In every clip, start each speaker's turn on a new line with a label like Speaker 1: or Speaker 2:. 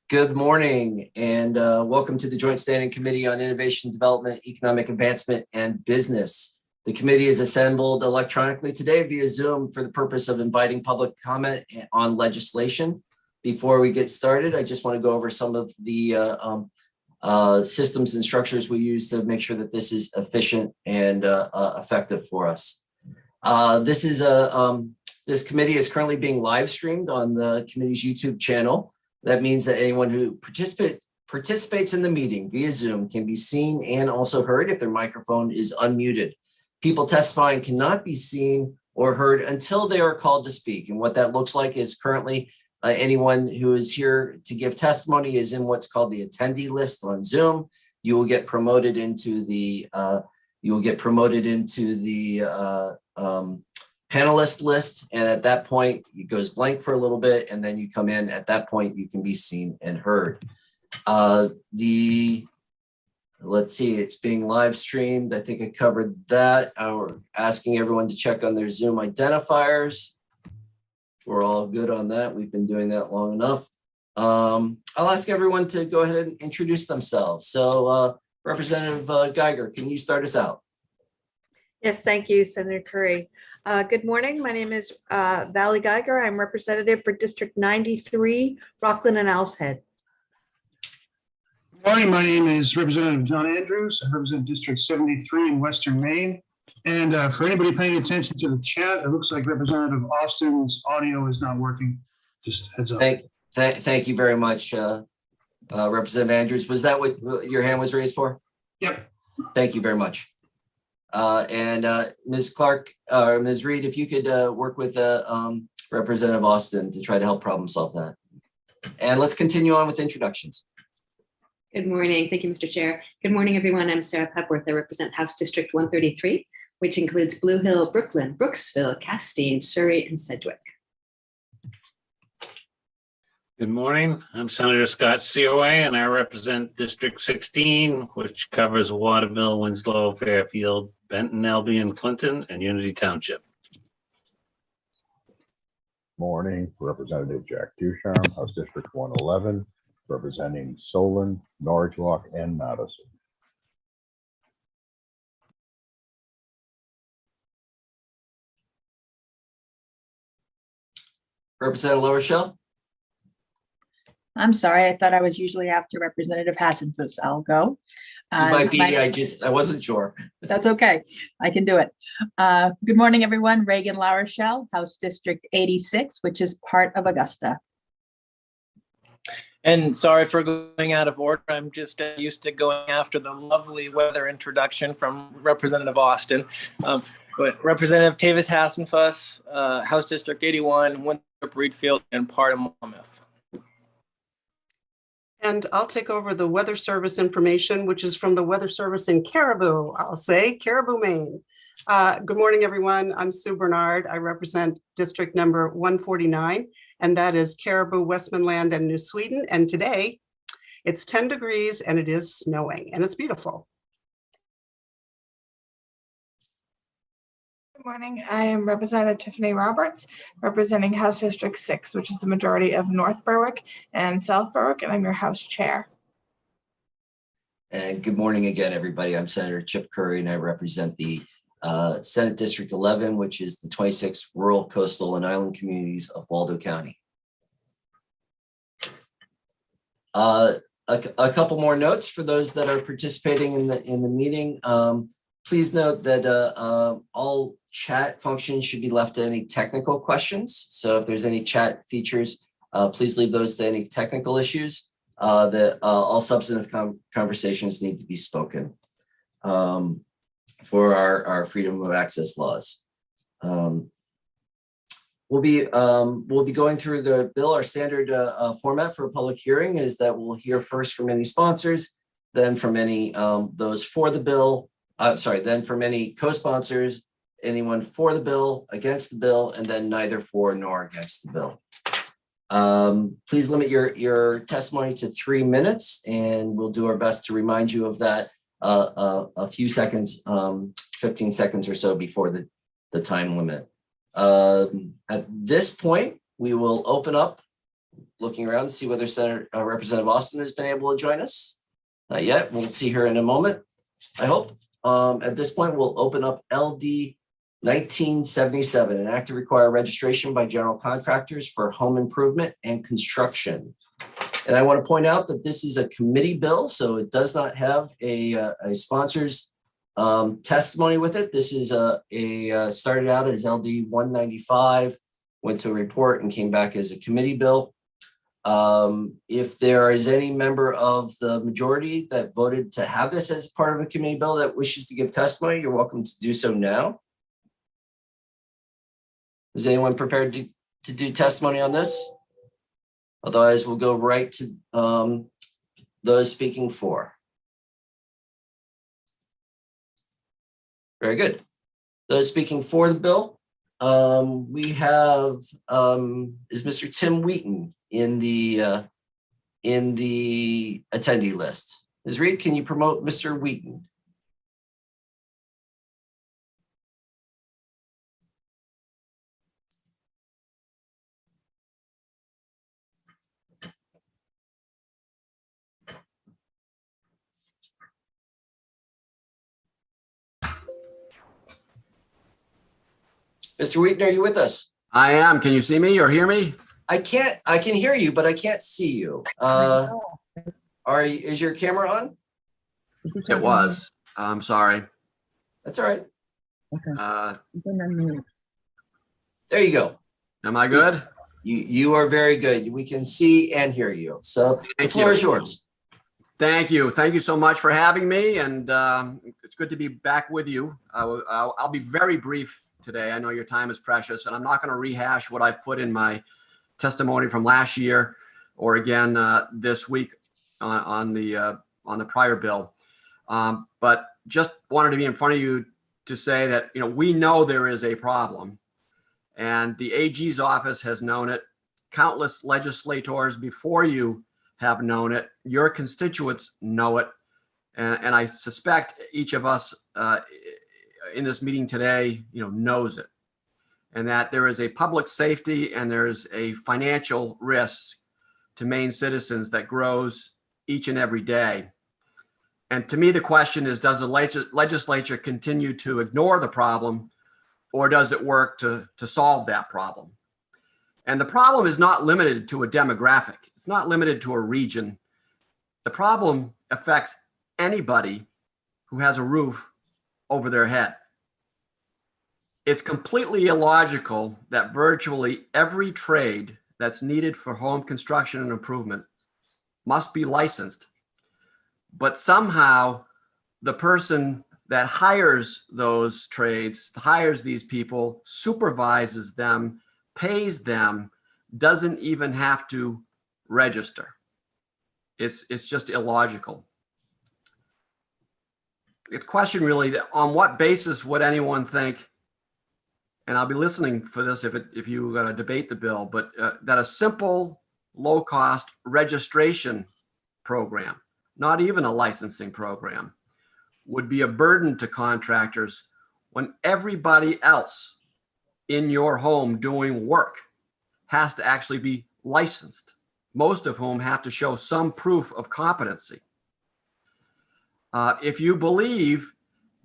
Speaker 1: Good morning and welcome to the Joint Standing Committee on Innovation, Development, Economic Advancement, and Business. The committee is assembled electronically today via Zoom for the purpose of inviting public comment on legislation. Before we get started, I just want to go over some of the systems and structures we use to make sure that this is efficient and effective for us. This committee is currently being live streamed on the committee's YouTube channel. That means that anyone who participates in the meeting via Zoom can be seen and also heard if their microphone is unmuted. People testifying cannot be seen or heard until they are called to speak. And what that looks like is currently anyone who is here to give testimony is in what's called the attendee list on Zoom. You will get promoted into the panelist list, and at that point it goes blank for a little bit, and then you come in. At that point you can be seen and heard. Let's see, it's being live streamed. I think I covered that. We're asking everyone to check on their Zoom identifiers. We're all good on that. We've been doing that long enough. I'll ask everyone to go ahead and introduce themselves. So Representative Geiger, can you start us out?
Speaker 2: Yes, thank you, Senator Curry. Good morning. My name is Valley Geiger. I'm representative for District 93, Rockland and Owl's Head.
Speaker 3: Good morning. My name is Representative John Andrews. I represent District 73 in Western Maine. And for anybody paying attention to the chat, it looks like Representative Austin's audio is not working. Just heads up.
Speaker 1: Thank you very much, Representative Andrews. Was that what your hand was raised for?
Speaker 3: Yep.
Speaker 1: Thank you very much. Ms. Clark or Ms. Reed, if you could work with Representative Austin to try to help problem solve that. And let's continue on with introductions.
Speaker 4: Good morning. Thank you, Mr. Chair. Good morning, everyone. I'm Sarah Pepworth. I represent House District 133, which includes Blue Hill, Brooklyn, Brooksville, Castine, Surrey, and Sedgwick.
Speaker 5: Good morning. I'm Senator Scott COA, and I represent District 16, which covers Waterville, Winslow, Fairfield, Benton, Albion, Clinton, and Unity Township.
Speaker 6: Morning, Representative Jack Ducharme, House District 111, representing Solon, Norridgewock, and Madison.
Speaker 1: Representative LaRochelle.
Speaker 7: I'm sorry, I thought I was usually after Representative Hassenfuss. I'll go.
Speaker 1: You might be, I wasn't sure.
Speaker 7: That's okay, I can do it. Good morning, everyone. Reagan LaRochelle, House District 86, which is part of Augusta.
Speaker 8: And sorry for going out of order. I'm just used to going after the lovely weather introduction from Representative Austin. But Representative Tavis Hassenfuss, House District 81, Winthrop, Reedfield, and part of Monmouth.
Speaker 9: And I'll take over the Weather Service information, which is from the Weather Service in Caribou, Caribou, Maine. Good morning, everyone. I'm Sue Bernard. I represent District number 149, and that is Caribou, Westmanland, and New Sweden. And today it's 10 degrees and it is snowing and it's beautiful.
Speaker 10: Good morning. I am Representative Tiffany Roberts, representing House District 6, which is the majority of North Berwick and South Berwick, and I'm your House Chair.
Speaker 1: And good morning again, everybody. I'm Senator Chip Curry, and I represent the Senate District 11, which is the 26 rural, coastal, and island communities of Waldo County. A couple more notes for those that are participating in the meeting. Please note that all chat functions should be left to any technical questions. So if there's any chat features, please leave those to any technical issues. All substantive conversations need to be spoken for our freedom of access laws. We'll be going through the bill. Our standard format for a public hearing is that we'll hear first from any sponsors, then from any those for the bill. Then from any co-sponsors, anyone for the bill, against the bill, and then neither for nor against the bill. Please limit your testimony to 3 minutes, and we'll do our best to remind you of that a few seconds, 15 seconds or so before the time limit. At this point, we will open up looking around to see whether Representative Austin has been able to join us. Not yet. We'll see her in a moment, I hope. At this point, we'll open up LD 1977, an act to require registration by general contractors for home improvement and construction. And I want to point out that this is a committee bill, so it does not have a sponsor's testimony with it. This is started out as LD 195, went to a report and came back as a committee bill. If there is any member of the majority that voted to have this as part of a committee bill that wishes to give testimony, you're welcome to do so now. Is anyone prepared to do testimony on this? Otherwise, we'll go right to those speaking for. Very good. Those speaking for the bill, we have is Mr. Tim Wheaton in the attendee list. Ms. Reed, can you promote Mr. Wheaton? Mr. Wheaton, are you with us?
Speaker 11: I am. Can you see me or hear me?
Speaker 1: I can hear you, but I can't see you. Is your camera on?
Speaker 11: It was. I'm sorry.
Speaker 1: That's all right. There you go.
Speaker 11: Am I good?
Speaker 1: You are very good. We can see and hear you. So the floor is yours.
Speaker 11: Thank you. Thank you so much for having me. And it's good to be back with you. I'll be very brief today. I know your time is precious, and I'm not going to rehash what I've put in my testimony from last year or again this week on the prior bill. But just wanted to be in front of you to say that, we know there is a problem, and the AG's office has known it. Countless legislators before you have known it. Your constituents know it. And I suspect each of us in this meeting today, knows it. And that there is a public safety and there's a financial risk to Maine citizens that grows each and every day. And to me, the question is, does the legislature continue to ignore the problem, or does it work to solve that problem? And the problem is not limited to a demographic. It's not limited to a region. The problem affects anybody who has a roof over their head. It's completely illogical that virtually every trade that's needed for home construction and improvement must be licensed. But somehow the person that hires those trades, hires these people, supervises them, pays them, doesn't even have to register. It's just illogical. The question really, on what basis would anyone think, and I'll be listening for this if you going to debate the bill, but that a simple, low-cost registration program, not even a licensing program, would be a burden to contractors when everybody else in your home doing work has to actually be licensed, most of whom have to show some proof of competency. If you believe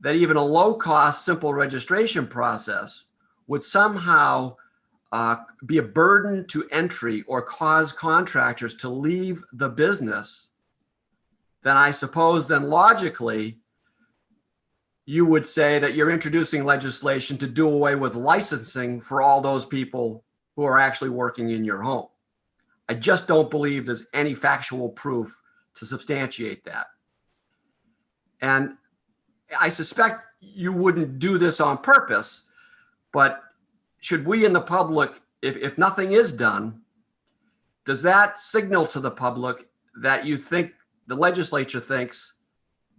Speaker 11: that even a low-cost, simple registration process would somehow be a burden to entry or cause contractors to leave the business, then I suppose then logically you would say that you're introducing legislation to do away with licensing for all those people who are actually working in your home. I just don't believe there's any factual proof to substantiate that. And I suspect you wouldn't do this on purpose, but should we in the public, if nothing is done, does that signal to the public that you think the legislature thinks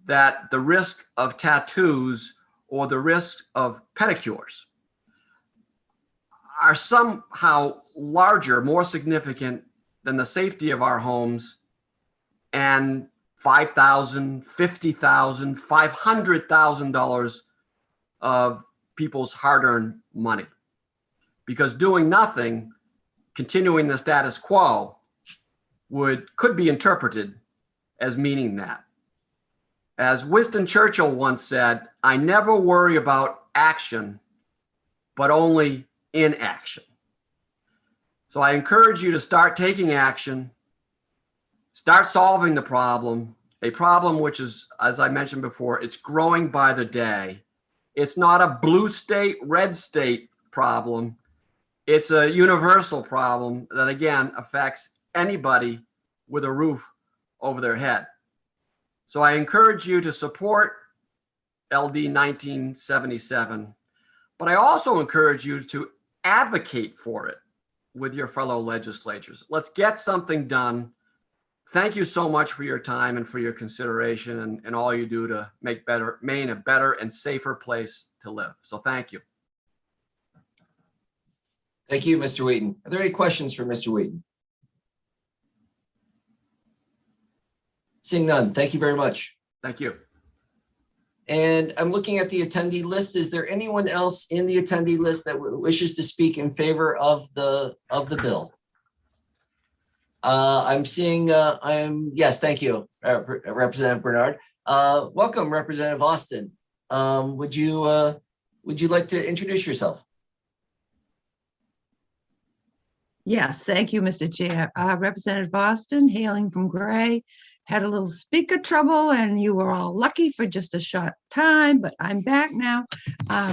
Speaker 11: that the risk of tattoos or the risk of pedicures are somehow larger, more significant than the safety of our homes and $5,000, $50,000, $500,000 of people's hard-earned money? Because doing nothing, continuing the status quo, could be interpreted as meaning that. As Winston Churchill once said, I never worry about action, but only inaction. So I encourage you to start taking action, start solving the problem, a problem which is, as I mentioned before, it's growing by the day. It's not a blue state, red state problem. It's a universal problem that, again, affects anybody with a roof over their head. So I encourage you to support LD 1977, but I also encourage you to advocate for it with your fellow legislators. Let's get something done. Thank you so much for your time and for your consideration and all you do to make Maine a better and safer place to live. So thank you.
Speaker 1: Thank you, Mr. Wheaton. Are there any questions for Mr. Wheaton? Seeing none, thank you very much.
Speaker 11: Thank you.
Speaker 1: And I'm looking at the attendee list. Is there anyone else in the attendee list that wishes to speak in favor of the bill? I'm seeing, yes, thank you, Representative Bernard. Welcome, Representative Austin. Would you like to introduce yourself?
Speaker 12: Yes, thank you, Mr. Chair. Representative Austin, hailing from Gray. Had a little speaker trouble and you were all lucky for just a short time, but I'm back now,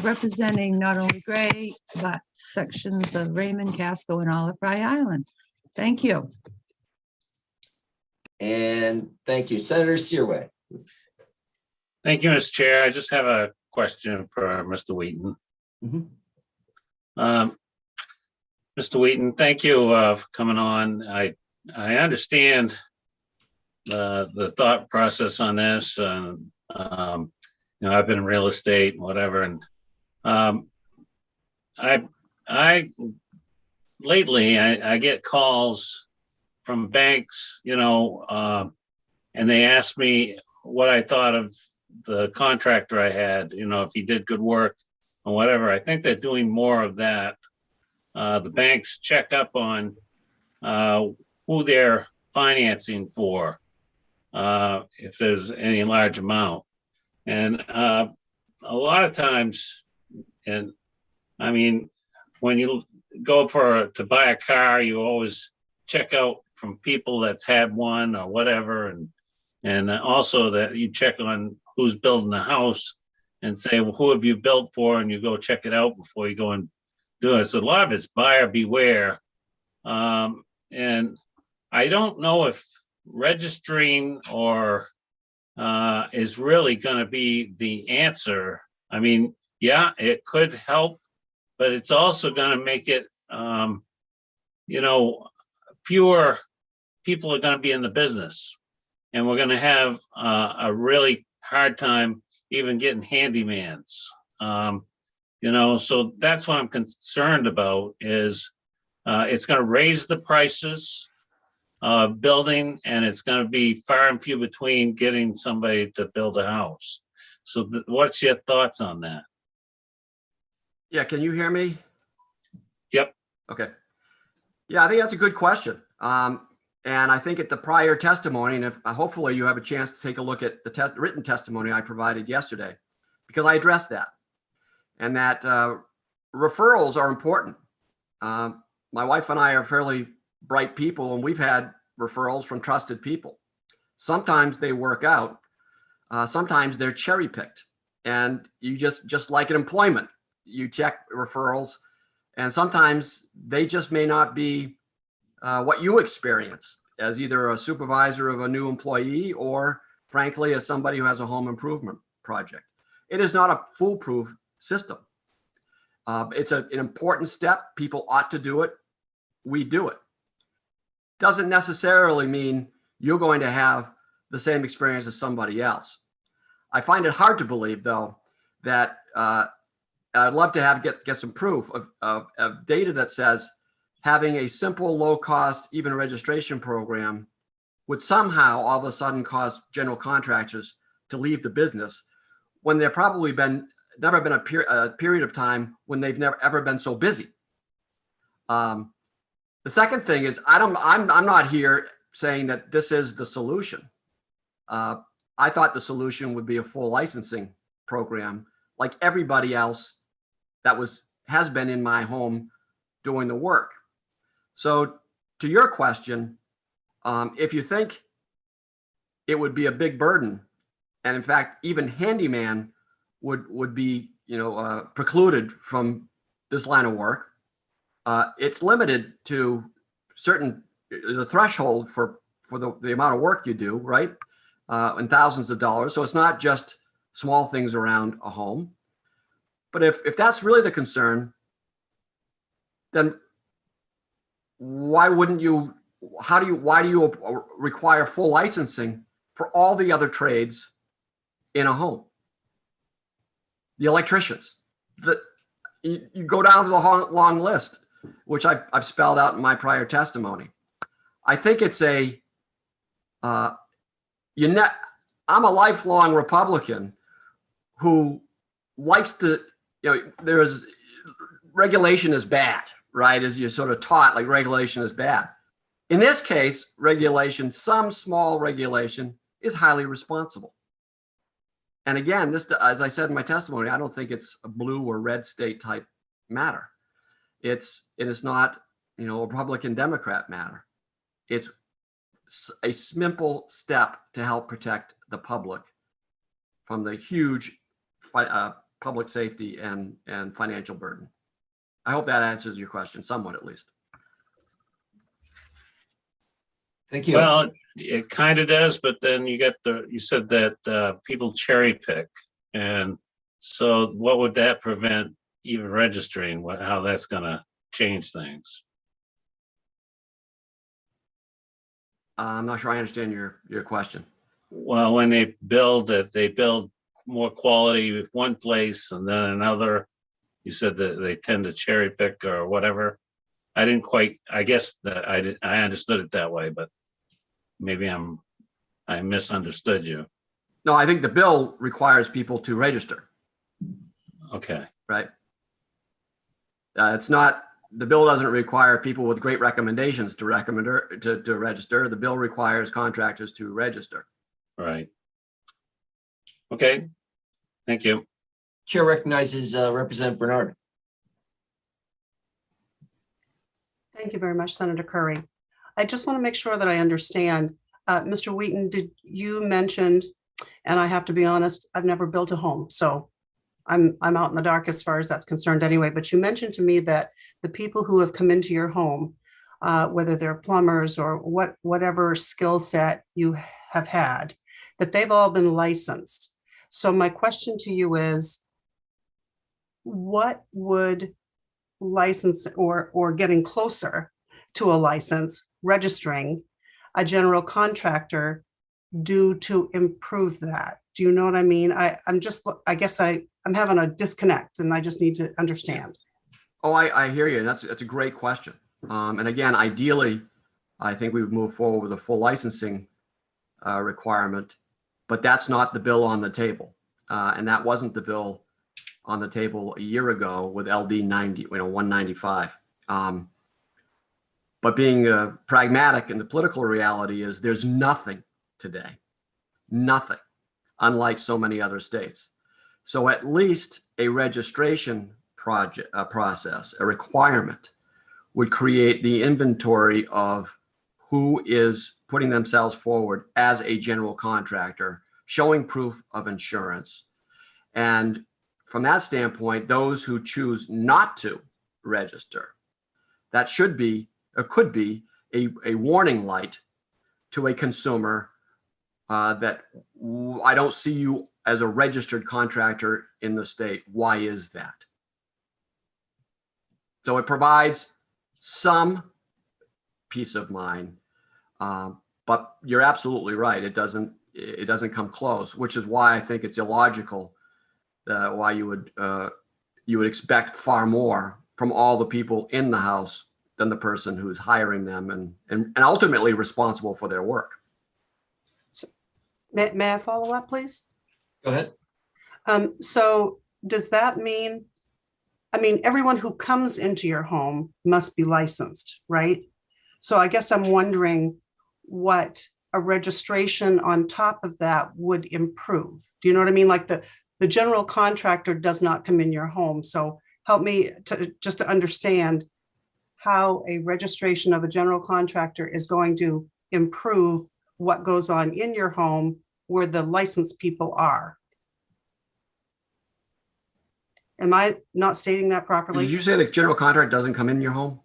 Speaker 12: representing not only Gray, but sections of Raymond, Casco, and Olive Fry Island. Thank you.
Speaker 1: And thank you, Senator Searway.
Speaker 5: Thank you, Mr. Chair. I just have a question for Mr. Wheaton. Mr. Wheaton, thank you for coming on. I understand the thought process on this, and I've been in real estate and whatever, and I lately I get calls from banks, and they ask me what I thought of the contractor I had, if he did good work or whatever. I think they're doing more of that. The banks check up on who they're financing for, if there's any large amount. And a lot of times, and I mean, when you go to buy a car, you always check out from people that's had one or whatever. And also that you check on who's building the house and say, well, who have you built for? And you go check it out before you go and do it. So a lot of it's buyer beware. And I don't know if registering or is really going to be the answer. I mean, yeah, it could help, but it's also going to make it, fewer people are going to be in the business, and we're going to have a really hard time even getting handymans. So that's what I'm concerned about is it's going to raise the prices of building, and it's going to be far and few between getting somebody to build a house. So what's your thoughts on that?
Speaker 11: Yeah, can you hear me?
Speaker 5: Yep.
Speaker 11: Okay. Yeah, I think that's a good question. And I think at the prior testimony, and if hopefully you have a chance to take a look at the written testimony I provided yesterday, because I addressed that, and that referrals are important. My wife and I are fairly bright people, and we've had referrals from trusted people. Sometimes they work out. Sometimes they're cherry picked, and you just like in employment, you check referrals, and sometimes they just may not be what you experience as either a supervisor of a new employee or, frankly, as somebody who has a home improvement project. It is not a foolproof system. It's an important step. People ought to do it. We do it. Doesn't necessarily mean you're going to have the same experience as somebody else. I find it hard to believe, though, that I'd love to get some proof of data that says having a simple, low-cost, even registration program would somehow all of a sudden cause general contractors to leave the business when there probably never been a period of time when they've never ever been so busy. The second thing is I'm not here saying that this is the solution. I thought the solution would be a full licensing program like everybody else that has been in my home doing the work. So to your question, if you think it would be a big burden, and in fact, even handyman would be, precluded from this line of work, it's limited to there's a threshold for the amount of work you do, right? And thousands of dollars. So it's not just small things around a home. But if that's really the concern, then why do you require full licensing for all the other trades in a home? The electricians, you go down to the long list, which I've spelled out in my prior testimony. I think it's I'm a lifelong Republican who likes to, regulation is bad, right? As you're sort of taught, like regulation is bad. In this case, some small regulation is highly responsible. And again, this, as I said in my testimony, I don't think it's a blue or red state type matter. It is not, a Republican Democrat matter. It's a simple step to help protect the public from the huge public safety and financial burden. I hope that answers your question somewhat, at least.
Speaker 1: Thank you.
Speaker 5: Well, it kind of does, but then you said that people cherry pick. And so what would that prevent even registering? How that's going to change things?
Speaker 11: I'm not sure I understand your question.
Speaker 5: Well, when they build more quality with one place and then another, you said that they tend to cherry pick or whatever. I guess that I understood it that way, but maybe I misunderstood you.
Speaker 11: No, I think the bill requires people to register.
Speaker 5: Okay.
Speaker 11: Right. The bill doesn't require people with great recommendations to register. The bill requires contractors to register.
Speaker 5: Right. Okay. Thank you.
Speaker 1: Chair recognizes Representative Bernard.
Speaker 9: Thank you very much, Senator Curry. I just want to make sure that I understand. Mr. Wheaton, did you mention, and I have to be honest, I've never built a home, so I'm out in the dark as far as that's concerned anyway, but you mentioned to me that the people who have come into your home, whether they're plumbers or whatever skill set you have had, that they've all been licensed. So my question to you is, what would license or getting closer to a license, registering a general contractor do to improve that? Do you know what I mean? I'm having a disconnect and I just need to understand.
Speaker 11: Oh, I hear you. That's a great question. And again, ideally, I think we would move forward with a full licensing requirement, but that's not the bill on the table. And that wasn't the bill on the table a year ago with LD 195. But being pragmatic, and the political reality is there's nothing today, nothing, unlike so many other states. So at least a registration process, a requirement, would create the inventory of who is putting themselves forward as a general contractor, showing proof of insurance. And from that standpoint, those who choose not to register, that should be or could be a warning light to a consumer that I don't see you as a registered contractor in the state. Why is that? So it provides some peace of mind, but you're absolutely right. It doesn't come close, which is why I think it's illogical why you would expect far more from all the people in the house than the person who's hiring them and ultimately responsible for their work.
Speaker 9: So, may I follow up, please?
Speaker 1: Go ahead.
Speaker 9: So does that mean, everyone who comes into your home must be licensed, right? So I guess I'm wondering, what a registration on top of that would improve. Do you know what I mean? Like the general contractor does not come in your home. So help me to understand how a registration of a general contractor is going to improve what goes on in your home where the licensed people are. Am I not stating that properly?
Speaker 11: Did you say the general contractor doesn't come in your home?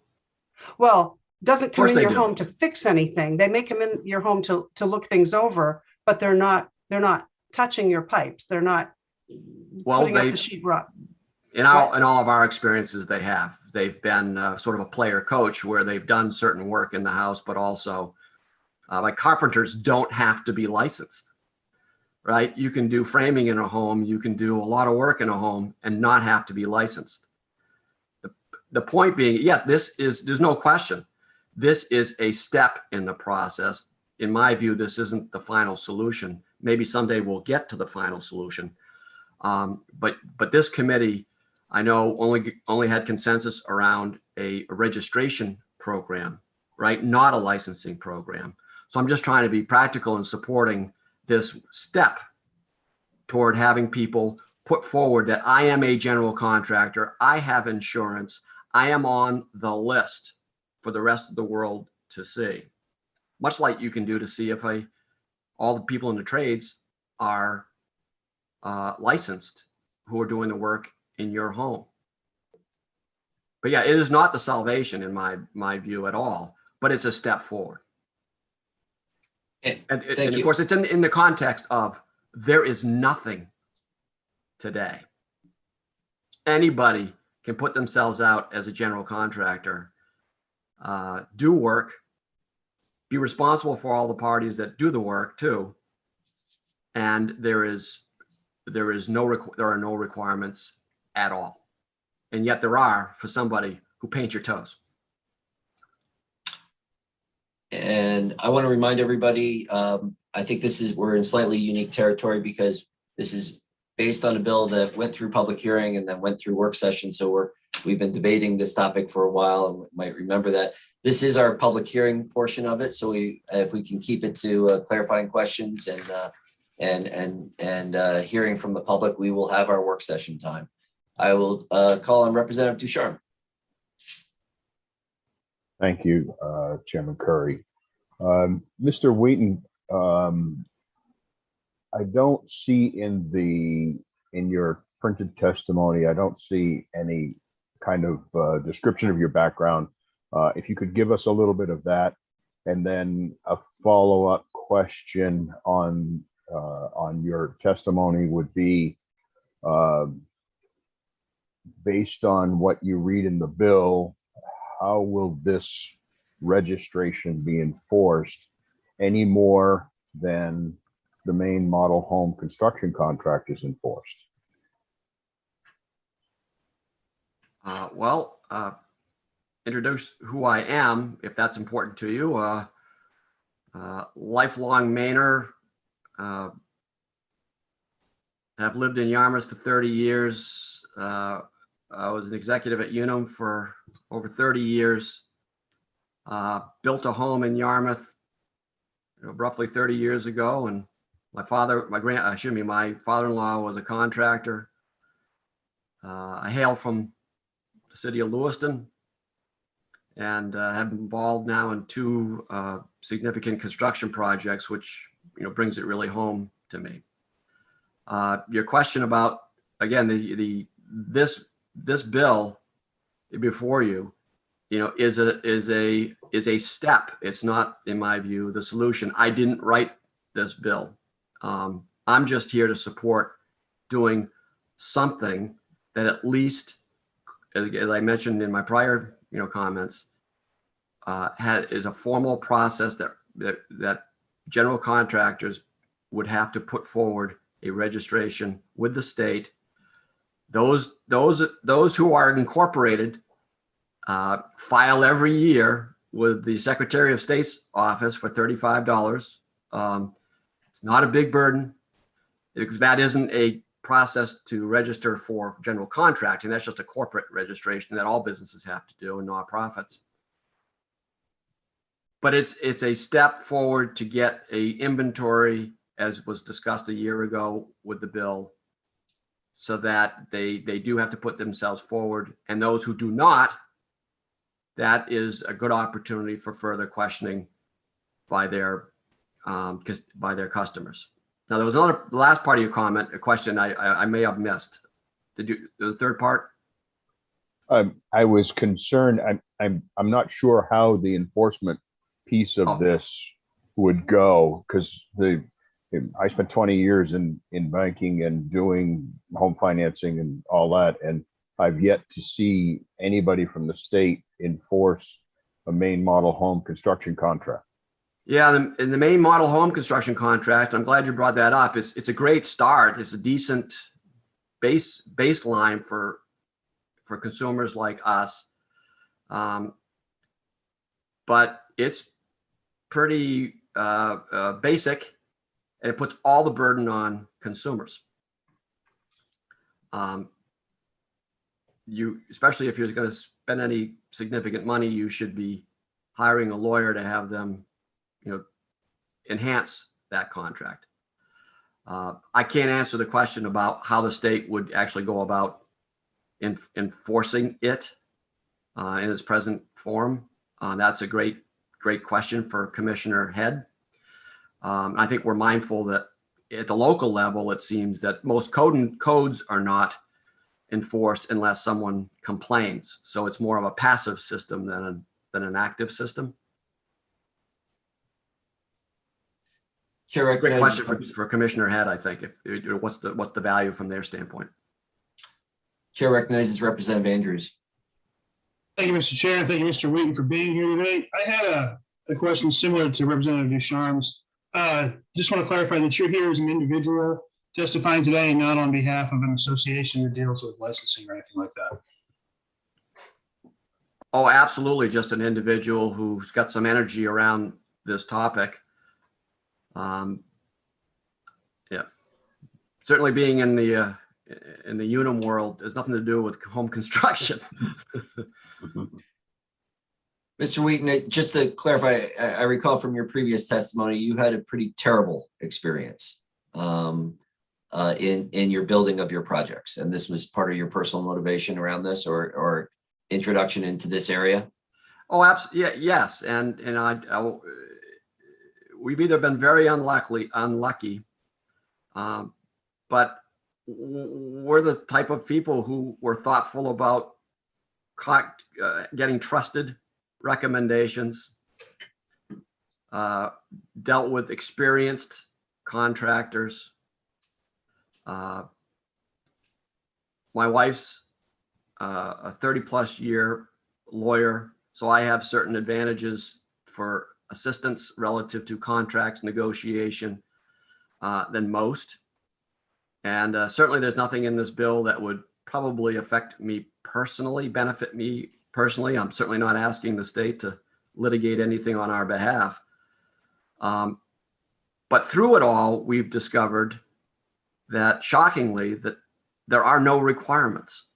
Speaker 9: Well, doesn't come
Speaker 11: course
Speaker 9: in
Speaker 11: they
Speaker 9: your
Speaker 11: do.
Speaker 9: home to fix anything. They may come in your home to look things over, but they're not touching your pipes. They're not
Speaker 11: Well,
Speaker 9: putting up
Speaker 11: they,
Speaker 9: the sheetrock.
Speaker 11: in all of our experiences, they've been sort of a player coach where they've done certain work in the house, but also like carpenters don't have to be licensed, right? You can do framing in a home, you can do a lot of work in a home and not have to be licensed. The point being, yes, there's no question. This is a step in the process. In my view, this isn't the final solution. Maybe someday we'll get to the final solution. But this committee, I know, only had consensus around a registration program, right? Not a licensing program. So I'm just trying to be practical in supporting this step toward having people put forward that I am a general contractor, I have insurance, I am on the list for the rest of the world to see. Much like you can do to see if all the people in the trades are licensed who are doing the work in your home. But yeah, it is not the salvation in my view at all, but it's a step forward. And of course, it's in the context of there is nothing today. Anybody can put themselves out as a general contractor, do work, be responsible for all the parties that do the work too. And there are no requirements at all. And yet there are for somebody who paints your toes.
Speaker 1: And I want to remind everybody, I think we're in slightly unique territory because this is based on a bill that went through public hearing and then went through work session. So we've been debating this topic for a while, and we might remember that this is our public hearing portion of it. So if we can keep it to clarifying questions and hearing from the public, we will have our work session time. I will call on Representative Ducharme.
Speaker 6: Thank you, Chairman Curry. Mr. Wheaton, I don't see in your printed testimony, I don't see any kind of description of your background. If you could give us a little bit of that, and then a follow-up question on your testimony would be, based on what you read in the bill, how will this registration be enforced any more than the main model home construction contract is enforced?
Speaker 11: Introduce who I am, if that's important to you. Lifelong Mainer. Have lived in Yarmouth for 30 years. I was an executive at Unum for over 30 years. Built a home in Yarmouth roughly 30 years ago, and my father-in-law was a contractor. I hail from the city of Lewiston and have been involved now in two significant construction projects, which brings it really home to me. Your question about, again, this bill before you, is a step. It's not, in my view, the solution. I didn't write this bill. I'm just here to support doing something that at least, as I mentioned in my prior comments, is a formal process that general contractors would have to put forward a registration with the state. Those who are incorporated file every year with the Secretary of State's office for $35. It's not a big burden because that isn't a process to register for general contracting. That's just a corporate registration that all businesses have to do and nonprofits. But it's a step forward to get a inventory, as was discussed a year ago with the bill, so that they do have to put themselves forward. And those who do not, that is a good opportunity for further questioning by their customers. Now, there was the last part of your comment, a question I may have missed. The third part?
Speaker 6: I was concerned, I'm not sure how the enforcement piece of this would go, because I spent 20 years in banking and doing home financing and all that, and I've yet to see anybody from the state enforce a Maine model home construction contract.
Speaker 11: Yeah, in the Maine model home construction contract, I'm glad you brought that up. It's a great start. It's a decent baseline for consumers like us. But it's pretty basic, and it puts all the burden on consumers. Especially if you're going to spend any significant money, you should be hiring a lawyer to have them, enhance that contract. I can't answer the question about how the state would actually go about enforcing it in its present form. That's a great question for Commissioner Head. I think we're mindful that at the local level, it seems that most codes are not enforced unless someone complains. So it's more of a passive system than an active system.
Speaker 1: Chair
Speaker 11: Great
Speaker 1: recognizes-
Speaker 11: question for Commissioner Head, I think. What's the value from their standpoint?
Speaker 1: Chair recognizes Representative Andrews.
Speaker 3: Thank you, Mr. Chair. Thank you, Mr. Wheaton, for being here today. I had a question similar to Representative Ducharme's. Just want to clarify that you're here as an individual testifying today, and not on behalf of an association that deals with licensing or anything like that.
Speaker 11: Oh, absolutely. Just an individual who's got some energy around this topic. Yeah, certainly being in the Unum world has nothing to do with home construction.
Speaker 1: Mr. Wheaton, just to clarify, I recall from your previous testimony, you had a pretty terrible experience in your building of your projects. And this was part of your personal motivation around this or introduction into this area?
Speaker 11: Oh, absolutely. Yeah, yes. And we've either been very unlucky, but we're the type of people who were thoughtful about getting trusted recommendations, dealt with experienced contractors. My wife's a 30+ year lawyer, so I have certain advantages for assistance relative to contracts negotiation than most. And certainly there's nothing in this bill that would probably affect me personally, benefit me personally. I'm certainly not asking the state to litigate anything on our behalf. But through it all, we've discovered that, shockingly, that there are no requirements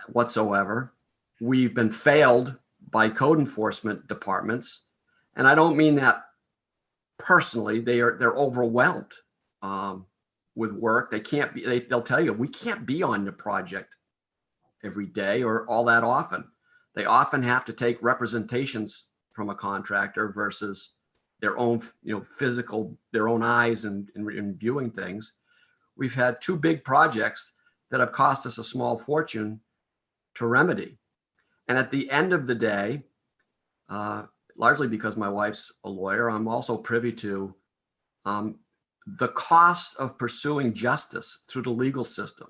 Speaker 11: whatsoever. We've been failed by code enforcement departments. And I don't mean that personally. They're overwhelmed with work. They can't be, they'll tell you, we can't be on the project every day or all that often. They often have to take representations from a contractor versus their own, physical, their own eyes and viewing things. We've had 2 big projects that have cost us a small fortune to remedy. And at the end of the day, largely because my wife's a lawyer, I'm also privy to the cost of pursuing justice through the legal system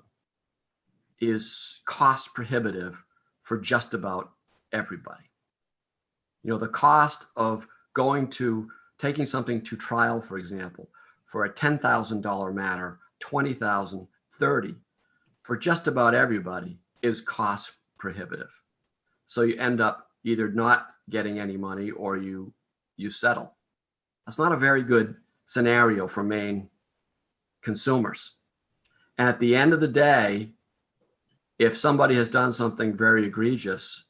Speaker 11: is cost prohibitive for just about everybody. The cost of taking something to trial, for example, for a $10,000 matter, $20,000, $30,000, for just about everybody is cost prohibitive. So you end up either not getting any money or you settle. That's not a very good scenario for Maine consumers. And at the end of the day, if somebody has done something very egregious,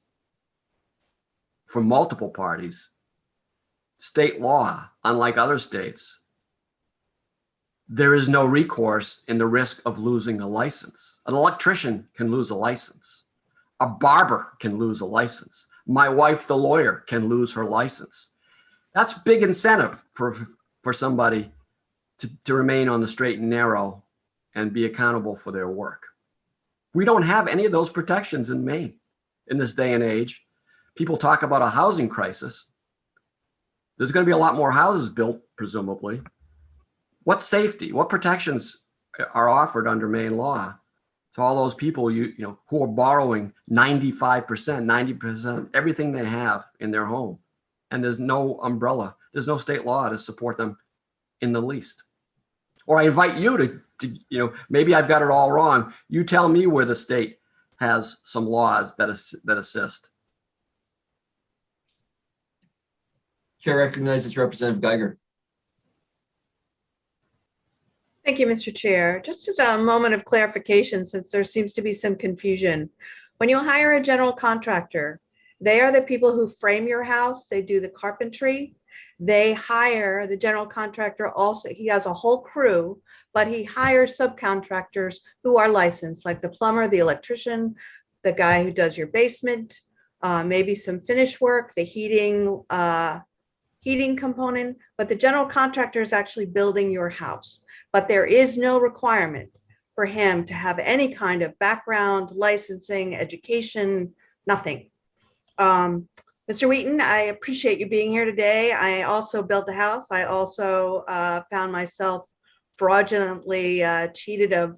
Speaker 11: for multiple parties, state law, unlike other states, there is no recourse in the risk of losing a license. An electrician can lose a license. A barber can lose a license. My wife, the lawyer, can lose her license. That's big incentive for somebody to remain on the straight and narrow and be accountable for their work. We don't have any of those protections in Maine in this day and age. People talk about a housing crisis. There's going to be a lot more houses built, presumably. What safety, what protections are offered under Maine law to all those people who are borrowing 95%, 90%, everything they have in their home, and there's no umbrella, there's no state law to support them in the least? Or I invite you to maybe I've got it all wrong. You tell me where the state has some laws that assist.
Speaker 1: Chair recognizes Representative Geiger.
Speaker 2: Thank you, Mr. Chair. Just as a moment of clarification, since there seems to be some confusion. When you hire a general contractor, they are the people who frame your house. They do the carpentry. They hire the general contractor also. He has a whole crew, but he hires subcontractors who are licensed, like the plumber, the electrician, the guy who does your basement, maybe some finish work, the heating component, but the general contractor is actually building your house. But there is no requirement for him to have any kind of background, licensing, education, nothing. Mr. Wheaton, I appreciate you being here today. I also built a house. I also found myself fraudulently cheated of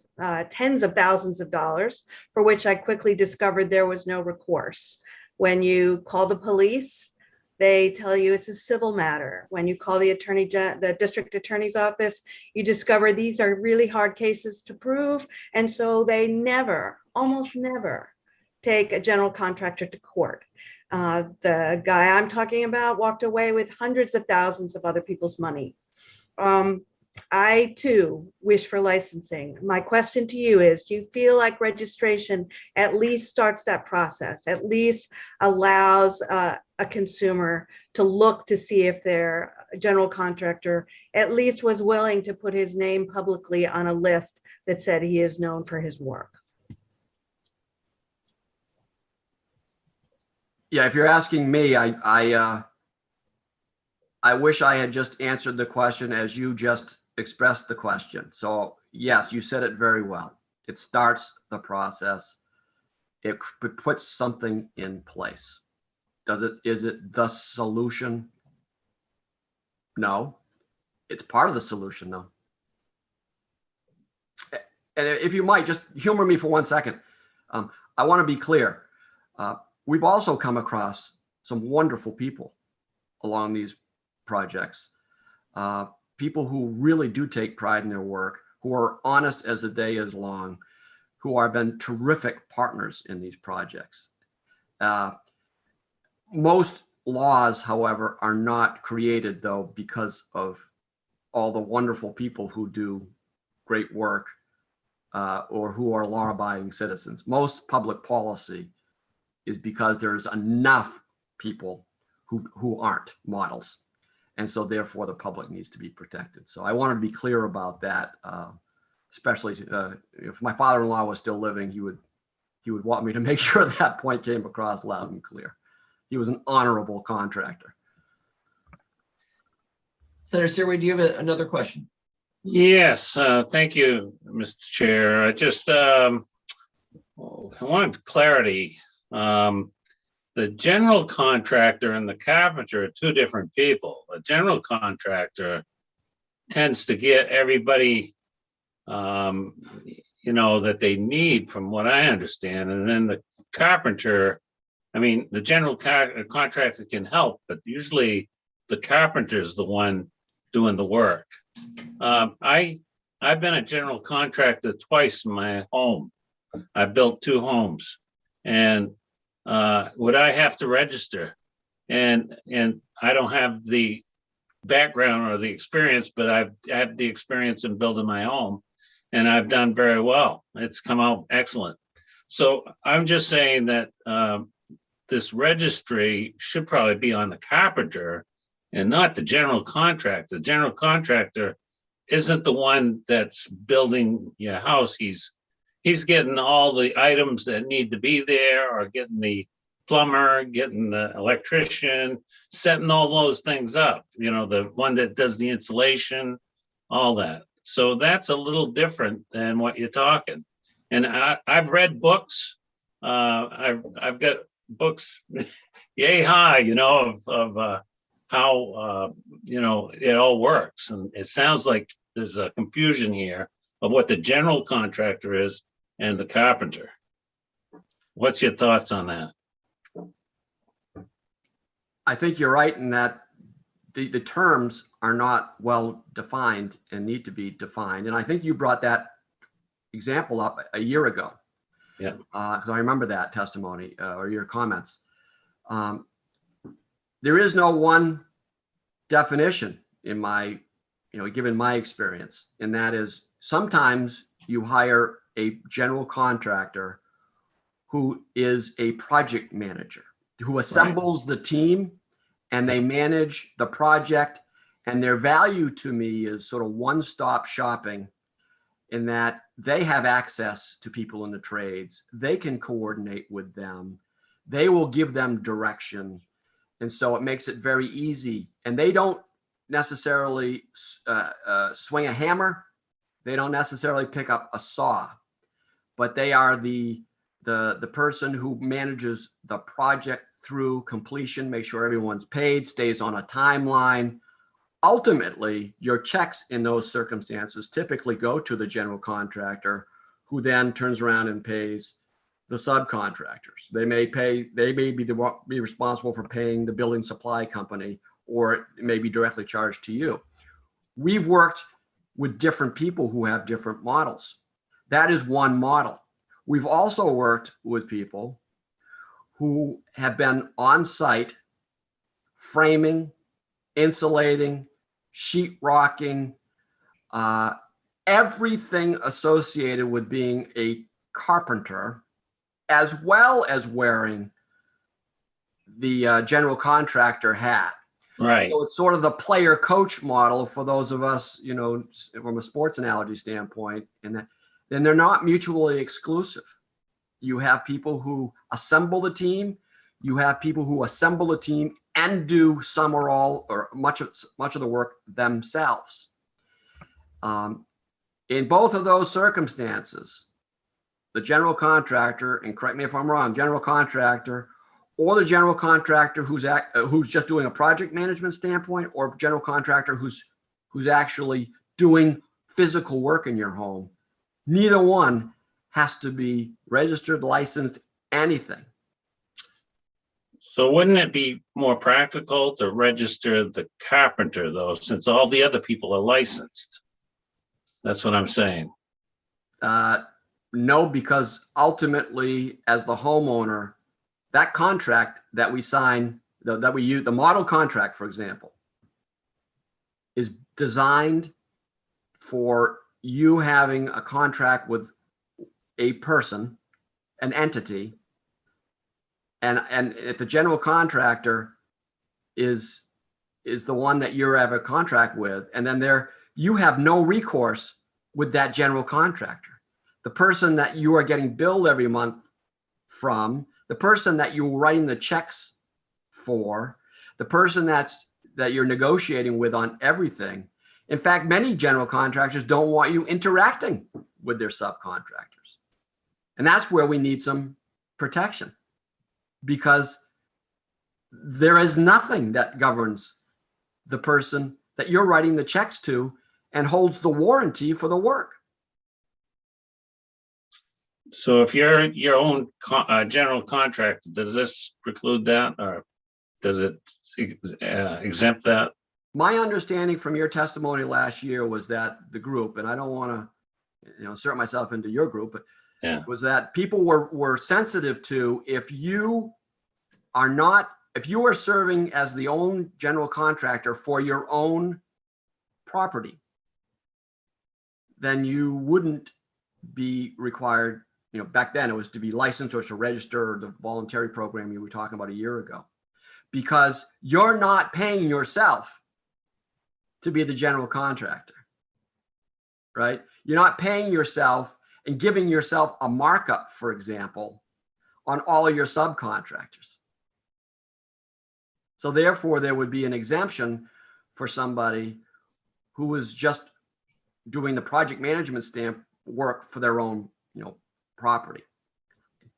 Speaker 2: tens of thousands of dollars, for which I quickly discovered there was no recourse. When you call the police, they tell you it's a civil matter. When you call the district attorney's office, you discover these are really hard cases to prove. And so they almost never take a general contractor to court. The guy I'm talking about walked away with hundreds of thousands of other people's money. I too wish for licensing. My question to you is, do you feel like registration at least starts that process, at least allows a consumer to look to see if their general contractor at least was willing to put his name publicly on a list that said he is known for his work?
Speaker 11: Yeah, if you're asking me, I wish I had just answered the question as you just expressed the question. So yes, you said it very well. It starts the process. It puts something in place. Is it the solution? No, it's part of the solution though. And if you might just humor me for 1 second. I want to be clear. We've also come across some wonderful people along these projects. People who really do take pride in their work, who are honest as the day is long, who have been terrific partners in these projects. Most laws, however, are not created though because of all the wonderful people who do great work or who are law-abiding citizens. Most public policy is because there's enough people who aren't models. And so therefore the public needs to be protected. So I wanted to be clear about that, especially if my father-in-law was still living, he would want me to make sure that point came across loud and clear. He was an honorable contractor.
Speaker 1: Senator Sirway, do you have another question?
Speaker 5: Yes, thank you, Mr. Chair. I just I wanted clarity. The general contractor and the carpenter are two different people. A general contractor tends to get everybody, that they need, from what I understand. And then the carpenter, the general contractor can help, but usually the carpenter is the one doing the work. I've been a general contractor twice in my home. I built 2 homes, and would I have to register? And I don't have the background or the experience, but I have the experience in building my home, and I've done very well. It's come out excellent. So I'm just saying that this registry should probably be on the carpenter and not the general contractor. The general contractor isn't the one that's building your house. He's getting all the items that need to be there, or getting the plumber, getting the electrician, setting all those things up, you know, the one that does the insulation, all that. So that's a little different than what you're talking. And I've read books. I've got books yay high, you know, of how, you know, it all works. And it sounds like there's a confusion here of what the general contractor is and the carpenter. What's your thoughts on that?
Speaker 11: I think you're right in that the terms are not well defined and need to be defined. And I think you brought that example up a year ago.
Speaker 5: Yeah.
Speaker 11: Because I remember that testimony or your comments. There is no one definition in my, you know, given my experience, and that is sometimes you hire a general contractor who is a project manager, who assembles the team and they manage the project. And their value to me is sort of one-stop shopping, in that they have access to people in the trades. They can coordinate with them. They will give them direction. And so it makes it very easy. And they don't necessarily swing a hammer. They don't necessarily pick up a saw, but they are the person who manages the project through completion, make sure everyone's paid, stays on a timeline. Ultimately, your checks in those circumstances typically go to the general contractor, who then turns around and pays the subcontractors. They may be responsible for paying the building supply company, or it may be directly charged to you. We've worked with different people who have different models. That is one model. We've also worked with people who have been on site framing, insulating, sheetrocking, everything associated with being a carpenter, as well as wearing the general contractor hat.
Speaker 5: Right.
Speaker 11: So it's sort of the player coach model for those of us, you know, from a sports analogy standpoint, and that then they're not mutually exclusive. You have people who assemble the team. You have people who assemble the team and do some or all or much of the work themselves. In both of those circumstances, the general contractor, and correct me if I'm wrong, general contractor, or the general contractor who's just doing a project management standpoint, or general contractor who's actually doing physical work in your home, neither one has to be registered, licensed, anything.
Speaker 5: So wouldn't it be more practical to register the carpenter, though, since all the other people are licensed? That's what I'm saying.
Speaker 11: No, because ultimately, as the homeowner, that contract that we sign, that we use, the model contract, for example, is designed for you having a contract with a person, an entity, and if the general contractor is the one that you have a contract with, and then you have no recourse with that general contractor. The person that you are getting billed every month from, the person that you're writing the checks for, the person that you're negotiating with on everything. In fact, many general contractors don't want you interacting with their subcontractors. And that's where we need some protection, because there is nothing that governs the person that you're writing the checks to and holds the warranty for the work.
Speaker 5: So if you're your own general contractor, does this preclude that, or does it exempt that?
Speaker 11: My understanding from your testimony last year was that the group, and I don't want to, insert myself into your group, but was that people were sensitive to, if you are serving as the own general contractor for your own property, then you wouldn't be required, back then it was to be licensed or to register, the voluntary program you were talking about a year ago, because you're not paying yourself to be the general contractor, right? You're not paying yourself and giving yourself a markup, for example, on all of your subcontractors. So therefore, there would be an exemption for somebody who was just doing the project management stamp work for their own, property.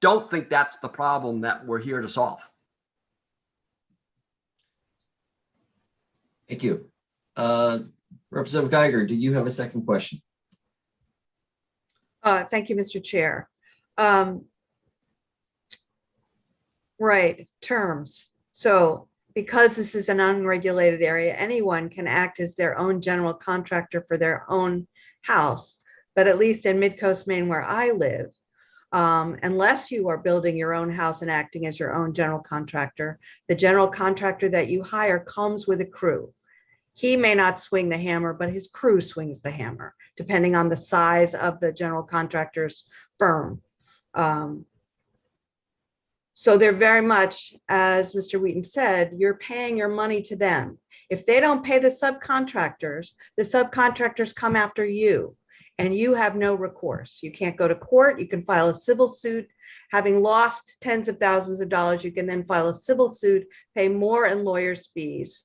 Speaker 11: Don't think that's the problem that we're here to solve.
Speaker 1: Thank you. Representative Geiger, did you have a second question?
Speaker 2: Thank you, Mr. Chair. Right, terms. So because this is an unregulated area, anyone can act as their own general contractor for their own house. But at least in Midcoast, Maine, where I live, unless you are building your own house and acting as your own general contractor, the general contractor that you hire comes with a crew. He may not swing the hammer, but his crew swings the hammer, depending on the size of the general contractor's firm. So they're very much, as Mr. Wheaton said, you're paying your money to them. If they don't pay the subcontractors come after you, and you have no recourse. You can't go to court. You can file a civil suit. Having lost tens of thousands of dollars, you can then file a civil suit, pay more in lawyers' fees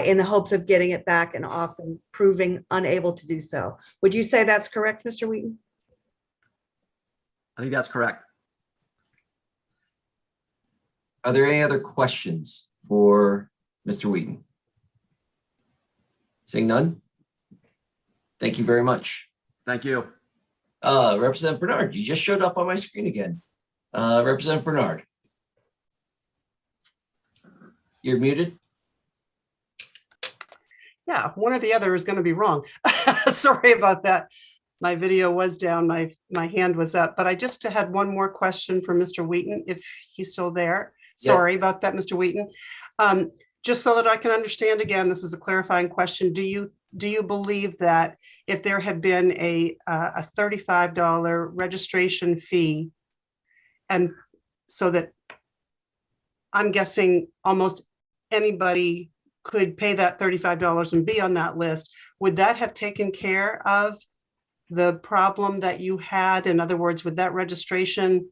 Speaker 2: in the hopes of getting it back and often proving unable to do so. Would you say that's correct, Mr. Wheaton?
Speaker 11: I think that's correct.
Speaker 1: Are there any other questions for Mr. Wheaton? Seeing none? Thank you very much.
Speaker 11: Thank you.
Speaker 1: Representative Bernard, you just showed up on my screen again. Representative Bernard. You're muted.
Speaker 9: Yeah, one or the other is going to be wrong. Sorry about that. My video was down, my hand was up, but I just had one more question for Mr. Wheaton, if he's still there. Sorry about that, Mr. Wheaton. Just so that I can understand again, this is a clarifying question. Do you believe that if there had been a $35 registration fee, and so that I'm guessing almost anybody could pay that $35 and be on that list, would that have taken care of the problem that you had? In other words, would that registration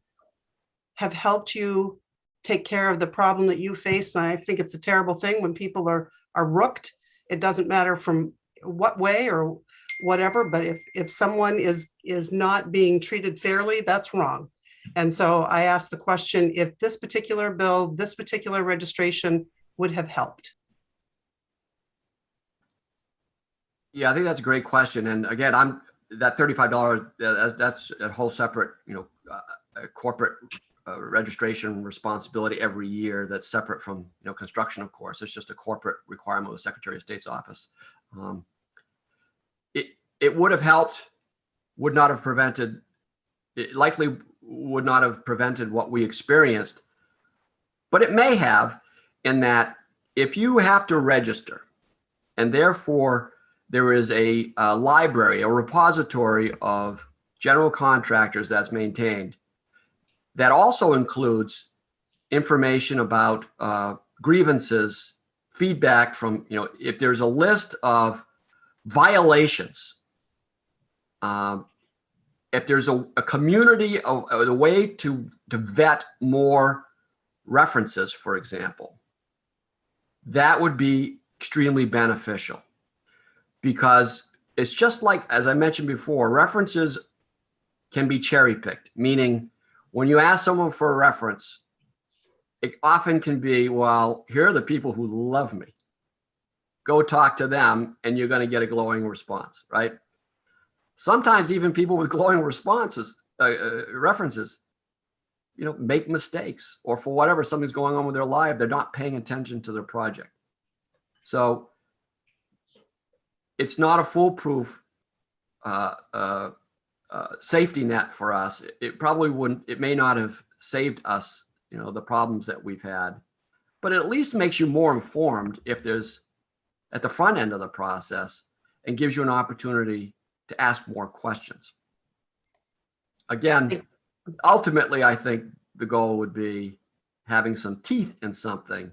Speaker 9: have helped you take care of the problem that you faced? And I think it's a terrible thing when people are rooked. It doesn't matter from what way or whatever, but if someone is not being treated fairly, that's wrong. And so I asked the question, if this particular bill, this particular registration would have helped.
Speaker 11: Yeah, I think that's a great question. And again, that $35, that's a whole separate, corporate registration responsibility every year that's separate from, construction, of course. It's just a corporate requirement of the Secretary of State's office. It would have helped, would not have prevented, it likely would not have prevented what we experienced, but it may have, in that if you have to register and therefore there is a library, a repository of general contractors that's maintained, that also includes information about grievances, feedback from, if there's a list of violations, if there's a community, a way to vet more references, for example, that would be extremely beneficial, because it's just like, as I mentioned before, references can be cherry picked, meaning when you ask someone for a reference, it often can be, well, here are the people who love me. Go talk to them and you're going to get a glowing response, right? Sometimes even people with glowing responses, references, make mistakes, or for whatever, something's going on with their life, they're not paying attention to their project. So it's not a foolproof safety net for us. It probably wouldn't, it may not have saved us, the problems that we've had, but it at least makes you more informed if there's at the front end of the process, and gives you an opportunity to ask more questions. Again, ultimately, I think the goal would be having some teeth in something.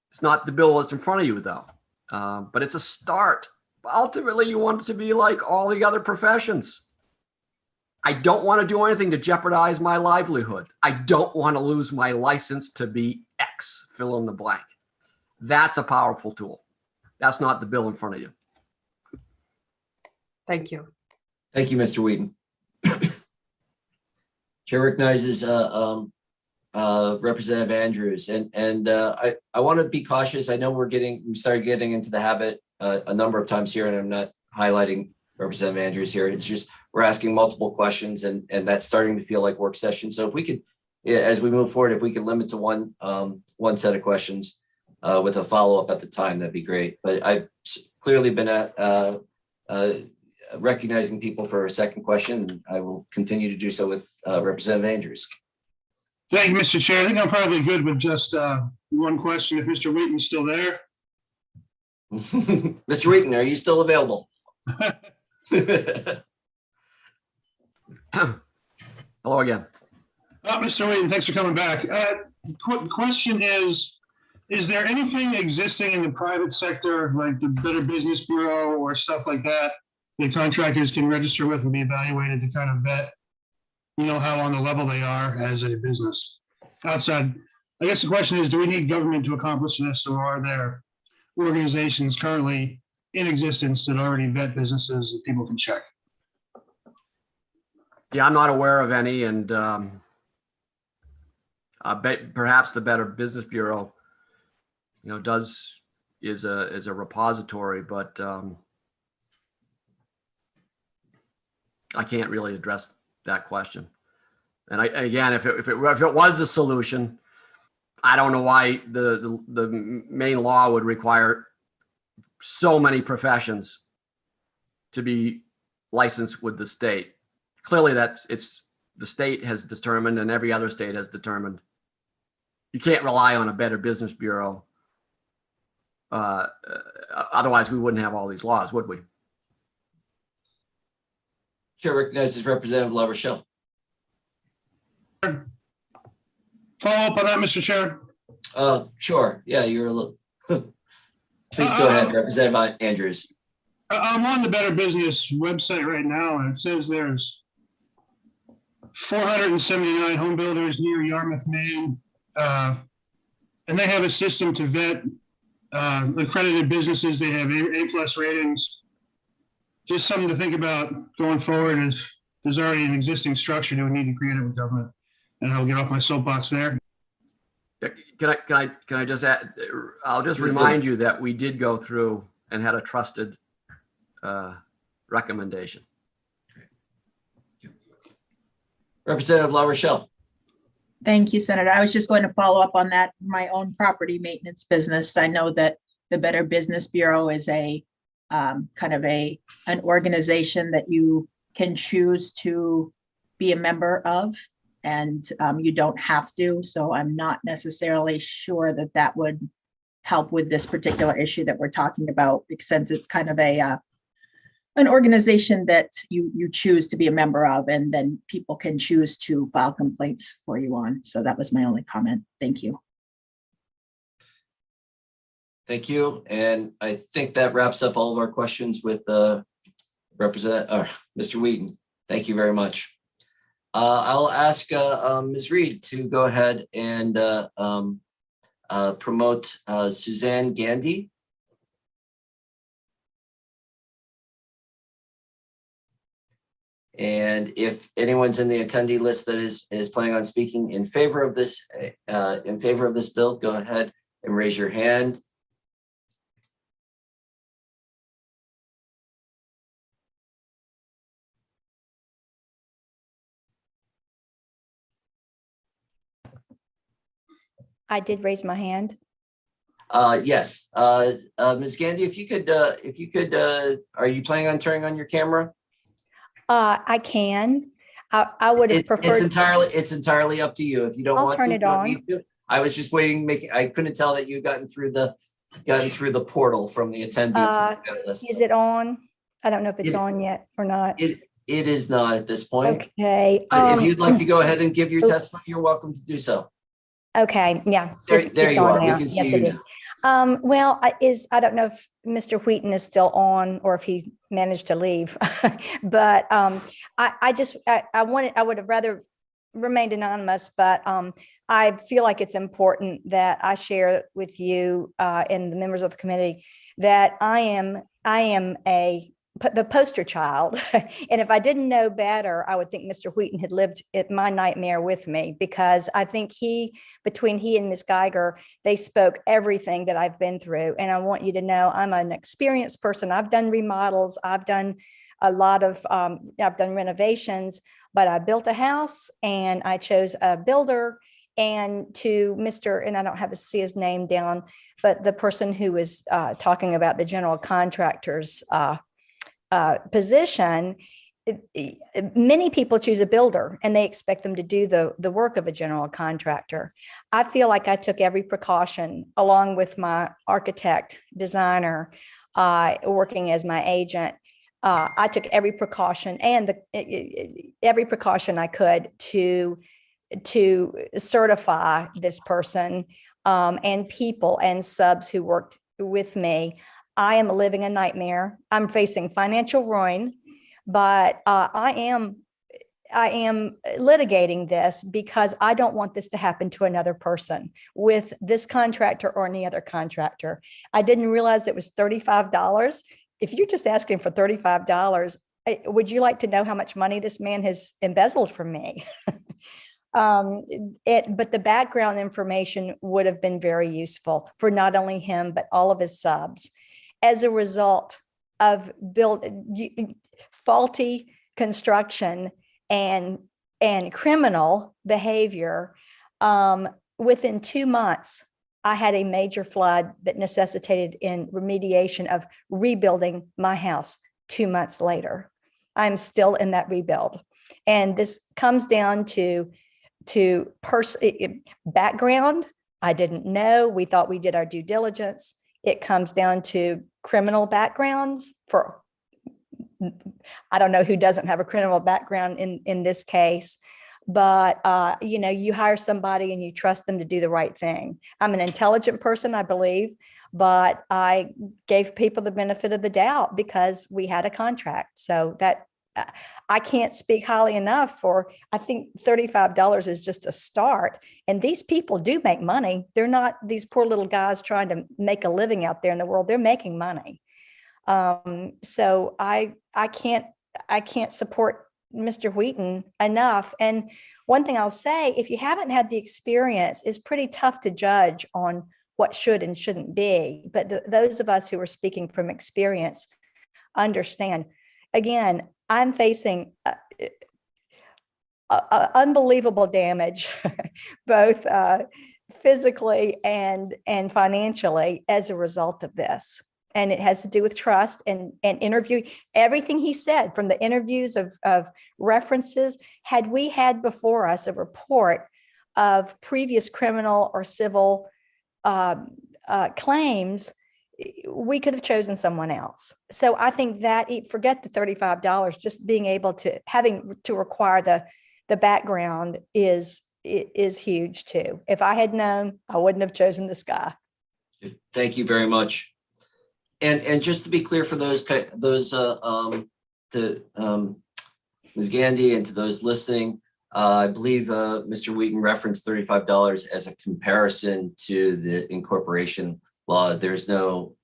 Speaker 11: It's not the bill that's in front of you, though, but it's a start. Ultimately, you want it to be like all the other professions. I don't want to do anything to jeopardize my livelihood. I don't want to lose my license to be X, fill in the blank. That's a powerful tool. That's not the bill in front of you.
Speaker 9: Thank you.
Speaker 1: Thank you, Mr. Wheaton. Chair recognizes Representative Andrews, and I want to be cautious. I know we started getting into the habit a number of times here, and I'm not highlighting Representative Andrews here. It's just we're asking multiple questions, and that's starting to feel like work session. So if we could, as we move forward, if we could limit to one set of questions with a follow-up at the time, that'd be great. But I've clearly been recognizing people for a second question, and I will continue to do so with Representative Andrews.
Speaker 3: Thank you, Mr. Chair. I think I'm probably good with just one question. If Mr. Wheaton's still there.
Speaker 1: Mr. Wheaton, are you still available?
Speaker 11: Hello again.
Speaker 3: Mr. Wheaton, thanks for coming back. Question is there anything existing in the private sector, like the Better Business Bureau or stuff like that contractors can register with and be evaluated to kind of vet, how on the level they are as a business outside? I guess the question is, do we need government to accomplish this, or are there organizations currently in existence that already vet businesses that people can check?
Speaker 11: Yeah, I'm not aware of any, and perhaps the Better Business Bureau, is a repository, but I can't really address that question. And again, if it was a solution, I don't know why the main law would require so many professions to be licensed with the state. Clearly, the state has determined, and every other state has determined, you can't rely on a Better Business Bureau. Otherwise, we wouldn't have all these laws, would we?
Speaker 1: Chair recognizes Representative LaRochelle.
Speaker 3: Follow up on that, Mr. Chair.
Speaker 1: Sure. Yeah, you're a little. Please go ahead, Representative Andrews.
Speaker 3: I'm on the Better Business website right now, and it says there's 479 home builders near Yarmouth, Maine, and they have a system to vet accredited businesses. They have A+ ratings. Just something to think about going forward. Is there's already an existing structure. Do we need to create it with government? And I'll get off my soapbox there.
Speaker 11: Can I just add? I'll just remind you that we did go through and had a trusted recommendation.
Speaker 1: Representative LaRochelle.
Speaker 7: Thank you, Senator. I was just going to follow up on that for my own property maintenance business. I know that the Better Business Bureau is a kind of an organization that you can choose to be a member of, and you don't have to. So I'm not necessarily sure that that would help with this particular issue that we're talking about, since it's kind of an organization that you choose to be a member of, and then people can choose to file complaints for you on. So that was my only comment. Thank you.
Speaker 1: Thank you. And I think that wraps up all of our questions with Mr. Wheaton. Thank you very much. I'll ask Ms. Reed to go ahead and promote Suzanne Gandy. And if anyone's in the attendee list that is planning on speaking in favor of this bill, go ahead and raise your hand.
Speaker 13: I did raise my hand.
Speaker 1: Yes, Ms. Gandy, if you could, are you planning on turning on your camera?
Speaker 13: I can. I would have preferred.
Speaker 1: It's entirely up to you. If you don't
Speaker 13: I'll
Speaker 1: want
Speaker 13: turn
Speaker 1: to,
Speaker 13: it
Speaker 1: you don't
Speaker 13: on.
Speaker 1: need to. I was just waiting, I couldn't tell that you gotten through the portal from the attendee to the list.
Speaker 13: Is it on? I don't know if it's on yet or not.
Speaker 1: It is not at this point.
Speaker 13: Okay.
Speaker 1: But if you'd like to go ahead and give your
Speaker 13: oops.
Speaker 1: testimony, you're welcome to do so.
Speaker 13: Okay, yeah.
Speaker 1: There,
Speaker 13: it's-
Speaker 1: there
Speaker 13: it's
Speaker 1: you
Speaker 13: on
Speaker 1: are. We
Speaker 13: now.
Speaker 1: can see
Speaker 13: Yes,
Speaker 1: you
Speaker 13: it is.
Speaker 1: now.
Speaker 13: Well, I don't know if Mr. Wheaton is still on or if he managed to leave, but I would have rather remained anonymous, but I feel like it's important that I share with you and the members of the committee that I am the poster child. And if I didn't know better, I would think Mr. Wheaton had lived my nightmare with me, because I think between he and Ms. Geiger, they spoke everything that I've been through. And I want you to know I'm an experienced person. I've done remodels. I've done a lot of, I've done renovations, but I built a house and I chose a builder. And to Mr., and I don't have to see his name down, but the person who was talking about the general contractor's position, many people choose a builder and they expect them to do the work of a general contractor. I feel like I took every precaution along with my architect, designer, working as my agent. I took every precaution and every precaution I could to certify this person and people and subs who worked with me. I am living a nightmare. I'm facing financial ruin, but I am litigating this because I don't want this to happen to another person with this contractor or any other contractor. I didn't realize it was $35. If you're just asking for $35, would you like to know how much money this man has embezzled from me? But the background information would have been very useful for not only him, but all of his subs. As a result of faulty construction and criminal behavior, within 2 months, I had a major flood that necessitated in remediation of rebuilding my house 2 months later. I'm still in that rebuild. And this comes down to background. I didn't know. We thought we did our due diligence. It comes down to criminal backgrounds for, I don't know who doesn't have a criminal background in this case, but you hire somebody and you trust them to do the right thing. I'm an intelligent person, I believe, but I gave people the benefit of the doubt because we had a contract. So that I can't speak highly enough for, I think $35 is just a start. And these people do make money. They're not these poor little guys trying to make a living out there in the world. They're making money. So I can't support Mr. Wheaton enough. And one thing I'll say, if you haven't had the experience, it's pretty tough to judge on what should and shouldn't be. But those of us who are speaking from experience understand. Again, I'm facing unbelievable damage, both physically and financially as a result of this. And it has to do with trust and interview. Everything he said from the interviews of references, had we had before us a report of previous criminal or civil claims, we could have chosen someone else. So I think that, forget the $35, just being able to, having to require the background is huge too. If I had known, I wouldn't have chosen this guy.
Speaker 1: Thank you very much. And just to be clear for those to Ms. Gandy and to those listening, I believe Mr. Wheaton referenced $35 as a comparison to the incorporation law. There's no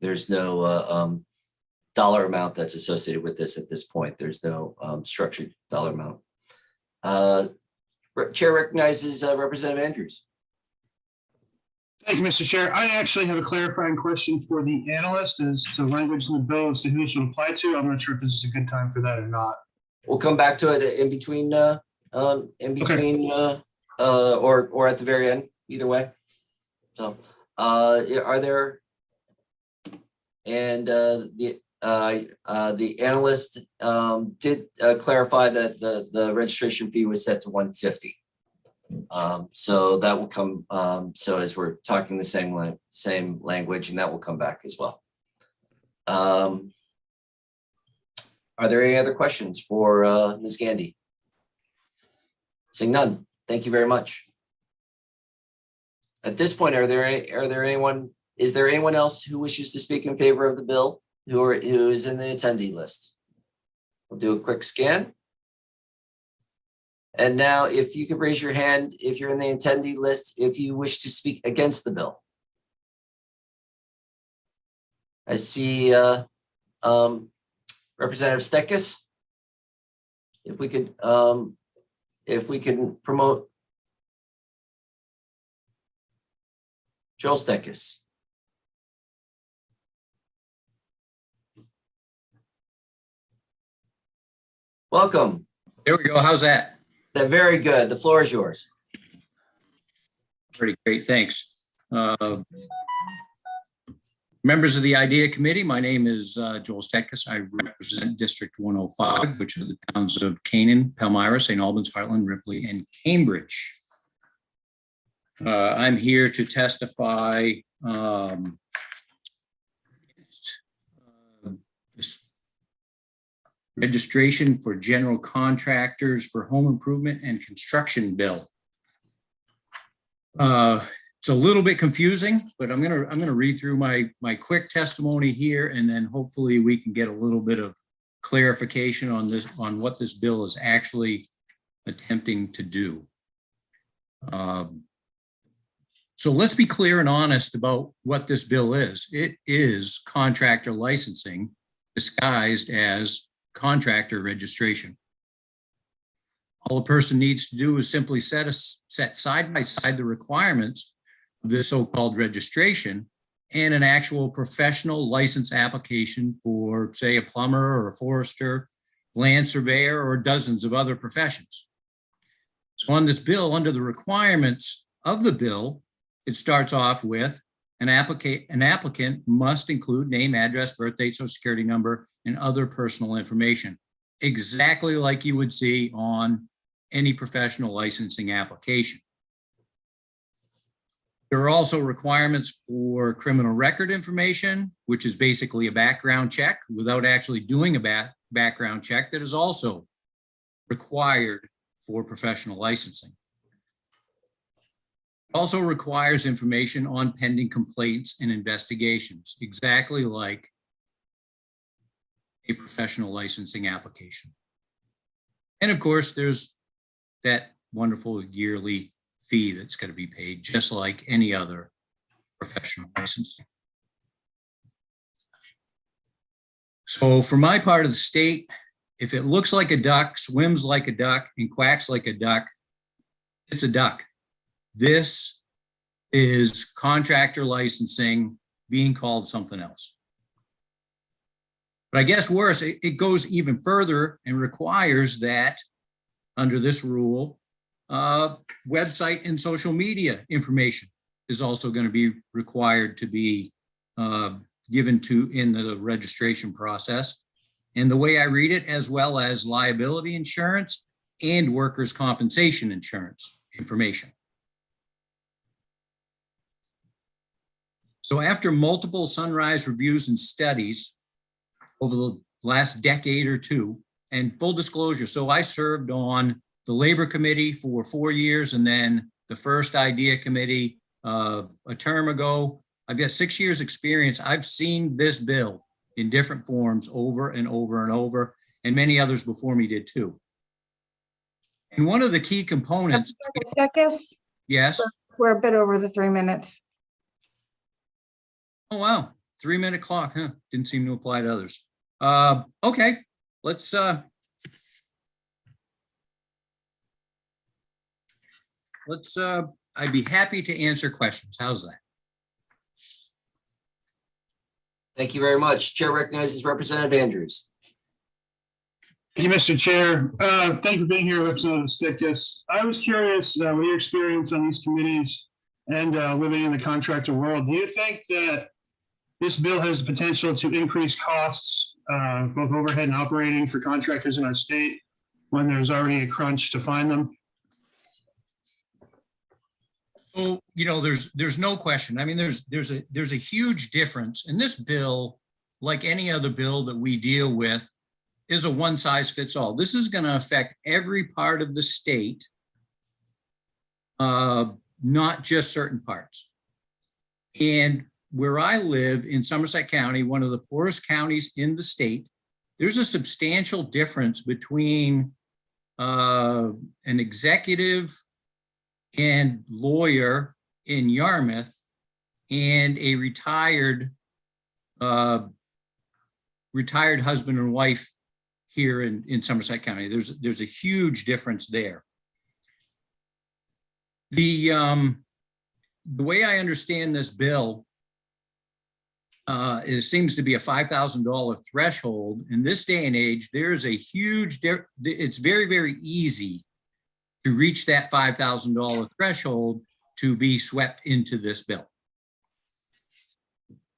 Speaker 1: dollar amount that's associated with this at this point. There's no structured dollar amount. Chair recognizes Representative Andrews.
Speaker 3: Thank you, Mr. Chair. I actually have a clarifying question for the analyst as to language in the bill as to who this would apply to. I'm not sure if this is a good time for that or not.
Speaker 1: We'll come back to it in between or at the very end, either way. So are there, and the analyst did clarify that the registration fee was set to $150. So that will come. So as we're talking the same language, and that will come back as well. All Are there any other questions for Ms. Gandy? Seeing none, thank you very much. At this point, is there anyone else who wishes to speak in favor of the bill who is in the attendee list? We'll do a quick scan. And now if you could raise your hand, if you're in the attendee list, if you wish to speak against the bill. I see Representative Stekis. If we can promote Joel Stekis. Welcome.
Speaker 14: There we go. How's that?
Speaker 1: Very good. The floor is yours.
Speaker 14: Pretty great. Thanks. Members of the IDEA Committee, my name is Joel Stekis. I represent District 105, which are the towns of Canaan, Palmyra, St. Albans, Heartland, Ripley, and Cambridge. I'm here to testify this registration for general contractors for home improvement and construction bill. It's a little bit confusing, but I'm gonna read through my quick testimony here, and then hopefully we can get a little bit of clarification on what this bill is actually attempting to do. So let's be clear and honest about what this bill is. It is contractor licensing disguised as contractor registration. All a person needs to do is simply set side by side the requirements of this so-called registration and an actual professional license application for, say, a plumber or a forester, land surveyor, or dozens of other professions. So on this bill, under the requirements of the bill, it starts off with an applicant must include name, address, birth date, social security number, and other personal information, exactly like you would see on any professional licensing application. There are also requirements for criminal record information, which is basically a background check without actually doing a background check that is also required for professional licensing. It also requires information on pending complaints and investigations, exactly like a professional licensing application. And of course, there's that wonderful yearly fee that's going to be paid, just like any other professional licensing. So for my part of the state, if it looks like a duck, swims like a duck, and quacks like a duck, it's a duck. This is contractor licensing being called something else. But I guess worse, it goes even further and requires that under this rule, website and social media information is also going to be required to be given to in the registration process. And the way I read it, as well as liability insurance and workers' compensation insurance information. So after multiple Sunrise reviews and studies over the last decade or two, and full disclosure, so I served on the Labor Committee for 4 years and then the first IDEA Committee a term ago. I've got 6 years experience. I've seen this bill in different forms over and over and over, and many others before me did too. And one of the key components.
Speaker 10: Stekis,
Speaker 14: Yes.
Speaker 10: we're a bit over the 3 minutes.
Speaker 14: Oh, wow. 3 minute clock, huh? Didn't seem to apply to others. Okay, let's I'd be happy to answer questions. How's that?
Speaker 1: Thank you very much. Chair recognizes Representative Andrews.
Speaker 3: Thank you, Mr. Chair. Thank you for being here, Representative Stekis. I was curious, with your experience on these committees and living in the contractor world, do you think that this bill has the potential to increase costs, both overhead and operating for contractors in our state when there's already a crunch to find them?
Speaker 14: So, you know, there's no question. I mean, there's a huge difference. And this bill, like any other bill that we deal with, is a one size fits all. This is going to affect every part of the state, not just certain parts. And where I live in Somerset County, one of the poorest counties in the state, there's a substantial difference between an executive and lawyer in Yarmouth and a retired husband and wife here in Somerset County. There's a huge difference there. The way I understand this bill, it seems to be a $5,000 threshold. In this day and age, there's a huge, it's very, very easy to reach that $5,000 threshold to be swept into this bill.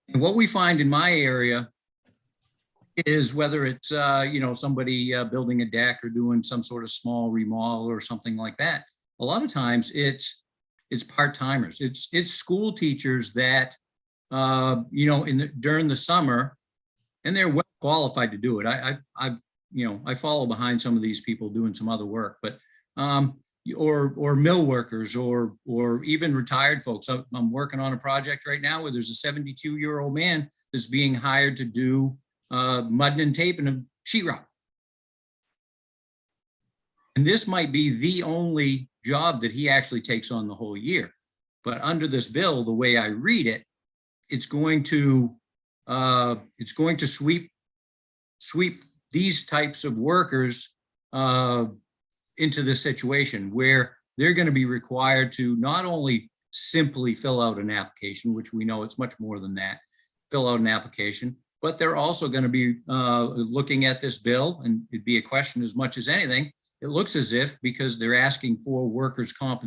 Speaker 14: And what we find in my area is whether it's, somebody building a deck or doing some sort of small remodel or something like that, a lot of times it's part-timers. It's school teachers that, during the summer, and they're well qualified to do it. I follow behind some of these people doing some other work, but or mill workers or even retired folks. I'm working on a project right now where there's a 72-year-old man that's being hired to do mudding and taping of sheetrock. And this might be the only job that he actually takes on the whole year. But under this bill, the way I read it, it's going to sweep these types of workers into this situation where they're going to be required to not only simply fill out an application, which we know it's much more than that, fill out an application, but they're also going to be looking at this bill, and it'd be a question as much as anything. It looks as if, because they're asking for workers' comp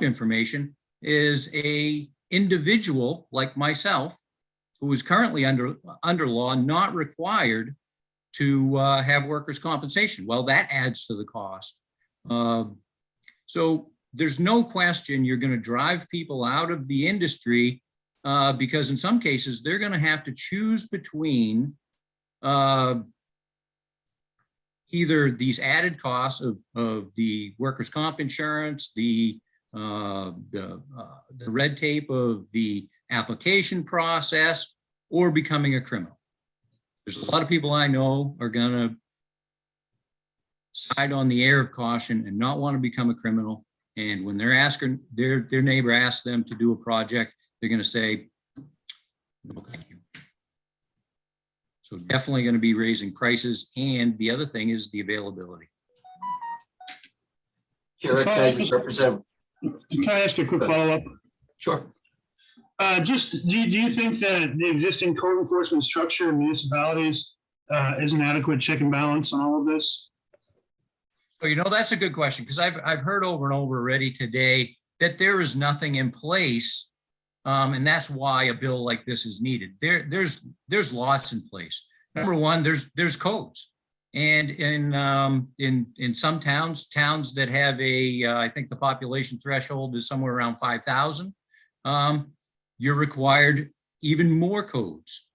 Speaker 14: information, is a individual like myself who is currently under law not required to have workers' compensation. Well, that adds to the cost. So there's no question you're going to drive people out of the industry because in some cases they're going to have to choose between either these added costs of the workers' comp insurance, the red tape of the application process, or becoming a criminal. There's a lot of people I know are going to side on the air of caution and not want to become a criminal. And when they're asking, their neighbor asks them to do a project, they're going to say, no, thank you. So definitely going to be raising prices. And the other thing is the availability.
Speaker 1: Chair recognizes Representative.
Speaker 3: Can I ask a quick follow-up?
Speaker 1: Sure.
Speaker 3: Do you think that the existing code enforcement structure in municipalities is an adequate check and balance on all of this?
Speaker 14: Well, that's a good question, because I've heard over and over already today that there is nothing in place, and that's why a bill like this is needed. There's lots in place. Number one, there's codes, and in some towns that have I think the population threshold is somewhere around 5,000. You're required even more codes.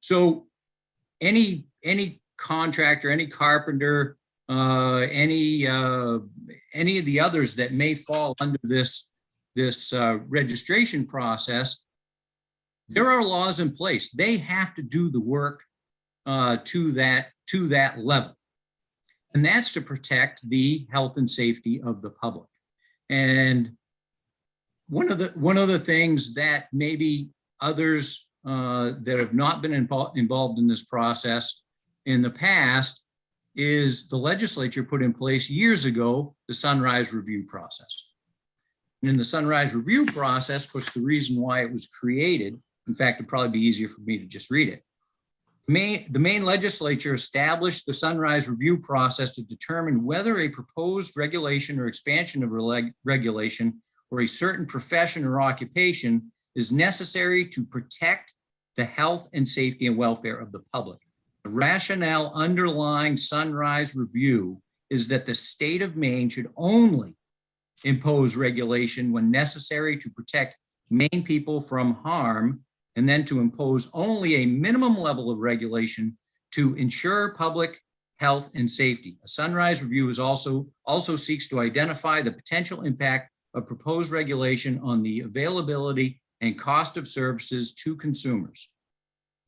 Speaker 14: So any contractor, any carpenter, any of the others that may fall under this registration process, there are laws in place. They have to do the work to that level, and that's to protect the health and safety of the public. And one of the things that maybe others that have not been involved in this process in the past is the legislature put in place years ago the Sunrise Review process. And in the Sunrise Review process, of course, the reason why it was created, in fact, it'd probably be easier for me to just read it. The Maine legislature established the Sunrise Review process to determine whether a proposed regulation or expansion of regulation or a certain profession or occupation is necessary to protect the health and safety and welfare of the public. The rationale underlying Sunrise Review is that the state of Maine should only impose regulation when necessary to protect Maine people from harm, and then to impose only a minimum level of regulation to ensure public health and safety. A sunrise review is also seeks to identify the potential impact of proposed regulation on the availability and cost of services to consumers.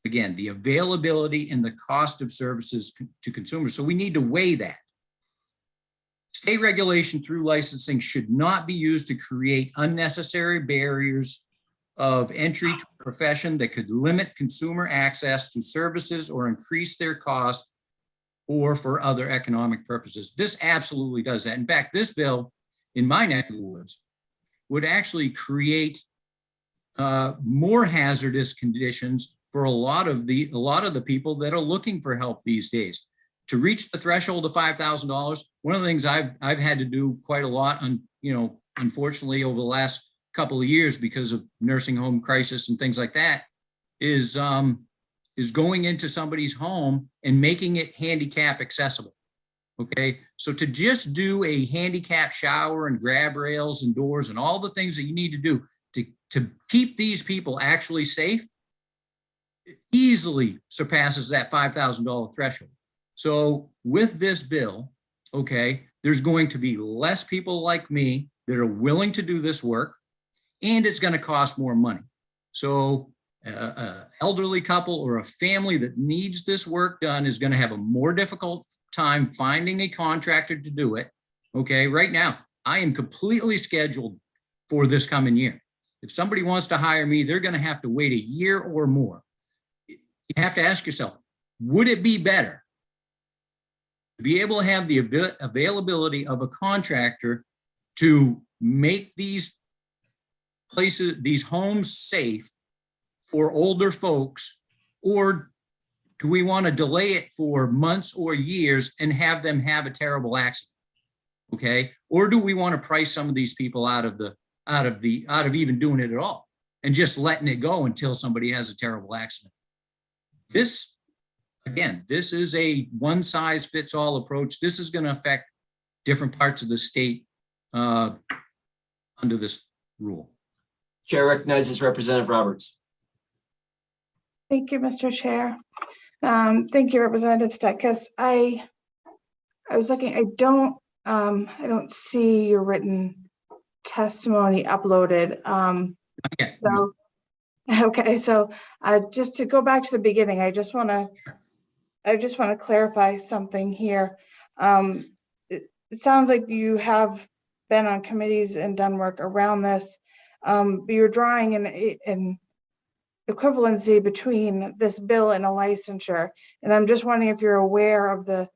Speaker 14: Again, the availability and the cost of services to consumers. So we need to weigh that. State regulation through licensing should not be used to create unnecessary barriers of entry to a profession that could limit consumer access to services or increase their cost or for other economic purposes. This absolutely does that. In fact, this bill in my neck of the woods would actually create more hazardous conditions for a lot of the people that are looking for help these days. To reach the threshold of $5,000, one of the things I've had to do quite a lot, unfortunately, over the last couple of years because of nursing home crisis and things like that, is going into somebody's home and making it handicap accessible. Okay, so to just do a handicap shower and grab rails and doors and all the things that you need to do to keep these people actually safe, it easily surpasses that $5,000 threshold. So with this bill, okay, there's going to be less people like me that are willing to do this work, and it's going to cost more money. So an elderly couple or a family that needs this work done is going to have a more difficult time finding a contractor to do it. Okay, right now, I am completely scheduled for this coming year. If somebody wants to hire me, they're going to have to wait a year or more. You have to ask yourself, would it be better to be able to have the availability of a contractor to make these places, these homes safe for older folks, or do we want to delay it for months or years and have them have a terrible accident? Okay, or do we want to price some of these people out of even doing it at all and just letting it go until somebody has a terrible accident? This, again, this is a one size fits all approach. This is going to affect different parts of the state under this rule.
Speaker 1: Chair recognizes Representative Roberts.
Speaker 10: Thank you, Mr. Chair. Thank you, Representative Stetkes. I was looking, I don't see your written testimony uploaded. So just to go back to the beginning, I just want to clarify something here. It sounds like you have been on committees and done work around this, but you're drawing an equivalency between this bill and a licensure. And I'm just wondering if you're aware of the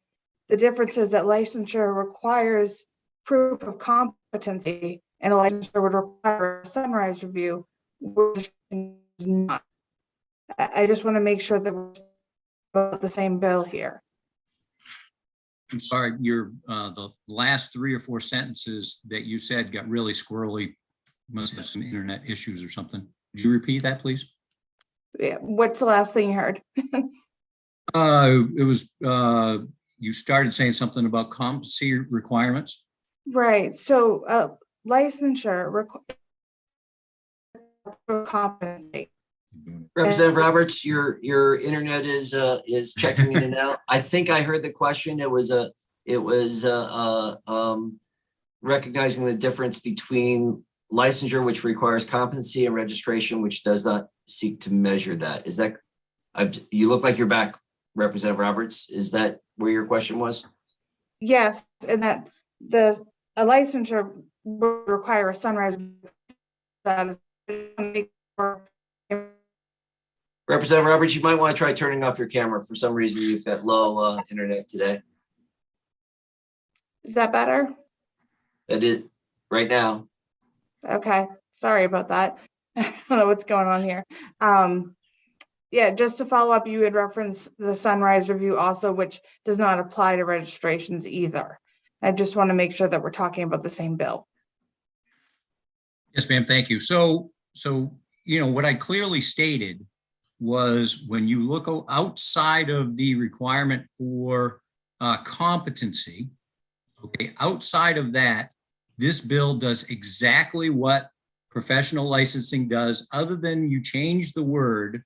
Speaker 10: differences that licensure requires proof of competency and a licensure would require a sunrise review, which is not. I just want to make sure that we're about the same bill here.
Speaker 14: I'm sorry, the last 3 or 4 sentences that you said got really squirrely. Must have some internet issues or something. Could you repeat that, please?
Speaker 10: Yeah. What's the last thing you heard?
Speaker 14: It was, you started saying something about competency requirements.
Speaker 10: Right. So licensure requires competency.
Speaker 1: Representative Roberts, your internet is checking in and out. I think I heard the question. It was recognizing the difference between licensure, which requires competency, and registration, which does not seek to measure that. Is that, you look like you're back, Representative Roberts. Is that where your question was?
Speaker 10: Yes, and that a licensure would require a sunrise.
Speaker 1: Representative Roberts, you might want to try turning off your camera. For some reason, you've got low internet today.
Speaker 10: Is that better?
Speaker 1: It is right now.
Speaker 10: Okay, sorry about that. I don't know what's going on here. Yeah, just to follow up, you had referenced the sunrise review also, which does not apply to registrations either. I just want to make sure that we're talking about the same bill.
Speaker 14: Yes, ma'am. Thank you. So, what I clearly stated was when you look outside of the requirement for competency, okay, outside of that, this bill does exactly what professional licensing does, other than you change the word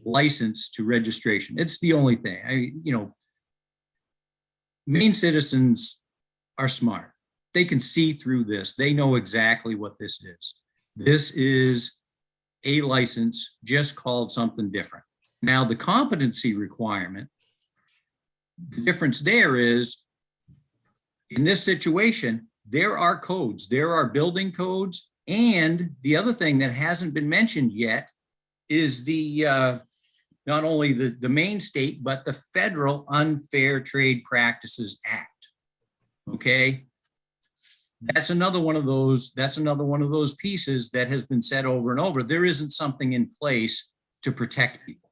Speaker 14: license to registration. It's the only thing. Maine citizens are smart. They can see through this. They know exactly what this is. This is a license just called something different. Now, the competency requirement, the difference there is, in this situation, there are codes, there are building codes, and the other thing that hasn't been mentioned yet is the not only the Maine state, but the Federal Unfair Trade Practices Act. Okay, that's another one of those pieces that has been said over and over. There isn't something in place to protect people.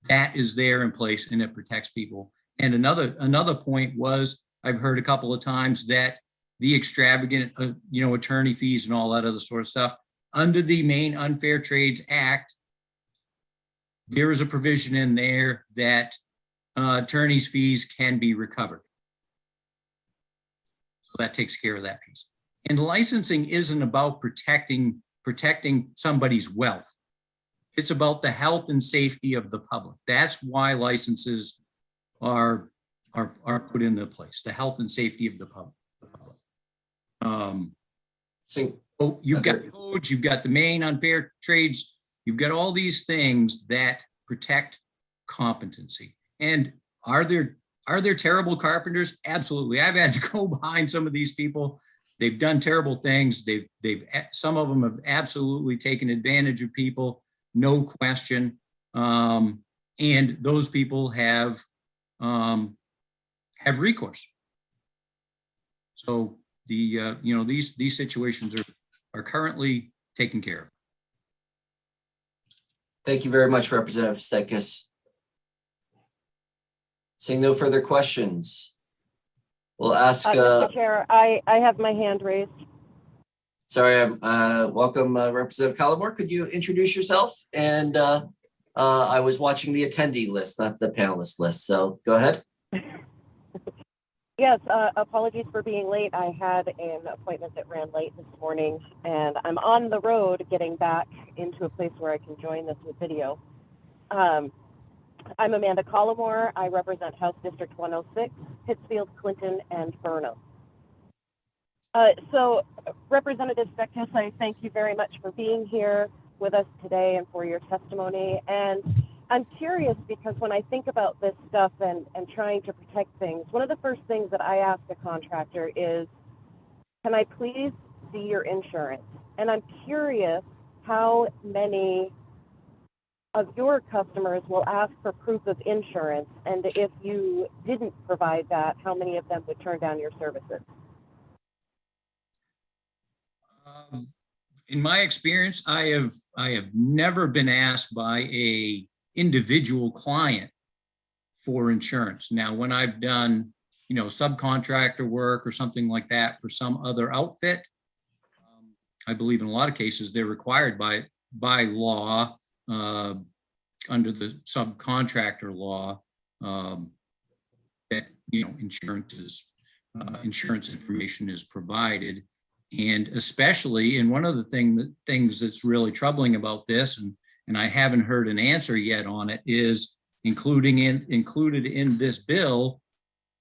Speaker 14: That is there in place, and it protects people. And another point was, I've heard a couple of times that the extravagant, attorney fees and all that other sort of stuff, under the Maine Unfair Trades Act, there is a provision in there that attorney's fees can be recovered. So that takes care of that piece. And licensing isn't about protecting somebody's wealth. It's about the health and safety of the public. That's why licenses are put into place, the health and safety of the public. So you've got codes, you've got the Maine Unfair Trades, you've got all these things that protect competency. And are there terrible carpenters? Absolutely. I've had to go behind some of these people. They've done terrible things. Some of them have absolutely taken advantage of people, no question. And those people have recourse. So these situations are currently taken care of.
Speaker 1: Thank you very much, Representative Stichus. Seeing no further questions, we'll ask.
Speaker 15: Mr. Chair, I have my hand raised.
Speaker 1: Sorry, welcome, Representative Collmore. Could you introduce yourself? And I was watching the attendee list, not the panelist list. So go ahead.
Speaker 15: Yes, apologies for being late. I had an appointment that ran late this morning, and I'm on the road getting back into a place where I can join this with video. I'm Amanda Collmore. I represent House District 106, Pittsfield, Clinton, and Burnham. So Representative Stichus, I thank you very much for being here with us today and for your testimony. And I'm curious because when I think about this stuff and trying to protect things, one of the first things that I ask a contractor is, can I please see your insurance? And I'm curious how many of your customers will ask for proof of insurance, and if you didn't provide that, how many of them would turn down your services?
Speaker 14: In my experience, I have never been asked by a individual client for insurance. Now, when I've done, subcontractor work or something like that for some other outfit, I believe in a lot of cases they're required by law, under the subcontractor law, that insurance information is provided. And especially, and one of the things that's really troubling about this, and I haven't heard an answer yet on it, is included in this bill,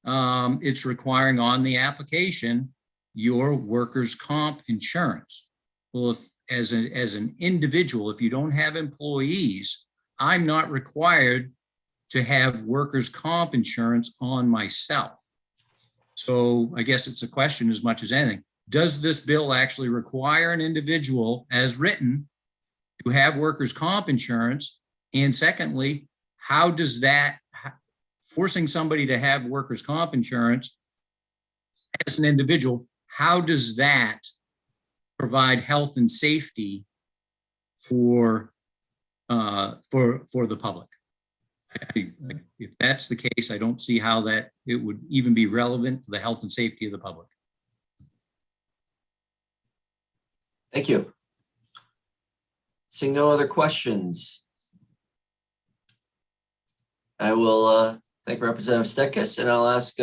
Speaker 14: it's requiring on the application your workers' comp insurance. Well, if as an individual, if you don't have employees, I'm not required to have workers' comp insurance on myself. So I guess it's a question as much as anything. Does this bill actually require an individual, as written, to have workers' comp insurance? And secondly, how does that, forcing somebody to have workers' comp insurance as an individual, how does that provide health and safety for the public? If that's the case, I don't see how that it would even be relevant to the health and safety of the public.
Speaker 1: Thank you. Seeing no other questions, I will thank Representative Stichus, and I'll ask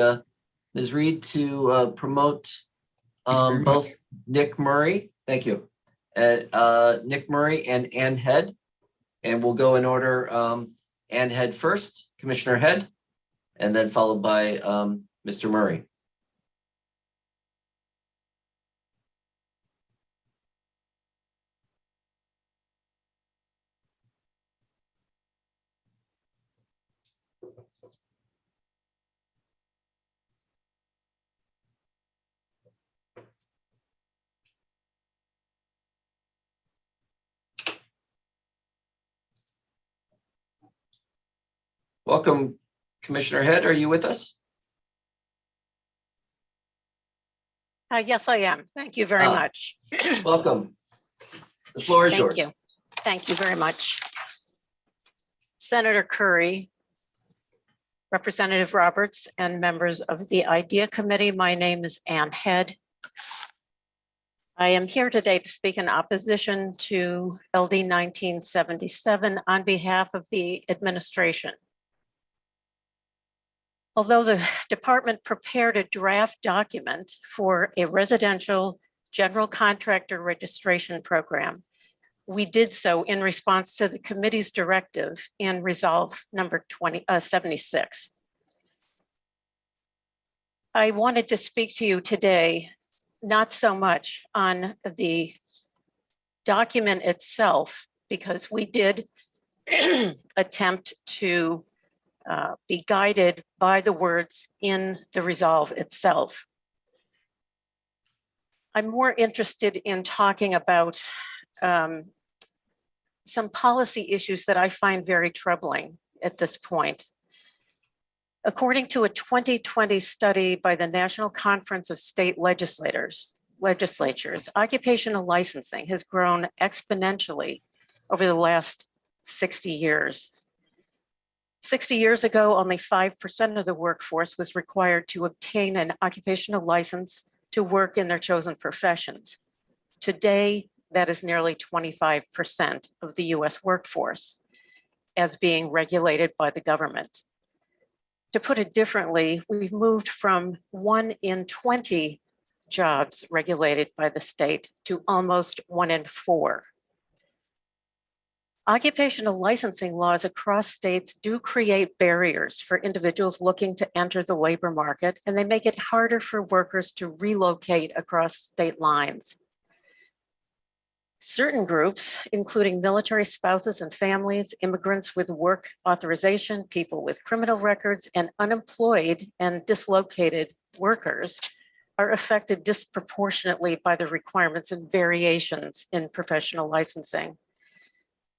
Speaker 1: Ms. Reed to promote both Nick Murray. Thank you. Nick Murray and Ann Head. And we'll go in order, Ann Head first, Commissioner Head, and then followed by Mr. Murray. Welcome, Commissioner Head. Are you with us?
Speaker 16: Yes, I am. Thank you very much.
Speaker 1: Welcome. The floor is yours.
Speaker 16: Thank you. Thank you very much. Senator Curry, Representative Roberts, and members of the IDEA Committee, my name is Ann Head. I am here today to speak in opposition to LD 1977 on behalf of the administration. Although the department prepared a draft document for a residential general contractor registration program, we did so in response to the committee's directive in Resolve number 76. I wanted to speak to you today, not so much on the document itself, because we did attempt to be guided by the words in the resolve itself. I'm more interested in talking about some policy issues that I find very troubling at this point. According to a 2020 study by the National Conference of State Legislatures, occupational licensing has grown exponentially over the last 60 years. 60 years ago, only 5% of the workforce was required to obtain an occupational license to work in their chosen professions. Today, that is nearly 25% of the US workforce as being regulated by the government. To put it differently, we've moved from 1 in 20 jobs regulated by the state to almost 1 in 4. Occupational licensing laws across states do create barriers for individuals looking to enter the labor market, and they make it harder for workers to relocate across state lines. Certain groups, including military spouses and families, immigrants with work authorization, people with criminal records, and unemployed and dislocated workers, are affected disproportionately by the requirements and variations in professional licensing.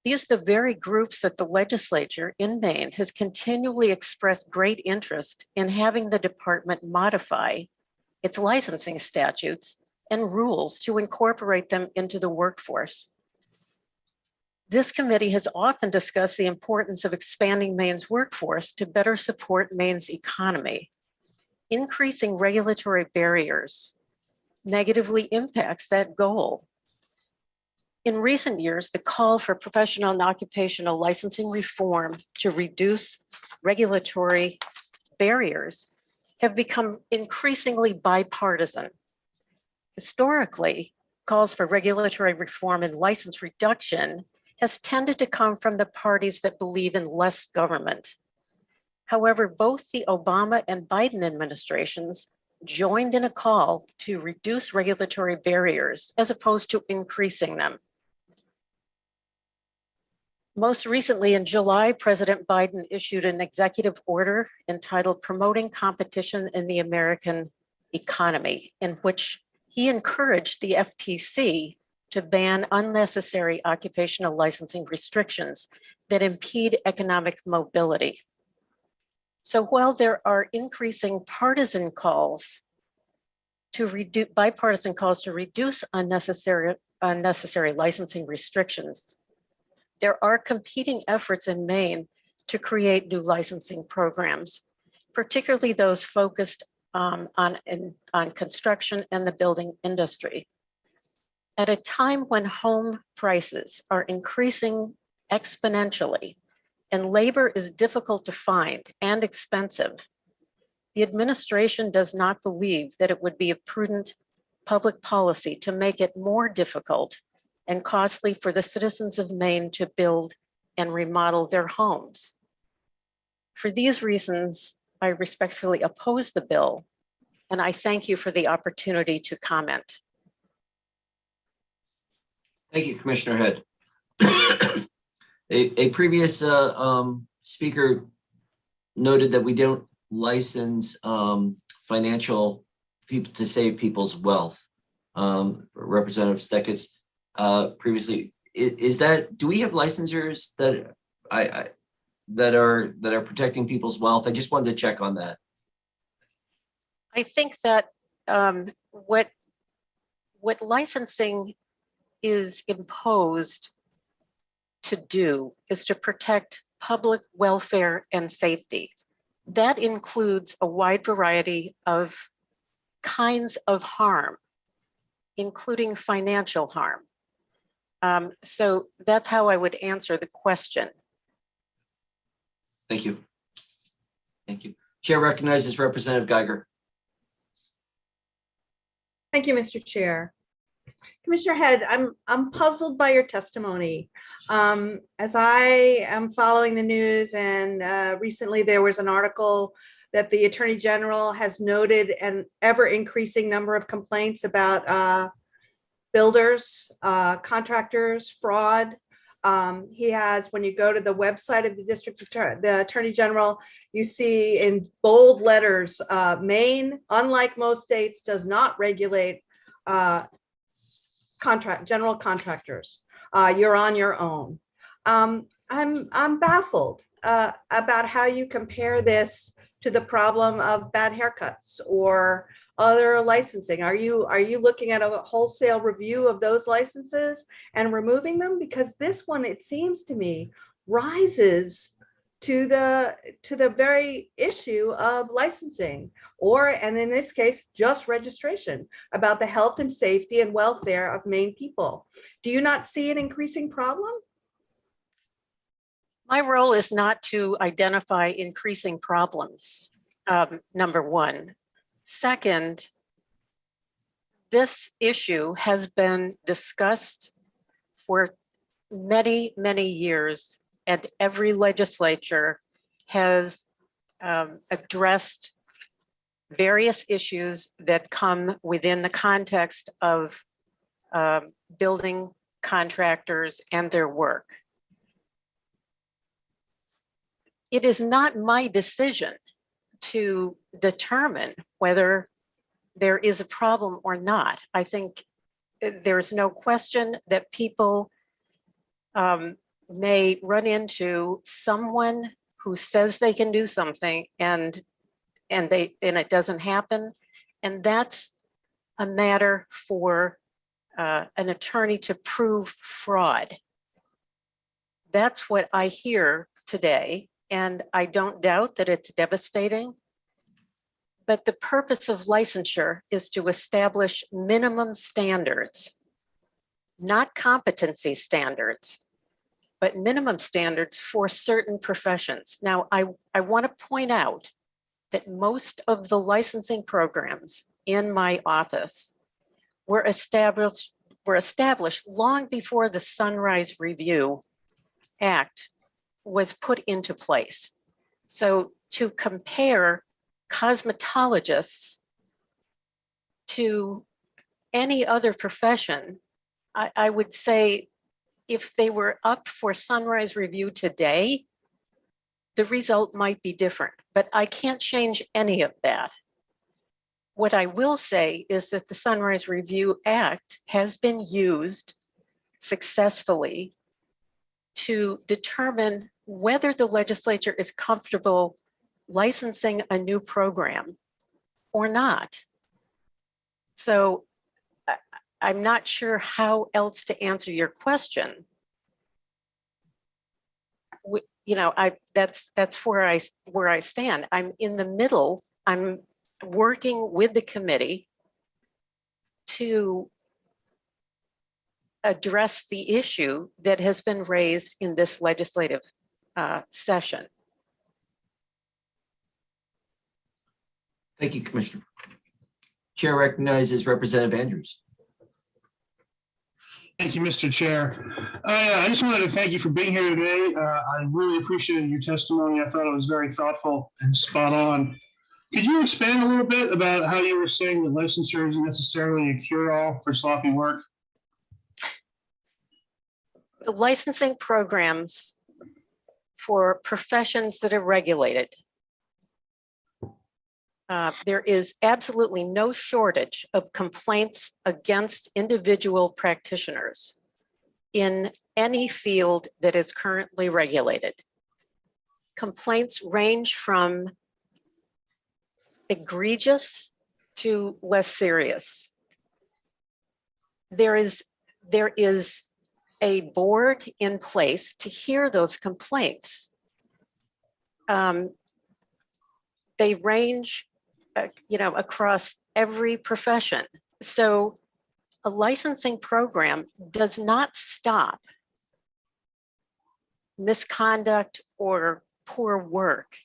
Speaker 16: These are the very groups that the legislature in Maine has continually expressed great interest in having the department modify its licensing statutes and rules to incorporate them into the workforce. This committee has often discussed the importance of expanding Maine's workforce to better support Maine's economy. Increasing regulatory barriers negatively impacts that goal. In recent years, the call for professional and occupational licensing reform to reduce regulatory barriers have become increasingly bipartisan. Historically, calls for regulatory reform and license reduction has tended to come from the parties that believe in less government. However, both the Obama and Biden administrations joined in a call to reduce regulatory barriers as opposed to increasing them. Most recently in July, President Biden issued an executive order entitled Promoting Competition in the American Economy, in which he encouraged the FTC to ban unnecessary occupational licensing restrictions that impede economic mobility. So while there are increasing partisan calls to reduce, bipartisan calls to reduce unnecessary licensing restrictions, there are competing efforts in Maine to create new licensing programs, particularly those focused on construction and the building industry. At a time when home prices are increasing exponentially and labor is difficult to find and expensive, the administration does not believe that it would be a prudent public policy to make it more difficult and costly for the citizens of Maine to build and remodel their homes. For these reasons, I respectfully oppose the bill, and I thank you for the opportunity to comment.
Speaker 1: Thank you, Commissioner Head. A previous speaker noted that we don't license financial people to save people's wealth. Representative Steckes previously, is that, do we have licensors that that are protecting people's wealth? I just wanted to check on that.
Speaker 16: I think that what licensing is imposed to do is to protect public welfare and safety. That includes a wide variety of kinds of harm, including financial harm. So that's how I would answer the question.
Speaker 1: Thank you. Thank you. Chair recognizes Representative Geiger.
Speaker 2: Thank you, Mr. Chair. Commissioner Head, I'm puzzled by your testimony. As I am following the news, and recently there was an article that the Attorney General has noted an ever increasing number of complaints about builders, contractors, fraud. He has, when you go to the website of the Attorney General, you see in bold letters, Maine, unlike most states, does not regulate general contractors. You're on your own. I'm baffled about how you compare this to the problem of bad haircuts or other licensing. Are you looking at a wholesale review of those licenses and removing them? Because this one, it seems to me, rises to the very issue of licensing, and in this case, just registration, about the health and safety and welfare of Maine people. Do you not see an increasing problem?
Speaker 16: My role is not to identify increasing problems, number one. Second, this issue has been discussed for many, many years, and every legislature has addressed various issues that come within the context of building contractors and their work. It is not my decision to determine whether there is a problem or not. I think there's no question that people may run into someone who says they can do something and it doesn't happen. And that's a matter for an attorney to prove fraud. That's what I hear today. And I don't doubt that it's devastating. But the purpose of licensure is to establish minimum standards, not competency standards, but minimum standards for certain professions. Now, I want to point out that most of the licensing programs in my office were established long before the Sunrise Review Act was put into place. So to compare cosmetologists to any other profession, I would say if they were up for Sunrise Review today, the result might be different, but I can't change any of that. What I will say is that the Sunrise Review Act has been used successfully to determine whether the legislature is comfortable licensing a new program or not. So I'm not sure how else to answer your question. That's where I stand. I'm in the middle. I'm working with the committee to address the issue that has been raised in this legislative session.
Speaker 1: Thank you, Commissioner. Chair recognizes Representative Andrews.
Speaker 3: Thank you, Mr. Chair. I just wanted to thank you for being here today. I really appreciated your testimony. I thought it was very thoughtful and spot on. Could you expand a little bit about how you were saying that licensure isn't necessarily a cure-all for sloppy work?
Speaker 16: The licensing programs for professions that are regulated. There is absolutely no shortage of complaints against individual practitioners in any field that is currently regulated. Complaints range from egregious to less serious. There is a board in place to hear those complaints. They range across every profession. So a licensing program does not stop misconduct or poor work.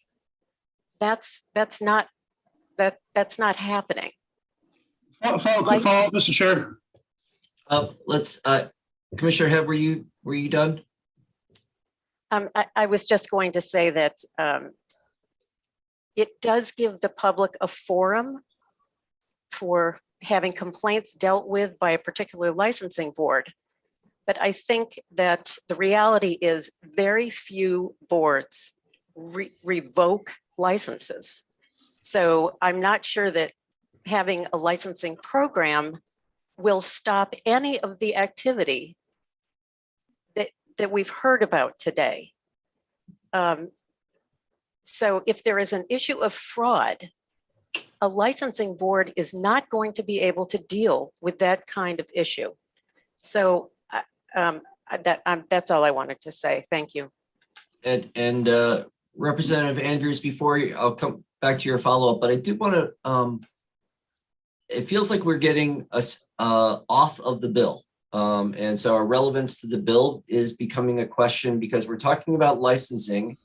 Speaker 16: That's not happening.
Speaker 3: Quick follow-up, Mr. Chair.
Speaker 1: Commissioner Head, were you done?
Speaker 16: I was just going to say that it does give the public a forum for having complaints dealt with by a particular licensing board. But I think that the reality is very few boards revoke licenses. So I'm not sure that having a licensing program will stop any of the activity that we've heard about today. So if there is an issue of fraud, a licensing board is not going to be able to deal with that kind of issue. So that's all I wanted to say. Thank you.
Speaker 1: And Representative Andrews, I'll come back to your follow-up, but I do want to, it feels like we're getting us off of the bill. And so our relevance to the bill is becoming a question because we're talking about licensing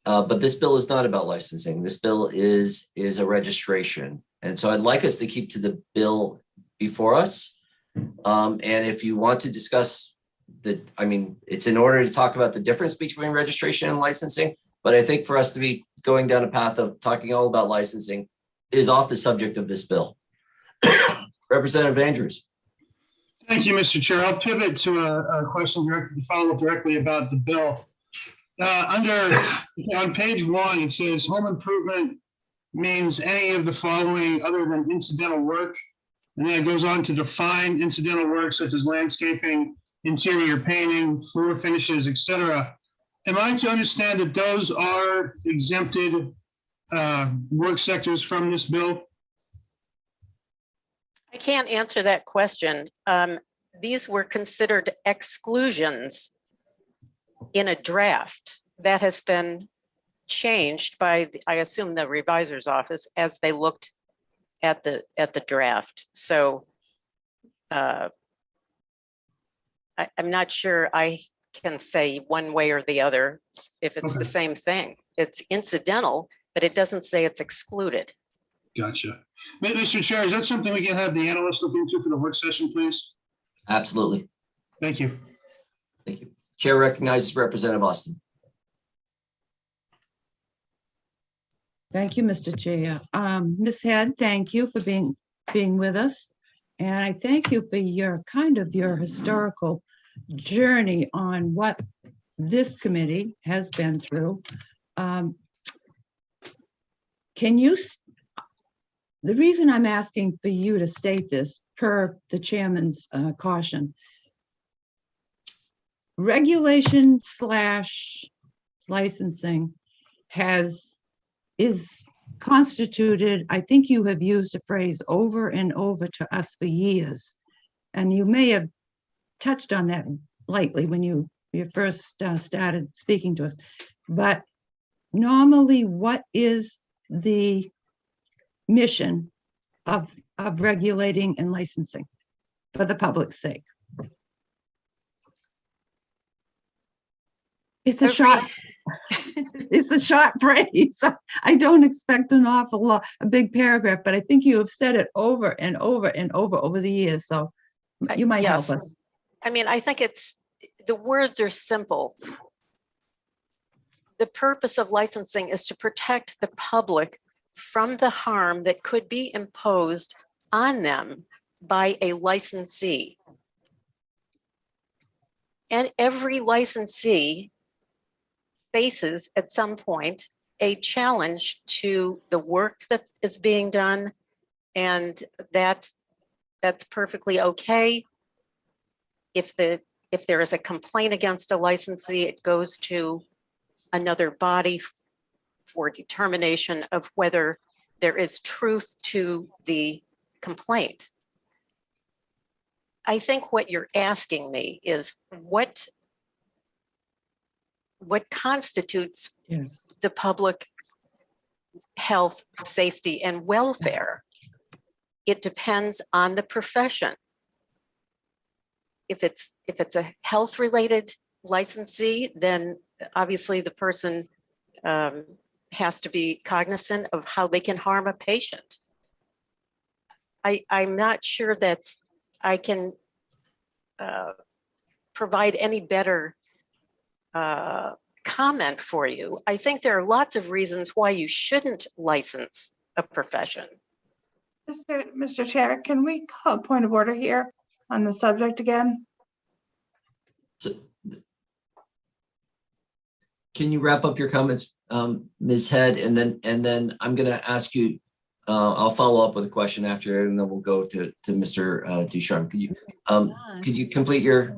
Speaker 1: but this bill is not about licensing. This bill is a registration. And so I'd like us to keep to the bill before us. And if you want to discuss it's in order to talk about the difference between registration and licensing, but I think for us to be going down a path of talking all about licensing is off the subject of this bill. Representative Andrews.
Speaker 3: Thank you, Mr. Chair. I'll pivot to a question to follow up directly about the bill. On page 1, it says home improvement means any of the following other than incidental work. And then it goes on to define incidental work such as landscaping, interior painting, floor finishes, etc. Am I to understand that those are exempted work sectors from this bill?
Speaker 16: I can't answer that question. These were considered exclusions in a draft that has been changed by, I assume, the revisor's office as they looked at the draft. So I'm not sure I can say one way or the other if it's the same thing. It's incidental, but it doesn't say it's excluded.
Speaker 3: Gotcha. Mr. Chair, is that something we can have the analysts look into for the work session, please?
Speaker 1: Absolutely.
Speaker 3: Thank you.
Speaker 1: Thank you. Chair recognizes Representative Austin.
Speaker 12: Thank you, Mr. Chair. Ms. Head, thank you for being with us. And I thank you for your historical journey on what this committee has been through. The reason I'm asking for you to state this per the chairman's caution, regulation / licensing is constituted, I think you have used a phrase over and over to us for years. And you may have touched on that lightly when you first started speaking to us. But normally, what is the mission of regulating and licensing for the public's sake? It's a short, it's a short phrase. I don't expect an awful lot, a big paragraph, but I think you have said it over and over and over the years. So you might help us.
Speaker 16: I mean, I think the words are simple. The purpose of licensing is to protect the public from the harm that could be imposed on them by a licensee. And every licensee faces at some point a challenge to the work that is being done, and that's perfectly okay. If there is a complaint against a licensee, it goes to another body for determination of whether there is truth to the complaint. I think what you're asking me is what constitutes the public health, safety, and welfare. It depends on the profession. If it's a health-related licensee, then obviously the person has to be cognizant of how they can harm a patient. I'm not sure that I can provide any better comment for you. I think there are lots of reasons why you shouldn't license a profession.
Speaker 10: Mr. Chair, can we call a point of order here on the subject again?
Speaker 1: So, can you wrap up your comments, Ms. Head, and then I'm going to ask you. I'll follow up with a question after, and then we'll go to Mr. Ducharme. Could you complete your?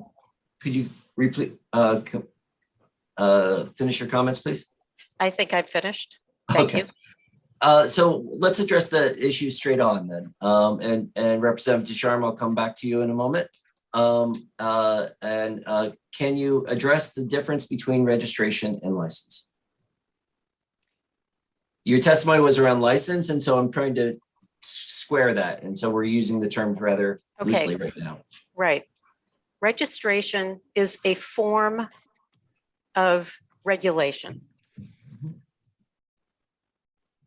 Speaker 1: Could you repeat? Finish your comments, please.
Speaker 16: I think I've finished. Thank you.
Speaker 1: So let's address the issue straight on then. And Representative Ducharme, I'll come back to you in a moment. Can you address the difference between registration and license? Your testimony was around license, and so I'm trying to square that. And so we're using the terms rather loosely right now.
Speaker 16: Right. Registration is a form of regulation.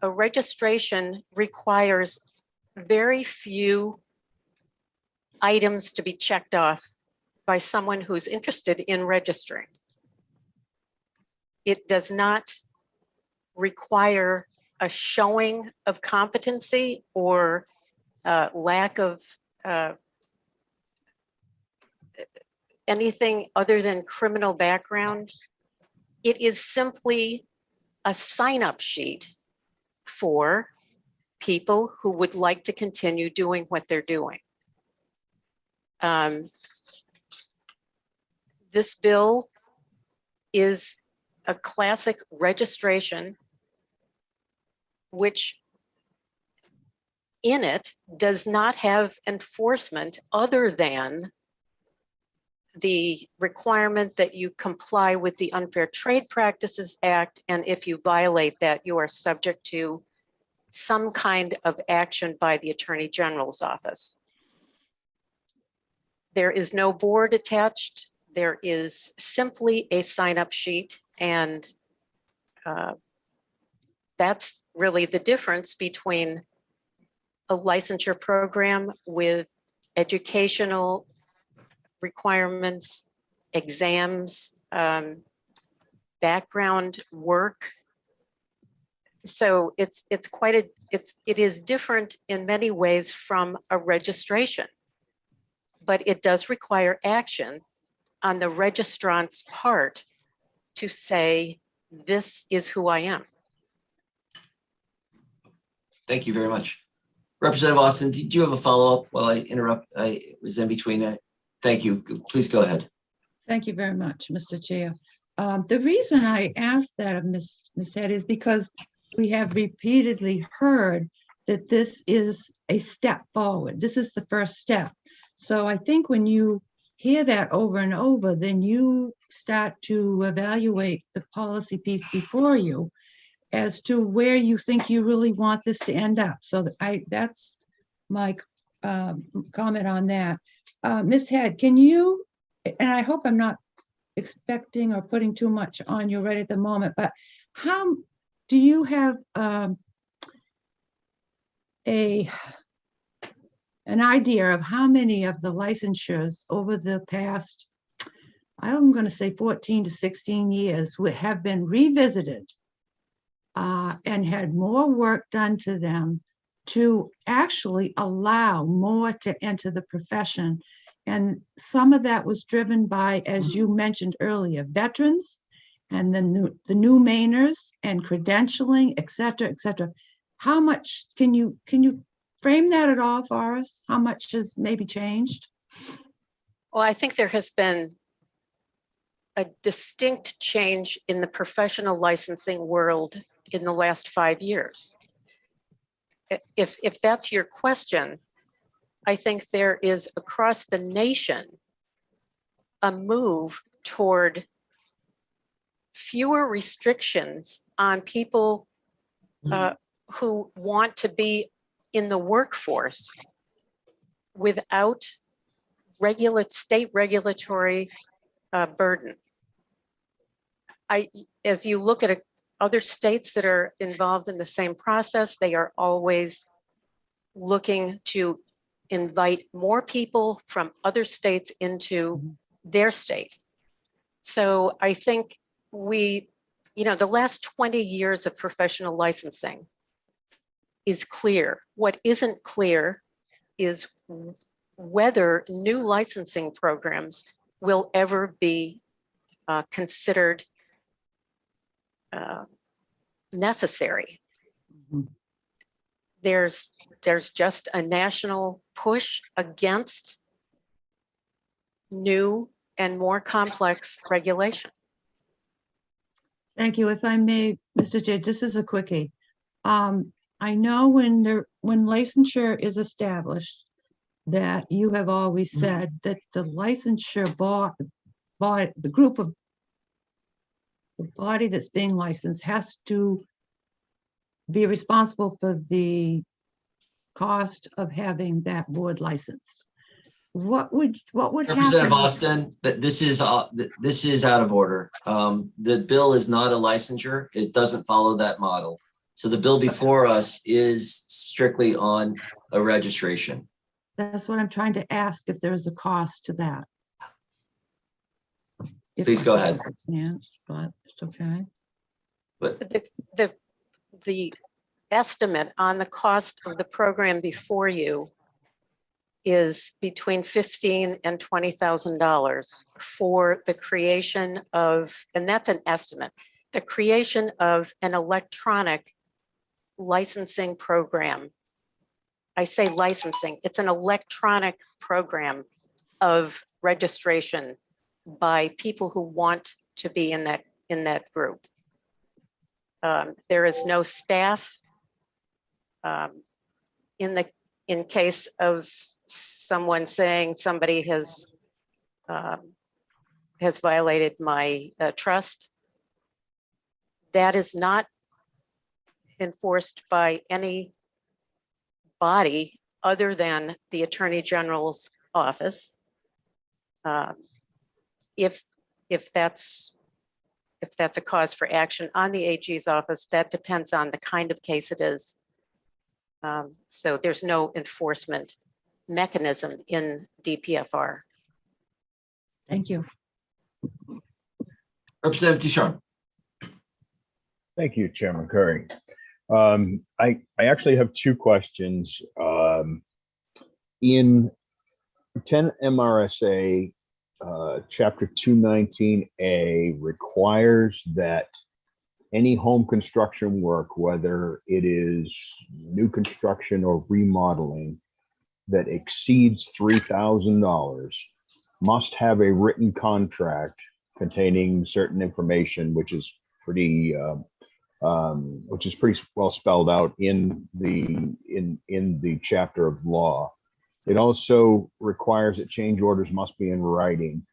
Speaker 16: A registration requires very few items to be checked off by someone who's interested in registering. It does not require a showing of competency or lack of anything other than criminal background. It is simply a sign-up sheet for people who would like to continue doing what they're doing. This bill is a classic registration, which in it does not have enforcement other than the requirement that you comply with the Unfair Trade Practices Act, and if you violate that, you are subject to some kind of action by the Attorney General's office. There is no board attached. There is simply a sign-up sheet, and that's really the difference between a licensure program with educational requirements, exams, background work. So it is different in many ways from a registration, but it does require action on the registrant's part to say, this is who I am.
Speaker 1: Thank you very much. Representative Austin, did you have a follow-up while I interrupt? I was in between it. Thank you. Please go ahead.
Speaker 12: Thank you very much, Mr. Chair. The reason I asked that of Ms. Head is because we have repeatedly heard that this is a step forward. This is the first step. So I think when you hear that over and over, then you start to evaluate the policy piece before you as to where you think you really want this to end up. So that's my comment on that. Ms. Head, can you, and I hope I'm not expecting or putting too much on you right at the moment, but how do you have an idea of how many of the licensures over the past, I'm going to say 14 to 16 years, have been revisited and had more work done to them to actually allow more to enter the profession. And some of that was driven by, as you mentioned earlier, veterans and then the new Mainers and credentialing, et cetera, et cetera. How much can you frame that at all for us? How much has maybe changed?
Speaker 16: Well, I think there has been a distinct change in the professional licensing world in the last 5 years. If that's your question, I think there is across the nation a move toward fewer restrictions on people who want to be in the workforce without state regulatory burden. As you look at other states that are involved in the same process, they are always looking to invite more people from other states into their state. So I think the last 20 years of professional licensing is clear. What isn't clear is whether new licensing programs will ever be considered necessary. There's just a national push against new and more complex regulation.
Speaker 12: Thank you. If I may, Mr. Chair, just as a quickie. I know when licensure is established, that you have always said that the licensure the body that's being licensed has to be responsible for the cost of having that board licensed. What would
Speaker 1: Representative
Speaker 12: happen?
Speaker 1: Austin, that this is out of order. The bill is not a licensure. It doesn't follow that model. So the bill before us is strictly on a registration.
Speaker 12: That's what I'm trying to ask, if there is a cost to that.
Speaker 1: Please go ahead.
Speaker 12: Yeah, but it's okay.
Speaker 1: But
Speaker 16: the estimate on the cost of the program before you is between $15,000 and $20,000 for the creation of, and that's an estimate, the creation of an electronic licensing program. I say licensing, it's an electronic program of registration by people who want to be in that group. There is no staff. In case of someone saying somebody has violated my trust, that is not enforced by any body other than the Attorney General's office. If that's a cause for action on the AG's office, that depends on the kind of case it is. So there's no enforcement mechanism in DPFR.
Speaker 12: Thank you.
Speaker 1: Representative Ducharme.
Speaker 6: Thank you, Chairman Curry. I actually have two questions. In 10 MRSA, Chapter 219A requires that any home construction work, whether it is new construction or remodeling, that exceeds $3,000 must have a written contract containing certain information, which is pretty well spelled out in the chapter of law. It also requires that change orders must be in writing,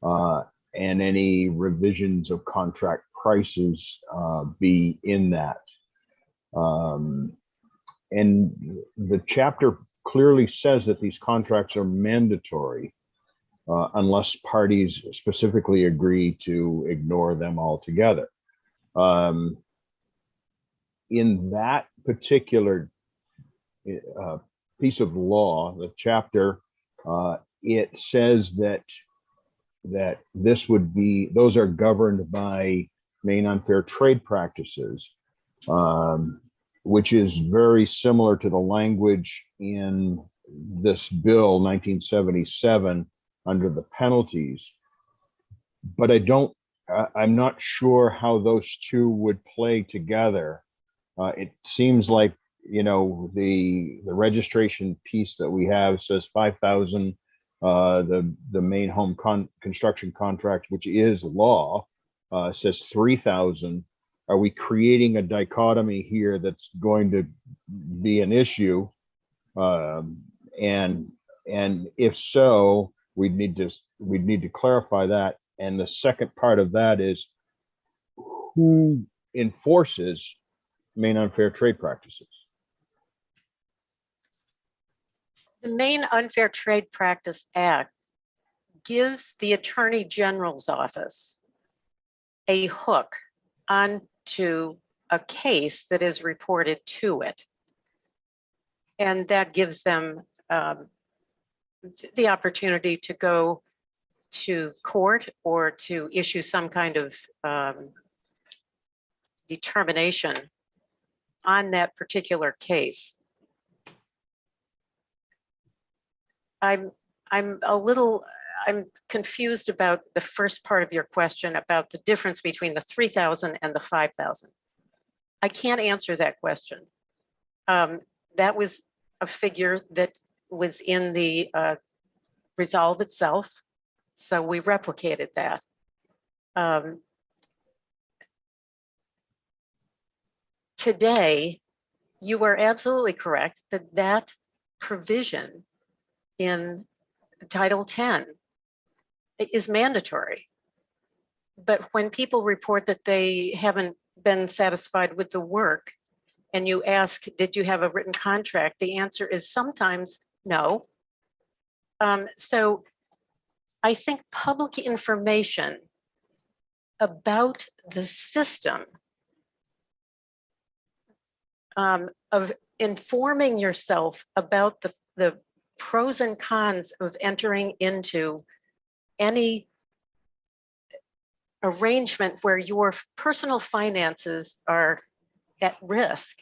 Speaker 6: and any revisions of contract prices be in that. And the chapter clearly says that these contracts are mandatory unless parties specifically agree to ignore them altogether. In that particular piece of law, the chapter, it says that this would be, those are governed by Maine Unfair Trade Practices, which is very similar to the language in this bill 1977 under the penalties. But I'm not sure how those two would play together. It seems like, you know, the registration piece that we have says 5,000. The Maine home construction contract, which is law, says 3,000. Are we creating a dichotomy here that's going to be an issue? And if so, we'd need to clarify that. And the second part of that is, who enforces Maine Unfair Trade Practices?
Speaker 16: The Maine Unfair Trade Practice Act gives the Attorney General's office a hook onto a case that is reported to it. And that gives them the opportunity to go to court or to issue some kind of determination on that particular case. I'm confused about the first part of your question about the difference between the 3,000 and the 5,000. I can't answer that question. That was a figure that was in the resolve itself, so we replicated that. Today, you are absolutely correct that that provision in Title 10 is mandatory. But when people report that they haven't been satisfied with the work and you ask, did you have a written contract? The answer is sometimes no. So I think public information about the system of informing yourself about the pros and cons of entering into any arrangement where your personal finances are at risk.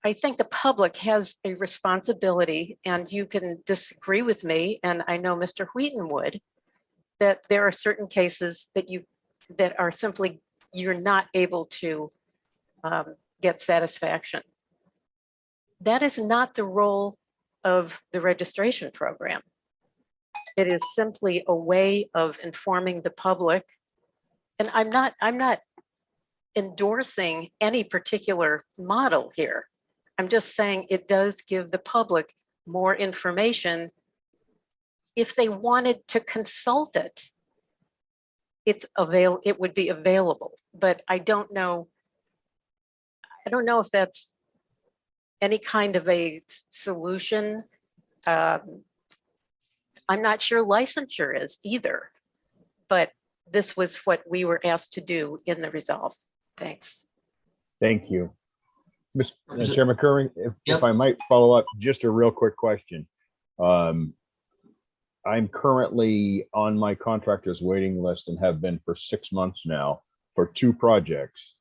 Speaker 16: I think the public has a responsibility, and you can disagree with me, and I know Mr. Wheaton would, that there are certain cases that are simply, you're not able to get satisfaction. That is not the role of the registration program. It is simply a way of informing the public. And I'm not endorsing any particular model here. I'm just saying it does give the public more information. If they wanted to consult it, it would be available, but I don't know if that's any kind of a solution. I'm not sure licensure is either, but this was what we were asked to do in the resolve. Thanks.
Speaker 6: Thank you. Mr. Chairman Curran, if I might follow up, just a real quick question. I'm currently on my contractor's waiting list and have been for 6 months now for 2 projects,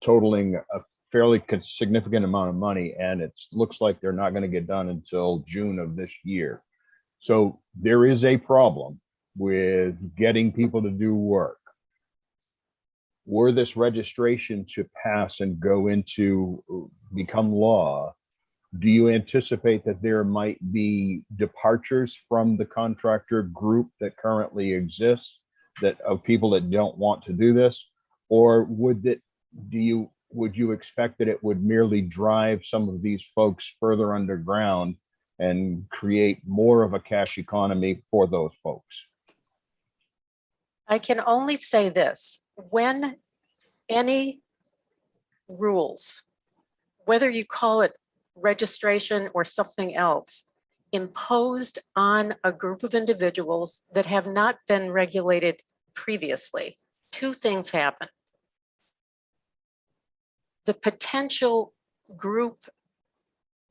Speaker 6: totaling a fairly significant amount of money, and it looks like they're not going to get done until June of this year. So there is a problem with getting people to do work. Were this registration to pass and go into become law, do you anticipate that there might be departures from the contractor group that currently exists, that of people that don't want to do this? Or would you expect that it would merely drive some of these folks further underground and create more of a cash economy for those folks?
Speaker 16: I can only say this: when any rules, whether you call it registration or something else, imposed on a group of individuals that have not been regulated previously, 2 things happen. The potential group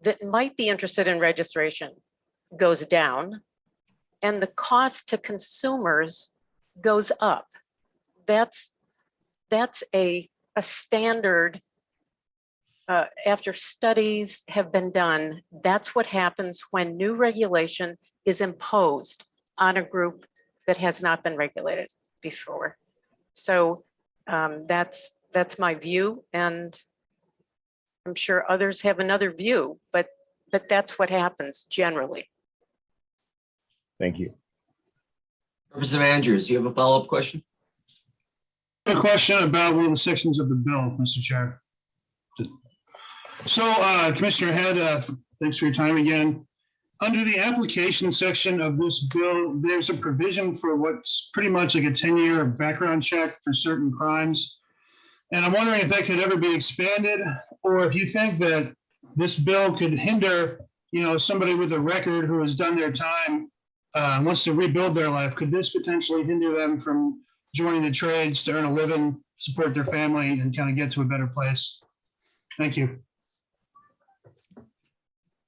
Speaker 16: that might be interested in registration goes down and the cost to consumers goes up. That's a standard. After studies have been done, that's what happens when new regulation is imposed on a group that has not been regulated before. So that's my view, and I'm sure others have another view, but that's what happens generally.
Speaker 6: Thank you.
Speaker 1: Representative Andrews, you have a follow-up question?
Speaker 3: A question about one of the sections of the bill, Mr. Chair. So Commissioner Head, thanks for your time again. Under the application section of this bill, there's a provision for what's pretty much like a 10-year background check for certain crimes. And I'm wondering if that could ever be expanded, or if you think that this bill could hinder, somebody with a record who has done their time, wants to rebuild their life. Could this potentially hinder them from joining the trades to earn a living, support their family, and kind of get to a better place? Thank you.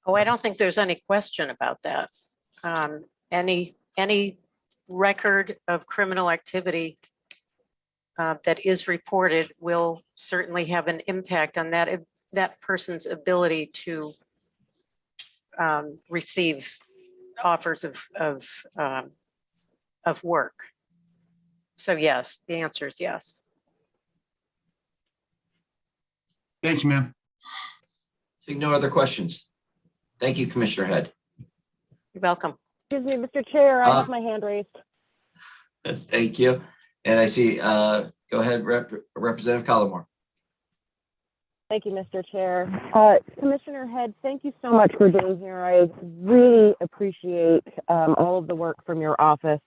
Speaker 16: Oh, I don't think there's any question about that. Any record of criminal activity that is reported will certainly have an impact on that person's ability to receive offers of work. So yes, the answer is yes.
Speaker 3: Thank you, ma'am.
Speaker 1: Seeing no other questions. Thank you, Commissioner Head.
Speaker 16: You're welcome.
Speaker 15: Excuse me, Mr. Chair, I have my hand raised.
Speaker 1: Thank you. And I see, go ahead, Representative Collmore.
Speaker 15: Thank you, Mr. Chair. Commissioner Head, thank you so much for being here. I really appreciate all of the work from your office.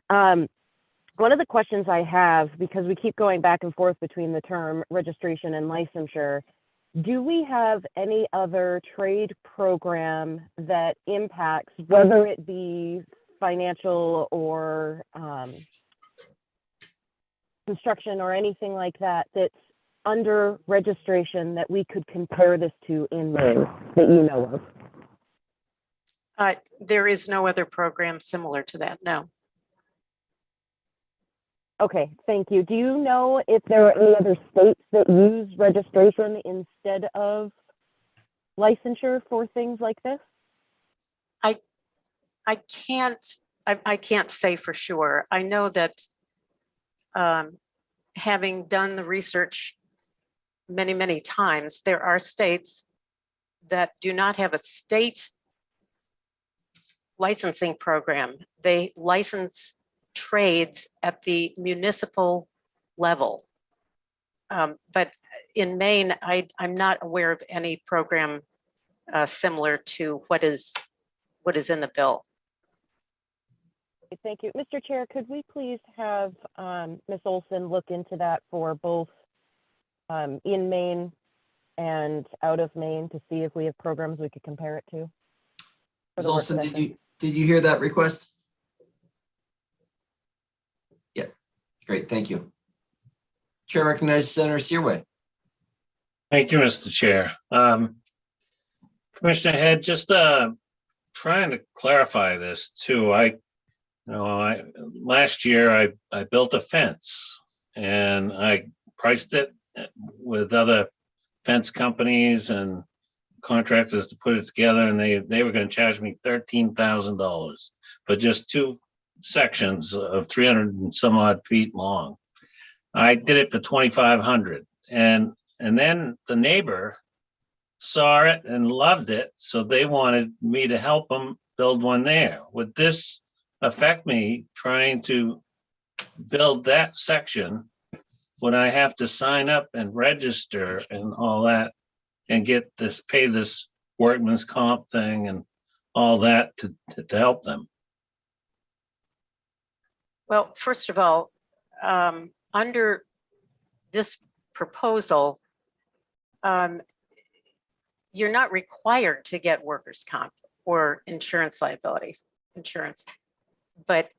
Speaker 15: One of the questions I have, because we keep going back and forth between the term registration and licensure, do we have any other trade program that impacts, whether it be financial or construction or anything like that, that's under registration that we could compare this to in Maine that you know of?
Speaker 16: There is no other program similar to that, no.
Speaker 15: Okay, thank you. Do you know if there are any other states that use registration instead of licensure for things like this?
Speaker 16: I can't say for sure. I know that having done the research many times, there are states that do not have a state licensing program. They license trades at the municipal level. But in Maine, I'm not aware of any program similar to what is in the bill.
Speaker 15: Thank you. Mr. Chair, could we please have Ms. Olson look into that for both in Maine and out of Maine to see if we have programs we could compare it to?
Speaker 1: Ms. Olson, did you hear that request? Yeah, great, thank you. Chair recognizes Senator Searway.
Speaker 5: Thank you, Mr. Chair. Commissioner Head, just trying to clarify this too. Last year I built a fence and I priced it with other fence companies and contractors to put it together, and they were going to charge me $13,000 for just 2 sections of 300 and some odd feet long. I did it for $2,500, and then the neighbor saw it and loved it, so they wanted me to help them build one there. Would this affect me trying to build that section? Would I have to sign up and register and all that and get this, pay this workman's comp thing and all that to help them?
Speaker 16: Well, first of all, under this proposal, you're not required to get workers' comp or insurance liabilities insurance, but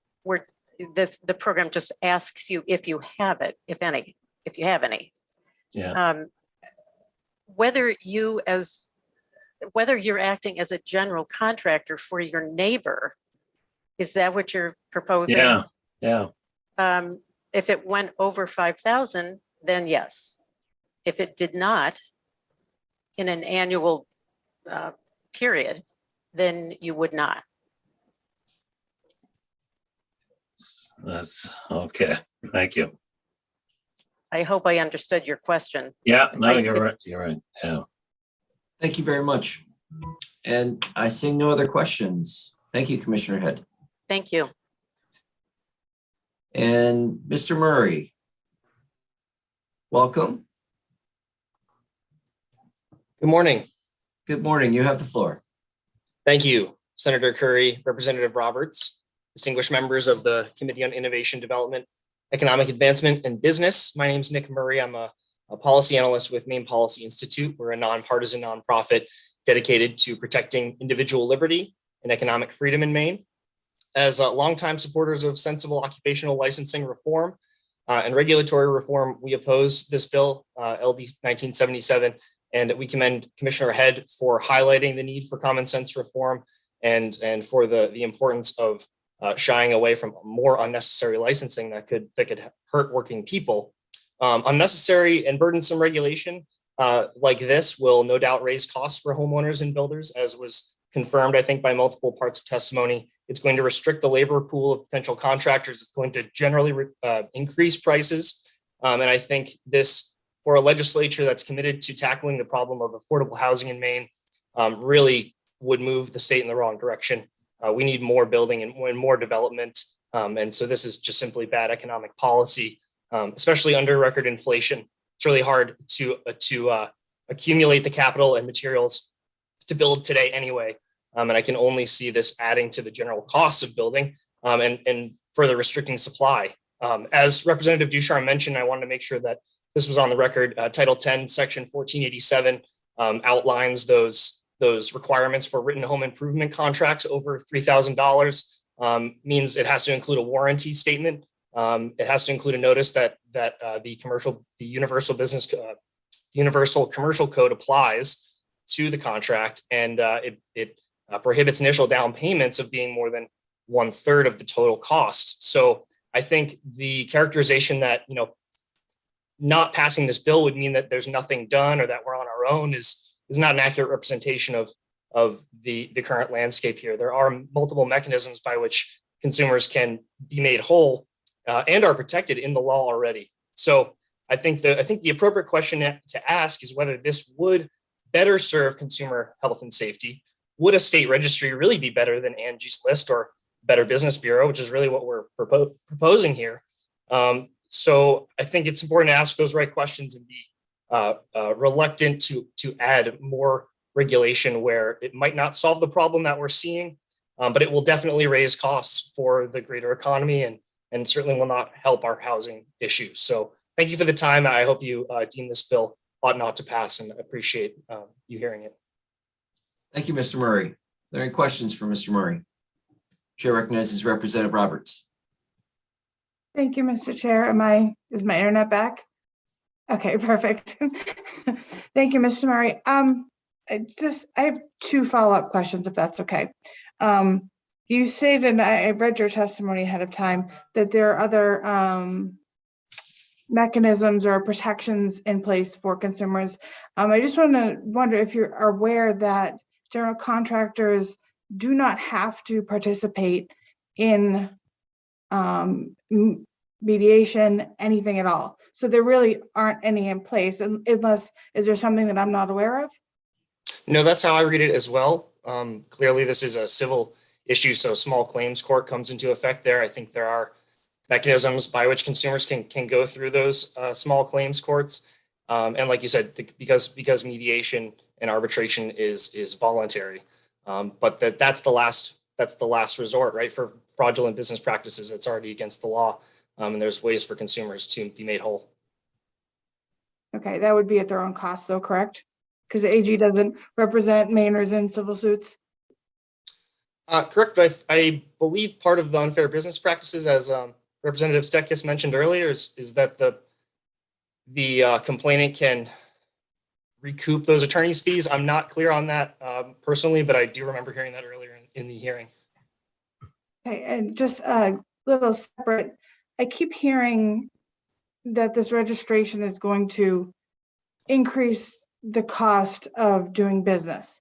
Speaker 16: the program just asks you if you have it, if you have any.
Speaker 5: Yeah.
Speaker 16: Whether you as whether you're acting as a general contractor for your neighbor, is that what you're proposing?
Speaker 5: Yeah, yeah.
Speaker 16: If it went over 5,000, then yes. If it did not, in an annual period, then you would not.
Speaker 5: That's okay. Thank you.
Speaker 16: I hope I understood your question.
Speaker 5: Yeah, no, you're right. You're right. Yeah.
Speaker 1: Thank you very much. And I see no other questions. Thank you, Commissioner Head.
Speaker 16: Thank you.
Speaker 1: And Mr. Murray, welcome.
Speaker 17: Good morning.
Speaker 1: Good morning. You have the floor.
Speaker 17: Thank you, Senator Curry, Representative Roberts, distinguished members of the Committee on Innovation, Development, Economic Advancement, and Business. My name is Nick Murray. I'm a policy analyst with Maine Policy Institute. We're a nonpartisan nonprofit dedicated to protecting individual liberty and economic freedom in Maine. As longtime supporters of sensible occupational licensing reform and regulatory reform, we oppose this bill, LD 1977, and we commend Commissioner Head for highlighting the need for common sense reform and for the importance of shying away from more unnecessary licensing that could hurt working people. Unnecessary and burdensome regulation like this will no doubt raise costs for homeowners and builders, as was confirmed, I think, by multiple parts of testimony. It's going to restrict the labor pool of potential contractors. It's going to generally increase prices. And I think this, for a legislature that's committed to tackling the problem of affordable housing in Maine, really would move the state in the wrong direction. We need more building and more development. And so this is just simply bad economic policy, especially under record inflation. It's really hard to accumulate the capital and materials to build today anyway. And I can only see this adding to the general costs of building and further restricting supply. As Representative Ducharme mentioned, I wanted to make sure that this was on the record. Title 10, Section 1487 outlines those requirements for written home improvement contracts over $3,000. Means it has to include a warranty statement. It has to include a notice that the Universal Commercial Code applies to the contract, and it prohibits initial down payments of being more than 1/3 of the total cost. So I think the characterization that not passing this bill would mean that there's nothing done or that we're on our own is not an accurate representation of the current landscape here. There are multiple mechanisms by which consumers can be made whole and are protected in the law already. So I think the appropriate question to ask is whether this would better serve consumer health and safety. Would a state registry really be better than Angie's List or Better Business Bureau, which is really what we're proposing here? So I think it's important to ask those right questions and be reluctant to add more regulation where it might not solve the problem that we're seeing, but it will definitely raise costs for the greater economy and certainly will not help our housing issues. So thank you for the time. I hope you deem this bill ought not to pass, and appreciate you hearing it.
Speaker 1: Thank you, Mr. Murray. Are there any questions for Mr. Murray? Chair recognizes Representative Roberts.
Speaker 10: Thank you, Mr. Chair. Is my internet back? Okay, perfect. Thank you, Mr. Murray. I have two follow-up questions, if that's okay. You stated, and I read your testimony ahead of time, that there are other mechanisms or protections in place for consumers. I just wonder if you're aware that general contractors do not have to participate in mediation, anything at all. So there really aren't any in place unless, is there something that I'm not aware of?
Speaker 17: No, that's how I read it as well. Clearly, this is a civil issue, so small claims court comes into effect there. I think there are mechanisms by which consumers can go through those small claims courts. And like you said, because mediation and arbitration is voluntary, but that's the last resort, right? For fraudulent business practices, it's already against the law. And there's ways for consumers to be made whole.
Speaker 10: Okay, that would be at their own cost though, correct? Because the AG doesn't represent Mainers in civil suits.
Speaker 17: Correct, but I believe part of the unfair business practices, as Representative Stekis mentioned earlier, is that the complainant can recoup those attorney's fees. I'm not clear on that personally, but I do remember hearing that earlier in the hearing.
Speaker 10: Okay, and just a little separate, I keep hearing that this registration is going to increase the cost of doing business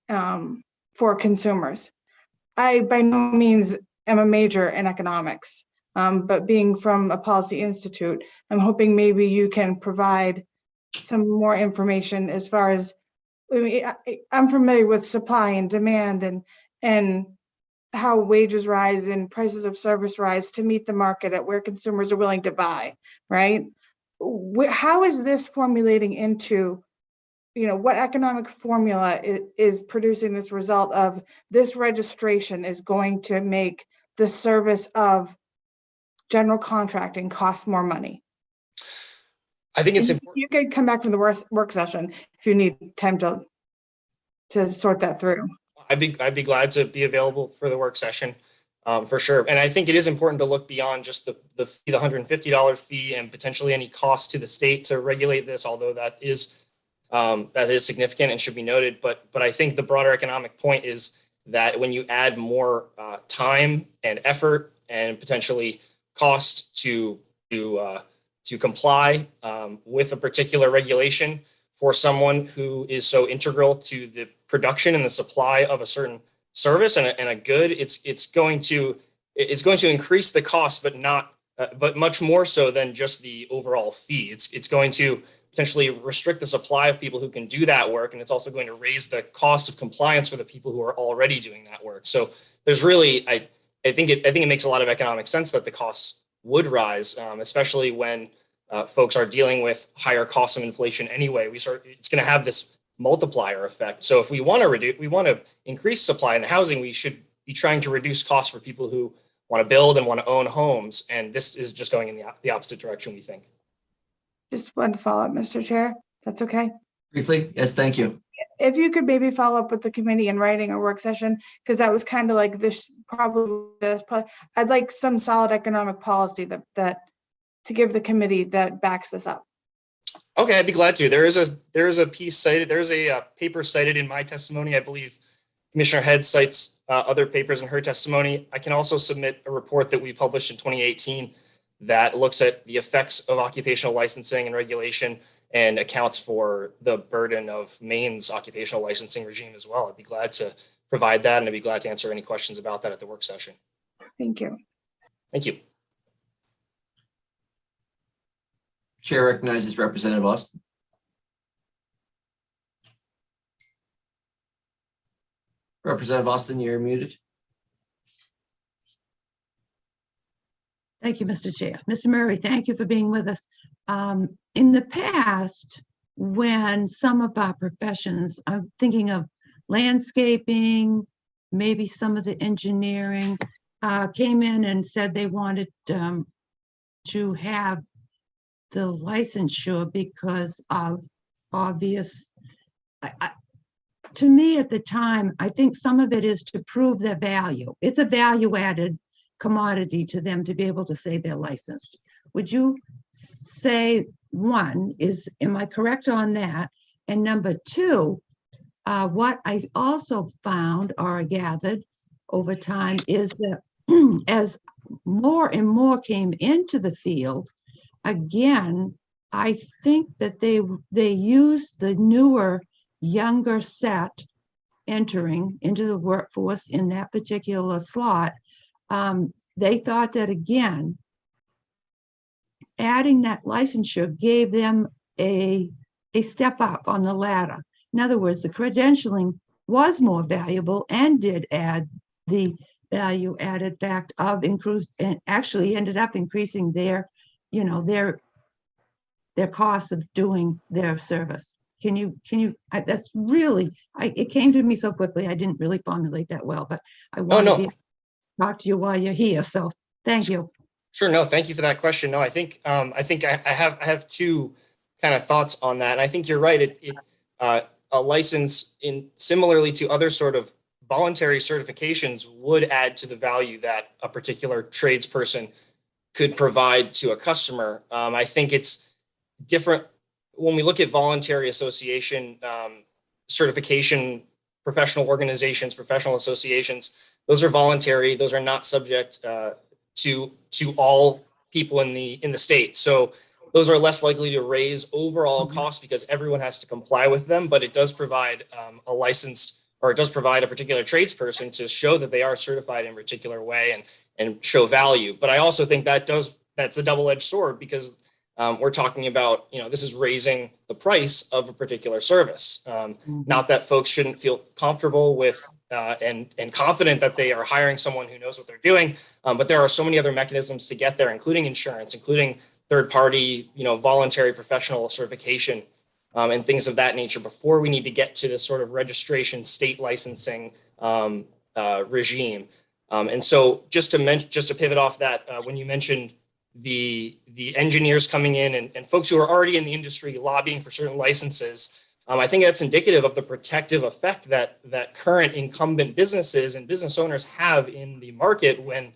Speaker 10: for consumers. I by no means am a major in economics, but being from a policy institute, I'm hoping maybe you can provide some more information as far as, I mean, I'm familiar with supply and demand and how wages rise and prices of service rise to meet the market at where consumers are willing to buy, right? How is this formulating into, what economic formula is producing this result of this registration is going to make the service of general contracting cost more money?
Speaker 17: I think it's important.
Speaker 10: You could come back from the work session if you need time to sort that through.
Speaker 17: I'd be glad to be available for the work session, for sure. And I think it is important to look beyond just the $150 fee and potentially any cost to the state to regulate this, although that is significant and should be noted. But I think the broader economic point is that when you add more time and effort and potentially cost to comply with a particular regulation for someone who is so integral to the production and the supply of a certain service and a good, it's going to increase the cost, but much more so than just the overall fee. It's going to potentially restrict the supply of people who can do that work, and it's also going to raise the cost of compliance for the people who are already doing that work. So there's really, I think it makes a lot of economic sense that the costs would rise, especially when folks are dealing with higher costs of inflation anyway. It's going to have this multiplier effect. So if we want to increase supply in the housing, we should be trying to reduce costs for people who want to build and want to own homes. And this is just going in the opposite direction, we think.
Speaker 10: Just one follow-up, Mr. Chair. That's okay.
Speaker 1: Briefly, yes, thank you.
Speaker 10: If you could maybe follow up with the committee in writing or work session, because that was kind of like this, I'd like some solid economic policy that to give the committee that backs this up.
Speaker 17: Okay, I'd be glad to. There is a piece cited. There's a paper cited in my testimony. I believe Commissioner Head cites other papers in her testimony. I can also submit a report that we published in 2018 that looks at the effects of occupational licensing and regulation and accounts for the burden of Maine's occupational licensing regime as well. I'd be glad to provide that, and I'd be glad to answer any questions about that at the work session.
Speaker 10: Thank you.
Speaker 17: Thank you.
Speaker 1: Chair recognizes Representative Austin. Representative Austin, you're muted.
Speaker 12: Thank you, Mr. Chair. Mr. Murray, thank you for being with us. In the past, when some of our professions, I'm thinking of landscaping, maybe some of the engineering, came in and said they wanted to have the licensure because of obvious, to me at the time, I think some of it is to prove their value. It's a value added commodity to them to be able to say they're licensed. Would you say, one, am I correct on that? And number two, what I also found or gathered over time is that as more and more came into the field, again, I think that they use the newer, younger set entering into the workforce in that particular slot. They thought that, again, adding that licensure gave them a step up on the ladder. In other words, the credentialing was more valuable and did add the value added fact of increased, and actually ended up increasing their costs of doing their service. Can you, that's really, it came to me so quickly, I didn't really formulate that well, but I wanted to talk to you while you're here. So thank you.
Speaker 17: Sure. No, thank you for that question. No, I think I have two kind of thoughts on that. And I think you're right. A license similarly to other sort of voluntary certifications would add to the value that a particular tradesperson could provide to a customer. I think it's different when we look at voluntary association certification, professional organizations, professional associations, those are voluntary. Those are not subject to all people in the state. So those are less likely to raise overall costs because everyone has to comply with them. But it does provide a licensed, or it does provide a particular tradesperson to show that they are certified in a particular way and show value. But I also think that's a double-edged sword because we're talking about, this is raising the price of a particular service. Not that folks shouldn't feel comfortable with and confident that they are hiring someone who knows what they're doing. But there are so many other mechanisms to get there, including insurance, including third-party, voluntary professional certification and things of that nature before we need to get to this sort of registration state licensing regime. And so just to pivot off that, when you mentioned the engineers coming in and folks who are already in the industry lobbying for certain licenses, I think that's indicative of the protective effect that current incumbent businesses and business owners have in the market when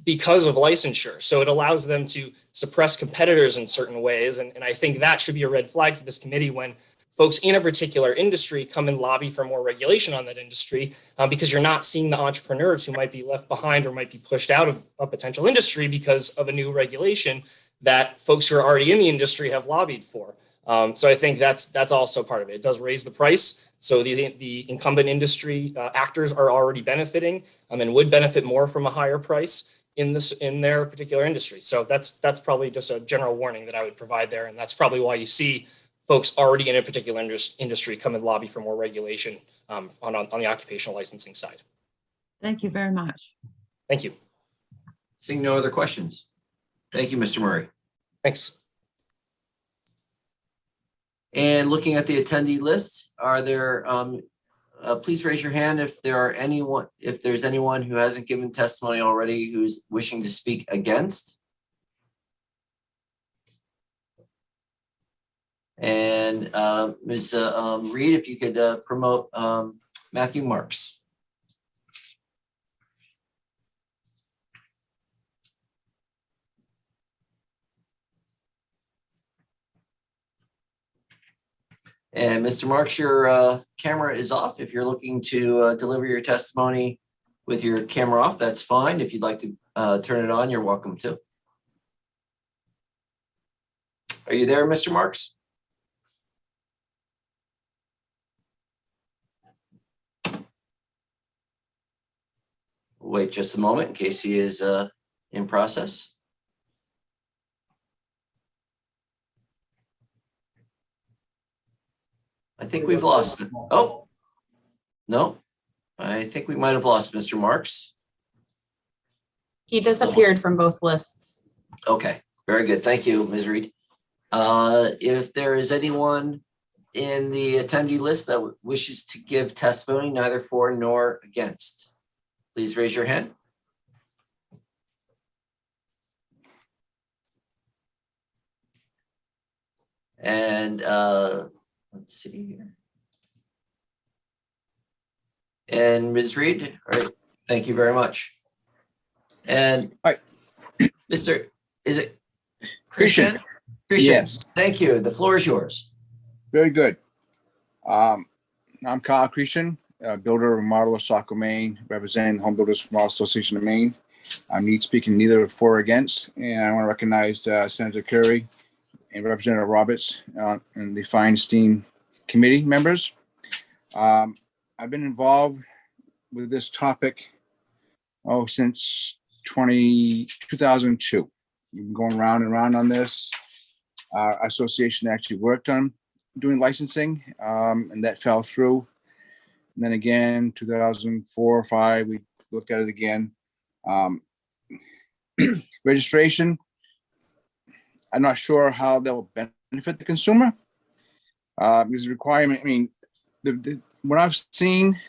Speaker 17: because of licensure. So it allows them to suppress competitors in certain ways. And I think that should be a red flag for this committee when folks in a particular industry come and lobby for more regulation on that industry, because you're not seeing the entrepreneurs who might be left behind or might be pushed out of a potential industry because of a new regulation that folks who are already in the industry have lobbied for. So I think that's also part of it. It does raise the price. So the incumbent industry actors are already benefiting and would benefit more from a higher price in their particular industry. So that's probably just a general warning that I would provide there. And that's probably why you see folks already in a particular industry come and lobby for more regulation on the occupational licensing side.
Speaker 12: Thank you very much.
Speaker 17: Thank you.
Speaker 1: Seeing no other questions. Thank you, Mr. Murray.
Speaker 17: Thanks.
Speaker 1: And looking at the attendee list, are there, please raise your hand if there's anyone who hasn't given testimony already who's wishing to speak against. And Ms. Reed, if you could promote Matthew Marks. And Mr. Marks, your camera is off. If you're looking to deliver your testimony with your camera off, that's fine. If you'd like to turn it on, you're welcome to. Are you there, Mr. Marks? Wait just a moment in case he is in process. I think we've lost it. Oh, no, I think we might have lost Mr. Marks.
Speaker 18: He disappeared from both lists.
Speaker 1: Okay, very good. Thank you, Ms. Reed. If there is anyone in the attendee list that wishes to give testimony, neither for nor against, please raise your hand. And let's see here. And Ms. Reed, all right, thank you very much. And
Speaker 19: hi,
Speaker 1: is it Christian?
Speaker 19: Yes.
Speaker 1: Thank you. The floor is yours.
Speaker 19: Very good. I'm Kyle Christian, builder of Model of Saco, Maine, representing the Home Builders Model Association of Maine. I'm need speaking neither for or against, and I want to recognize Senator Curry and Representative Roberts and the Feinstein committee members. I've been involved with this topic since 2002. We've been going round and round on this. Our association actually worked on doing licensing, and that fell through. And then again, 2004 or 5, we looked at it again. Registration, I'm not sure how that will benefit the consumer. Because the requirement, I mean, what I've seen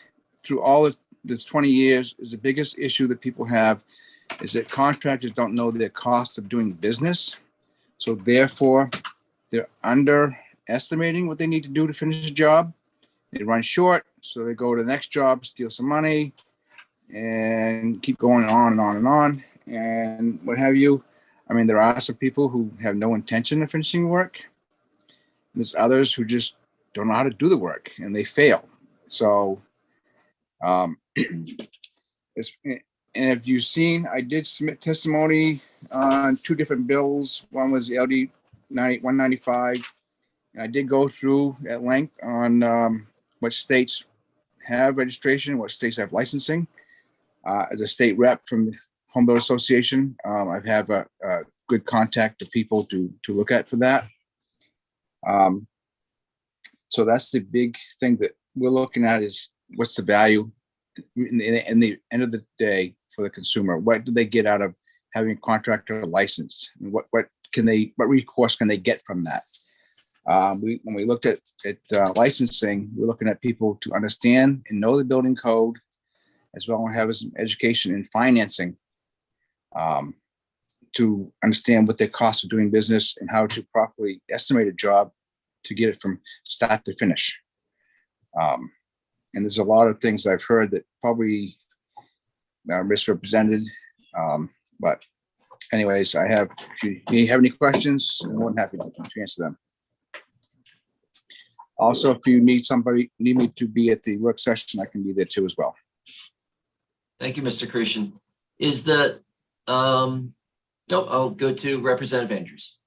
Speaker 19: through all of the 20 years is the biggest issue that people have is that contractors don't know their cost of doing business. So therefore, they're underestimating what they need to do to finish a job. They run short, so they go to the next job, steal some money, and keep going on and on and on, and what have you. I mean, there are some people who have no intention of finishing work, There's others who just don't know how to do the work and they fail. So, and if you've seen, I did submit testimony on 2 different bills. One was the LD 195. And I did go through at length on what states have registration, what states have licensing. As a state rep from the Home Builder Association, I have a good contact of people to look at for that. So that's the big thing that we're looking at is what's the value in the end of the day for the consumer? What do they get out of having a contractor license? What recourse can they get from that? When we looked at licensing, we're looking at people to understand and know the building code, as well as have some education in financing, to understand what the cost of doing business and how to properly estimate a job to get it from start to finish. And there's a lot of things I've heard that probably are misrepresented. But anyways, if you have any questions, I'm more than happy to answer them. Also, if you need me to be at the work session, I can be there too as well.
Speaker 1: Thank you, Mr. Christian. No, I'll go to Representative Andrews.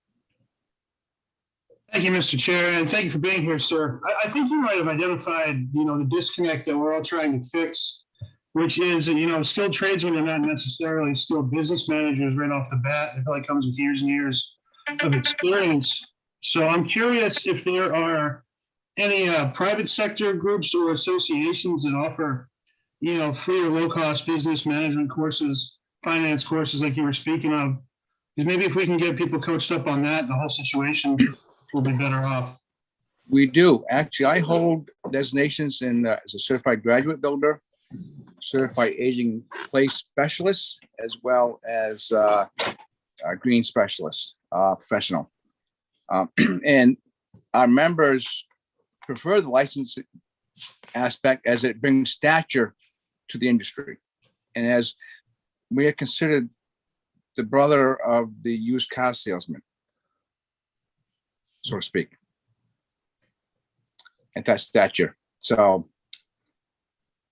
Speaker 3: Thank you, Mr. Chair, and thank you for being here, sir. I think you might have identified, the disconnect that we're all trying to fix, which is, skilled tradesmen are not necessarily skilled business managers right off the bat. It probably comes with years and years of experience. So I'm curious if there are any private sector groups or associations that offer, free or low-cost business management courses, finance courses like you were speaking of. Because maybe if we can get people coached up on that, the whole situation will be better off.
Speaker 19: We do. Actually, I hold designations as a certified graduate builder, certified aging place specialist, as well as a green specialist, professional. And our members prefer the license aspect as it brings stature to the industry. And as we are considered the brother of the used car salesman, so to speak, at that stature. So,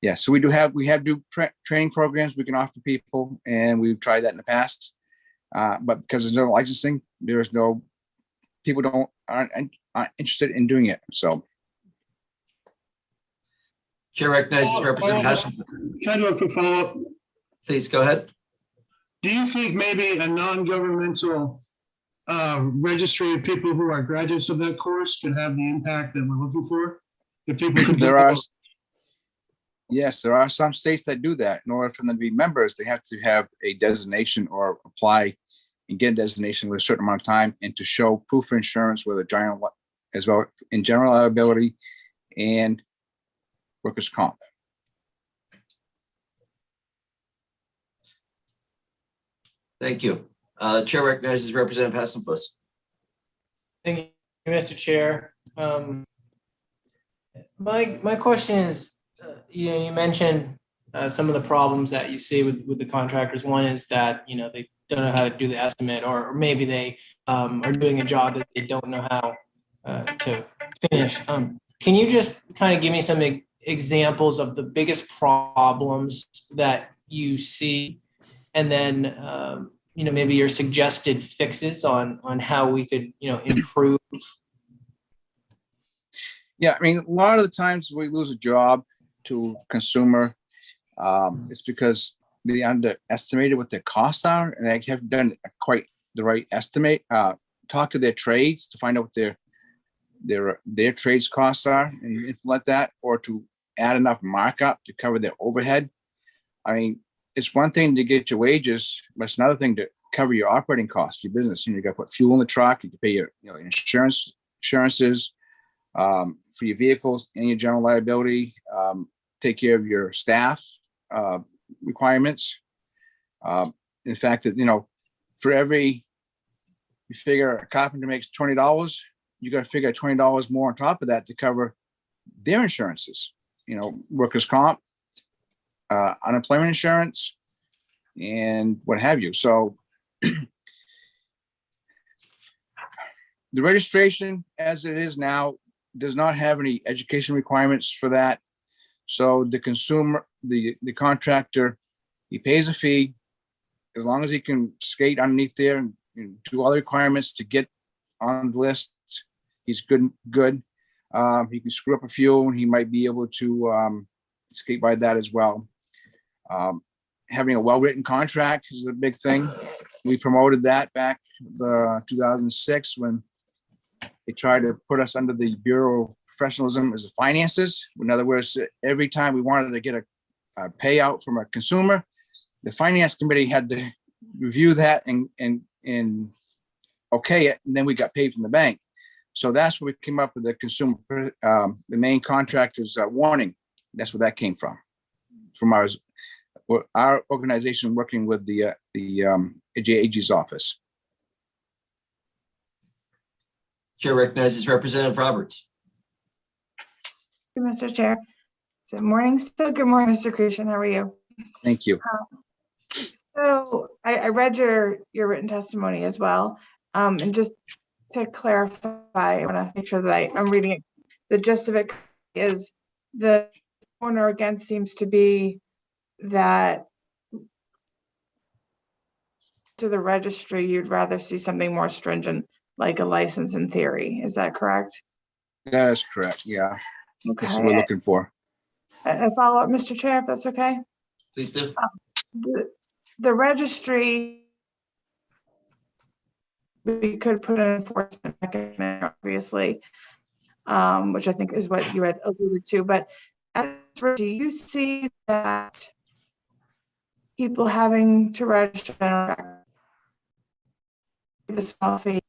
Speaker 19: yeah, so we have training programs we can offer people, and we've tried that in the past. But because there's no licensing, people aren't interested in doing it. So,
Speaker 1: Chair recognizes Representative Hassan.
Speaker 3: Can I do a quick follow-up?
Speaker 1: Please go ahead.
Speaker 3: Do you think maybe a non-governmental registry of people who are graduates of that course could have the impact that we're looking for? If people could
Speaker 19: Yes, there are some states that do that. In order for them to be members, they have to have a designation or apply and get a designation with a certain amount of time, and to show proof of insurance with a general, as well in general liability and workers' comp.
Speaker 1: Thank you. Chair recognizes Representative Hassenfuss.
Speaker 8: Thank you, Mr. Chair. My question is, you mentioned some of the problems that you see with the contractors. One is that, they don't know how to do the estimate, or maybe they are doing a job that they don't know how to finish. Can you just kind of give me some examples of the biggest problems that you see, and then maybe your suggested fixes on how we could improve?
Speaker 19: Yeah, I mean, a lot of the times we lose a job to consumer, it's because they underestimated what their costs are, and they haven't done quite the right estimate. Talk to their trades to find out what their trades costs are, and implement that, or to add enough markup to cover their overhead. I mean, it's one thing to get your wages, but it's another thing to cover your operating costs, your business. You got to put fuel in the truck, you can pay your insurances for your vehicles and your general liability, take care of your staff requirements. In fact, that for every, you figure a carpenter makes $20, you got to figure $20 more on top of that to cover their insurances, workers' comp, unemployment insurance, and what have you. So The registration as it is now does not have any education requirements for that. So the consumer, the contractor, he pays a fee as long as he can skate underneath there and do all the requirements to get on the list. He's good. He can screw up a few and he might be able to skate by that as well. Having a well-written contract is a big thing. We promoted that back the 2006 when they tried to put us under the Bureau of Professionalism as a finances. In other words, every time we wanted to get a payout from a consumer, the finance committee had to review that and okay it, and then we got paid from the bank. So that's where we came up with the consumer, the main contractor's warning. That's where that came from our organization working with the AG's office.
Speaker 1: Chair recognizes Representative Roberts.
Speaker 10: Mr. Chair. Good morning. So good morning, Mr. Crucian. How are you?
Speaker 19: Thank you.
Speaker 10: So I read your written testimony as well. And just to clarify, I want to make sure that I'm reading it. The gist of it is the corner again seems to be that to the registry, you'd rather see something more stringent, like a license in theory. Is that correct?
Speaker 19: That is correct. Yeah.
Speaker 10: Okay.
Speaker 19: That's what we're looking for.
Speaker 10: A follow-up, Mr. Chair, if that's okay.
Speaker 1: Please do.
Speaker 10: The registry, we could put an enforcement mechanism, obviously, which I think is what you had alluded to. But do you see that people having to register this policy?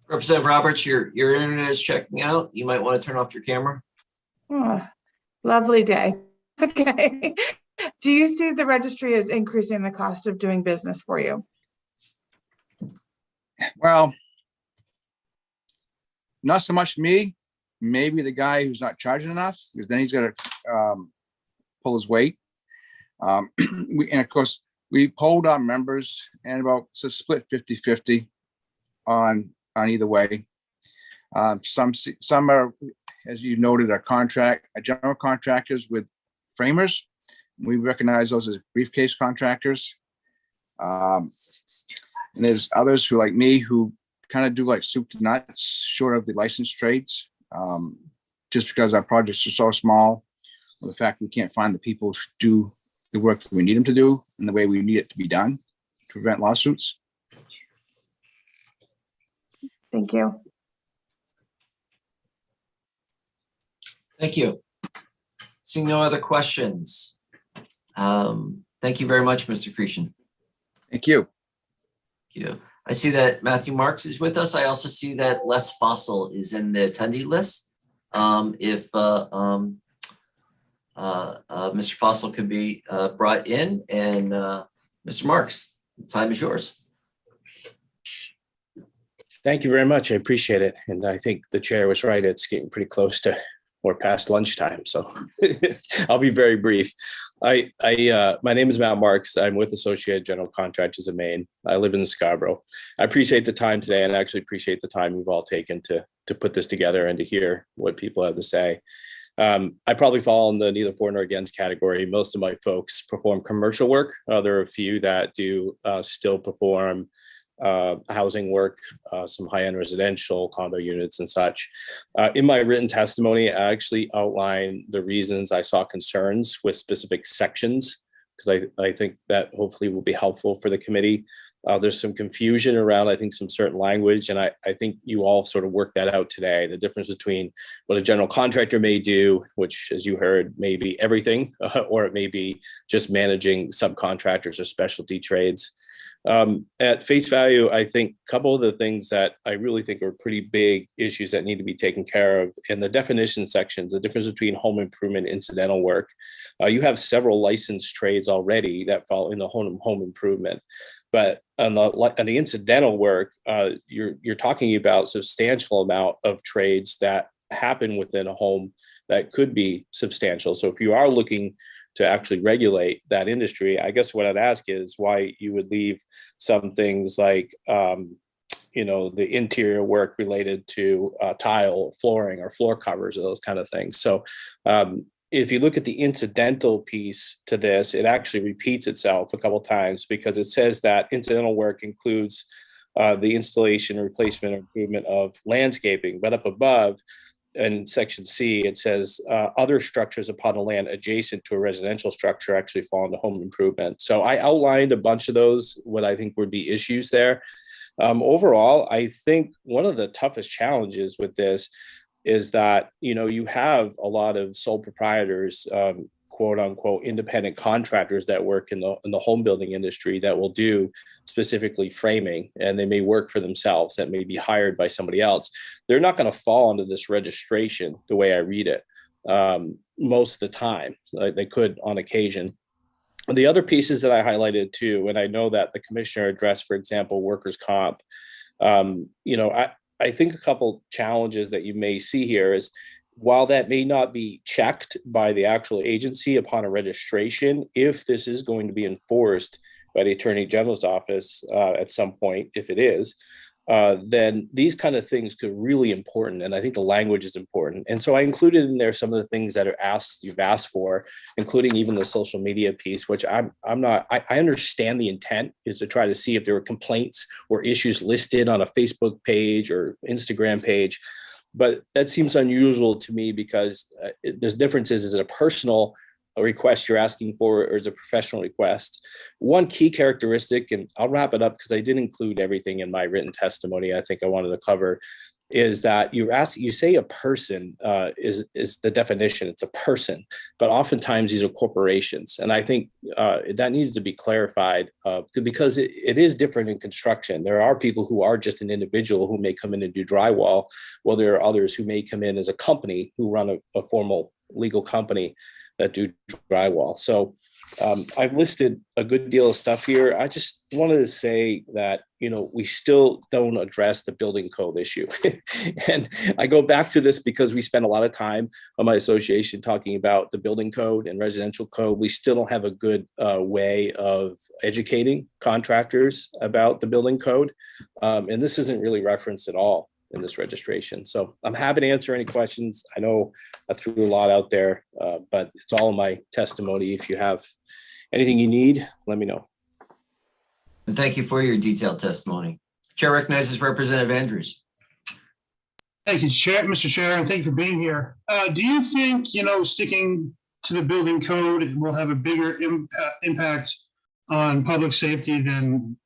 Speaker 1: Representative Roberts, your internet is checking out. You might want to turn off your camera.
Speaker 10: Oh, lovely day. Okay. Do you see the registry as increasing the cost of doing business for you?
Speaker 19: Well, not so much me, maybe the guy who's not charging enough, because then he's got to pull his weight. And of course, we polled our members and it's a split 50-50 on either way. Some are, as you noted, are general contractors with framers. We recognize those as briefcase contractors. And there's others who, like me, who kind of do like soup to nuts, short of the licensed trades, just because our projects are so small, or the fact we can't find the people to do the work that we need them to do in the way we need it to be done to prevent lawsuits.
Speaker 10: Thank you.
Speaker 1: Thank you. Seeing no other questions. Thank you very much, Mr. Creason.
Speaker 19: Thank you.
Speaker 1: Thank you. I see that Matthew Marks is with us. I also see that Les Fossil is in the attendee list. If Mr. Fossil could be brought in, and Mr. Marks, the time is yours.
Speaker 20: Thank you very much. I appreciate it. And I think the chair was right. It's getting pretty close to or past lunchtime. So I'll be very brief. My name is Matt Marks. I'm with Associated General Contractors of Maine. I live in Scarborough. I appreciate the time today, and I actually appreciate the time you've all taken to put this together and to hear what people have to say. I probably fall in the neither for nor against category. Most of my folks perform commercial work. There are a few that do still perform housing work, some high-end residential condo units and such. In my written testimony, I actually outline the reasons I saw concerns with specific sections, because I think that hopefully will be helpful for the committee. There's some confusion around, I think, some certain language, and I think you all sort of worked that out today. The difference between what a general contractor may do, which, as you heard, may be everything, or it may be just managing subcontractors or specialty trades. At face value, I think a couple of the things that I really think are pretty big issues that need to be taken care of in the definition sections, the difference between home improvement, incidental work. You have several licensed trades already that fall in the home improvement. But on the incidental work, you're talking about substantial amount of trades that happen within a home that could be substantial. So if you are looking to actually regulate that industry, I guess what I'd ask is why you would leave some things like, the interior work related to tile, flooring, or floor covers, or those kind of things. So if you look at the incidental piece to this, it actually repeats itself a couple times because it says that incidental work includes the installation, replacement, or improvement of landscaping. But up above in section C, it says other structures upon the land adjacent to a residential structure actually fall into home improvement. So I outlined a bunch of those, what I think would be issues there. Overall, I think one of the toughest challenges with this is that, you have a lot of sole proprietors, quote unquote, independent contractors that work in the home building industry that will do specifically framing, and they may work for themselves, that may be hired by somebody else. They're not going to fall under this registration the way I read it most of the time. They could on occasion. The other pieces that I highlighted too, and I know that the commissioner addressed, for example, workers' comp, I think a couple challenges that you may see here is, while that may not be checked by the actual agency upon a registration, if this is going to be enforced by the Attorney General's office at some point, if it is, then these kind of things could really important. And I think the language is important. And so I included in there some of the things that you've asked for, including even the social media piece, which I understand the intent is to try to see if there were complaints or issues listed on a Facebook page or Instagram page. But that seems unusual to me because there's differences. Is it a personal request you're asking for, or is it a professional request? One key characteristic, and I'll wrap it up because I didn't include everything in my written testimony I think I wanted to cover, is that you say a person is the definition. It's a person, but oftentimes these are corporations. And I think that needs to be clarified because it is different in construction. There are people who are just an individual who may come in and do drywall, while there are others who may come in as a company who run a formal legal company that do drywall. So I've listed a good deal of stuff here. I just wanted to say that, we still don't address the building code issue. And I go back to this because we spend a lot of time on my association talking about the building code and residential code. We still don't have a good way of educating contractors about the building code. And this isn't really referenced at all in this registration. So I'm happy to answer any questions. I know I threw a lot out there, but it's all in my testimony. If you have anything you need, let me know.
Speaker 1: And thank you for your detailed testimony. Chair recognizes Representative Andrews.
Speaker 3: Thank you, Mr. Chair, and thank you for being here. Do you think, sticking to the building code will have a bigger impact on public safety than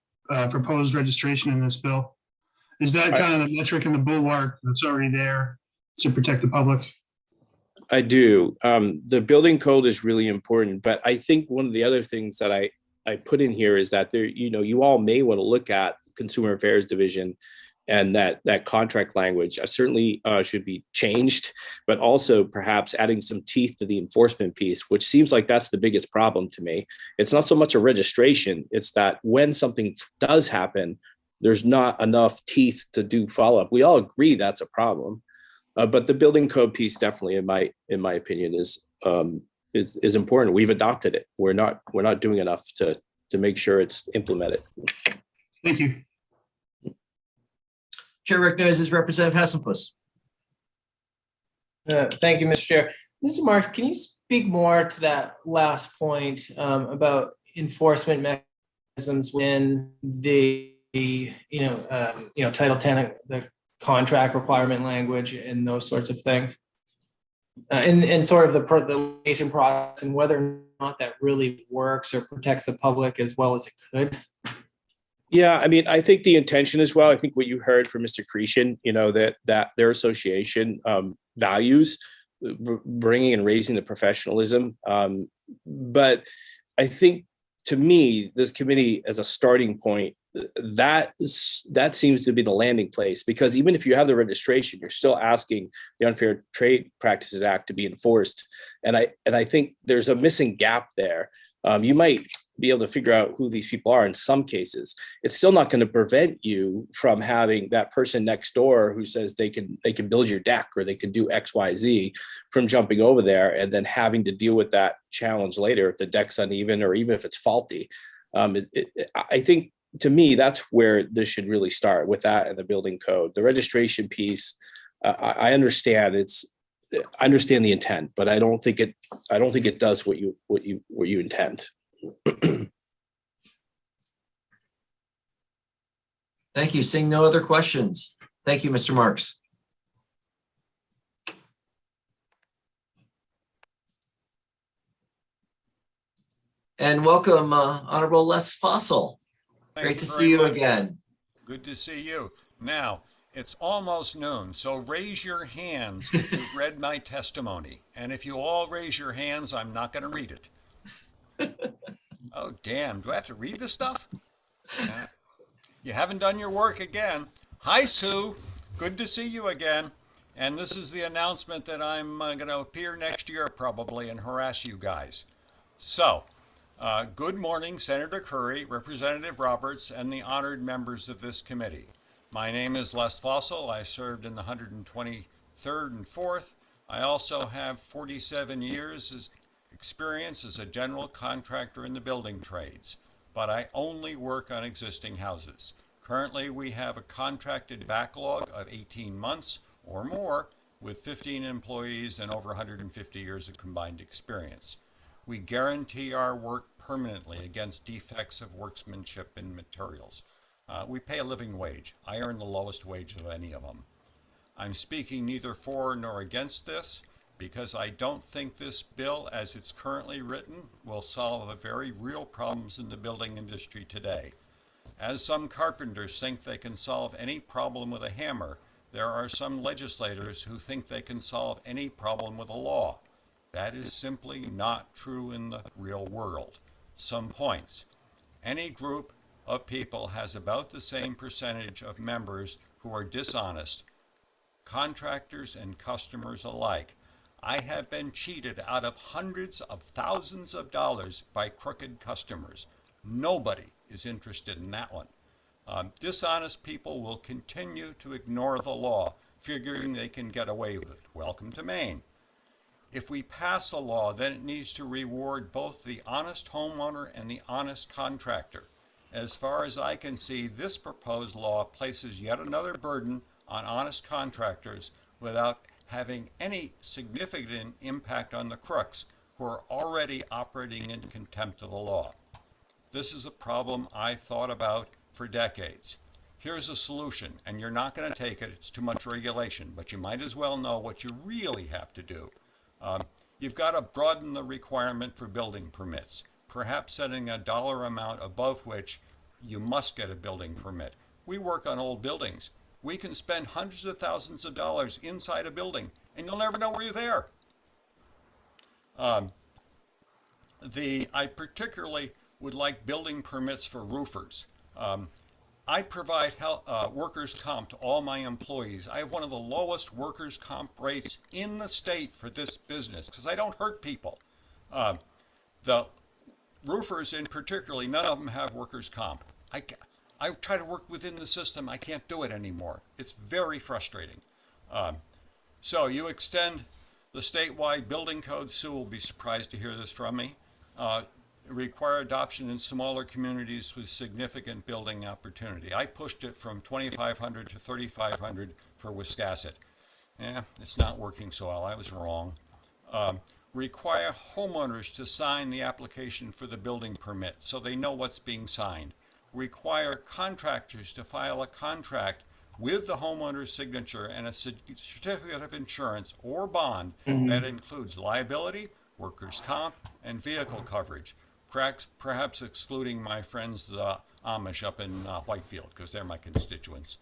Speaker 3: proposed registration in this bill? Is that kind of the metric and the bulwark that's already there to protect the public?
Speaker 20: I do. The building code is really important, but I think one of the other things that I put in here is that you all may want to look at Consumer Affairs Division and that contract language certainly should be changed, but also perhaps adding some teeth to the enforcement piece, which seems like that's the biggest problem to me. It's not so much a registration, it's that when something does happen, there's not enough teeth to do follow-up. We all agree that's a problem, but the building code piece definitely, in my opinion, is important. We've adopted it. We're not doing enough to make sure it's implemented.
Speaker 3: Thank you.
Speaker 1: Chair recognizes Representative Hassenfuss.
Speaker 8: Thank you, Mr. Chair. Mr. Marks, can you speak more to that last point about enforcement mechanisms when the Title 10, the contract requirement language and those sorts of things, and sort of the litigation process, and whether or not that really works or protects the public as well as it could?
Speaker 20: Yeah, I mean, I think the intention as well. I think what you heard from Mr. Cretion, that their association values bringing and raising the professionalism. But I think, to me, this committee as a starting point, that seems to be the landing place, because even if you have the registration, you're still asking the Unfair Trade Practices Act to be enforced. And I think there's a missing gap there. You might be able to figure out who these people are in some cases. It's still not going to prevent you from having that person next door who says they can build your deck or they can do X, Y, Z from jumping over there and then having to deal with that challenge later if the deck's uneven or even if it's faulty. I think to me, that's where this should really start, with that and the building code. The registration piece, I understand I understand the intent, but I don't think it does what you intend.
Speaker 1: Thank you. Seeing no other questions. Thank you, Mr. Marks. And welcome, Honorable Les Fossil. Great to see you again.
Speaker 21: Good to see you. Now, it's almost noon, so raise your hands if you've read my testimony. And if you all raise your hands, I'm not going to read it. Oh, damn. Do I have to read this stuff? You haven't done your work again. Hi, Sue. Good to see you again. And this is the announcement that I'm going to appear next year probably and harass you guys. So, good morning, Senator Curry, Representative Roberts, and the honored members of this committee. My name is Les Fossil. I served in the 123rd and 4th. I also have 47 years experience as a general contractor in the building trades, but I only work on existing houses. Currently, we have a contracted backlog of 18 months or more with 15 employees and over 150 years of combined experience. We guarantee our work permanently against defects of workmanship and materials. We pay a living wage. I earn the lowest wage of any of them. I'm speaking neither for nor against this because I don't think this bill, as it's currently written, will solve the very real problems in the building industry today. As some carpenters think they can solve any problem with a hammer, there are some legislators who think they can solve any problem with a law. That is simply not true in the real world. Some points. Any group of people has about the same percentage of members who are dishonest, contractors and customers alike. I have been cheated out of hundreds of thousands of dollars by crooked customers. Nobody is interested in that one. Dishonest people will continue to ignore the law, figuring they can get away with it. Welcome to Maine. If we pass a law, then it needs to reward both the honest homeowner and the honest contractor. As far as I can see, this proposed law places yet another burden on honest contractors without having any significant impact on the crooks who are already operating in contempt of the law. This is a problem I've thought about for decades. Here's a solution, and you're not going to take it. It's too much regulation, but you might as well know what you really have to do. You've got to broaden the requirement for building permits, perhaps setting a dollar amount above which you must get a building permit. We work on old buildings. We can spend hundreds of thousands of dollars inside a building, and you'll never know where you're there. I particularly would like building permits for roofers. I provide workers' comp to all my employees. I have one of the lowest workers' comp rates in the state for this business because I don't hurt people. The roofers in particularly, none of them have workers' comp. I try to work within the system. I can't do it anymore. It's very frustrating. So you extend the statewide building code. Sue will be surprised to hear this from me. Require adoption in smaller communities with significant building opportunity. I pushed it from 2,500 to 3,500 for Wiscasset. It's not working so well. I was wrong. Require homeowners to sign the application for the building permit so they know what's being signed. Require contractors to file a contract with the homeowner's signature and a certificate of insurance or bond that includes liability, workers' comp, and vehicle coverage. Perhaps excluding my friends, the Amish up in Whitefield, because they're my constituents.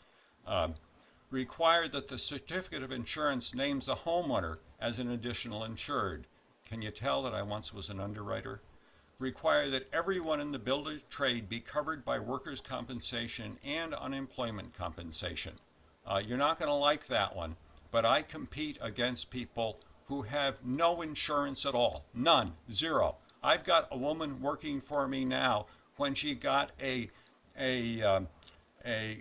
Speaker 21: Require that the certificate of insurance names the homeowner as an additional insured. Can you tell that I once was an underwriter? Require that everyone in the building trade be covered by workers' compensation and unemployment compensation. You're not going to like that one, but I compete against people who have no insurance at all. None. Zero. I've got a woman working for me now. When she got a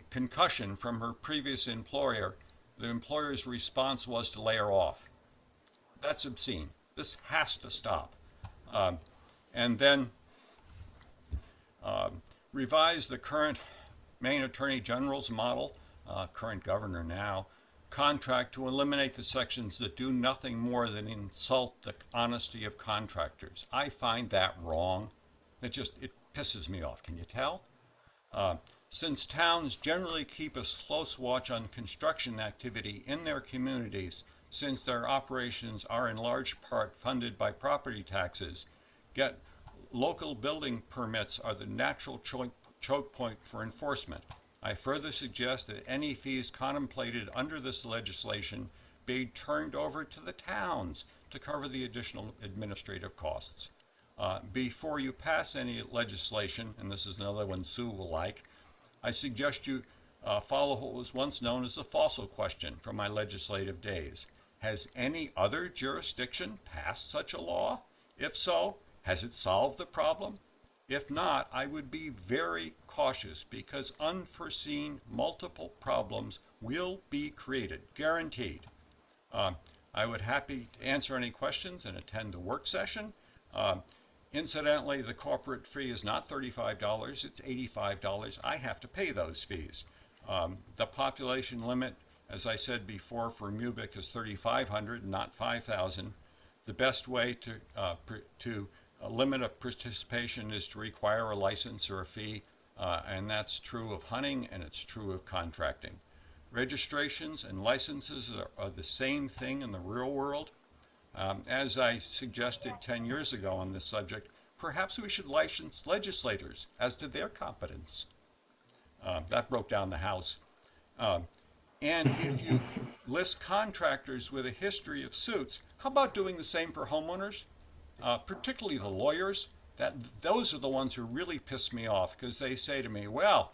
Speaker 21: concussion from her previous employer, the employer's response was to lay her off. That's obscene. This has to stop. And then revise the current Maine Attorney General's model, current governor now, contract to eliminate the sections that do nothing more than insult the honesty of contractors. I find that wrong. It pisses me off. Can you tell? Since towns generally keep a close watch on construction activity in their communities, since their operations are in large part funded by property taxes, local building permits are the natural choke point for enforcement. I further suggest that any fees contemplated under this legislation be turned over to the towns to cover the additional administrative costs. Before you pass any legislation, and this is another one Sue will like, I suggest you follow what was once known as the fossil question from my legislative days. Has any other jurisdiction passed such a law? If so, has it solved the problem? If not, I would be very cautious because unforeseen multiple problems will be created, guaranteed. I would happy to answer any questions and attend the work session. Incidentally, the corporate fee is not $35, it's $85. I have to pay those fees. The population limit, as I said before, for MUBIC is 3,500, not 5,000. The best way to limit a participation is to require a license or a fee, and that's true of hunting and it's true of contracting. Registrations and licenses are the same thing in the real world. As I suggested 10 years ago on this subject, perhaps we should license legislators as to their competence. That broke down the House. And if you list contractors with a history of suits, how about doing the same for homeowners? Particularly the lawyers. Those are the ones who really piss me off because they say to me, well,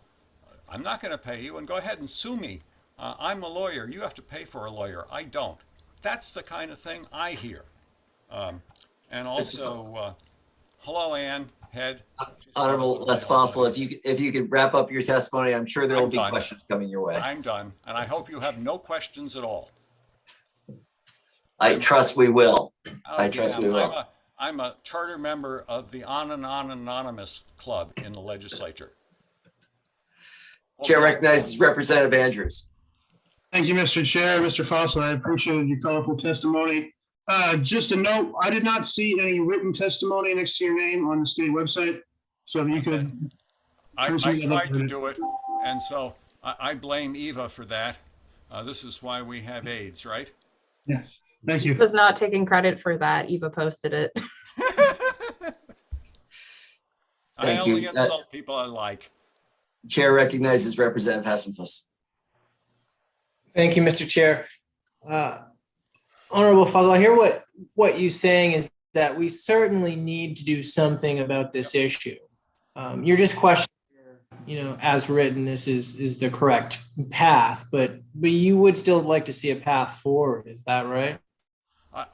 Speaker 21: I'm not going to pay you and go ahead and sue me. I'm a lawyer. You have to pay for a lawyer. I don't. That's the kind of thing I hear. And also, hello, Ann, Head.
Speaker 1: Honorable Les Fossil, if you could wrap up your testimony, I'm sure there will be questions coming your way.
Speaker 21: I'm done, and I hope you have no questions at all.
Speaker 1: I trust we will.
Speaker 21: I trust we will. I'm a charter member of the On and On Anonymous Club in the legislature.
Speaker 1: Chair recognizes Representative Andrews.
Speaker 3: Thank you, Mr. Chair. Mr. Fossil, I appreciated your colorful testimony. Just a note, I did not see any written testimony next to your name on the state website. So if you could.
Speaker 21: I tried to do it, and so I blame Eva for that. This is why we have AIDS, right?
Speaker 3: Yeah, thank you.
Speaker 18: Was not taking credit for that. Eva posted it.
Speaker 21: I only insult people I like.
Speaker 1: Chair recognizes Representative Hassenfuss.
Speaker 8: Thank you, Mr. Chair. Honorable Fossil, I hear what you're saying is that we certainly need to do something about this issue. You're just questioning, as written, this is the correct path, but you would still like to see a path forward. Is that right?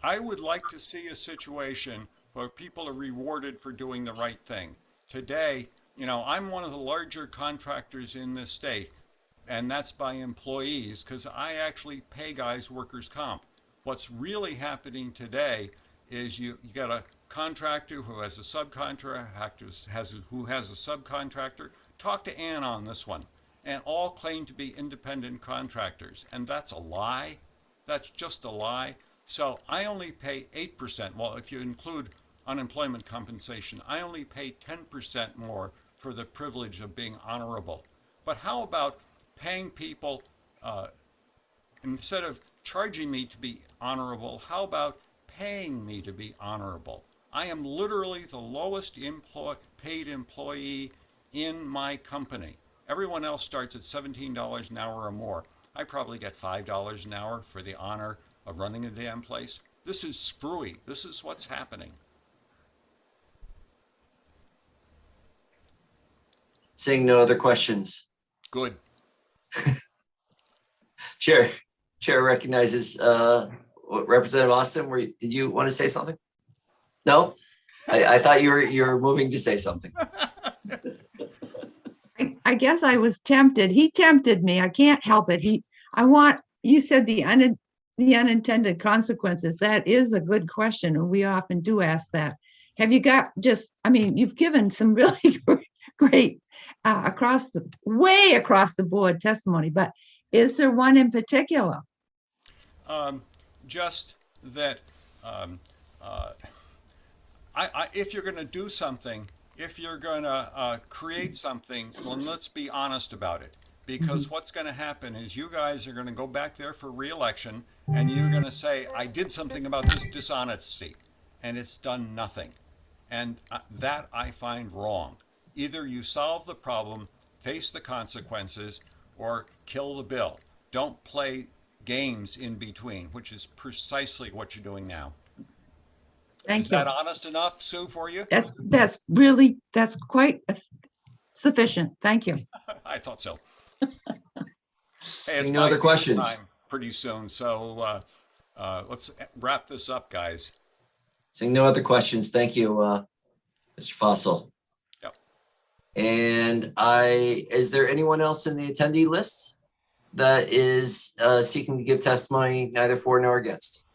Speaker 21: I would like to see a situation where people are rewarded for doing the right thing. Today, I'm one of the larger contractors in this state, and that's by employees because I actually pay guys workers' comp. What's really happening today is you got a contractor who has a subcontractor, who has a subcontractor. Talk to Ann on this one, and all claim to be independent contractors, and that's a lie. That's just a lie. So I only pay 8%. Well, if you include unemployment compensation, I only pay 10% more for the privilege of being honorable. But how about paying people, instead of charging me to be honorable, how about paying me to be honorable? I am literally the lowest paid employee in my company. Everyone else starts at $17 an hour or more. I probably get $5 an hour for the honor of running a damn place. This is screwy. This is what's happening.
Speaker 1: Seeing no other questions.
Speaker 21: Good.
Speaker 1: Chair recognizes Representative Austin. Did you want to say something? No? I thought you were moving to say something.
Speaker 12: I guess I was tempted. He tempted me. I can't help it. You said the unintended consequences. That is a good question, and we often do ask that. Have you got you've given some really great, way across the board testimony, but is there one in particular?
Speaker 21: Just that if you're going to do something, if you're going to create something, well, let's be honest about it. Because what's going to happen is you guys are going to go back there for re-election and you're going to say, I did something about this dishonesty, and it's done nothing. And that I find wrong. Either you solve the problem, face the consequences, or kill the bill. Don't play games in between, which is precisely what you're doing now.
Speaker 12: Thank
Speaker 21: Is
Speaker 12: you.
Speaker 21: that honest enough, Sue, for you?
Speaker 12: That's quite sufficient. Thank you.
Speaker 21: I thought so. Hey, it's
Speaker 1: No
Speaker 21: my
Speaker 1: other
Speaker 21: dinner
Speaker 1: questions?
Speaker 21: time pretty soon, so let's wrap this up, guys.
Speaker 1: Seeing no other questions, thank you, Mr. Fossil.
Speaker 21: Yep.
Speaker 1: And is there anyone else in the attendee list that is seeking to give testimony neither for nor against?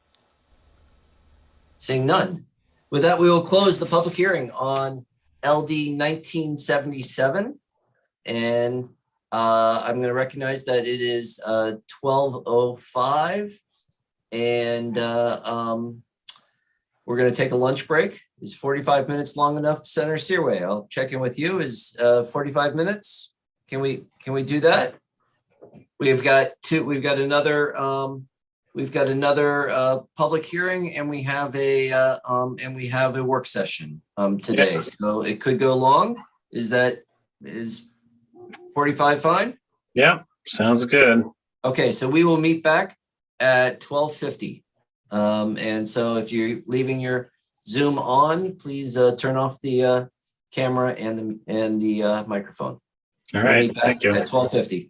Speaker 1: Seeing none. With that, we will close the public hearing on LD 1977. And I'm going to recognize that it is 12:05, and we're going to take a lunch break. Is 45 minutes long enough, Senator Searway? I'll check in with you. Is 45 minutes? Can we do that? We've got another public hearing, and we have a work session today.
Speaker 5: Yeah.
Speaker 1: So it could go long. Is 45 fine?
Speaker 5: Yeah, sounds good.
Speaker 1: Okay, so we will meet back at 12:50. And so if you're leaving your Zoom on, please turn off the camera and the microphone.
Speaker 5: All
Speaker 1: We'll
Speaker 5: right,
Speaker 1: meet back
Speaker 5: thank you.
Speaker 1: at 12:50.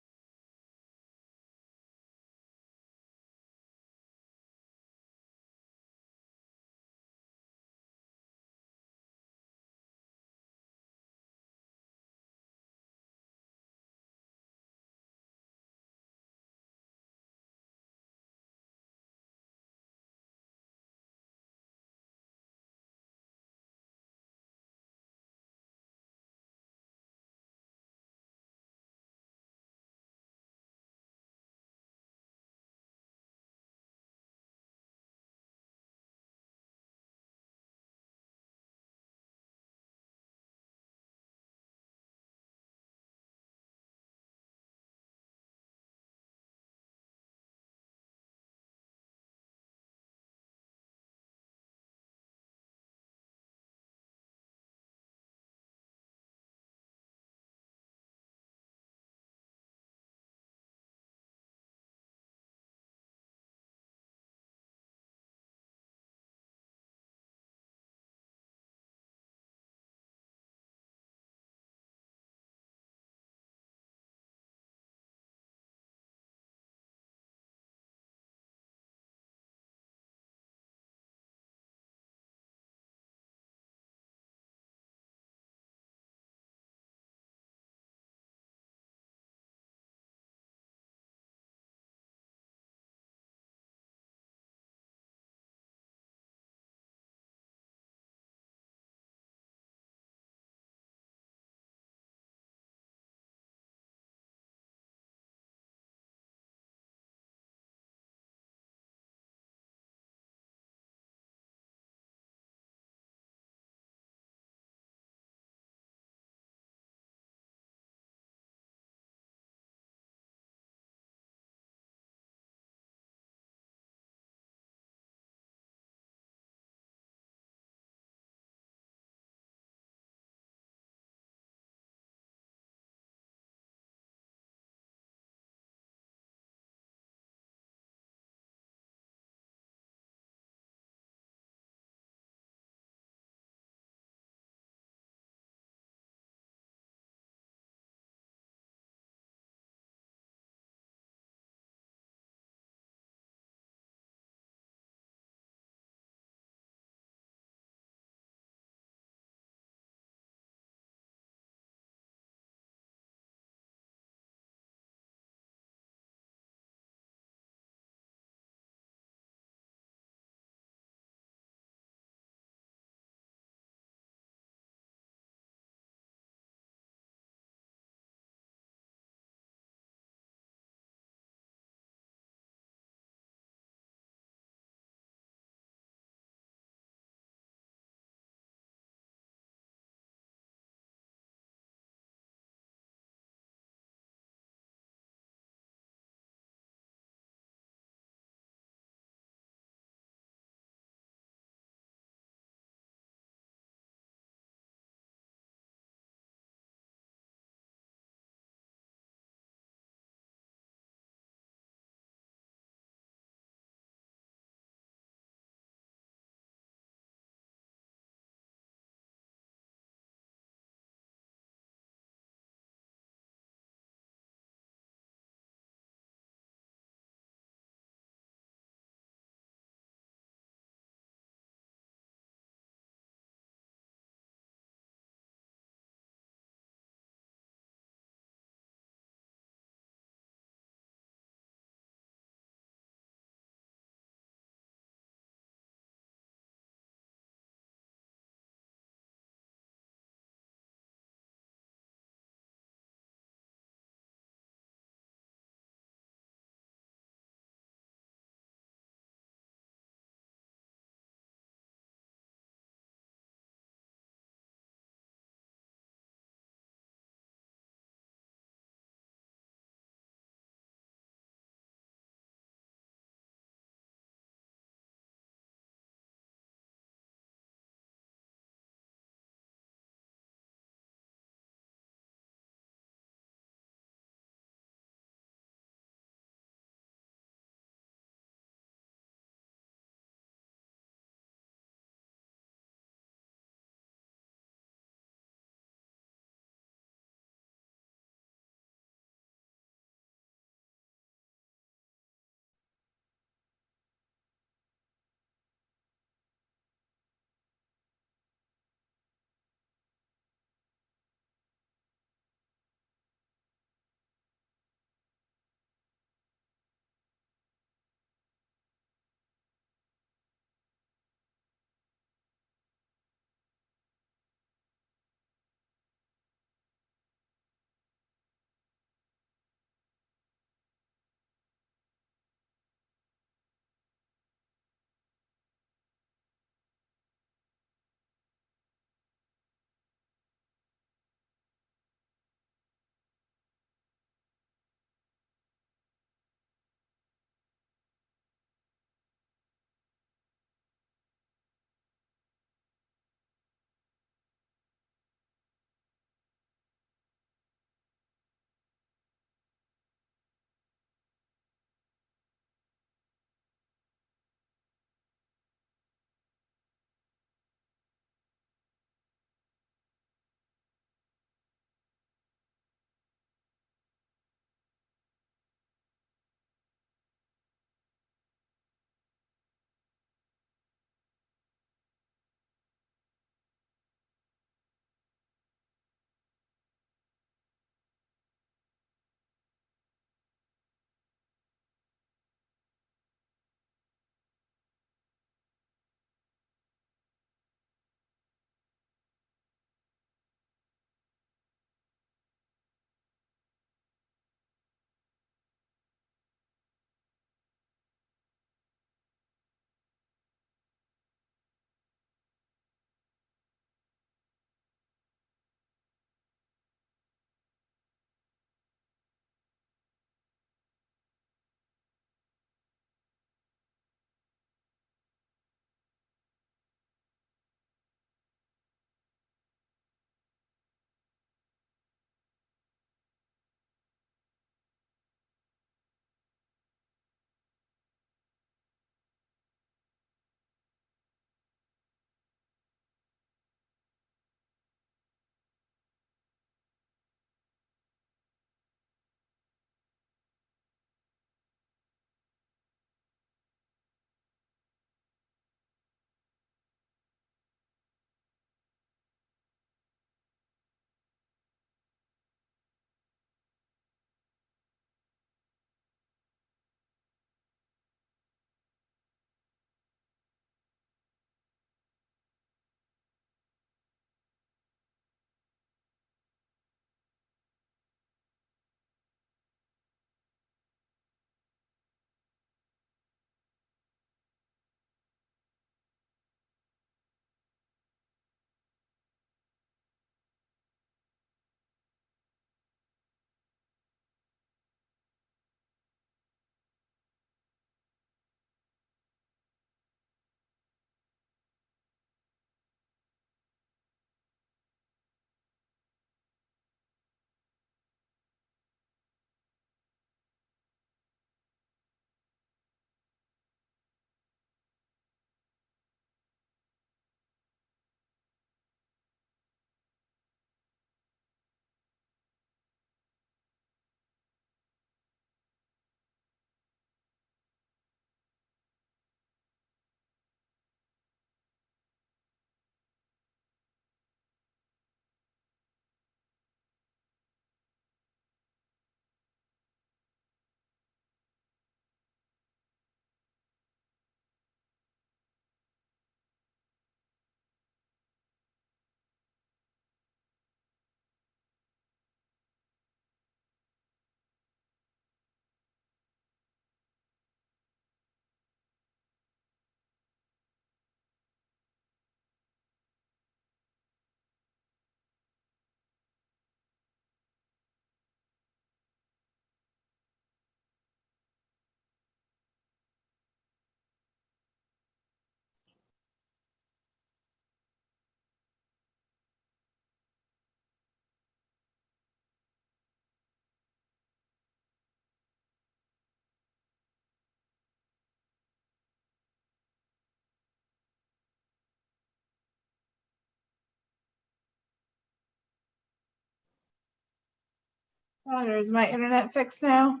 Speaker 10: Is my internet fixed now?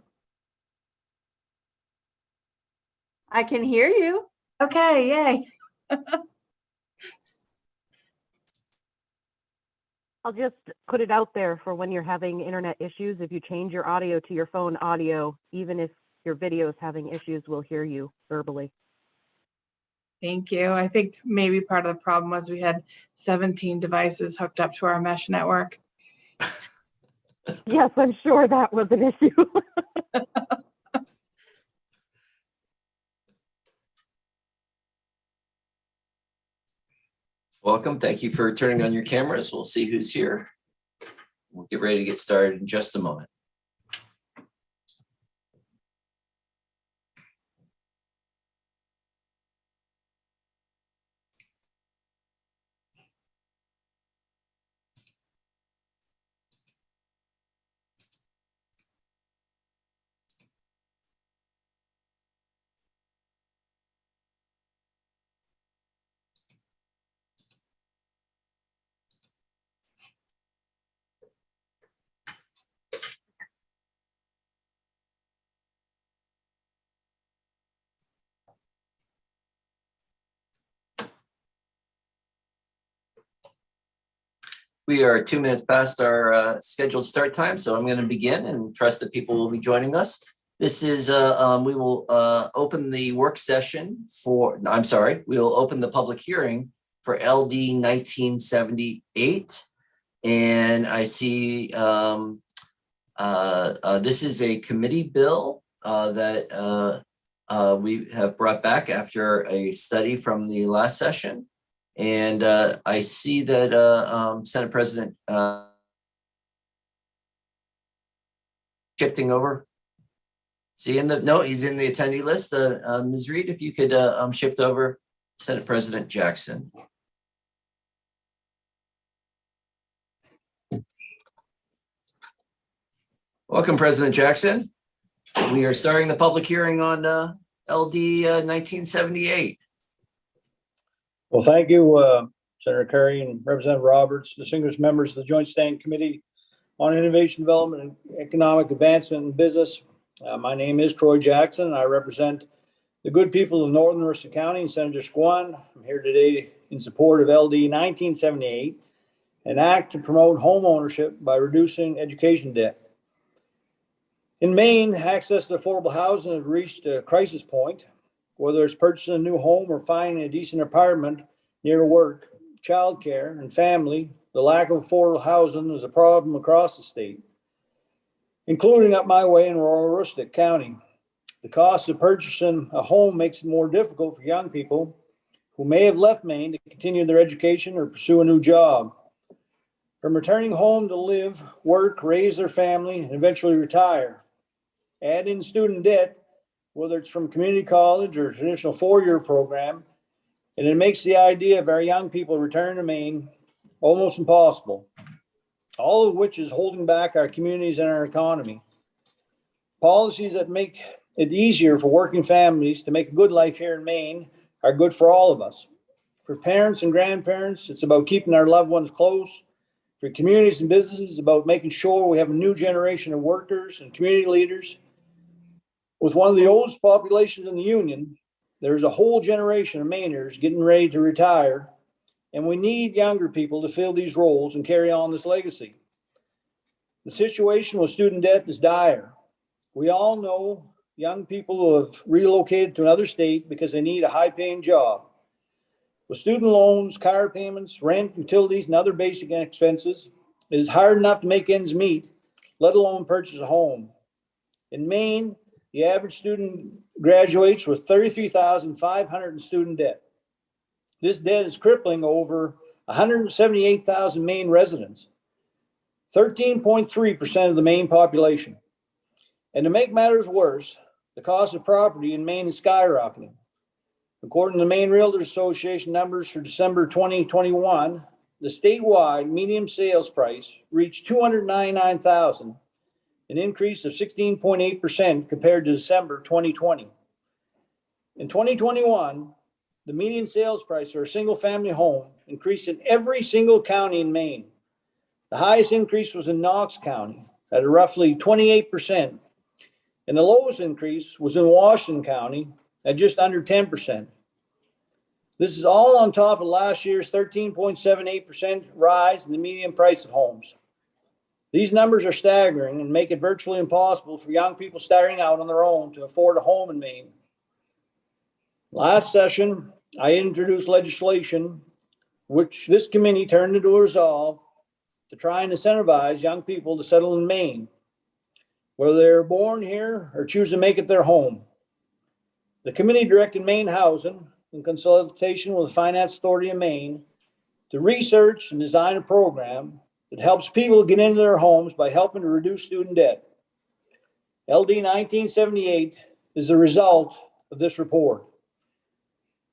Speaker 2: I can hear you.
Speaker 10: Okay, yay.
Speaker 15: I'll just put it out there for when you're having internet issues. If you change your audio to your phone audio, even if your video is having issues, we'll hear you verbally.
Speaker 10: Thank you. I think maybe part of the problem was we had 17 devices hooked up to our mesh network.
Speaker 15: Yes, I'm sure that was an issue.
Speaker 1: Welcome. Thank you for turning on your cameras. We'll see who's here. We'll get ready to get started in just a moment. We are 2 minutes past our scheduled start time, so I'm going to begin and trust that people will be joining us. This is, we will open the work session for, I'm sorry, we will open the public hearing for LD 1978. And I see this is a committee bill that we have brought back after a study from the last session. And I see that Senate President shifting over. See in the, no, he's in the attendee list. Ms. Reed, if you could shift over, Senate President Jackson. Welcome, President Jackson. We are starting the public hearing on LD 1978.
Speaker 4: Well, thank you, Senator Curry and Representative Roberts, distinguished members of the Joint Standing Committee on Innovation Development and Economic Advancement in Business. My name is Troy Jackson, and I represent the good people of Northern Mercer County and Senator Squan. I'm here today in support of LD 1978, an act to promote home ownership by reducing education debt. In Maine, access to affordable housing has reached a crisis point. Whether it's purchasing a new home or finding a decent apartment near work, childcare, and family, the lack of affordable housing is a problem across the state, including up my way in rural Aroostook County. The cost of purchasing a home makes it more difficult for young people who may have left Maine to continue their education or pursue a new job. From returning home to live, work, raise their family, and eventually retire. Add in student debt, whether it's from community college or a traditional four-year program, and it makes the idea of our young people returning to Maine almost impossible, all of which is holding back our communities and our economy. Policies that make it easier for working families to make a good life here in Maine are good for all of us. For parents and grandparents, it's about keeping our loved ones close. For communities and businesses, it's about making sure we have a new generation of workers and community leaders. With one of the oldest populations in the Union, there's a whole generation of Mainers getting ready to retire, and we need younger people to fill these roles and carry on this legacy. The situation with student debt is dire. We all know young people who have relocated to another state because they need a high-paying job. With student loans, car payments, rent, utilities, and other basic expenses, it is hard enough to make ends meet, let alone purchase a home. In Maine, the average student graduates with $33,500 in student debt. This debt is crippling over 178,000 Maine residents, 13.3% of the Maine population. And to make matters worse, the cost of property in Maine is skyrocketing. According to the Maine Realtors Association numbers for December 2021, the statewide median sales price reached $299,000. An increase of 16.8% compared to December 2020. In 2021, the median sales price for a single-family home increased in every single county in Maine. The highest increase was in Knox County, at a roughly 28%. And the lowest increase was in Washington County at just under 10%. This is all on top of last year's 13.78% rise in the median price of homes. These numbers are staggering and make it virtually impossible for young people starting out on their own to afford a home in Maine. Last session, I introduced legislation which this committee turned into a resolve to try and incentivize young people to settle in Maine, whether they're born here or choose to make it their home. The committee directed Maine Housing, in consultation with the Finance Authority of Maine, to research and design a program that helps people get into their homes by helping to reduce student debt. LD 1978 is the result of this report.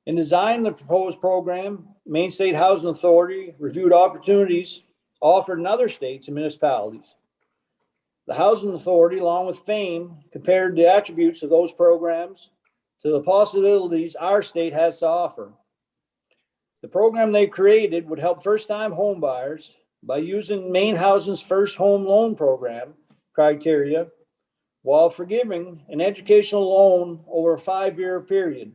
Speaker 4: In designing the proposed program, Maine State Housing Authority reviewed opportunities offered in other states and municipalities. The Housing Authority, along with FAME, compared the attributes of those programs to the possibilities our state has to offer. The program they created would help first-time home buyers by using Maine Housing's first home loan program criteria while forgiving an educational loan over a 5-year period.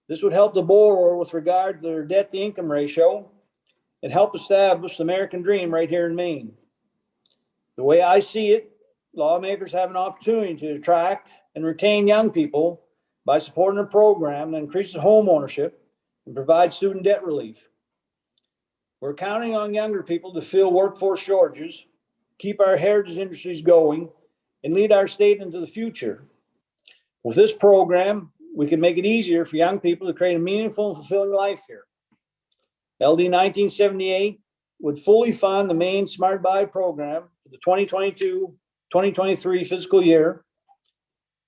Speaker 4: This would help the borrower with regard to their debt-to-income ratio and help establish the American dream right here in Maine. The way I see it, lawmakers have an opportunity to attract and retain young people by supporting a program that increases home ownership and provides student debt relief. We're counting on younger people to fill workforce shortages, keep our heritage industries going, and lead our state into the future. With this program, we can make it easier for young people to create a meaningful and fulfilling life here. LD 1978 would fully fund the Maine Smart Buy program for the 2022-2023 fiscal year.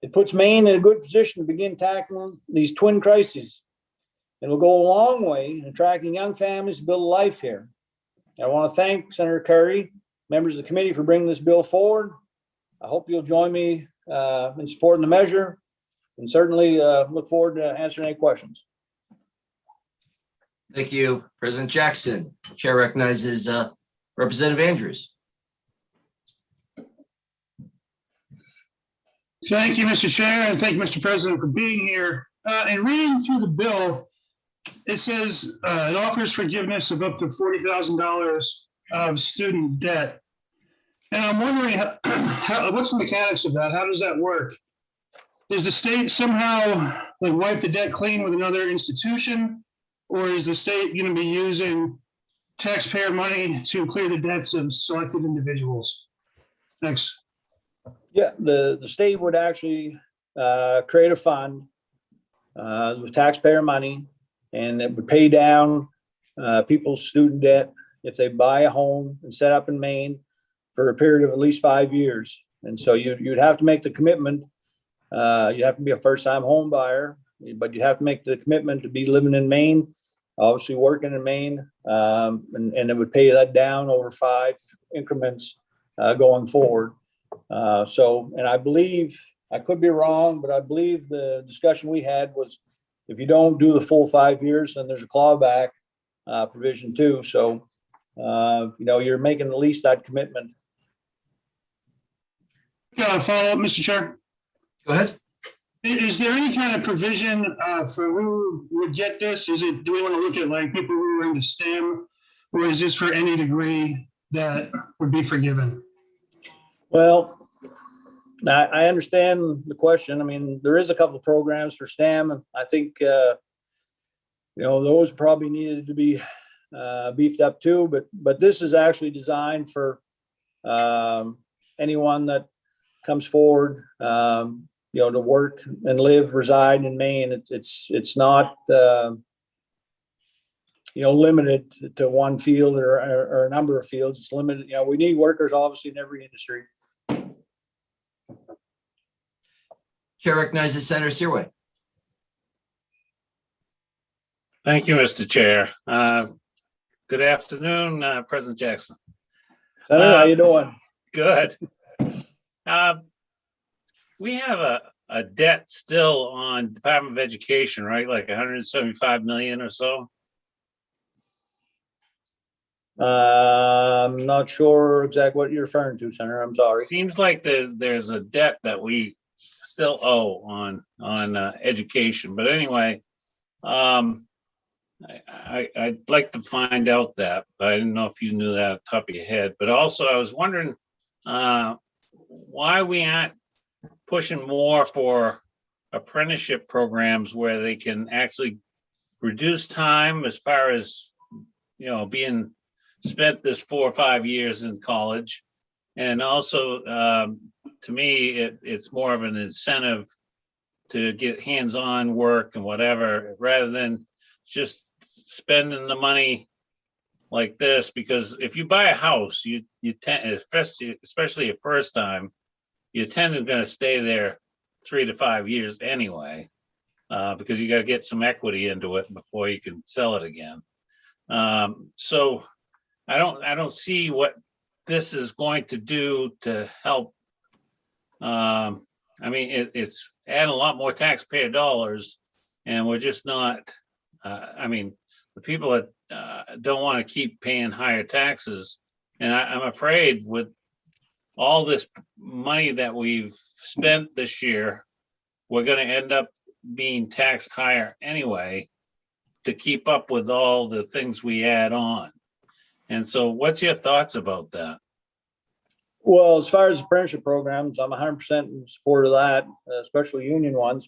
Speaker 4: It puts Maine in a good position to begin tackling these twin crises, and will go a long way in attracting young families to build a life here. I want to thank Senator Curry, members of the committee, for bringing this bill forward. I hope you'll join me in supporting the measure, and certainly look forward to answering any questions.
Speaker 1: Thank you, President Jackson. Chair recognizes Representative Andrews.
Speaker 3: Thank you, Mr. Chair, and thank you, Mr. President, for being here. In reading through the bill, it says it offers forgiveness of up to $40,000 of student debt. And I'm wondering, what's the mechanics of that? How does that work? Does the state somehow wipe the debt clean with another institution? Or is the state going to be using taxpayer money to clear the debts of selected individuals? Thanks.
Speaker 4: Yeah, the state would actually create a fund with taxpayer money, and it would pay down people's student debt if they buy a home and set up in Maine for a period of at least 5 years. And so you'd have to make the commitment. You have to be a first-time home buyer, but you have to make the commitment to be living in Maine, obviously working in Maine, and it would pay that down over 5 increments going forward. And I believe, I could be wrong, but I believe the discussion we had was if you don't do the full 5 years, then there's a clawback provision too. So, you're making at least that commitment.
Speaker 3: Follow up, Mr. Chair.
Speaker 1: Go ahead.
Speaker 3: Is there any kind of provision for who would get this? Do we want to look at people who are into STEM, or is this for any degree that would be forgiven?
Speaker 4: Well, I understand the question. I mean, there is a couple of programs for STEM, and I think, those probably needed to be beefed up too, but this is actually designed for anyone that comes forward, to work and live, reside in Maine. It's not, limited to one field or a number of fields. It's limited. We need workers obviously in every industry.
Speaker 1: Chair recognizes Senator Searway.
Speaker 5: Thank you, Mr. Chair. Good afternoon, President Jackson.
Speaker 4: Senator, how you doing?
Speaker 5: Good. We have a debt still on Department of Education, right? Like 175 million or so.
Speaker 4: I'm not sure exactly what you're referring to, Senator. I'm sorry.
Speaker 5: Seems like there's a debt that we still owe on education. But anyway, I'd like to find out that, but I didn't know if you knew that off the top of your head. But also, I was wondering why we aren't pushing more for apprenticeship programs where they can actually reduce time as far as, you know, being spent this 4 or 5 years in college. And also, to me, it's more of an incentive to get hands-on work and whatever, rather than just spending the money like this. Because if you buy a house, you tend, especially a first time, you tend to going to stay there 3 to 5 years anyway, because you got to get some equity into it before you can sell it again. So I don't see what this is going to do to help. I mean, it's adding a lot more taxpayer dollars, and we're just not. I mean, the people that don't want to keep paying higher taxes, and I'm afraid with all this money that we've spent this year, we're going to end up being taxed higher anyway to keep up with all the things we add on. And so what's your thoughts about that?
Speaker 4: Well, as far as apprenticeship programs, I'm 100% in support of that, especially union ones.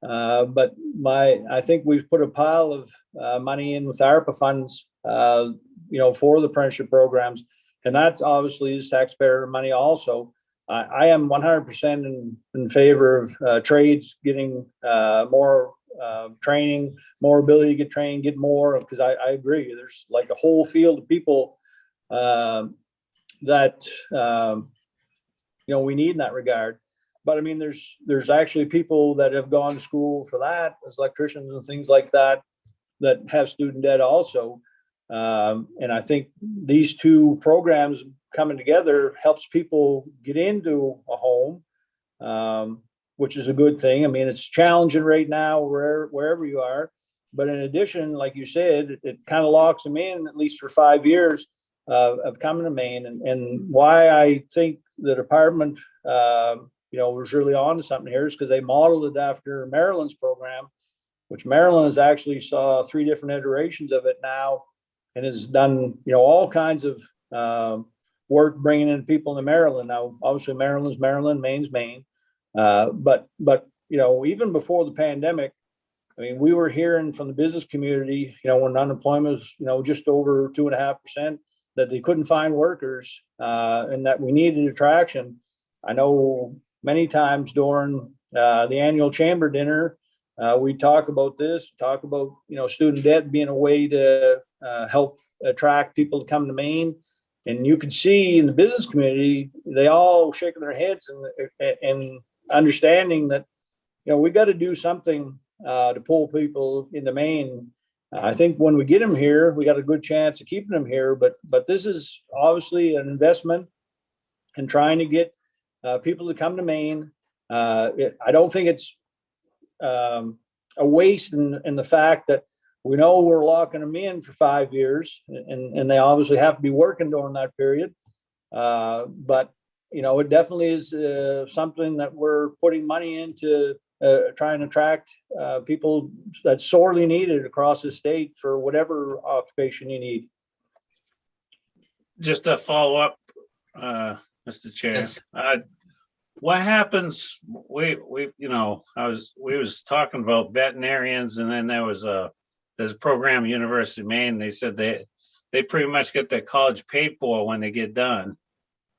Speaker 4: But I think we've put a pile of money in with ARPA funds, you know, for the apprenticeship programs. And that obviously is taxpayer money also. I am 100% in favor of trades getting more training, more ability to get trained, get more, because I agree. There's like a whole field of people that, you know, we need in that regard. But I mean, there's actually people that have gone to school for that as electricians and things like that, that have student debt also. And I think these two programs coming together helps people get into a home, which is a good thing. I mean, it's challenging right now wherever you are. But in addition, like you said, it kind of locks them in, at least for 5 years of coming to Maine. And why I think the department, you know, was really on to something here is because they modeled it after Maryland's program, which Maryland has actually saw 3 different iterations of it now, and has done, you know, all kinds of work bringing in people into Maryland. Now, obviously Maryland's Maryland, Maine's Maine. But, you know, even before the pandemic, I mean, we were hearing from the business community, you know, when unemployment was, you know, just over 2.5%, that they couldn't find workers, and that we needed attraction. I know many times during the annual chamber dinner, we talk about this, you know, student debt being a way to help attract people to come to Maine. And you can see in the business community, they all shaking their heads and understanding that, you know, we got to do something to pull people into Maine. I think when we get them here, we got a good chance of keeping them here. But this is obviously an investment in trying to get people to come to Maine. I don't think it's a waste in the fact that we know we're locking them in for 5 years, and they obviously have to be working during that period. But, you know, it definitely is something that we're putting money into, trying to attract people that's sorely needed across the state for whatever occupation you need.
Speaker 5: Just to follow up, Mr. Chair.
Speaker 1: Yes.
Speaker 5: What happens? We you know, we was talking about veterinarians, and then there's a program at University of Maine. They said they pretty much get their college paid for when they get done,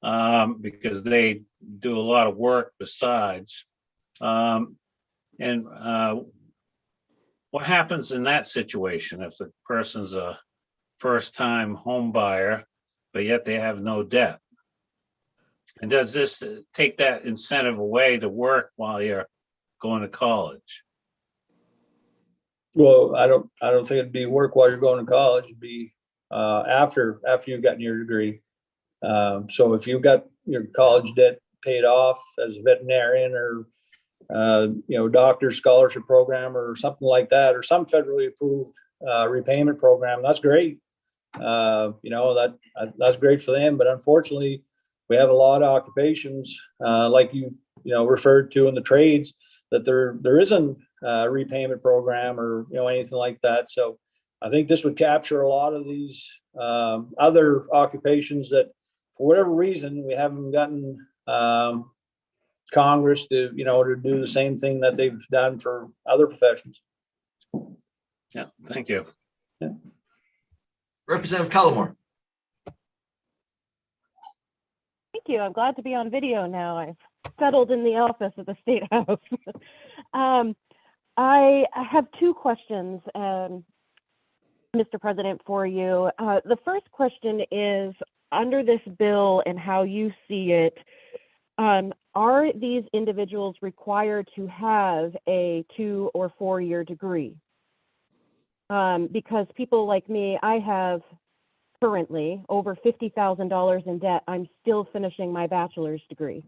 Speaker 5: because they do a lot of work besides. And what happens in that situation if the person's a first-time home buyer, but yet they have no debt? And does this take that incentive away to work while you're going to college?
Speaker 4: Well, I don't think it'd be work while you're going to college. It'd be after you've gotten your degree. So if you've got your college debt paid off as a veterinarian, or you know, doctor scholarship program or something like that, or some federally approved repayment program, that's great. That's great for them. But unfortunately, we have a lot of occupations, like you referred to in the trades, that there isn't a repayment program or, anything like that. So I think this would capture a lot of these other occupations that, for whatever reason, we haven't gotten Congress to do the same thing that they've done for other professions.
Speaker 5: Yeah, thank you.
Speaker 4: Yeah.
Speaker 1: Representative Cullimore.
Speaker 15: Thank you. I'm glad to be on video now. I've settled in the office at the State House. I have two questions, Mr. President, for you. The first question is, under this bill and how you see it, are these individuals required to have a 2 or 4 year degree? Because people like me, I have currently over $50,000 in debt. I'm still finishing my bachelor's degree.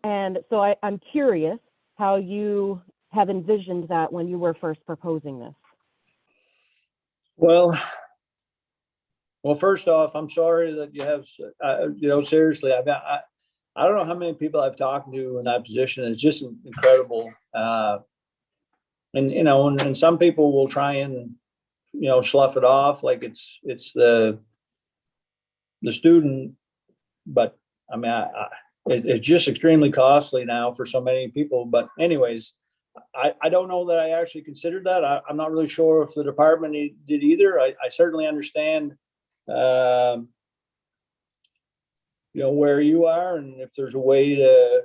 Speaker 15: And so I'm curious how you have envisioned that when you were first proposing this.
Speaker 4: Well, first off, I'm sorry that you have, seriously, I don't know how many people I've talked to in that position. It's just incredible. And some people will try and, slough it off like it's the student, but I mean, it's just extremely costly now for so many people. But anyways, I don't know that I actually considered that. I'm not really sure if the department did either. I certainly understand, where you are, and if there's a way to,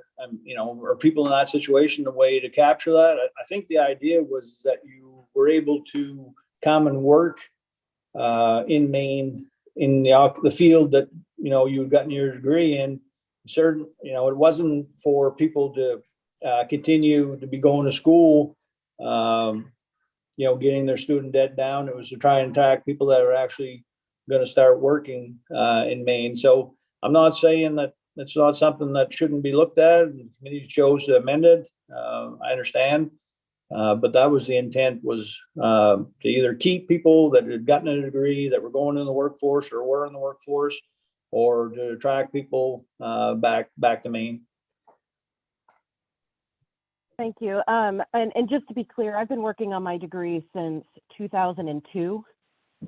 Speaker 4: or people in that situation, a way to capture that. I think the idea was that you were able to come and work in Maine in the field that, you've gotten your degree in. Certain, it wasn't for people to continue to be going to school, getting their student debt down. It was to try and attract people that are actually going to start working in Maine. So I'm not saying that it's not something that shouldn't be looked at. The committee chose to amend it. I understand. But that was the intent, was to either keep people that had gotten a degree that were going in the workforce or were in the workforce, or to attract people back to Maine.
Speaker 15: Thank you. And just to be clear, I've been working on my degree since 2002.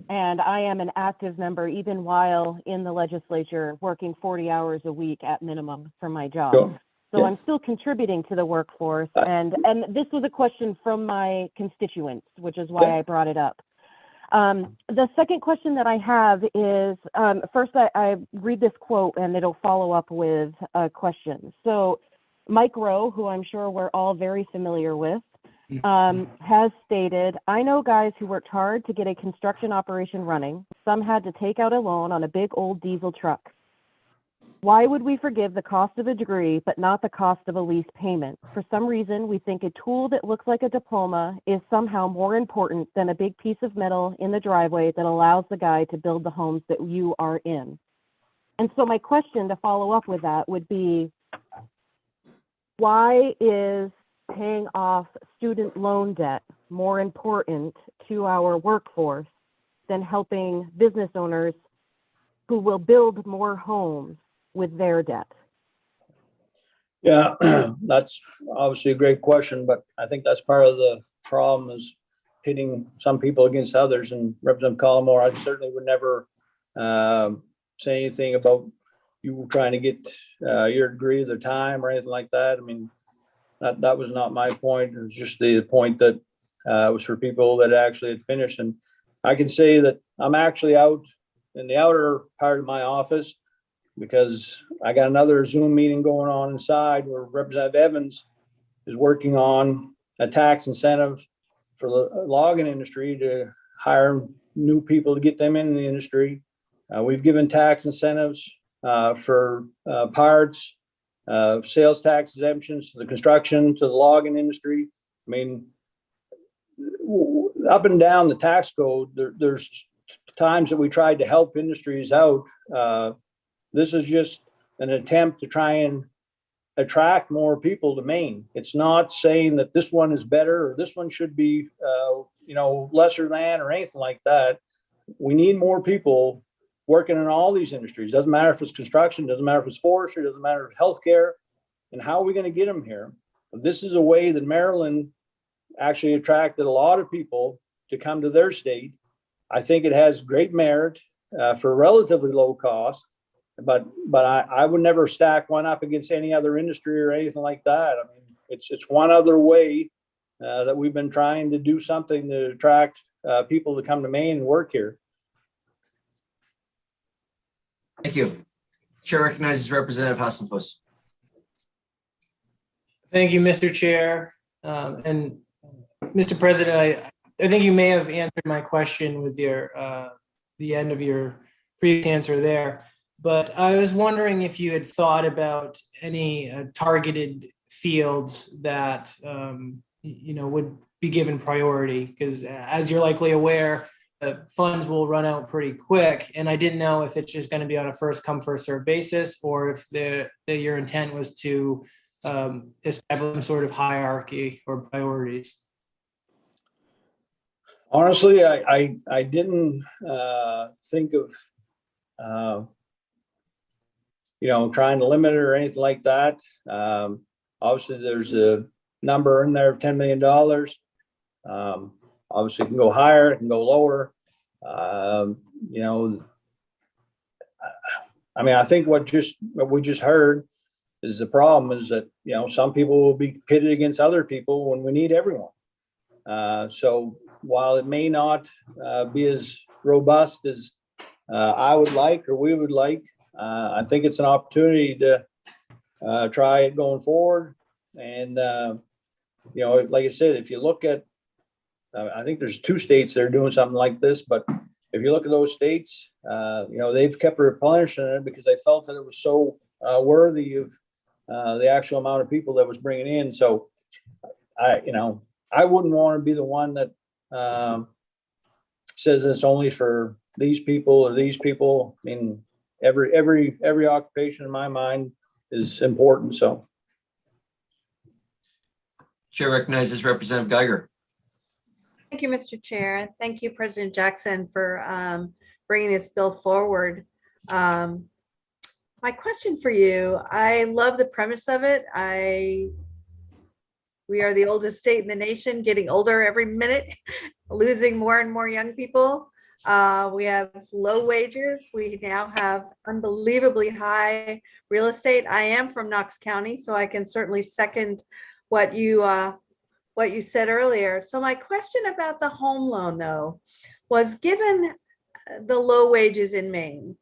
Speaker 15: And I am an active member, even while in the legislature, working 40 hours a week at minimum for my job.
Speaker 4: Sure.
Speaker 15: So
Speaker 4: Yeah.
Speaker 15: I'm still contributing to the workforce. And this was a question from my constituents, which is why I brought it up. The second question that I have is, first I read this quote and it'll follow up with a question. So Mike Rowe, who I'm sure we're all very familiar with, has stated, "I know guys who worked hard to get a construction operation running. Some had to take out a loan on a big old diesel truck. Why would we forgive the cost of a degree, but not the cost of a lease payment? For some reason, we think a tool that looks like a diploma is somehow more important than a big piece of metal in the driveway that allows the guy to build the homes that you are in." And so my question to follow up with that would be, why is paying off student loan debt more important to our workforce than helping business owners who will build more homes with their debt?
Speaker 4: Yeah, that's obviously a great question, but I think that's part of the problem, is pitting some people against others. And Representative Cullimore, I certainly would never say anything about you trying to get your degree at the time or anything like that. I mean, that was not my point. It was just the point that it was for people that actually had finished. And I can say that I'm actually out in the outer part of my office, because I got another Zoom meeting going on inside where Representative Evans is working on a tax incentive for the logging industry to hire new people to get them in the industry. We've given tax incentives for parts, sales tax exemptions to the construction, to the logging industry. I mean, up and down the tax code, there's times that we tried to help industries out. This is just an attempt to try and attract more people to Maine. It's not saying that this one is better or this one should be, lesser than or anything like that. we need more people working in all these industries. Doesn't matter if it's construction, doesn't matter if it's forestry, doesn't matter if it's healthcare. And how are we going to get them here? This is a way that Maryland actually attracted a lot of people to come to their state. I think it has great merit for relatively low cost, but I would never stack one up against any other industry or anything like that. I mean, it's one other way that we've been trying to do something to attract people to come to Maine and work here.
Speaker 1: Thank you. Chair recognizes Representative Hassenfuss.
Speaker 8: Thank you, Mr. Chair. And Mr. President, I think you may have answered my question with your the end of your previous answer there. But I was wondering if you had thought about any targeted fields that would be given priority, because as you're likely aware, the funds will run out pretty quick, and I didn't know if it's just going to be on a first come first served basis, or if your intent was to establish some sort of hierarchy or priorities.
Speaker 4: Honestly, I didn't think of trying to limit it or anything like that. Obviously, there's a number in there of $10 million. Obviously, it can go higher, it can go lower. I think what we just heard is the problem is that, some people will be pitted against other people when we need everyone. So while it may not be as robust as I would like or we would like, I think it's an opportunity to try it going forward. And, like I said, if you look at, I think there's 2 states that are doing something like this, but if you look at those states, they've kept replenishing it because they felt that it was so worthy of the actual amount of people that was bringing in. So I wouldn't want to be the one that says it's only for these people or these people. I mean, every occupation in my mind is important. So.
Speaker 1: Chair recognizes Representative Geiger.
Speaker 2: Thank you, Mr. Chair. Thank you, President Jackson, for bringing this bill forward. My question for you, I love the premise of it. We are the oldest state in the nation, getting older every minute, losing more and more young people. We have low wages. We now have unbelievably high real estate. I am from Knox County, so I can certainly second what you said earlier. So my question about the home loan, though, was given the low wages in Maine,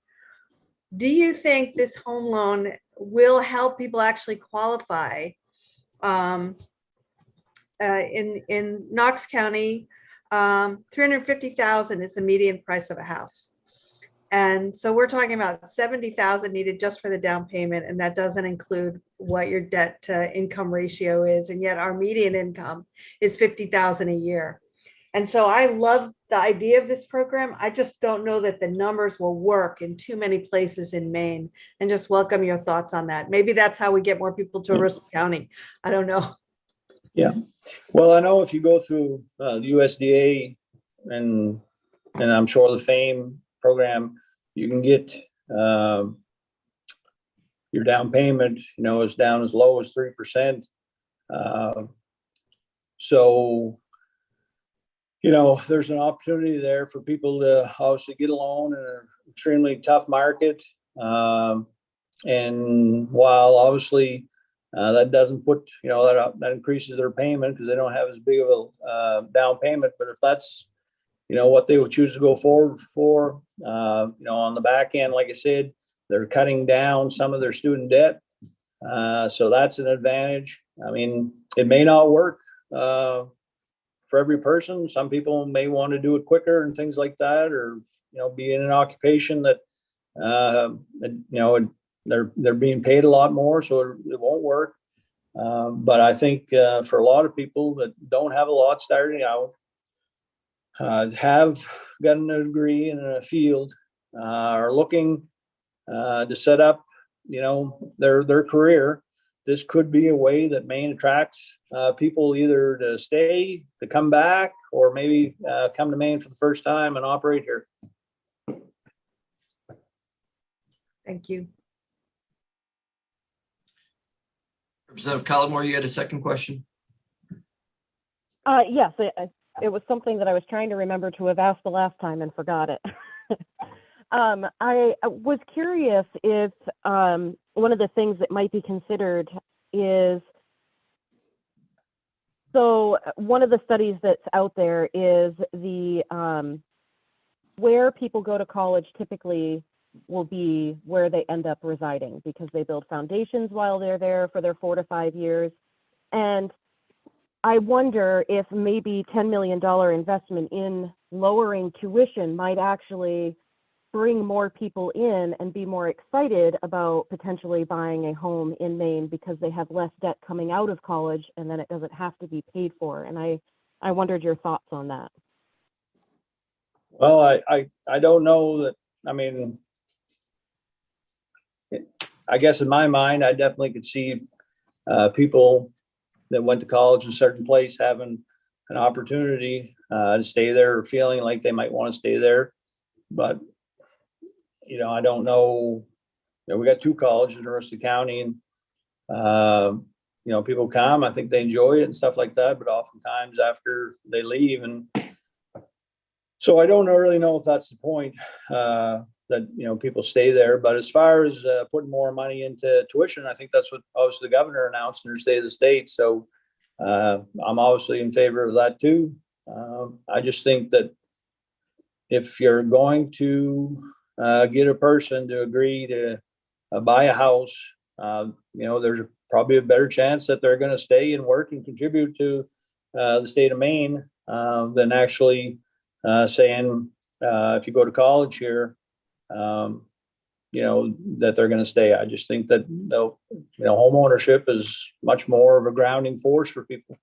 Speaker 2: do you think this home loan will help people actually qualify? In Knox County, $350,000 is the median price of a house. And so we're talking about $70,000 needed just for the down payment, and that doesn't include what your debt to income ratio is. And yet our median income is $50,000 a year. And so I love the idea of this program. I just don't know that the numbers will work in too many places in Maine, and just welcome your thoughts on that. Maybe that's how we get more people to Bristol County. I don't know.
Speaker 4: Yeah. Well, I know if you go through the USDA and I'm sure the FAME program, you can get your down payment, is down as low as 3%. So, there's an opportunity there for people to obviously get a loan in an extremely tough market. And while obviously that doesn't put, that increases their payment because they don't have as big of a down payment. But if that's, what they would choose to go forward for, on the back end, like I said, they're cutting down some of their student debt. So that's an advantage. I mean, it may not work for every person. Some people may want to do it quicker and things like that, or, be in an occupation that, they're being paid a lot more, so it won't work. But I think for a lot of people that don't have a lot starting out, have gotten a degree in a field, are looking to set up, their career, this could be a way that Maine attracts people either to stay, to come back, or maybe come to Maine for the first time and operate here.
Speaker 2: Thank you.
Speaker 1: Representative Collmore, you had a second question?
Speaker 15: Yes, it was something that I was trying to remember to have asked the last time and forgot it. I was curious if one of the things that might be considered is, so one of the studies that's out there is the where people go to college typically will be where they end up residing, because they build foundations while they're there for their 4 to 5 years. And I wonder if maybe $10 million investment in lowering tuition might actually bring more people in and be more excited about potentially buying a home in Maine, because they have less debt coming out of college and then it doesn't have to be paid for. And I wondered your thoughts on that.
Speaker 4: Well, I don't know that, I mean, I guess in my mind, I definitely could see people that went to college in a certain place having an opportunity to stay there, or feeling like they might want to stay there. But, you know, I don't know, you know, we got 2 colleges in Aroostook County, and, you know, people come, I think they enjoy it and stuff like that, but oftentimes after they leave. And so I don't really know if that's the point, that, you know, people stay there. But as far as putting more money into tuition, I think that's what obviously the governor announced in her State of the State. So I'm obviously in favor of that too. I just think that if you're going to get a person to agree to buy a house, you know, there's probably a better chance that they're going to stay and work and contribute to the state of Maine than actually saying, if you go to college here, you know, that they're going to stay. I just think that, you know, home ownership is much more of a grounding force for people.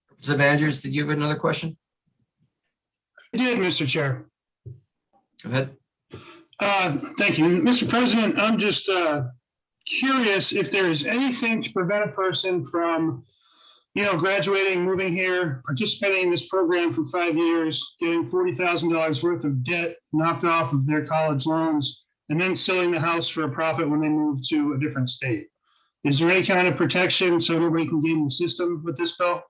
Speaker 1: Representative Andrews, did you have another question?
Speaker 3: I did, Mr. Chair.
Speaker 1: Go ahead.
Speaker 3: Thank you. Mr. President, I'm just curious if there is anything to prevent a person from, you know, graduating, moving here, participating in this program for 5 years, getting $40,000 worth of debt knocked off of their college loans, and then selling the house for a profit when they move to a different state. Is there any kind of protection so nobody can game the system with this bill?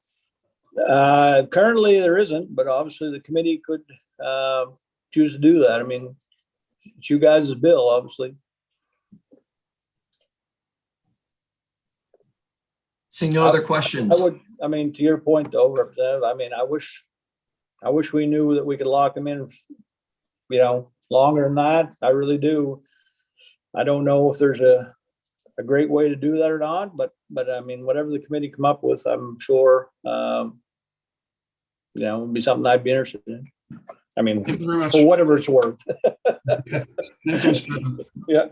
Speaker 4: Currently there isn't, but obviously the committee could choose to do that. I mean, it's you guys' bill, obviously.
Speaker 1: Seeing no other questions.
Speaker 4: I mean, to your point though, Representative, I mean, I wish we knew that we could lock them in, you know, longer than that. I really do. I don't know if there's a great way to do that or not, but I mean, whatever the committee come up with, I'm sure, you know, would be something I'd be interested in. I mean, for whatever it's worth. Yeah.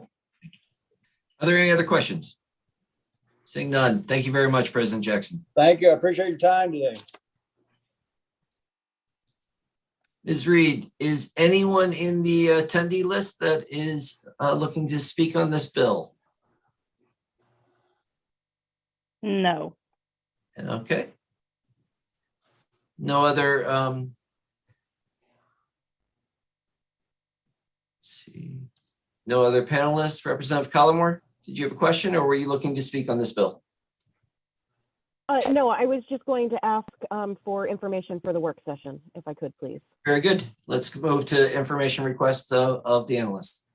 Speaker 1: Are there any other questions? Seeing none. Thank you very much, President Jackson.
Speaker 4: Thank you. I appreciate your time today.
Speaker 1: Ms. Reed, is anyone in the attendee list that is looking to speak on this bill?
Speaker 9: No.
Speaker 1: Okay. No other, let's see. No other panelists. Representative Collmore, did you have a question, or were you looking to speak on this bill?
Speaker 15: No, I was just going to ask for information for the work session, if I could, please.
Speaker 1: Very good. Let's move to information requests of the analyst.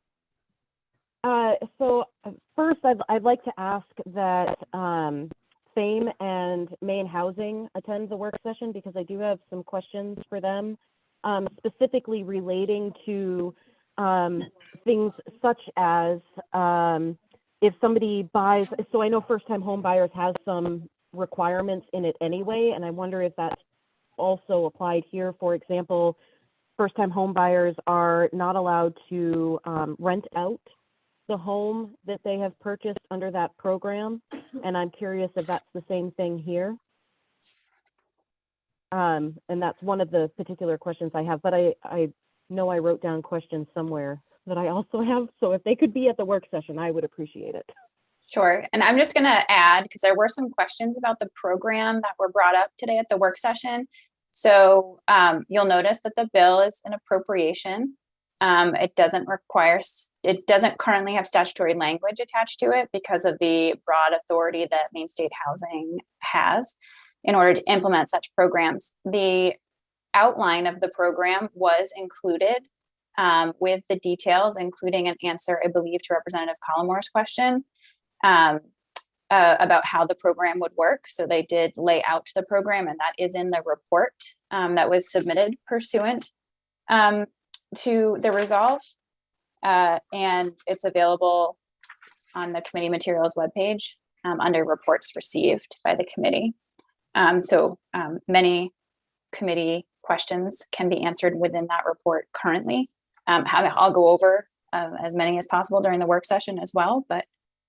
Speaker 15: So first, I'd like to ask that FAME and Maine Housing attend the work session, because I do have some questions for them, specifically relating to things such as if somebody buys, so I know first-time home buyers has some requirements in it anyway, and I wonder if that's also applied here. For example, first-time home buyers are not allowed to rent out the home that they have purchased under that program, and I'm curious if that's the same thing here. And that's one of the particular questions I have, but I know I wrote down questions somewhere that I also have, so if they could be at the work session, I would appreciate it.
Speaker 22: Sure. And I'm just going to add, because there were some questions about the program that were brought up today at the work session. So you'll notice that the bill is an appropriation. It doesn't currently have statutory language attached to it because of the broad authority that Maine State Housing has in order to implement such programs. The outline of the program was included with the details, including an answer, I believe, to Representative Collimore's question about how the program would work. So they did lay out the program, and that is in the report that was submitted pursuant to the resolve. And it's available on the committee materials webpage under reports received by the committee. So many committee questions can be answered within that report currently. I'll go over as many as possible during the work session as well, but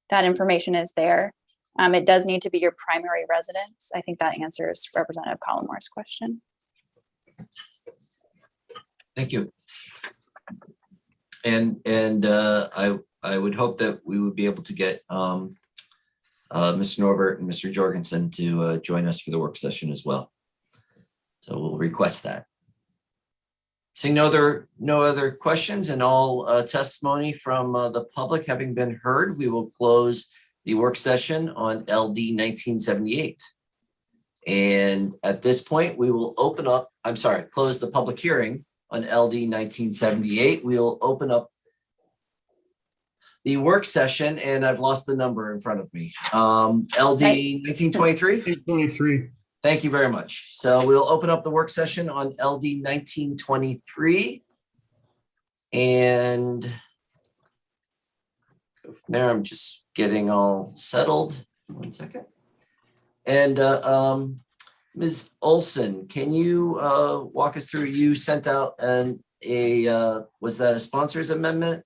Speaker 22: that information is there. It does need to be your primary residence. I think that answers Representative Collimore's question.
Speaker 1: Thank you. And I would hope that we would be able to get Mr. Norbert and Mr. Jorgensen to join us for the work session as well. So we'll request that. Seeing no other questions and all testimony from the public having been heard, we will close the work session on LD 1978. And at this point, we will close the public hearing on LD 1978. We'll open up the work session, and I've lost the number in front of me. LD 1923?
Speaker 3: 1923.
Speaker 1: Thank you very much. So we'll open up the work session on LD 1923. And go from there. I'm just getting all settled. 1 second. And Ms. Olson, can you walk us through? You sent out was that a sponsors amendment?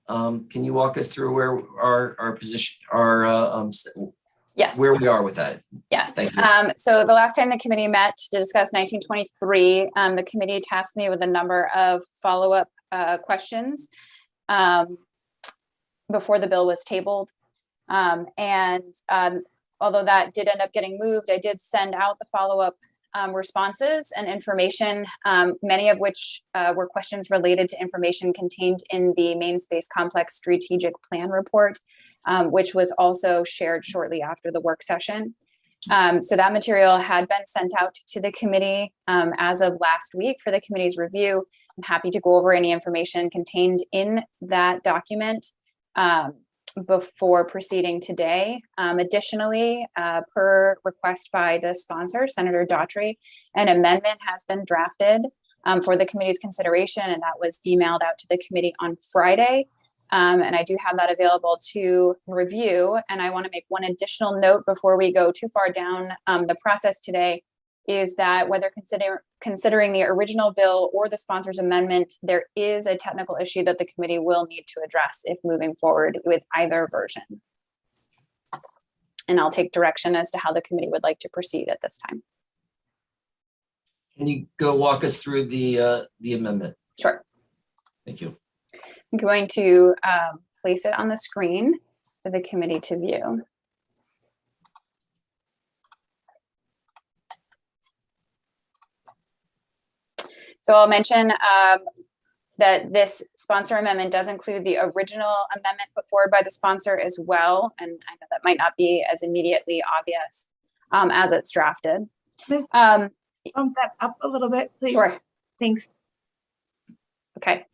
Speaker 1: Can you walk us through where our position,
Speaker 22: yes,
Speaker 1: where we are with that?
Speaker 22: Yes.
Speaker 1: Thank you.
Speaker 22: So the last time the committee met to discuss 1923, the committee tasked me with a number of follow-up questions before the bill was tabled. Although that did end up getting moved, I did send out the follow-up responses and information, many of which were questions related to information contained in the Maine Space Complex Strategic Plan Report, which was also shared shortly after the work session. So that material had been sent out to the committee as of last week for the committee's review. I'm happy to go over any information contained in that document before proceeding today. Additionally, per request by the sponsor, Senator Daughtry, an amendment has been drafted for the committee's consideration, and that was emailed out to the committee on Friday. And I do have that available to review. And I want to make one additional note before we go too far down the process today, is that whether considering the original bill or the sponsor's amendment, there is a technical issue that the committee will need to address if moving forward with either version. And I'll take direction as to how the committee would like to proceed at this time.
Speaker 1: Can you go walk us through the amendment?
Speaker 22: Sure.
Speaker 1: Thank you.
Speaker 22: I'm going to place it on the screen for the committee to view. So I'll mention that this sponsor amendment does include the original amendment put forward by the sponsor as well. And I know that might not be as immediately obvious as it's drafted.
Speaker 10: Ms. Bump that up a little bit, please.
Speaker 22: Sure.
Speaker 10: Thanks.
Speaker 22: Okay.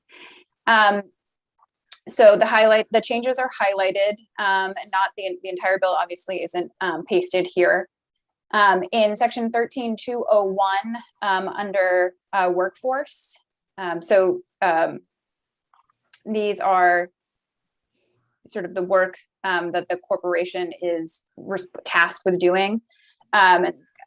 Speaker 22: So the changes are highlighted, and not the entire bill obviously isn't pasted here. In section 13201 under workforce. These are sort of the work that the corporation is tasked with doing,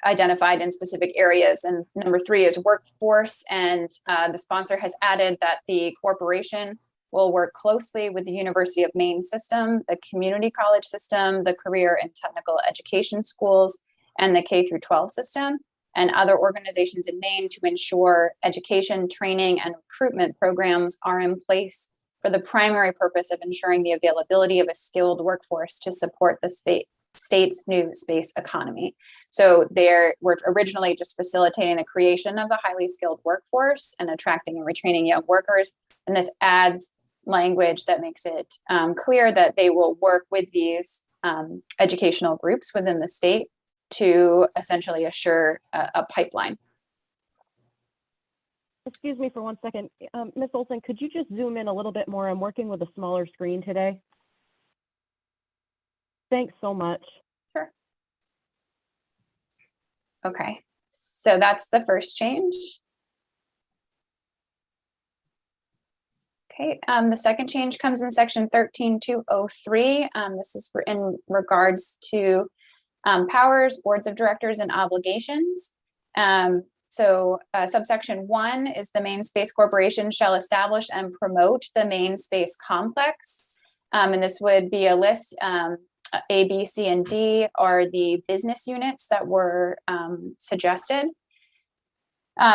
Speaker 22: identified in specific areas. And number 3 is workforce. And the sponsor has added that the corporation will work closely with the University of Maine system, the community college system, the career and technical education schools, and the K through 12 system, and other organizations in Maine to ensure education, training, and recruitment programs are in place for the primary purpose of ensuring the availability of a skilled workforce to support the state's new space economy. So we're originally just facilitating the creation of a highly skilled workforce and attracting and retaining young workers. And this adds language that makes it clear that they will work with these educational groups within the state to essentially assure a pipeline.
Speaker 15: Excuse me for 1 second. Ms. Olson, could you just zoom in a little bit more? I'm working with a smaller screen today. Thanks so much.
Speaker 22: Sure. Okay, so that's the first change. Okay, the second change comes in section 13203. This is in regards to powers, boards of directors, and obligations. Subsection 1 is the Main Space Corporation shall establish and promote the main space complex. And this would be a list, A, B, C, and D are the business units that were suggested.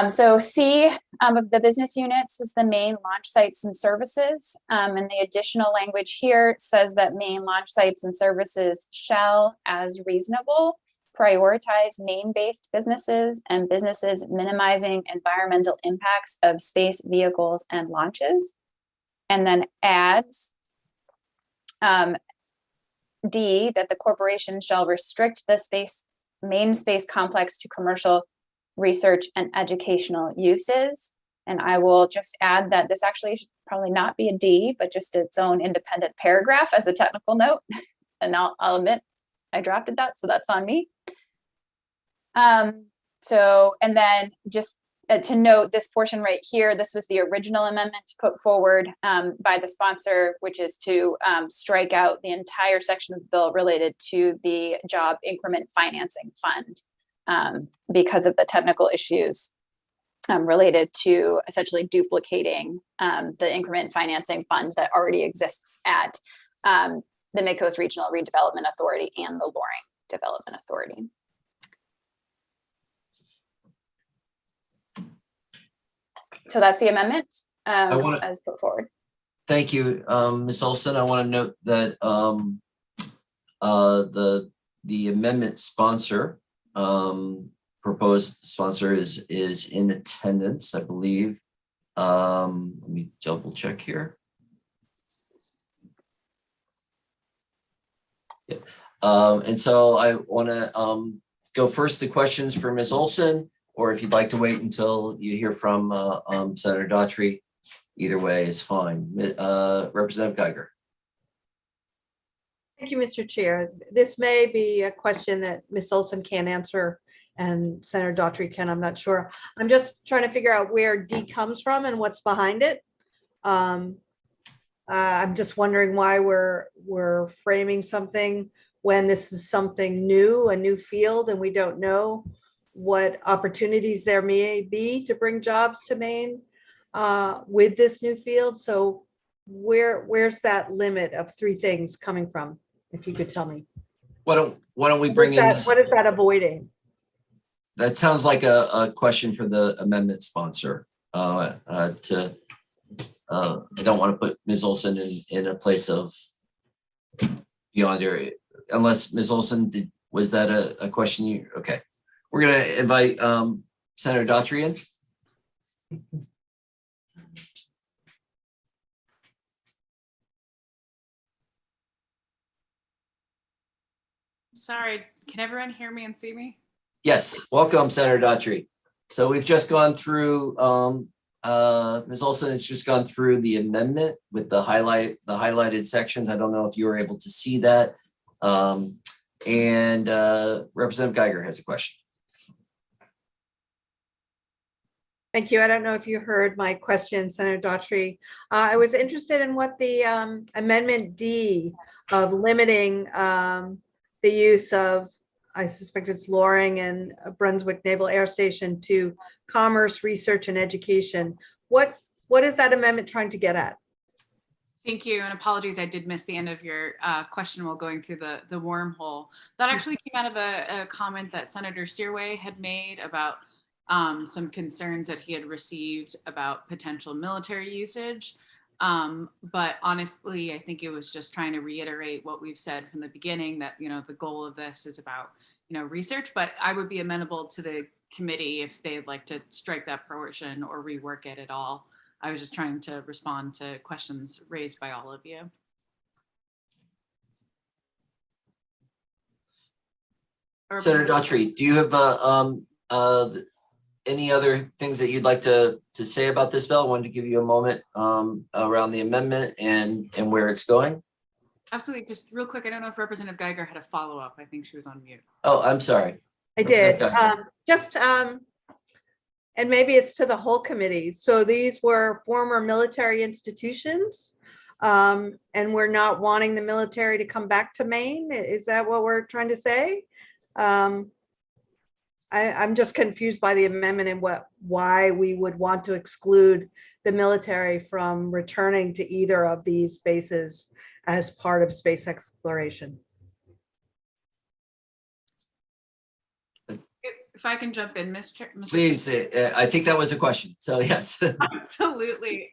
Speaker 22: So C of the business units was the main launch sites and services. And the additional language here says that main launch sites and services shall, as reasonable, prioritize Maine-based businesses and businesses minimizing environmental impacts of space vehicles and launches. And then adds D, that the corporation shall restrict the main space complex to commercial research and educational uses. And I will just add that this actually should probably not be a D, but just its own independent paragraph as a technical note. And I'll admit I drafted that, so that's on me. And then just to note this portion right here, this was the original amendment put forward by the sponsor, which is to strike out the entire section of the bill related to the job increment financing fund because of the technical issues related to essentially duplicating the increment financing fund that already exists at the Midcoast Regional Redevelopment Authority and the Loring Development Authority. So that's the amendment as put forward.
Speaker 1: Thank you, Ms. Olson. I want to note that the amendment sponsor, proposed sponsor is in attendance, I believe. Let me double check here. Yeah. And so I want to go first to questions for Ms. Olson, or if you'd like to wait until you hear from Senator Daughtry, either way is fine. Representative Geiger.
Speaker 2: Thank you, Mr. Chair. This may be a question that Ms. Olson can't answer and Senator Daughtry can, I'm not sure. I'm just trying to figure out where D comes from and what's behind it. I'm just wondering why we're framing something when this is something new, a new field, and we don't know what opportunities there may be to bring jobs to Maine with this new field. So where's that limit of 3 things coming from? If you could tell me.
Speaker 1: Why don't we bring in?
Speaker 2: What is that avoiding?
Speaker 1: That sounds like a question for the amendment sponsor. I don't want to put Ms. Olson in a place of beyond area, unless Ms. Olson was that a question you, okay. We're going to invite Senator Daughtry in.
Speaker 7: Sorry, can everyone hear me and see me?
Speaker 1: Yes, welcome, Senator Daughtry. So we've just gone through, Ms. Olson has just gone through the amendment with the highlighted sections. I don't know if you were able to see that. And Representative Geiger has a question.
Speaker 2: Thank you. I don't know if you heard my question, Senator Daughtry. I was interested in what the Amendment D of limiting the use of, I suspect it's Loring and Brunswick Naval Air Station to commerce, research, and education. What is that amendment trying to get at?
Speaker 7: Thank you, and apologies, I did miss the end of your question while going through the wormhole. That actually came out of a comment that Senator Searway had made about some concerns that he had received about potential military usage. But honestly, I think it was just trying to reiterate what we've said from the beginning, that, you know, the goal of this is about, you know, research, but I would be amenable to the committee if they'd like to strike that portion or rework it at all. I was just trying to respond to questions raised by all of you.
Speaker 1: Senator Daughtry, do you have any other things that you'd like to say about this bill? I wanted to give you a moment around the amendment and where it's going.
Speaker 7: Absolutely. Just real quick, I don't know if Representative Geiger had a follow-up. I think she was on mute.
Speaker 1: Oh, I'm sorry.
Speaker 2: I did.
Speaker 1: Representative
Speaker 2: And maybe it's to the whole committee. So these were former military institutions, and we're not wanting the military to come back to Maine. Is that what we're trying to say? I'm just confused by the amendment and why we would want to exclude the military from returning to either of these bases as part of space exploration.
Speaker 7: If I can jump in, Mr.
Speaker 1: Please, I think that was a question. So yes.
Speaker 7: Absolutely.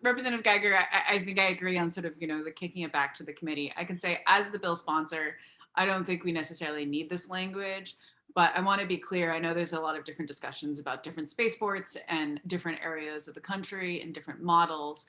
Speaker 7: Representative Geiger, I think I agree on sort of, the kicking it back to the committee. I can say as the bill sponsor, I don't think we necessarily need this language, but I want to be clear. I know there's a lot of different discussions about different spaceports and different areas of the country and different models.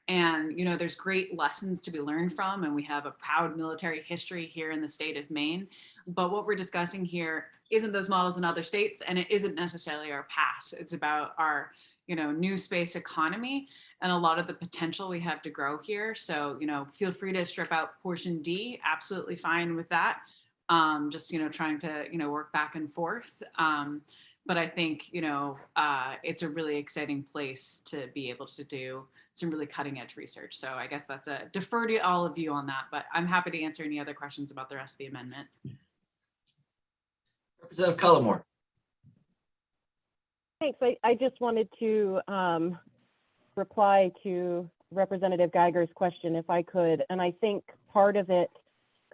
Speaker 7: And, there's great lessons to be learned from, and we have a proud military history here in the state of Maine. But what we're discussing here isn't those models in other states, and it isn't necessarily our past. It's about our, new space economy and a lot of the potential we have to grow here. So, feel free to strip out portion D, absolutely fine with that. Just, trying to, work back and forth. But I think, it's a really exciting place to be able to do some really cutting edge research. So I guess that's a defer to all of you on that, but I'm happy to answer any other questions about the rest of the amendment.
Speaker 1: Representative Cullimore.
Speaker 15: Thanks. I just wanted to reply to Representative Geiger's question, if I could. And I think part of it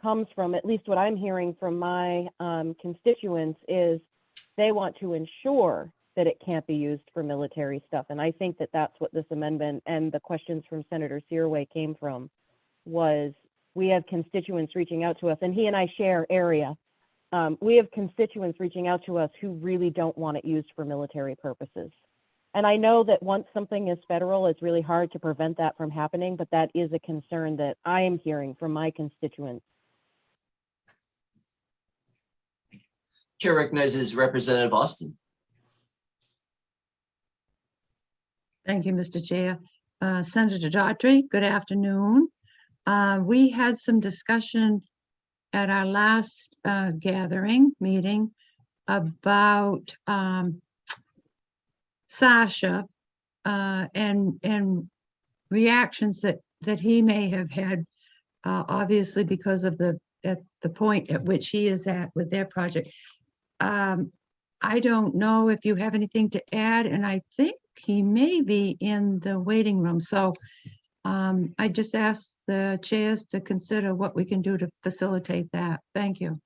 Speaker 15: comes from, at least what I'm hearing from my constituents, is they want to ensure that it can't be used for military stuff. And I think that that's what this amendment and the questions from Senator Searway came from, was we have constituents reaching out to us, and he and I share area. We have constituents reaching out to us who really don't want it used for military purposes. And I know that once something is federal, it's really hard to prevent that from happening, but that is a concern that I am hearing from my constituents.
Speaker 1: Chair recognizes Representative Austin.
Speaker 12: Thank you, Mr. Chair. Senator Daughtry, good afternoon. We had some discussion at our last meeting about Sasha and reactions that he may have had, obviously because of the point at which he is at with their project. I don't know if you have anything to add, and I think he may be in the waiting room. So I just ask the chairs to consider what we can do to facilitate that. Thank you.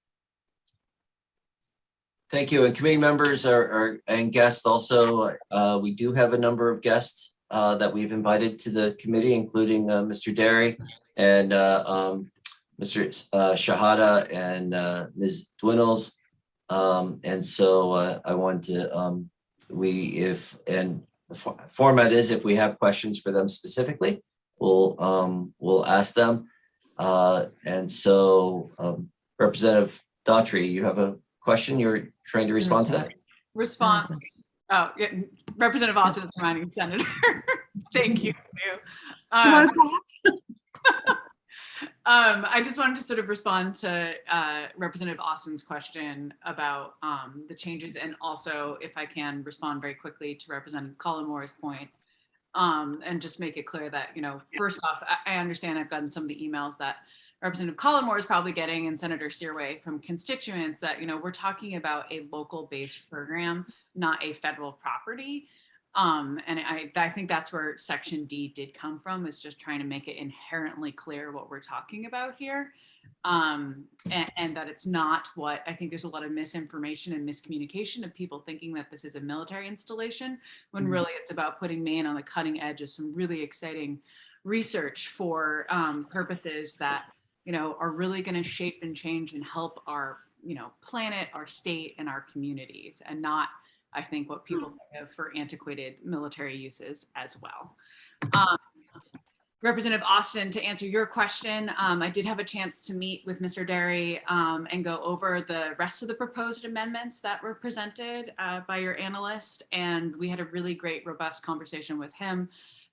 Speaker 1: Thank you. And committee members and guests also, we do have a number of guests that we've invited to the committee, including Mr. Derry and Mr. Shahada and Ms. Dwinnels. And so I want to, the format is if we have questions for them specifically, we'll ask them. And so Representative Daughtry, you have a question? You're trying to respond to that?
Speaker 7: Response. Oh, yeah. Representative Austin is reminding Senator. Thank you, Sue. I just wanted to sort of respond to Representative Austin's question about the changes, and also, if I can, respond very quickly to Representative Cullimore's point, and just make it clear that, first off, I understand I've gotten some of the emails that Representative Cullimore is probably getting, and Senator Searway, from constituents that, we're talking about a local based program, not a federal property. And I think that's where Section D did come from, is just trying to make it inherently clear what we're talking about here. And that it's not what, I think there's a lot of misinformation and miscommunication of people thinking that this is a military installation, when really it's about putting Maine on the cutting edge of some really exciting research for purposes that, are really going to shape and change and help our, planet, our state, and our communities, and not, I think, what people think of for antiquated military uses as well. Representative Austin, to answer your question, I did have a chance to meet with Mr. Derry and go over the rest of the proposed amendments that were presented by your analyst. And we had a really great, robust conversation with him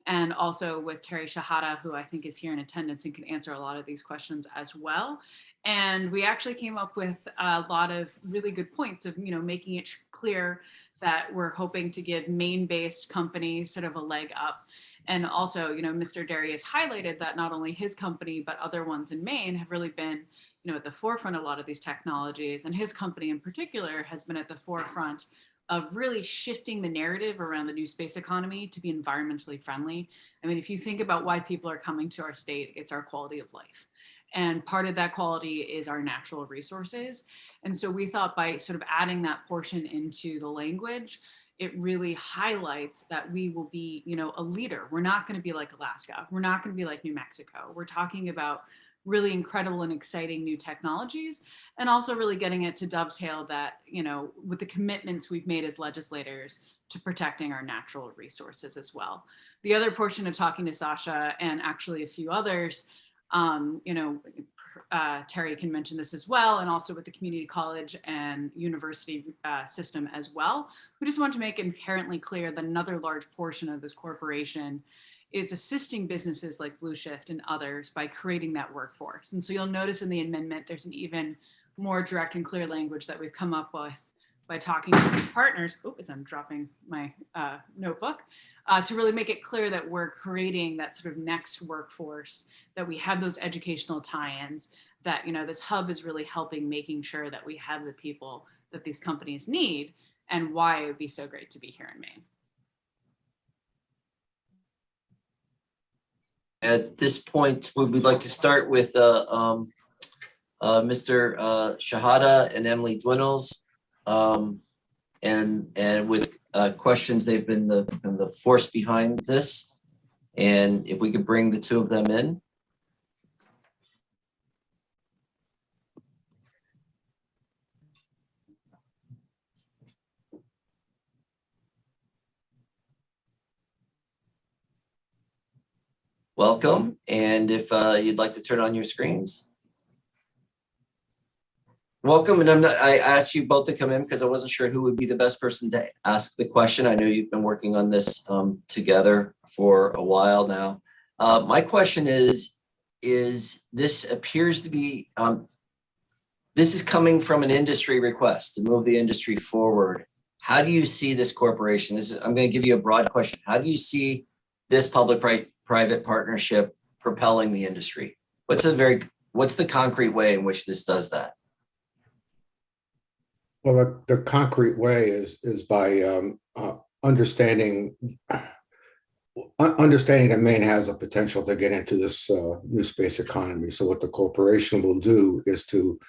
Speaker 7: and also with Terry Shahada, who I think is here in attendance and can answer a lot of these questions as well. And we actually came up with a lot of really good points of, making it clear that we're hoping to give Maine-based companies sort of a leg up. And also, Mr. Derry has highlighted that not only his company, but other ones in Maine have really been, at the forefront of a lot of these technologies. And his company in particular has been at the forefront of really shifting the narrative around the new space economy to be environmentally friendly. I mean, if you think about why people are coming to our state, it's our quality of life. And part of that quality is our natural resources. And so we thought by sort of adding that portion into the language, it really highlights that we will be, a leader. We're not going to be like Alaska. We're not going to be like New Mexico. We're talking about really incredible and exciting new technologies, and also really getting it to dovetail that, with the commitments we've made as legislators to protecting our natural resources as well. The other portion of talking to Sasha and actually a few others, Terry can mention this as well, and also with the community college and university system as well. We just want to make inherently clear that another large portion of this corporation is assisting businesses like Blue Shift and others by creating that workforce. And so you'll notice in the amendment, there's an even more direct and clear language that we've come up with by talking to these partners. Oh, as I'm dropping my notebook. To really make it clear that we're creating that sort of next workforce, that we have those educational tie-ins, that this hub is really helping making sure that we have the people that these companies need, and why it would be so great to be here in Maine.
Speaker 1: At this point, we would like to start with Mr. Shahada and Emily Dwinnels, and with questions. They've been the force behind this, and if we could bring the two of them in. Welcome, and if you'd like to turn on your screens. Welcome, and I asked you both to come in because I wasn't sure who would be the best person to ask the question. I know you've been working on this together for a while now. My question is this appears to be, this is coming from an industry request to move the industry forward. How do you see this corporation? I'm going to give you a broad question. How do you see this public-private partnership propelling the industry? What's the concrete way in which this does that?
Speaker 11: Well, the concrete way is by understanding that Maine has a potential to get into this new space economy. So what the corporation will do is to,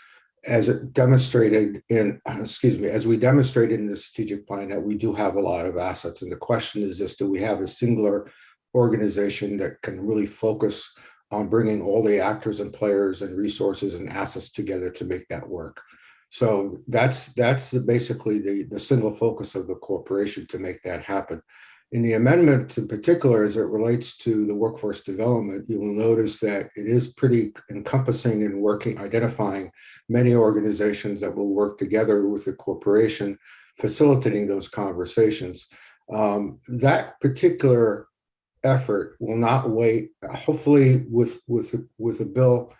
Speaker 11: as we demonstrated in the strategic plan, that we do have a lot of assets. And the question is this: do we have a singular organization that can really focus on bringing all the actors and players and resources and assets together to make that work? So that's basically the single focus of the corporation to make that happen. In the amendment in particular, as it relates to the workforce development, you will notice that it is pretty encompassing in identifying many organizations that will work together with the corporation, facilitating those conversations. That particular effort will not wait. Hopefully, with a bill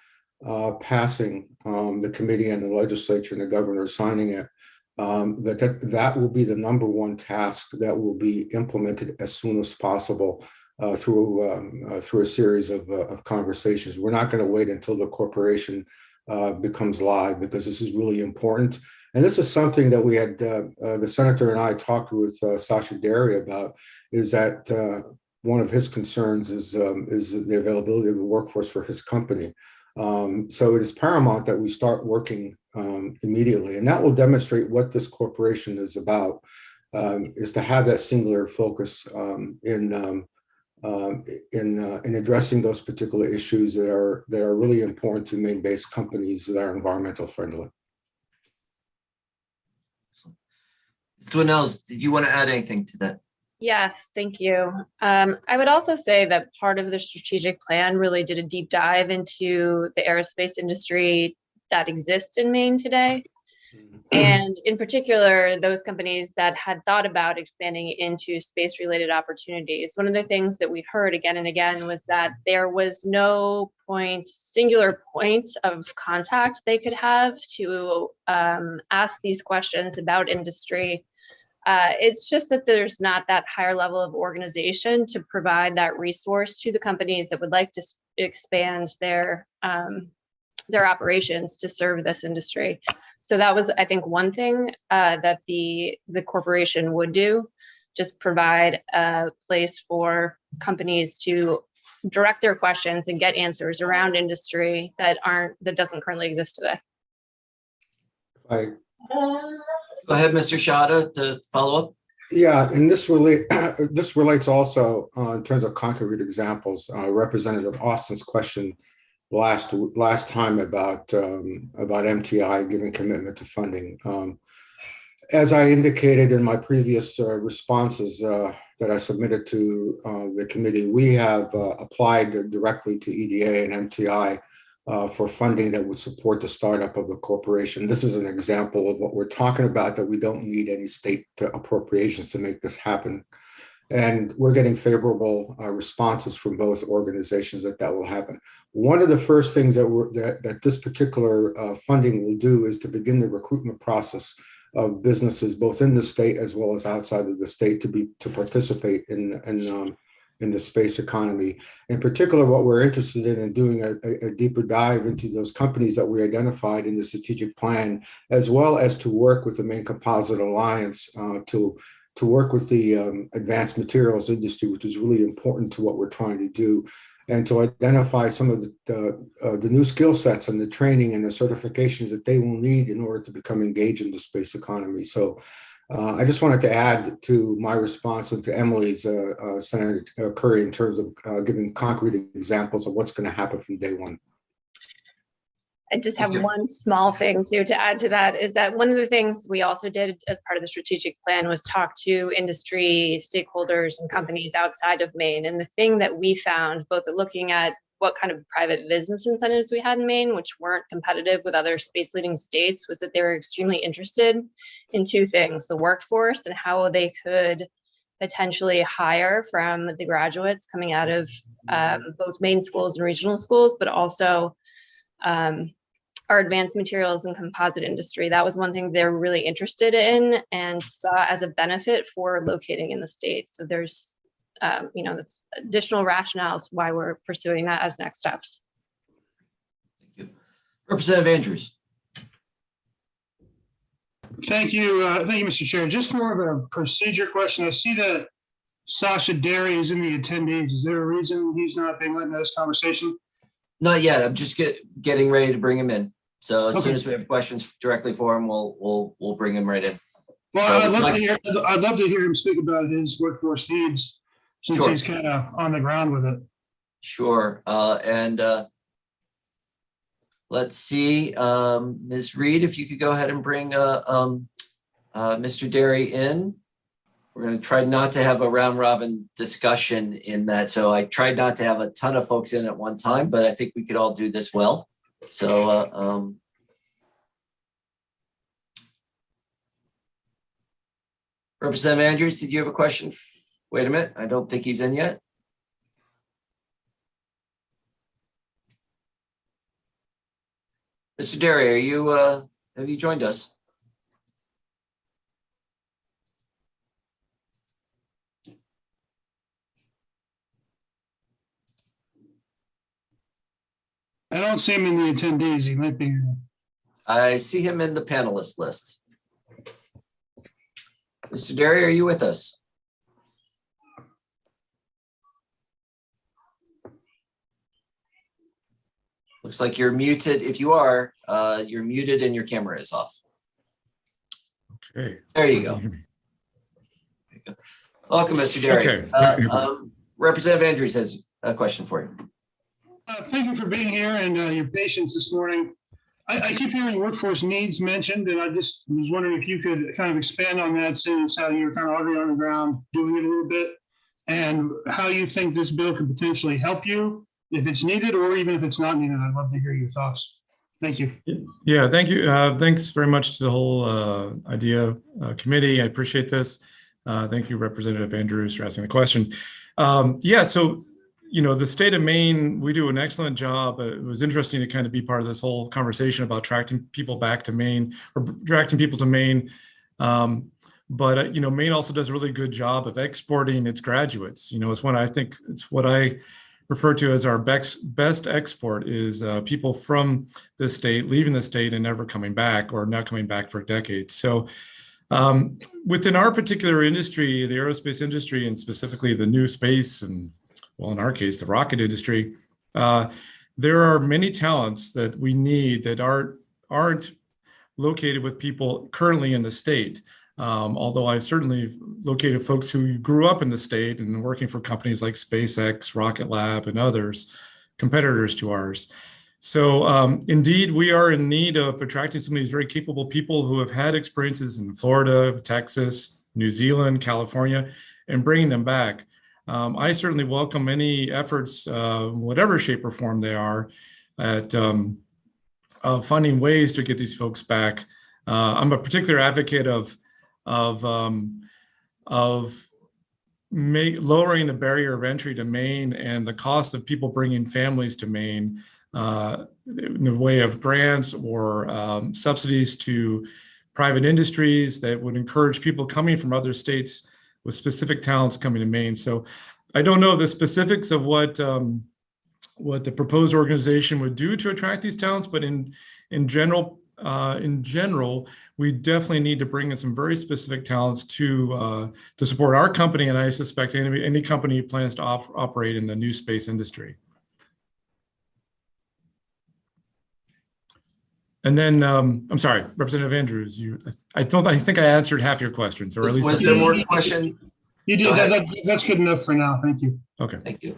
Speaker 11: passing the committee and the legislature and the governor signing it, that will be the number one task that will be implemented as soon as possible through a series of conversations. We're not going to wait until the corporation becomes live, because this is really important. And this is something that we had, the senator and I talked with Sasha Derry about, is that one of his concerns is the availability of the workforce for his company. So it is paramount that we start working immediately, and that will demonstrate what this corporation is about, is to have that singular focus in addressing those particular issues that are really important to Maine-based companies that are environmental friendly.
Speaker 1: Dwinnels, did you want to add anything to that?
Speaker 18: Yes, thank you. I would also say that part of the strategic plan really did a deep dive into the aerospace industry that exists in Maine today. And in particular, those companies that had thought about expanding into space-related opportunities. One of the things that we heard again and again was that there was no singular point of contact they could have to ask these questions about industry. It's just that there's not that higher level of organization to provide that resource to the companies that would like to expand their operations to serve this industry. So that was, I think, one thing that the corporation would do, just provide a place for companies to direct their questions and get answers around industry that doesn't currently exist today.
Speaker 1: Go ahead, Mr. Shada, to follow up.
Speaker 11: Yeah, and this relates also in terms of concrete examples. Representative Austin's question last time about MTI giving commitment to funding. As I indicated in my previous responses that I submitted to the committee, we have applied directly to EDA and MTI for funding that would support the startup of the corporation. This is an example of what we're talking about, that we don't need any state appropriations to make this happen. And we're getting favorable responses from both organizations that will happen. One of the first things that this particular funding will do is to begin the recruitment process of businesses both in the state as well as outside of the state to participate in the space economy. In particular, what we're interested in doing a deeper dive into those companies that we identified in the strategic plan, as well as to work with the Maine Composite Alliance to work with the advanced materials industry, which is really important to what we're trying to do, and to identify some of the new skill sets and the training and the certifications that they will need in order to become engaged in the space economy. So I just wanted to add to my response and to Emily's, Senator Curry, in terms of giving concrete examples of what's going to happen from day one.
Speaker 18: I just have one small thing to add to that, is that one of the things we also did as part of the strategic plan was talk to industry stakeholders and companies outside of Maine. And the thing that we found, both at looking at what kind of private business incentives we had in Maine, which weren't competitive with other space leading states, was that they were extremely interested in two things: the workforce and how they could potentially hire from the graduates coming out of both Maine schools and regional schools, but also our advanced materials and composite industry. That was one thing they're really interested in and saw as a benefit for locating in the state. So there's, that's additional rationale to why we're pursuing that as next steps.
Speaker 1: Thank you. Representative Andrews.
Speaker 3: Thank you, Mr. Chair. Just more of a procedure question. I see that Sasha Derry is in the attendees. Is there a reason he's not being let into this conversation?
Speaker 1: Not yet. I'm just getting ready to bring him in. So as soon as we have questions directly for him, we'll bring him right in.
Speaker 3: Well,
Speaker 1: So
Speaker 3: I'd love to hear him speak about his workforce needs, since
Speaker 1: Sure.
Speaker 3: he's kind of on the ground with it.
Speaker 1: Sure. Let's see, Ms. Reed, if you could go ahead and bring Mr. Derry in. We're going to try not to have a round robin discussion in that. So I tried not to have a ton of folks in at one time, but I think we could all do this well. So Representative Andrews, did you have a question? Wait a minute. I don't think he's in yet. Mr. Derry, have you joined us?
Speaker 3: I don't see him in the attendees. He might be.
Speaker 1: I see him in the panelist list. Mr. Derry, are you with us? Looks like you're muted. If you are, you're muted and your camera is off.
Speaker 13: Okay.
Speaker 1: There you go. Welcome, Mr. Derry.
Speaker 13: Okay.
Speaker 1: Representative Andrews has a question for you.
Speaker 3: Thank you for being here and your patience this morning. I keep hearing workforce needs mentioned, and I just was wondering if you could kind of expand on that, since how you're kind of already on the ground doing it a little bit, and how you think this bill could potentially help you if it's needed, or even if it's not needed. I'd love to hear your thoughts. Thank you.
Speaker 13: Yeah, thank you. Thanks very much to the whole IDEA committee. I appreciate this. Thank you, Representative Andrews, for asking the question. Yeah, so, you know, the state of Maine, we do an excellent job. It was interesting to kind of be part of this whole conversation about attracting people back to Maine, or attracting people to Maine. But you know, Maine also does a really good job of exporting its graduates. You know, it's what I refer to as our best export is people from the state leaving the state and never coming back, or not coming back for decades. So within our particular industry, the aerospace industry, and specifically the new space, and well, in our case, the rocket industry, there are many talents that we need that aren't located with people currently in the state. Although I've certainly located folks who grew up in the state and working for companies like SpaceX, Rocket Lab, and others, competitors to ours. So indeed, we are in need of attracting some of these very capable people who have had experiences in Florida, Texas, New Zealand, California, and bringing them back. I certainly welcome any efforts, whatever shape or form they are, at finding ways to get these folks back. I'm a particular advocate of lowering the barrier of entry to Maine and the cost of people bringing families to Maine in the way of grants or subsidies to private industries that would encourage people coming from other states with specific talents coming to Maine. So I don't know the specifics of what the proposed organization would do to attract these talents, but in general, we definitely need to bring in some very specific talents to support our company, and I suspect any company who plans to operate in the new space industry. And then, I'm sorry, Representative Andrews, I think I answered half your questions, or at least.
Speaker 1: Was there more question?
Speaker 3: You did. That's good enough for now. Thank you.
Speaker 13: Okay.
Speaker 1: Thank you.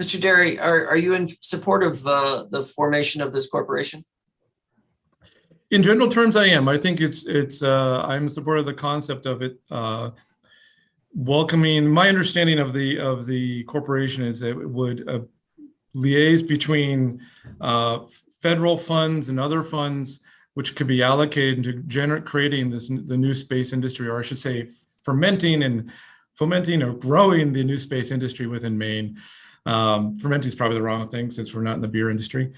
Speaker 1: Mr. Derry, are you in support of the formation of this corporation?
Speaker 13: In general terms, I am. I think I'm in support of the concept of it. Welcoming, my understanding of the corporation is that it would liaise between federal funds and other funds, which could be allocated into creating the new space industry, or I should say, fomenting or growing the new space industry within Maine. Fermenting is probably the wrong thing since we're not in the beer industry.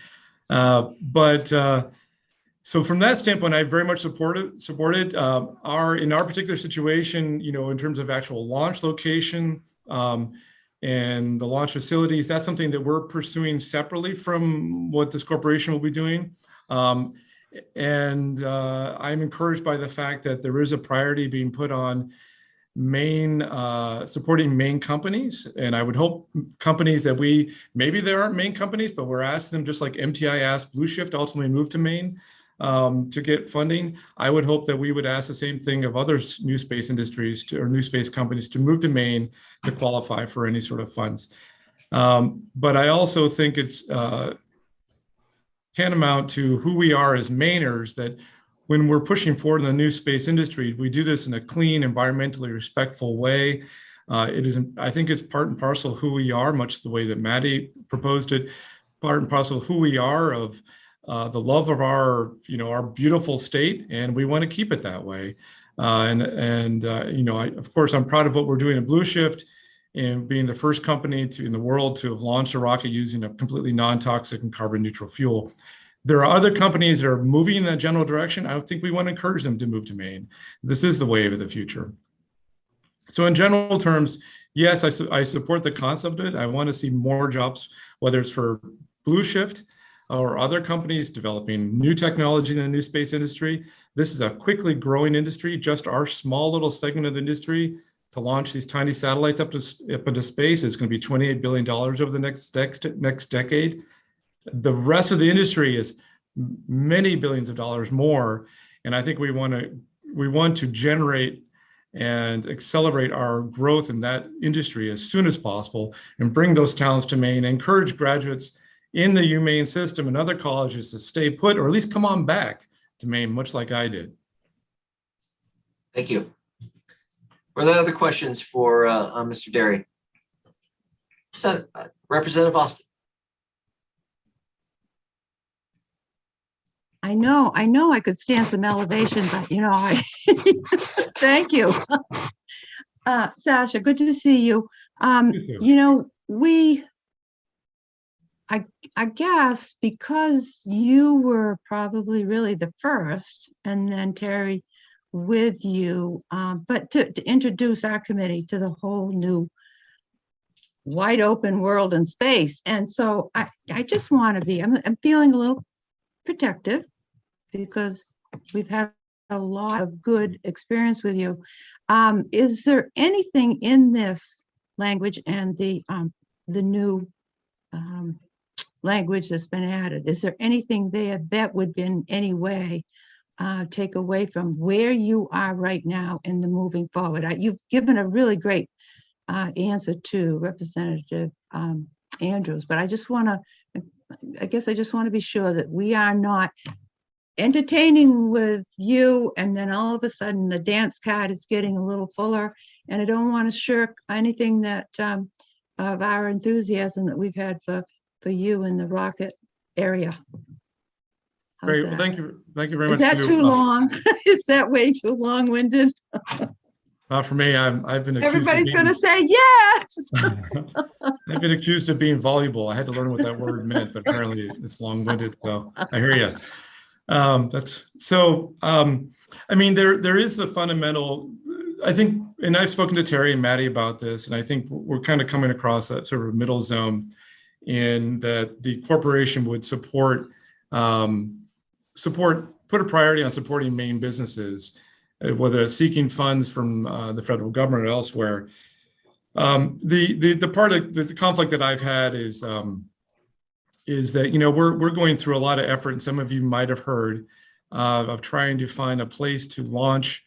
Speaker 13: So from that standpoint, I very much supported in our particular situation, you know, in terms of actual launch location and the launch facilities, that's something that we're pursuing separately from what this corporation will be doing. I'm encouraged by the fact that there is a priority being put on supporting Maine companies. And I would hope companies that maybe there aren't Maine companies, but we're asking them, just like MTI asked Blue Shift to ultimately move to Maine to get funding. I would hope that we would ask the same thing of other new space industries or new space companies to move to Maine to qualify for any sort of funds. But I also think it's tantamount to who we are as Mainers, that when we're pushing forward in the new space industry, we do this in a clean, environmentally respectful way. I think it's part and parcel of who we are, much the way that Maddie proposed it, part and parcel of who we are, of the love of our beautiful state, and we want to keep it that way. Of course, I'm proud of what we're doing at Blue Shift and being the first company in the world to have launched a rocket using a completely non-toxic and carbon neutral fuel. There are other companies that are moving in that general direction. I think we want to encourage them to move to Maine. This is the wave of the future. So in general terms, yes, I support the concept of it. I want to see more jobs, whether it's for Blue Shift or other companies developing new technology in the new space industry. This is a quickly growing industry. Just our small little segment of the industry to launch these tiny satellites up into space is going to be $28 billion over the next decade. The rest of the industry is many billions of dollars more. And I think we want to generate and accelerate our growth in that industry as soon as possible and bring those talents to Maine, encourage graduates in the UMaine system and other colleges to stay put, or at least come on back to Maine, much like I did.
Speaker 1: Thank you. Were there other questions for Mr. Derry? Representative Austin.
Speaker 12: I know I could stand some elevation, but thank you. Sasha, good to see you. I guess because you were probably really the first, and then Terry with you, but to introduce our committee to the whole new wide open world and space. And so I just want to be, I'm feeling a little protective because we've had a lot of good experience with you. Is there anything in this language and the new language that's been added? Is there anything there that would in any way take away from where you are right now in the moving forward? You've given a really great answer to Representative Andrews, but I just want to be sure that we are not entertaining with you and then all of a sudden the dance card is getting a little fuller, and I don't want to shirk anything that of our enthusiasm that we've had for you in the Rocket area. How's
Speaker 13: Great.
Speaker 12: that?
Speaker 13: Well, thank you very much.
Speaker 12: Is that too long? Is that way too long-winded?
Speaker 13: Not for me. I've been accused.
Speaker 12: Everybody's going to say yes.
Speaker 13: I've been accused of being voluble. I had to learn what that word meant, but apparently it's long-winded. So I hear you. I mean, there is the fundamental, I think, and I've spoken to Terry and Maddie about this, and I think we're kind of coming across that sort of middle zone in that the corporation would put a priority on supporting Maine businesses, whether it's seeking funds from the federal government or elsewhere. The part of the conflict that I've had is that, we're going through a lot of effort, and some of you might have heard of trying to find a place to launch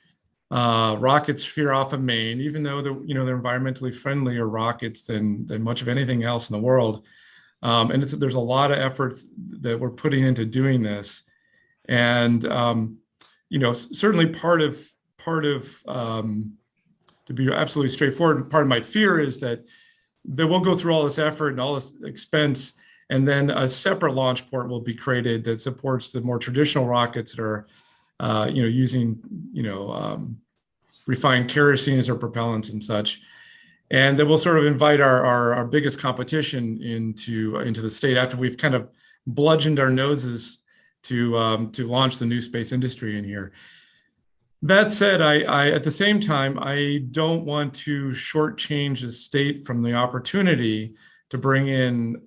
Speaker 13: rockets here off of Maine, even though they're environmentally friendlier rockets than much of anything else in the world. And there's a lot of efforts that we're putting into doing this. And, certainly part of to be absolutely straightforward, part of my fear is that we'll go through all this effort and all this expense, and then a separate launch port will be created that supports the more traditional rockets that are, using, refined kerosene as their propellants and such. And then we'll sort of invite our biggest competition into the state after we've kind of bludgeoned our noses to launch the new space industry in here. That said, I at the same time, I don't want to shortchange the state from the opportunity to bring in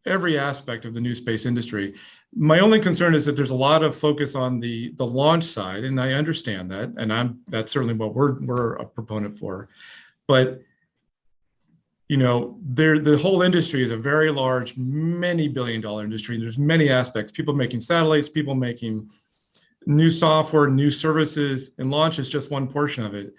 Speaker 13: every aspect of the new space industry. My only concern is that there's a lot of focus on the launch side, and I understand that, and that's certainly what we're a proponent for. But the whole industry is a very large, many billion-dollar industry. There's many aspects: people making satellites, people making new software, new services, and launch is just one portion of it.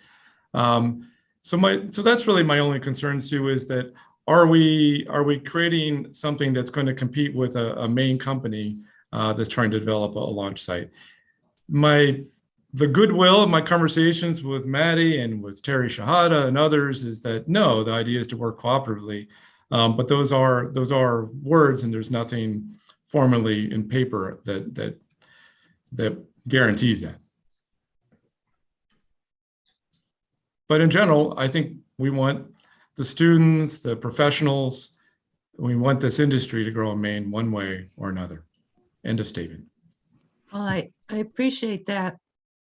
Speaker 13: So that's really my only concern, Sue, is that are we creating something that's going to compete with a main company that's trying to develop a launch site? The goodwill of my conversations with Maddie and with Terry Shahada and others is that no, the idea is to work cooperatively, but those are words, and there's nothing formally in paper that guarantees that. But in general, I think we want the students, the professionals, we want this industry to grow in Maine one way or another. End of statement.
Speaker 12: Well, I appreciate that.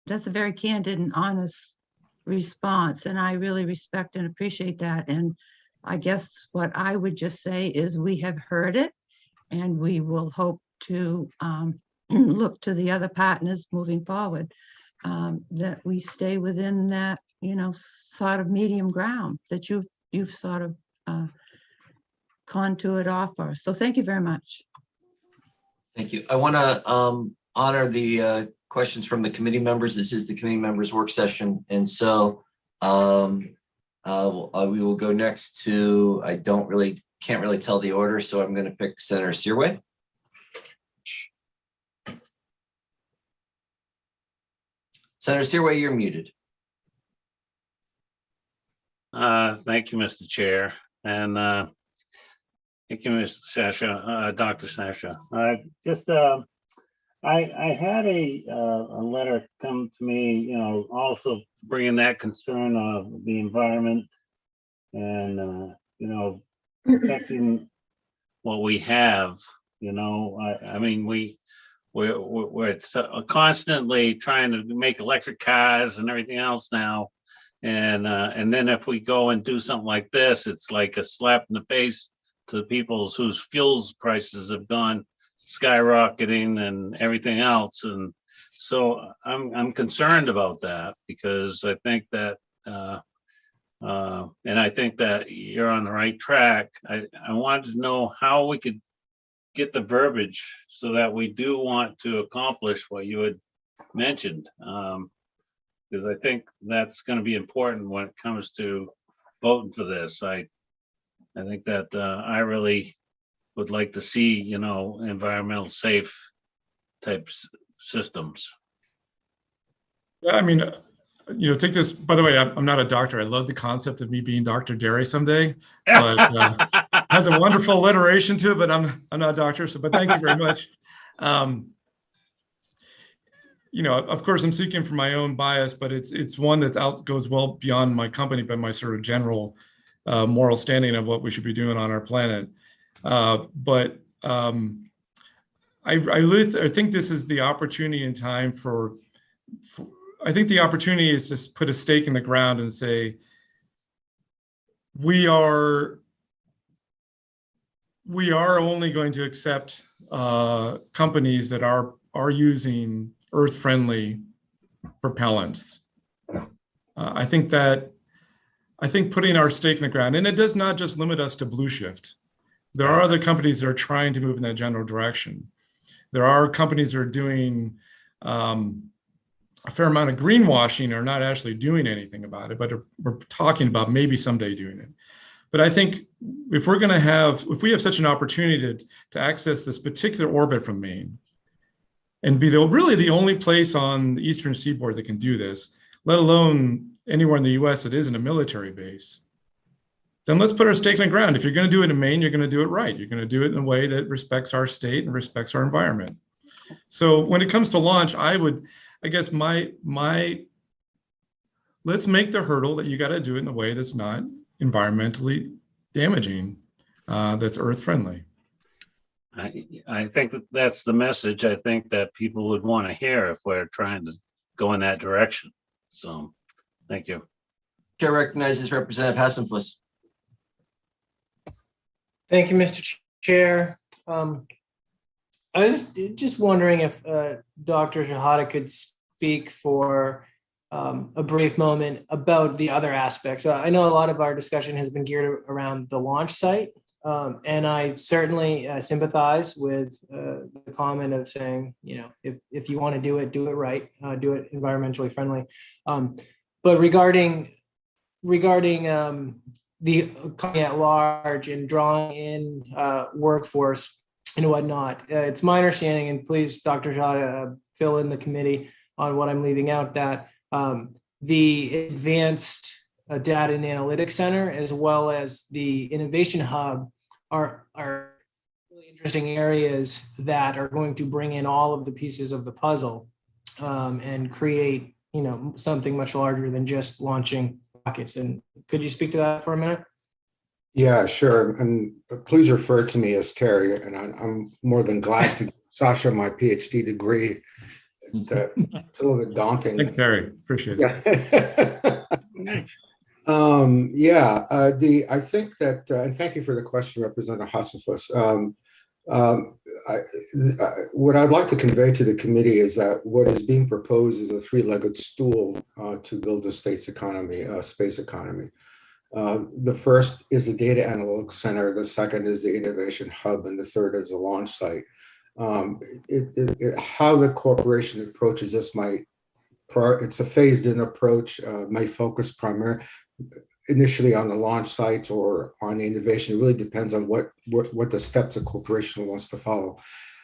Speaker 12: That's a very candid and honest response, and I really respect and appreciate that. And I guess what I would just say is we have heard it, and we will hope to look to the other partners moving forward, that we stay within that, sort of medium ground that you've sort of contoured off for. So thank you very much.
Speaker 1: Thank you. I want to honor the questions from the committee members. This is the committee members work session. And so we will go next to, I don't really can't really tell the order, so I'm going to pick Senator Searway. Senator Searway, you're muted.
Speaker 5: Thank you, Mr. Chair, and thank you, Mr. Sasha, Dr. Sasha. I had a letter come to me, you know, also bringing that concern of the environment and you know, protecting what we have. You know, I mean, we're constantly trying to make electric cars and everything else now. And then if we go and do something like this, it's like a slap in the face to people whose fuels prices have gone skyrocketing and everything else. And so I'm concerned about that, because I think that and I think that you're on the right track. I wanted to know how we could get the verbiage so that we do want to accomplish what you had mentioned. Because I think that's going to be important when it comes to voting for this. I think that I really would like to see, you know, environmental safe type systems.
Speaker 13: Yeah, I mean, you know, take this, by the way, I'm not a doctor. I love the concept of me being Dr. Derry someday, but has a wonderful alliteration to it, but I'm not a doctor. So, but thank you very much. You know, of course, I'm speaking from my own bias, but it's one that goes well beyond my company, but my sort of general moral standing of what we should be doing on our planet. I think this is the opportunity in time for I think the opportunity is to put a stake in the ground and say, we are only going to accept companies that are using earth-friendly propellants. I think putting our stake in the ground, and it does not just limit us to Blue Shift. There are other companies that are trying to move in that general direction. There are companies that are doing a fair amount of greenwashing, or not actually doing anything about it, but we're talking about maybe someday doing it. But I think if we have such an opportunity to access this particular orbit from Maine, and be really the only place on the eastern seaboard that can do this, let alone anywhere in the US that isn't a military base, then let's put our stake in the ground. If you're going to do it in Maine, you're going to do it right. You're going to do it in a way that respects our state and respects our environment. So when it comes to launch, I guess let's make the hurdle that you got to do it in a way that's not environmentally damaging, that's earth friendly.
Speaker 5: I think that's the message I think that people would want to hear if we're trying to go in that direction. So, thank you.
Speaker 1: Chair recognizes Representative Hassenfuss.
Speaker 8: Thank you, Mr. Chair. I was just wondering if Dr. Shahada could speak for a brief moment about the other aspects. I know a lot of our discussion has been geared around the launch site, and I certainly sympathize with the comment of saying, you know, if you want to do it right, do it environmentally friendly. But regarding the company at large and drawing in workforce and whatnot, it's my understanding, and please, Dr. Shah, fill in the committee on what I'm leaving out, that the Advanced Data and Analytics Center, as well as the Innovation Hub, are really interesting areas that are going to bring in all of the pieces of the puzzle and create, you know, something much larger than just launching rockets. And could you speak to that for a minute?
Speaker 11: Yeah, sure. And please refer to me as Terry, and I'm more than glad to give Sasha my PhD degree. It's a little bit daunting.
Speaker 13: Thanks, Terry. Appreciate it.
Speaker 11: I think that, and thank you for the question, Representative Hassenfuss. What I'd like to convey to the committee is that what is being proposed is a three-legged stool to build a state's economy, space economy. The first is the Data Analytics Center, the second is the Innovation Hub, and the third is the launch site. How the corporation approaches this it's a phased-in approach, may focus primarily. initially on the launch sites or on the innovation. It really depends on what the steps a corporation wants to follow.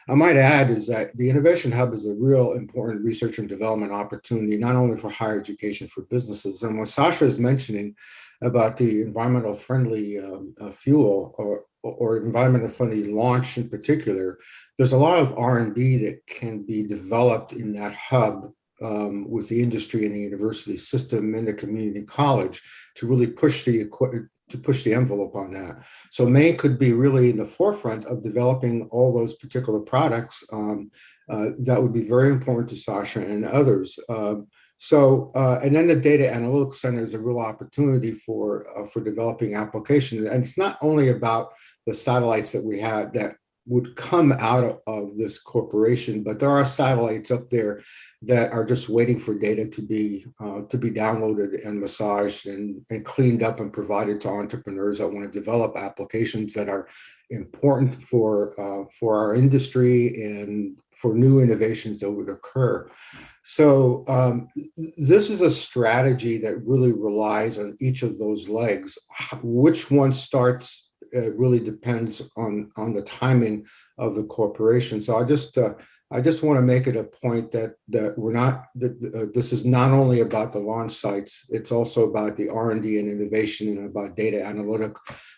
Speaker 11: I might add is that the Innovation Hub is a real important research and development opportunity, not only for higher education, for businesses. And what Sasha is mentioning about the environmental friendly fuel or environmental friendly launch in particular, there's a lot of R&D that can be developed in that hub with the industry and the university system and the community college to really push the envelope on that. So Maine could be really in the forefront of developing all those particular products. That would be very important to Sasha and others. And then the Data Analytics Center is a real opportunity for developing applications. And it's not only about the satellites that we had that would come out of this corporation, but there are satellites up there that are just waiting for data to be downloaded and massaged and cleaned up and provided to entrepreneurs that want to develop applications that are important for our industry and for new innovations that would occur. So this is a strategy that really relies on each of those legs. Which one starts really depends on the timing of the corporation. So I just want to make it a point that this is not only about the launch sites, it's also about the R&D and innovation and about data analytic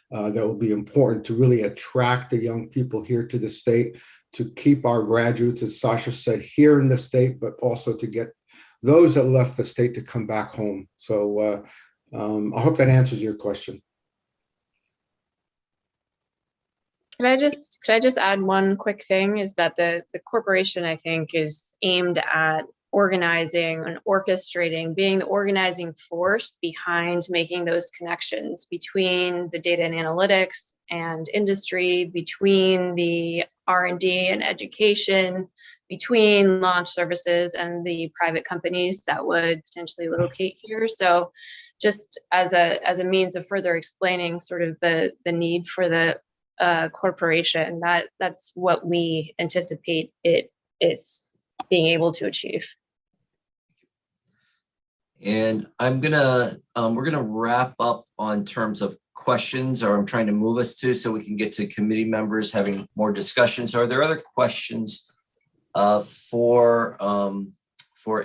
Speaker 11: that will be important to really attract the young people here to the state, to keep our graduates, as Sasha said, here in the state, but also to get those that left the state to come back home. So I hope that answers your question.
Speaker 18: Could I just add one quick thing, is that the corporation, I think, is aimed at organizing and orchestrating, being the organizing force behind making those connections between the data and analytics and industry, between the R&D and education, between launch services and the private companies that would potentially locate here. So just as a means of further explaining sort of the need for the corporation, that's what we anticipate it's being able to achieve.
Speaker 1: And we're gonna wrap up on terms of questions, or I'm trying to move us to, so we can get to committee members having more discussions. Are there other questions for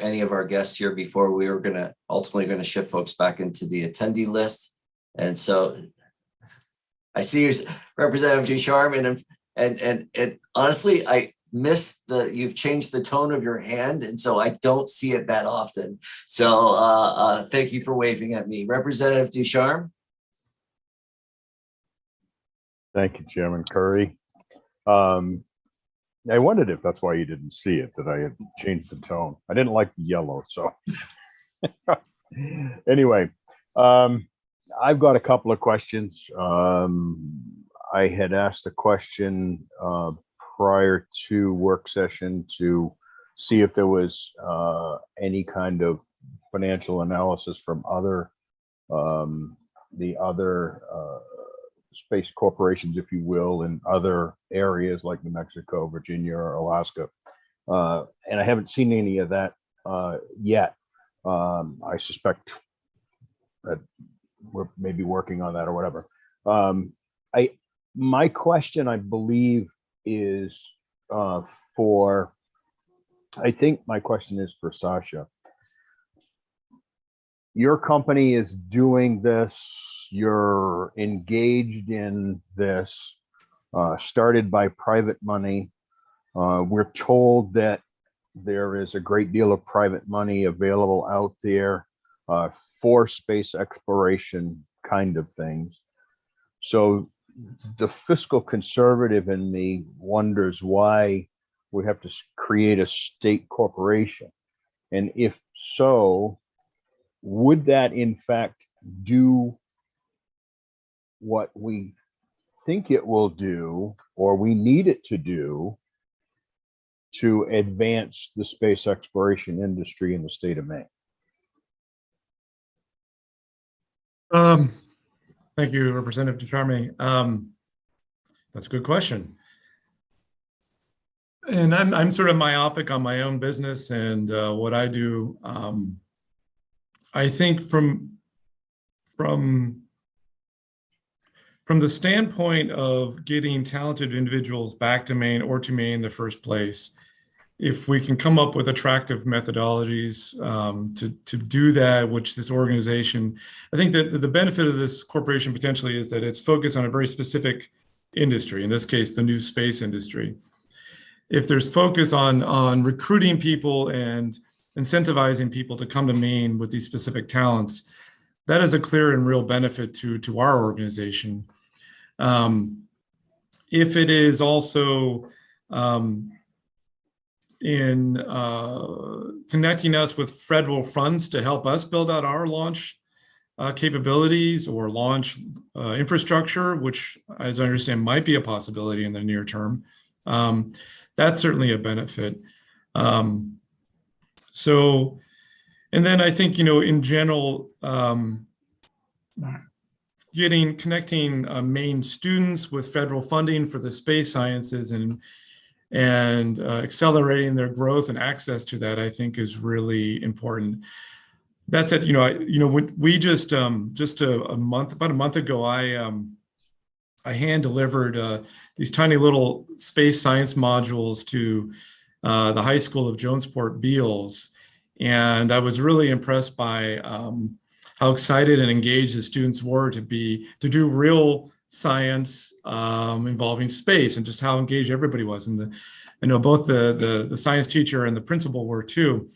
Speaker 1: any of our guests here before we are ultimately gonna shift folks back into the attendee list? And so I see you, Representative Ducharme, and honestly, I missed you've changed the tone of your hand, and so I don't see it that often. So thank you for waving at me. Representative Ducharme.
Speaker 6: Thank you, Chairman Curry. I wondered if that's why you didn't see it, that I had changed the tone. I didn't like the yellow, so. Anyway, I've got a couple of questions. I had asked a question prior to work session to see if there was any kind of financial analysis from the other space corporations, if you will, in other areas like New Mexico, Virginia, or Alaska. And I haven't seen any of that yet. I suspect that we're maybe working on that or whatever. My question, I believe, is I think my question is for Sasha. Your company is doing this, you're engaged in this, started by private money. We're told that there is a great deal of private money available out there for space exploration kind of things. So the fiscal conservative in me wonders why we have to create a state corporation. And if so, would that in fact do what we think it will do, or we need it to do, to advance the space exploration industry in the state of Maine?
Speaker 13: Thank you, Representative Ducharme. That's a good question. And I'm sort of myopic on my own business and what I do. I think from from the standpoint of getting talented individuals back to Maine or to Maine in the first place, if we can come up with attractive methodologies to do that, which this organization, I think that the benefit of this corporation potentially is that it's focused on a very specific industry, in this case, the new space industry. If there's focus on recruiting people and incentivizing people to come to Maine with these specific talents, that is a clear and real benefit to our organization. If it is also in connecting us with federal funds to help us build out our launch capabilities or launch infrastructure, which, as I understand, might be a possibility in the near term, that's certainly a benefit. So, and then I think, in general, connecting Maine students with federal funding for the space sciences and accelerating their growth and access to that, I think, is really important. That said, we just about a month ago, I hand delivered these tiny little space science modules to the high school of Jonesport Beals, and I was really impressed by how excited and engaged the students were to do real science involving space, and just how engaged everybody was. And I know both the science teacher and the principal were too.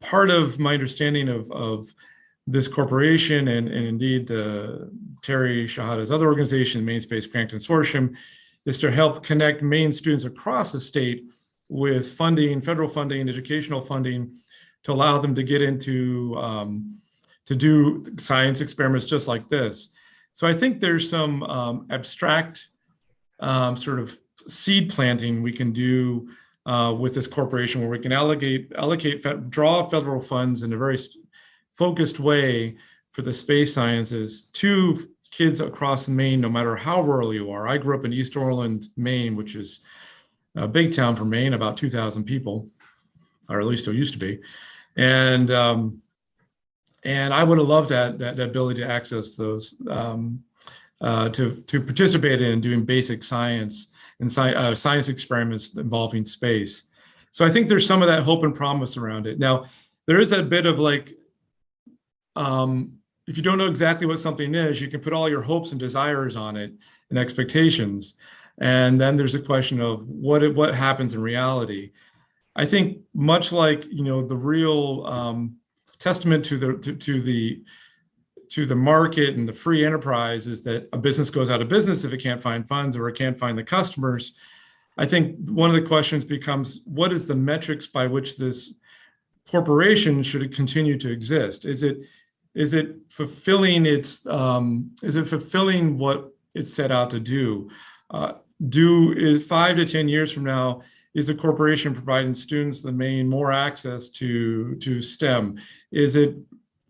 Speaker 13: Part of my understanding of this corporation and indeed the Terry Shahada's other organization, Maine Space Grant Consortium, is to help connect Maine students across the state with funding, federal funding, educational funding, to allow them to get into to do science experiments just like this. So I think there's some abstract sort of seed planting we can do with this corporation, where we can draw federal funds in a very focused way for the space sciences to kids across Maine, no matter how rural you are. I grew up in East Orland, Maine, which is a big town for Maine, about 2,000 people, or at least it used to be. And I would have loved that ability to access those, to participate in doing basic science and science experiments involving space. So I think there's some of that hope and promise around it. Now, there is a bit of like, if you don't know exactly what something is, you can put all your hopes and desires on it and expectations. And then there's a question of what happens in reality. I think much like, the real testament to the market and the free enterprise is that a business goes out of business if it can't find funds or it can't find the customers. I think one of the questions becomes, what is the metrics by which this corporation should continue to exist? Is it fulfilling fulfilling what it set out to do? Is 5 to 10 years from now, is the corporation providing students in Maine more access to STEM? Is it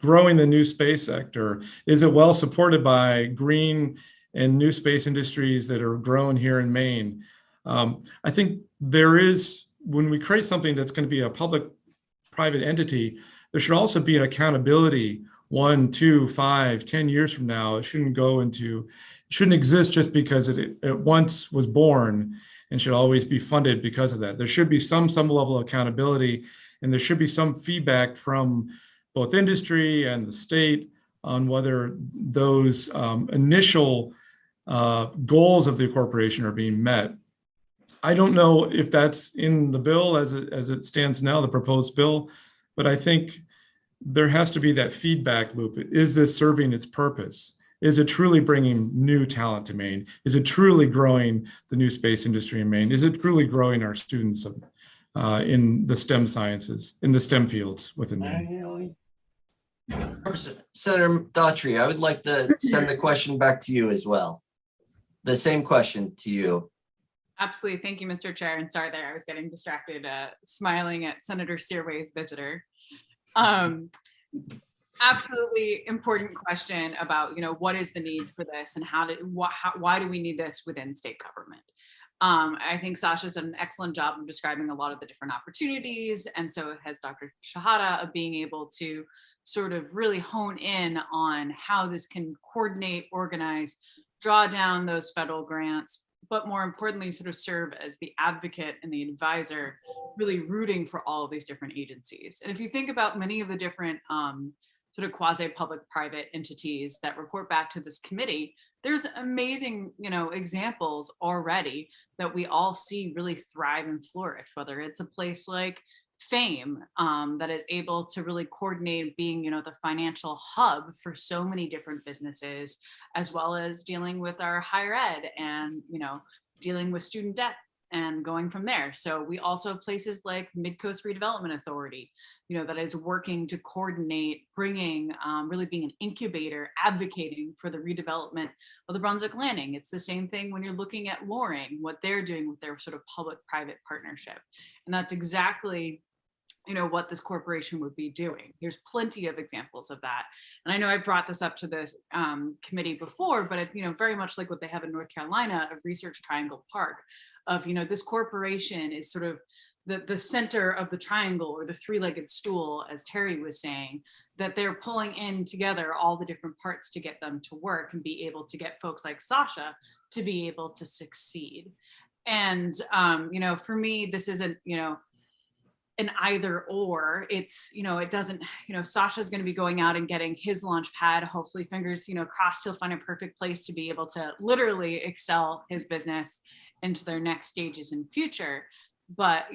Speaker 13: growing the new space sector? Is it well supported by green and new space industries that are grown here in Maine? I think when we create something that's going to be a public-private entity, there should also be an accountability 1, 2, 5, 10 years from now. It shouldn't exist just because it once was born, and should always be funded because of that. There should be some level of accountability, and there should be some feedback from both industry and the state on whether those initial goals of the corporation are being met. I don't know if that's in the bill as it stands now, the proposed bill, but I think there has to be that feedback loop. Is this serving its purpose? Is it truly bringing new talent to Maine? Is it truly growing the new space industry in Maine? Is it truly growing our students in the STEM sciences, in the STEM fields within Maine?
Speaker 1: Senator Daughtry, I would like to send the question back to you as well. The same question to you.
Speaker 7: Absolutely. Thank you, Mr. Chair. And sorry there, I was getting distracted smiling at Senator Searway's visitor. Absolutely important question about, what is the need for this and why do we need this within state government? I think Sasha's done an excellent job of describing a lot of the different opportunities, and so has Dr. Shahada, of being able to sort of really hone in on how this can coordinate, organize, draw down those federal grants, but more importantly, sort of serve as the advocate and the advisor, really rooting for all of these different agencies. And if you think about many of the different sort of quasi-public-private entities that report back to this committee, there's amazing, examples already that we all see really thrive and flourish, whether it's a place like Fame that is able to really coordinate being, the financial hub for so many different businesses, as well as dealing with our higher ed and, dealing with student debt and going from there. So we also have places like Midcoast Redevelopment Authority, that is working to coordinate, bringing, really being an incubator, advocating for the redevelopment of the Brunswick Landing. It's the same thing when you're looking at Loring, what they're doing with their sort of public-private partnership. And that's exactly, what this corporation would be doing. There's plenty of examples of that. And I know I brought this up to the committee before, but it's, very much like what they have in North Carolina of Research Triangle Park, of, this corporation is sort of the center of the triangle, or the three-legged stool, as Terry was saying, that they're pulling in together all the different parts to get them to work and be able to get folks like Sasha to be able to succeed. And, for me, this isn't, an either or. It's, it doesn't, Sasha's going to be going out and getting his launch pad, hopefully, fingers, crossed, he'll find a perfect place to be able to literally excel his business into their next stages in future. But,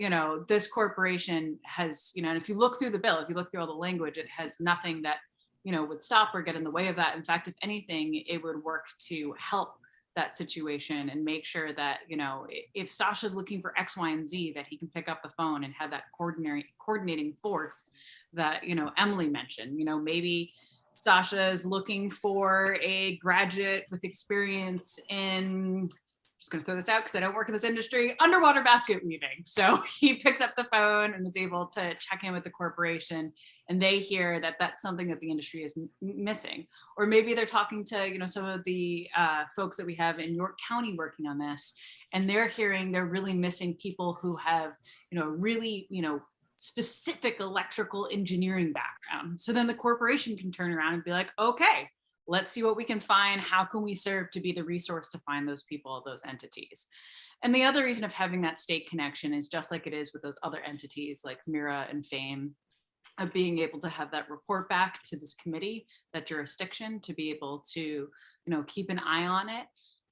Speaker 7: this corporation has, and if you look through the bill, if you look through all the language, it has nothing that, would stop or get in the way of that. In fact, if anything, it would work to help that situation and make sure that, if Sasha's looking for X, Y, and Z, that he can pick up the phone and have that coordinating force that, Emily mentioned. Maybe Sasha is looking for a graduate with experience in, just going to throw this out because I don't work in this industry, underwater basket weaving. So he picks up the phone and is able to check in with the corporation, and they hear that that's something that the industry is missing. Or maybe they're talking to, some of the folks that we have in York County working on this, and they're hearing they're really missing people who have, really, specific electrical engineering background. So then the corporation can turn around and be like, okay, let's see what we can find. How can we serve to be the resource to find those people, those entities? And the other reason of having that state connection is just like it is with those other entities like Mira and Fame, of being able to have that report back to this committee, that jurisdiction, to be able to, keep an eye on it.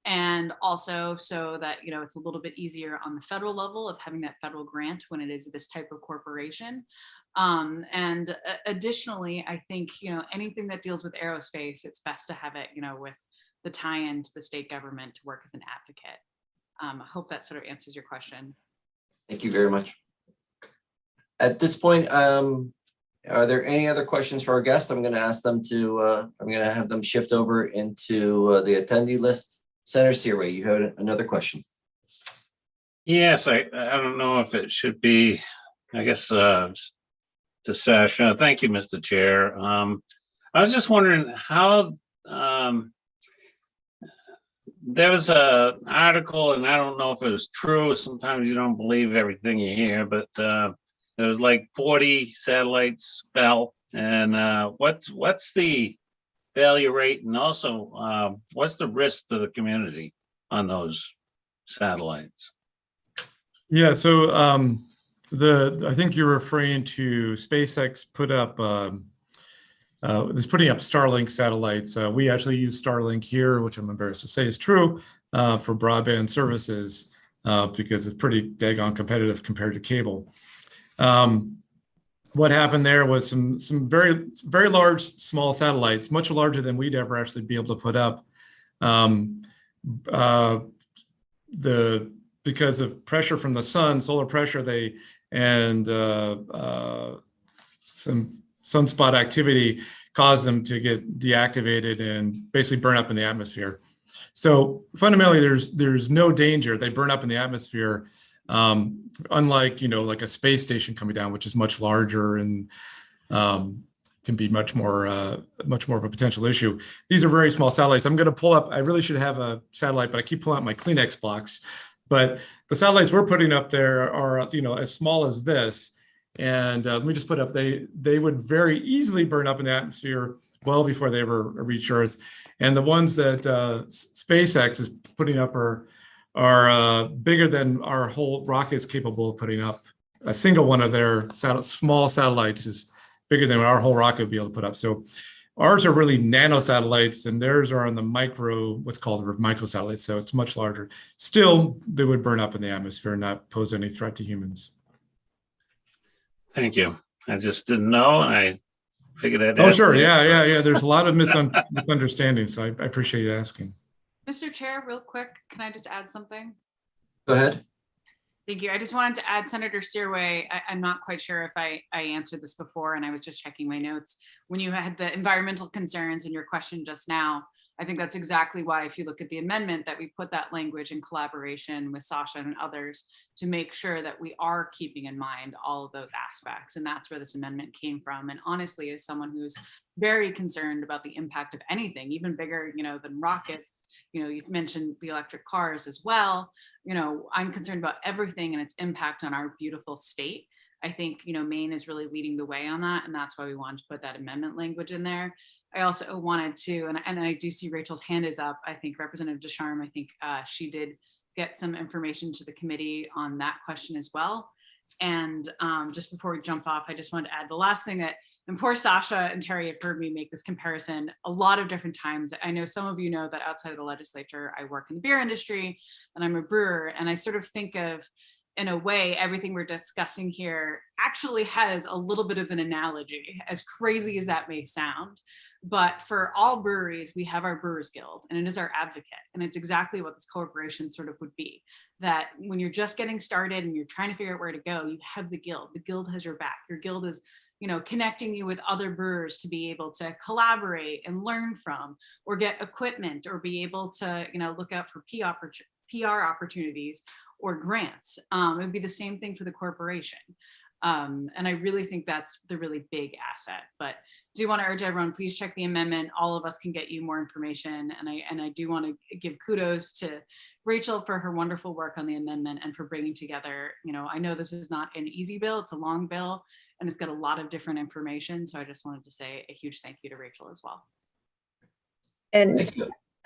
Speaker 7: And also so that, it's a little bit easier on the federal level of having that federal grant when it is this type of corporation. And additionally, I think, anything that deals with aerospace, it's best to have it, with the tie-in to the state government to work as an advocate. I hope that sort of answers your question.
Speaker 1: Thank you very much. At this point, are there any other questions for our guests? I'm going to ask them to, I'm going to have them shift over into the attendee list. Senator Searway, you have another question.
Speaker 5: Yes, I don't know if it should be, I guess, to Sasha. Thank you, Mr. Chair. I was just wondering how, there was an article, and I don't know if it was true. Sometimes you don't believe everything you hear, but there was like 40 satellites fell. And what's the failure rate, and also what's the risk to the community on those satellites?
Speaker 13: Yeah, so I think you're referring to SpaceX put up is putting up Starlink satellites. We actually use Starlink here, which I'm embarrassed to say is true, for broadband services because it's pretty daggone competitive compared to cable. What happened there was some very, very large, small satellites, much larger than we'd ever actually be able to put up. Because of pressure from the sun, solar pressure, and some sunspot activity caused them to get deactivated and basically burn up in the atmosphere. So fundamentally, there's no danger. They burn up in the atmosphere, unlike like a space station coming down, which is much larger and can be much more of a potential issue. These are very small satellites. I'm going to pull up. I really should have a satellite, but I keep pulling out my Kleenex box But the satellites we're putting up there are, as small as this. And let me just put up, they would very easily burn up in the atmosphere well before they ever reach Earth. And the ones that SpaceX is putting up are bigger than our whole rocket is capable of putting up. A single one of their small satellites is bigger than our whole rocket would be able to put up. So ours are really nano satellites, and theirs are on the what's called micro satellites. So it's much larger. Still, they would burn up in the atmosphere and not pose any threat to humans.
Speaker 5: Thank you. I just didn't know. I figured I'd
Speaker 13: Oh,
Speaker 5: ask
Speaker 13: sure.
Speaker 5: the
Speaker 13: Yeah.
Speaker 5: experts.
Speaker 13: There's a lot of misunderstandings. So I appreciate you asking.
Speaker 7: Mr. Chair, real quick, can I just add something?
Speaker 1: Go ahead.
Speaker 7: Thank you. I just wanted to add Senator Searway. I'm not quite sure if I answered this before, and I was just checking my notes. When you had the environmental concerns in your question just now, I think that's exactly why, if you look at the amendment, that we put that language in collaboration with Sasha and others to make sure that we are keeping in mind all of those aspects. And that's where this amendment came from. And honestly, as someone who's very concerned about the impact of anything, even bigger, than rockets, you mentioned the electric cars as well. I'm concerned about everything and its impact on our beautiful state. I think, Maine is really leading the way on that. And that's why we wanted to put that amendment language in there. I also wanted to, and I do see Rachel's hand is up. I think Representative Descharme, she did get some information to the committee on that question as well. And just before we jump off, I just wanted to add the last thing and poor Sasha and Terry have heard me make this comparison a lot of different times. I know some of you know that outside of the legislature, I work in the beer industry and I'm a brewer. And I sort of think of, in a way, everything we're discussing here actually has a little bit of an analogy, as crazy as that may sound. But for all breweries, we have our Brewers Guild, and it is our advocate. And it's exactly what this corporation sort of would be. That when you're just getting started and you're trying to figure out where to go, you have the guild. The guild has your back. Your guild is, connecting you with other brewers to be able to collaborate and learn from, or get equipment, or be able to, look out for PR opportunities or grants. It would be the same thing for the corporation. And I really think that's the really big asset. But do want to urge everyone, please check the amendment. All of us can get you more information. And I do want to give kudos to Rachel for her wonderful work on the amendment and for bringing together, I know this is not an easy bill, it's a long bill, and it's got a lot of different information. So I just wanted to say a huge thank you to Rachel as well.
Speaker 18: And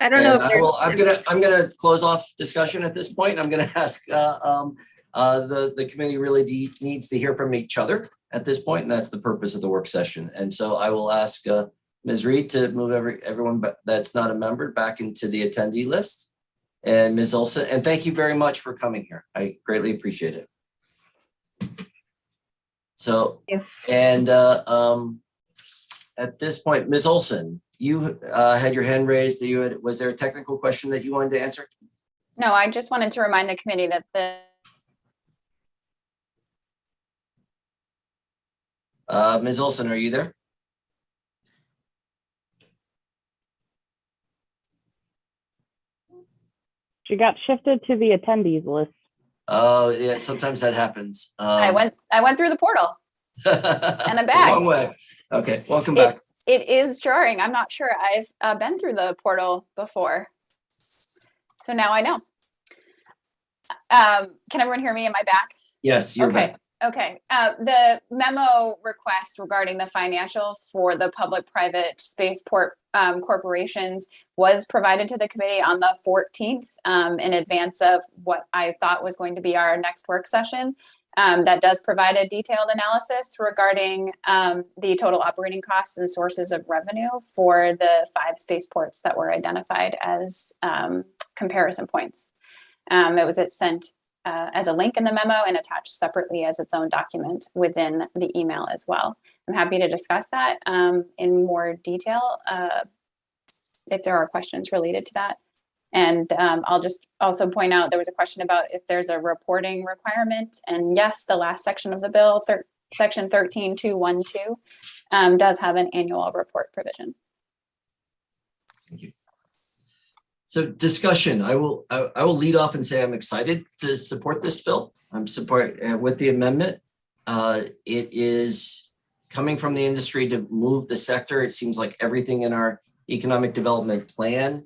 Speaker 18: I don't know if there's.
Speaker 1: I'm gonna close off discussion at this point. I'm gonna ask the committee really needs to hear from each other at this point, and that's the purpose of the work session. And so I will ask Ms. Reed to move everyone that's not a member back into the attendee list. And Ms. Olson, and thank you very much for coming here. I greatly appreciate it. So, and at this point, Ms. Olson, you had your hand raised. Was there a technical question that you wanted to answer?
Speaker 22: No, I just wanted to remind the committee that
Speaker 1: Ms. Olson, are you there?
Speaker 9: She got shifted to the attendees list.
Speaker 1: Oh, yeah, sometimes that happens.
Speaker 22: I went through the portal and I'm back.
Speaker 1: Wrong way. Okay, welcome back.
Speaker 22: It is jarring. I'm not sure I've been through the portal before. So now I know. Can everyone hear me? Am I back?
Speaker 1: Yes, you're back.
Speaker 22: Okay. The memo request regarding the financials for the public-private spaceport corporations was provided to the committee on the 14th in advance of what I thought was going to be our next work session. That does provide a detailed analysis regarding the total operating costs and sources of revenue for the 5 spaceports that were identified as comparison points. It was sent as a link in the memo and attached separately as its own document within the email as well. I'm happy to discuss that in more detail if there are questions related to that. And I'll just also point out there was a question about if there's a reporting requirement. And yes, the last section of the bill, section 13212, does have an annual report provision.
Speaker 1: Thank you. So discussion, I will lead off and say I'm excited to support this bill. I'm with the amendment. It is coming from the industry to move the sector. It seems like everything in our economic development plan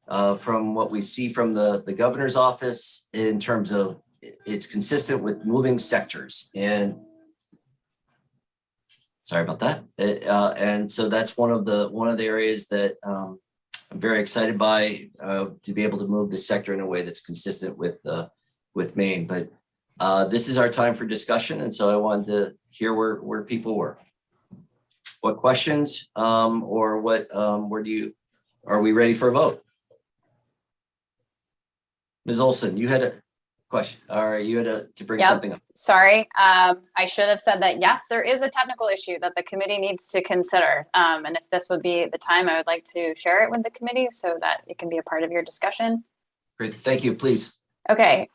Speaker 1: From what we see from the governor's office in terms of it's consistent with moving sectors, and sorry about that. And so that's one of the areas that I'm very excited by, to be able to move the sector in a way that's consistent with Maine. But this is our time for discussion, and so I wanted to hear where people were. What questions or what are we ready for a vote? Ms. Olson, you had a question, or you had to bring
Speaker 22: Yep.
Speaker 1: something up.
Speaker 22: Sorry, I should have said that, yes, there is a technical issue that the committee needs to consider. And if this would be the time, I would like to share it with the committee so that it can be a part of your discussion.
Speaker 1: Great, thank you, please.
Speaker 22: Okay,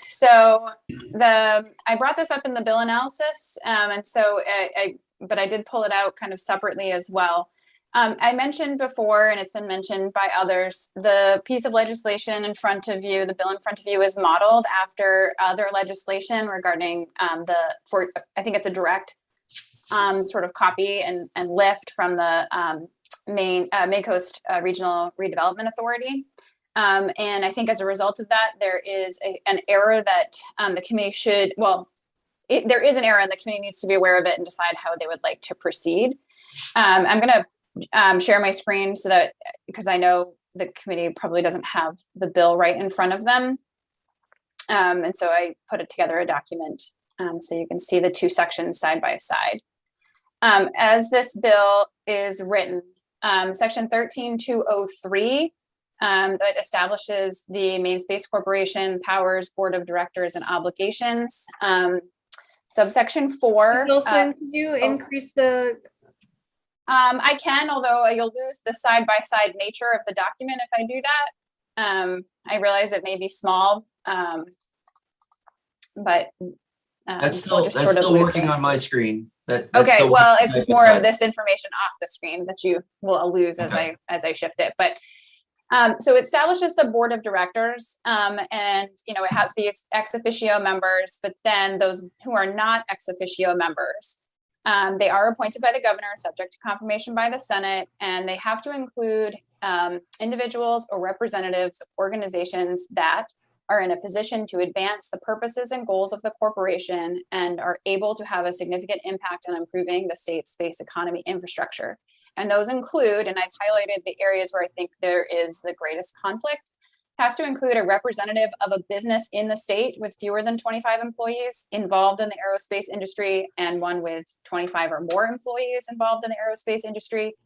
Speaker 22: so I brought this up in the bill analysis, and so but I did pull it out kind of separately as well. I mentioned before, and it's been mentioned by others, the piece of legislation in front of you, the bill in front of you, is modeled after other legislation regarding I think it's a direct sort of copy and lift from the Maine Coast Regional Redevelopment Authority. And I think as a result of that, there is an error that the committee should, there is an error and the committee needs to be aware of it and decide how they would like to proceed. I'm going to share my screen so that, because I know the committee probably doesn't have the bill right in front of them. And so I put it together a document so you can see the two sections side by side. As this bill is written, section 13203 that establishes the Maine Space Corporation powers, board of directors, and obligations. Subsection 4.
Speaker 2: Ms. Olson, can you increase the?
Speaker 22: I can, although you'll lose the side-by-side nature of the document if I do that. I realize it may be small, but
Speaker 1: That's still working on my screen. That's
Speaker 22: okay,
Speaker 1: still
Speaker 22: well,
Speaker 1: working
Speaker 22: it's just
Speaker 1: side by
Speaker 22: more
Speaker 1: side.
Speaker 22: of this information off the screen that you will lose
Speaker 1: Okay.
Speaker 22: as I shift it. But so it establishes the board of directors, and it has these ex officio members, but then those who are not ex officio members. They are appointed by the governor, subject to confirmation by the Senate, and they have to include individuals or representatives of organizations that are in a position to advance the purposes and goals of the corporation and are able to have a significant impact on improving the state's space economy infrastructure. And those include, and I've highlighted the areas where I think there is the greatest conflict, has to include a representative of a business in the state with fewer than 25 employees involved in the aerospace industry and one with 25 or more employees involved in the aerospace industry.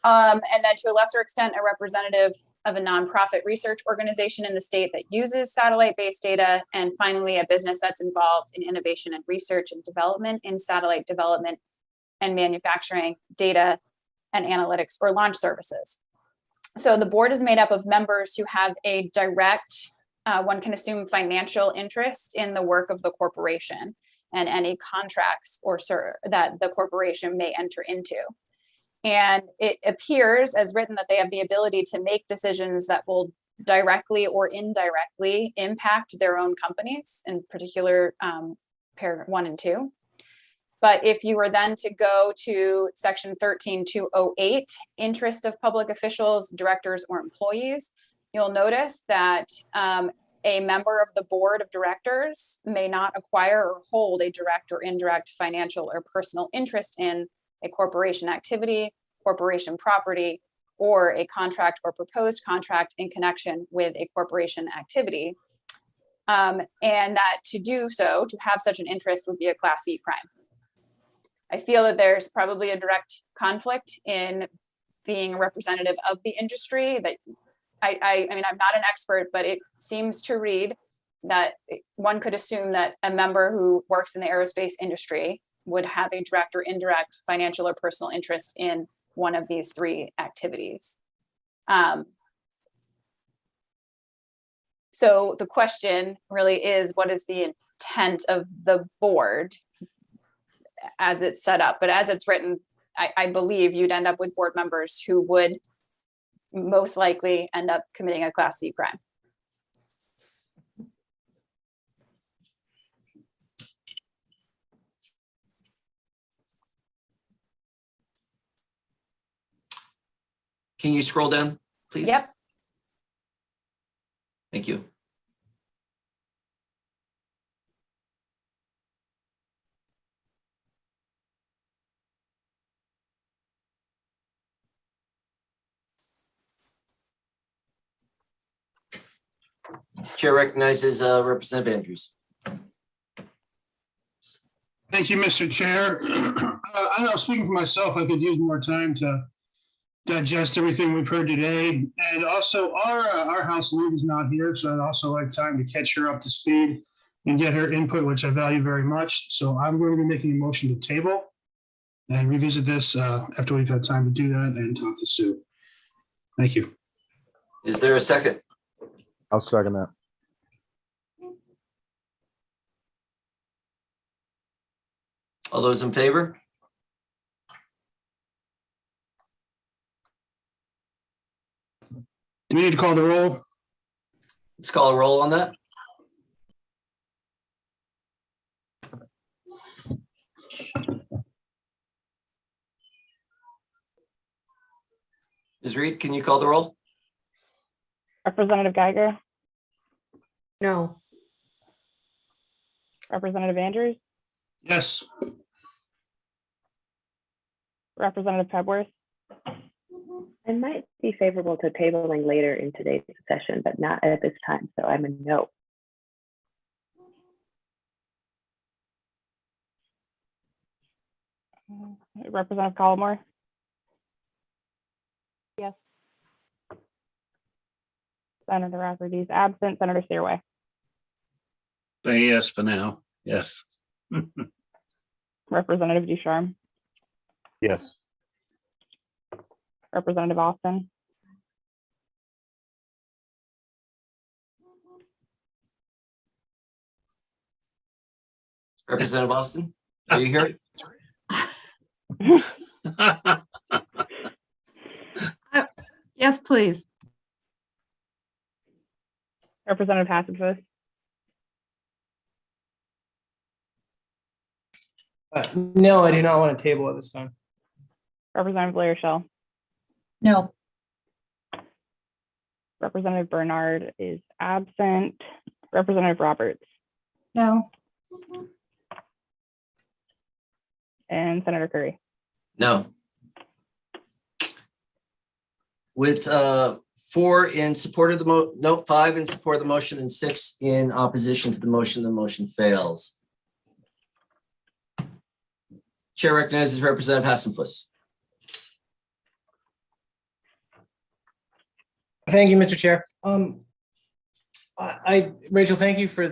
Speaker 22: And then to a lesser extent, a representative of a nonprofit research organization in the state that uses satellite-based data. And finally, a business that's involved in innovation and research and development in satellite development and manufacturing, data and analytics or launch services. So the board is made up of members who have a direct, one can assume, financial interest in the work of the corporation and any contracts that the corporation may enter into. And it appears as written that they have the ability to make decisions that will directly or indirectly impact their own companies, in particular, paragraph 1 and 2. But if you were then to go to section 13208, interest of public officials, directors, or employees, you'll notice that a member of the board of directors may not acquire or hold a direct or indirect financial or personal interest in a corporation activity, corporation property, or a contract or proposed contract in connection with a corporation activity. And that to do so, to have such an interest would be a Class E crime. I feel that there's probably a direct conflict in being a representative of the industry. That I mean, I'm not an expert, but it seems to read that one could assume that a member who works in the aerospace industry would have a direct or indirect financial or personal interest in one of these three activities. So the question really is, what is the intent of the board as it's set up? But as it's written, I believe you'd end up with board members who would most likely end up committing a Class C crime.
Speaker 1: Can you scroll down, please?
Speaker 22: Yep.
Speaker 1: Thank you. Chair recognizes Representative Andrews.
Speaker 3: Thank you, Mr. Chair. I know, speaking for myself, I could use more time to digest everything we've heard today. And also, our House lead is not here, so I'd also like time to catch her up to speed and get her input, which I value very much. So I'm going to be making a motion to table and revisit this after we've had time to do that and talk to Sue. Thank you.
Speaker 1: Is there a second?
Speaker 6: I'll second that.
Speaker 1: All those in favor?
Speaker 3: Do we need to call the roll?
Speaker 1: Let's call a roll on that. Ms. Reed, can you call the roll?
Speaker 9: Representative Geiger,
Speaker 2: No.
Speaker 9: Representative Andrews,
Speaker 3: Yes.
Speaker 9: Representative Pebworth,
Speaker 14: I might be favorable to tabling later in today's session, but not at this time, so I'm a no.
Speaker 9: Representative Collmore,
Speaker 14: Yes.
Speaker 9: Senator Rafferty's absent, Senator Searway.
Speaker 5: Say yes for now. Yes.
Speaker 9: Representative Ducharme,
Speaker 6: Yes.
Speaker 9: Representative Austin,
Speaker 1: Representative Austin, are you here?
Speaker 12: Yes, please.
Speaker 9: Representative Hassenfuss,
Speaker 8: No, I do not want to table at this time.
Speaker 9: Representative Larochelle,
Speaker 12: No.
Speaker 9: Representative Bernard is absent, Representative Roberts,
Speaker 10: No.
Speaker 9: and Senator Curry.
Speaker 1: No. With 4 in support of the 5 in support of the motion and 6 in opposition to the motion fails. Chair recognizes Representative Hassenfuss.
Speaker 8: Thank you, Mr. Chair. Rachel, thank you for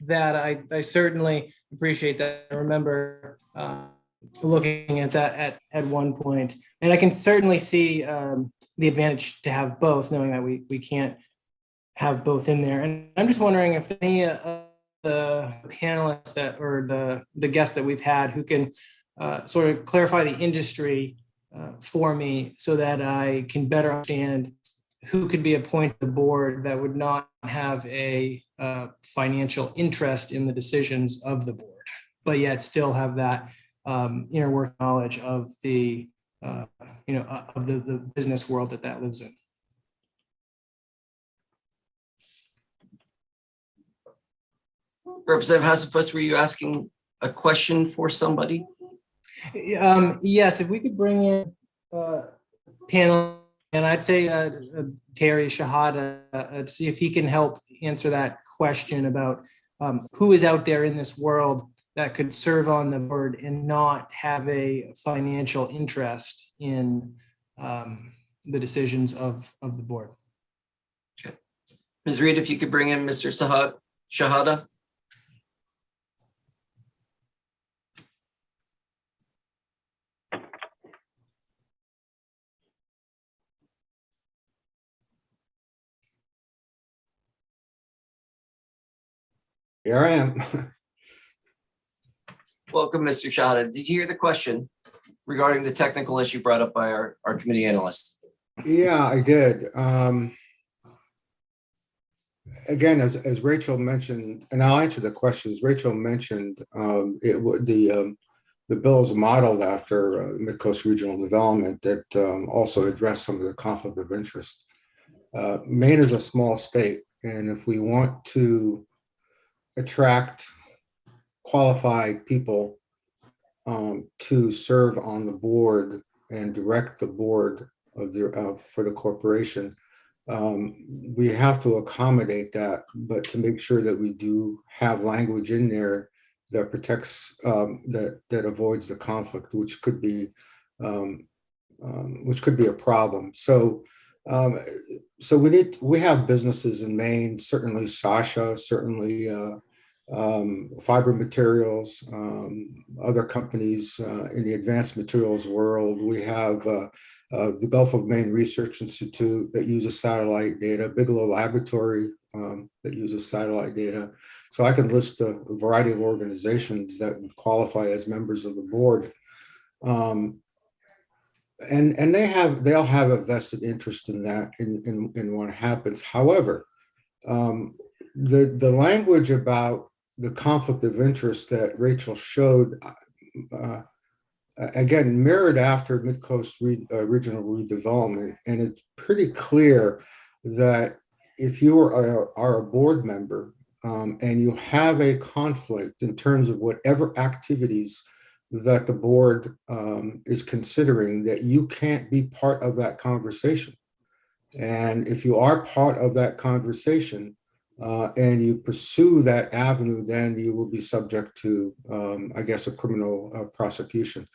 Speaker 8: that. I certainly appreciate that. I remember looking at that at one point, and I can certainly see the advantage to have both, knowing that we can't have both in there. And I'm just wondering if any of the panelists that or the guests that we've had who can sort of clarify the industry for me so that I can better understand who could be appointed to the board that would not have a financial interest in the decisions of the board, but yet still have that inner work knowledge of the of the business world that lives in.
Speaker 1: Representative Hassenfuss, were you asking a question for somebody?
Speaker 8: Yes, if we could bring in panel, and I'd say Terry Shahada to see if he can help answer that question about who is out there in this world that could serve on the board and not have a financial interest in the decisions of the board.
Speaker 1: Okay. Ms. Reed, if you could bring in Mr. Shahada.
Speaker 11: Here I am.
Speaker 1: Welcome, Mr. Shahada. Did you hear the question regarding the technical issue brought up by our committee analyst?
Speaker 11: Yeah, I did. Again, as Rachel mentioned, and I'll answer the questions. Rachel mentioned the bill is modeled after Mid-Coast Regional Development that also addressed some of the conflict of interest. Maine is a small state, And if we want to attract qualified people to serve on the board and direct the board of for the corporation, we have to accommodate that, but to make sure that we do have language in there that protects, that avoids the conflict, which could be a problem. So we have businesses in Maine, certainly Sasha, certainly Fiber Materials, other companies in the advanced materials world. We have the Gulf of Maine Research Institute that uses satellite data, Bigelow Laboratory that uses satellite data. So I can list a variety of organizations that would qualify as members of the board. And they'll have a vested interest in that, in what happens. However, the language about the conflict of interest that Rachel showed, again, mirrored after Midcoast Regional Redevelopment, and it's pretty clear that if you are a board member and you have a conflict in terms of whatever activities that the board is considering, that you can't be part of that conversation. And if you are part of that conversation and you pursue that avenue, then you will be subject to, I guess, a criminal prosecution.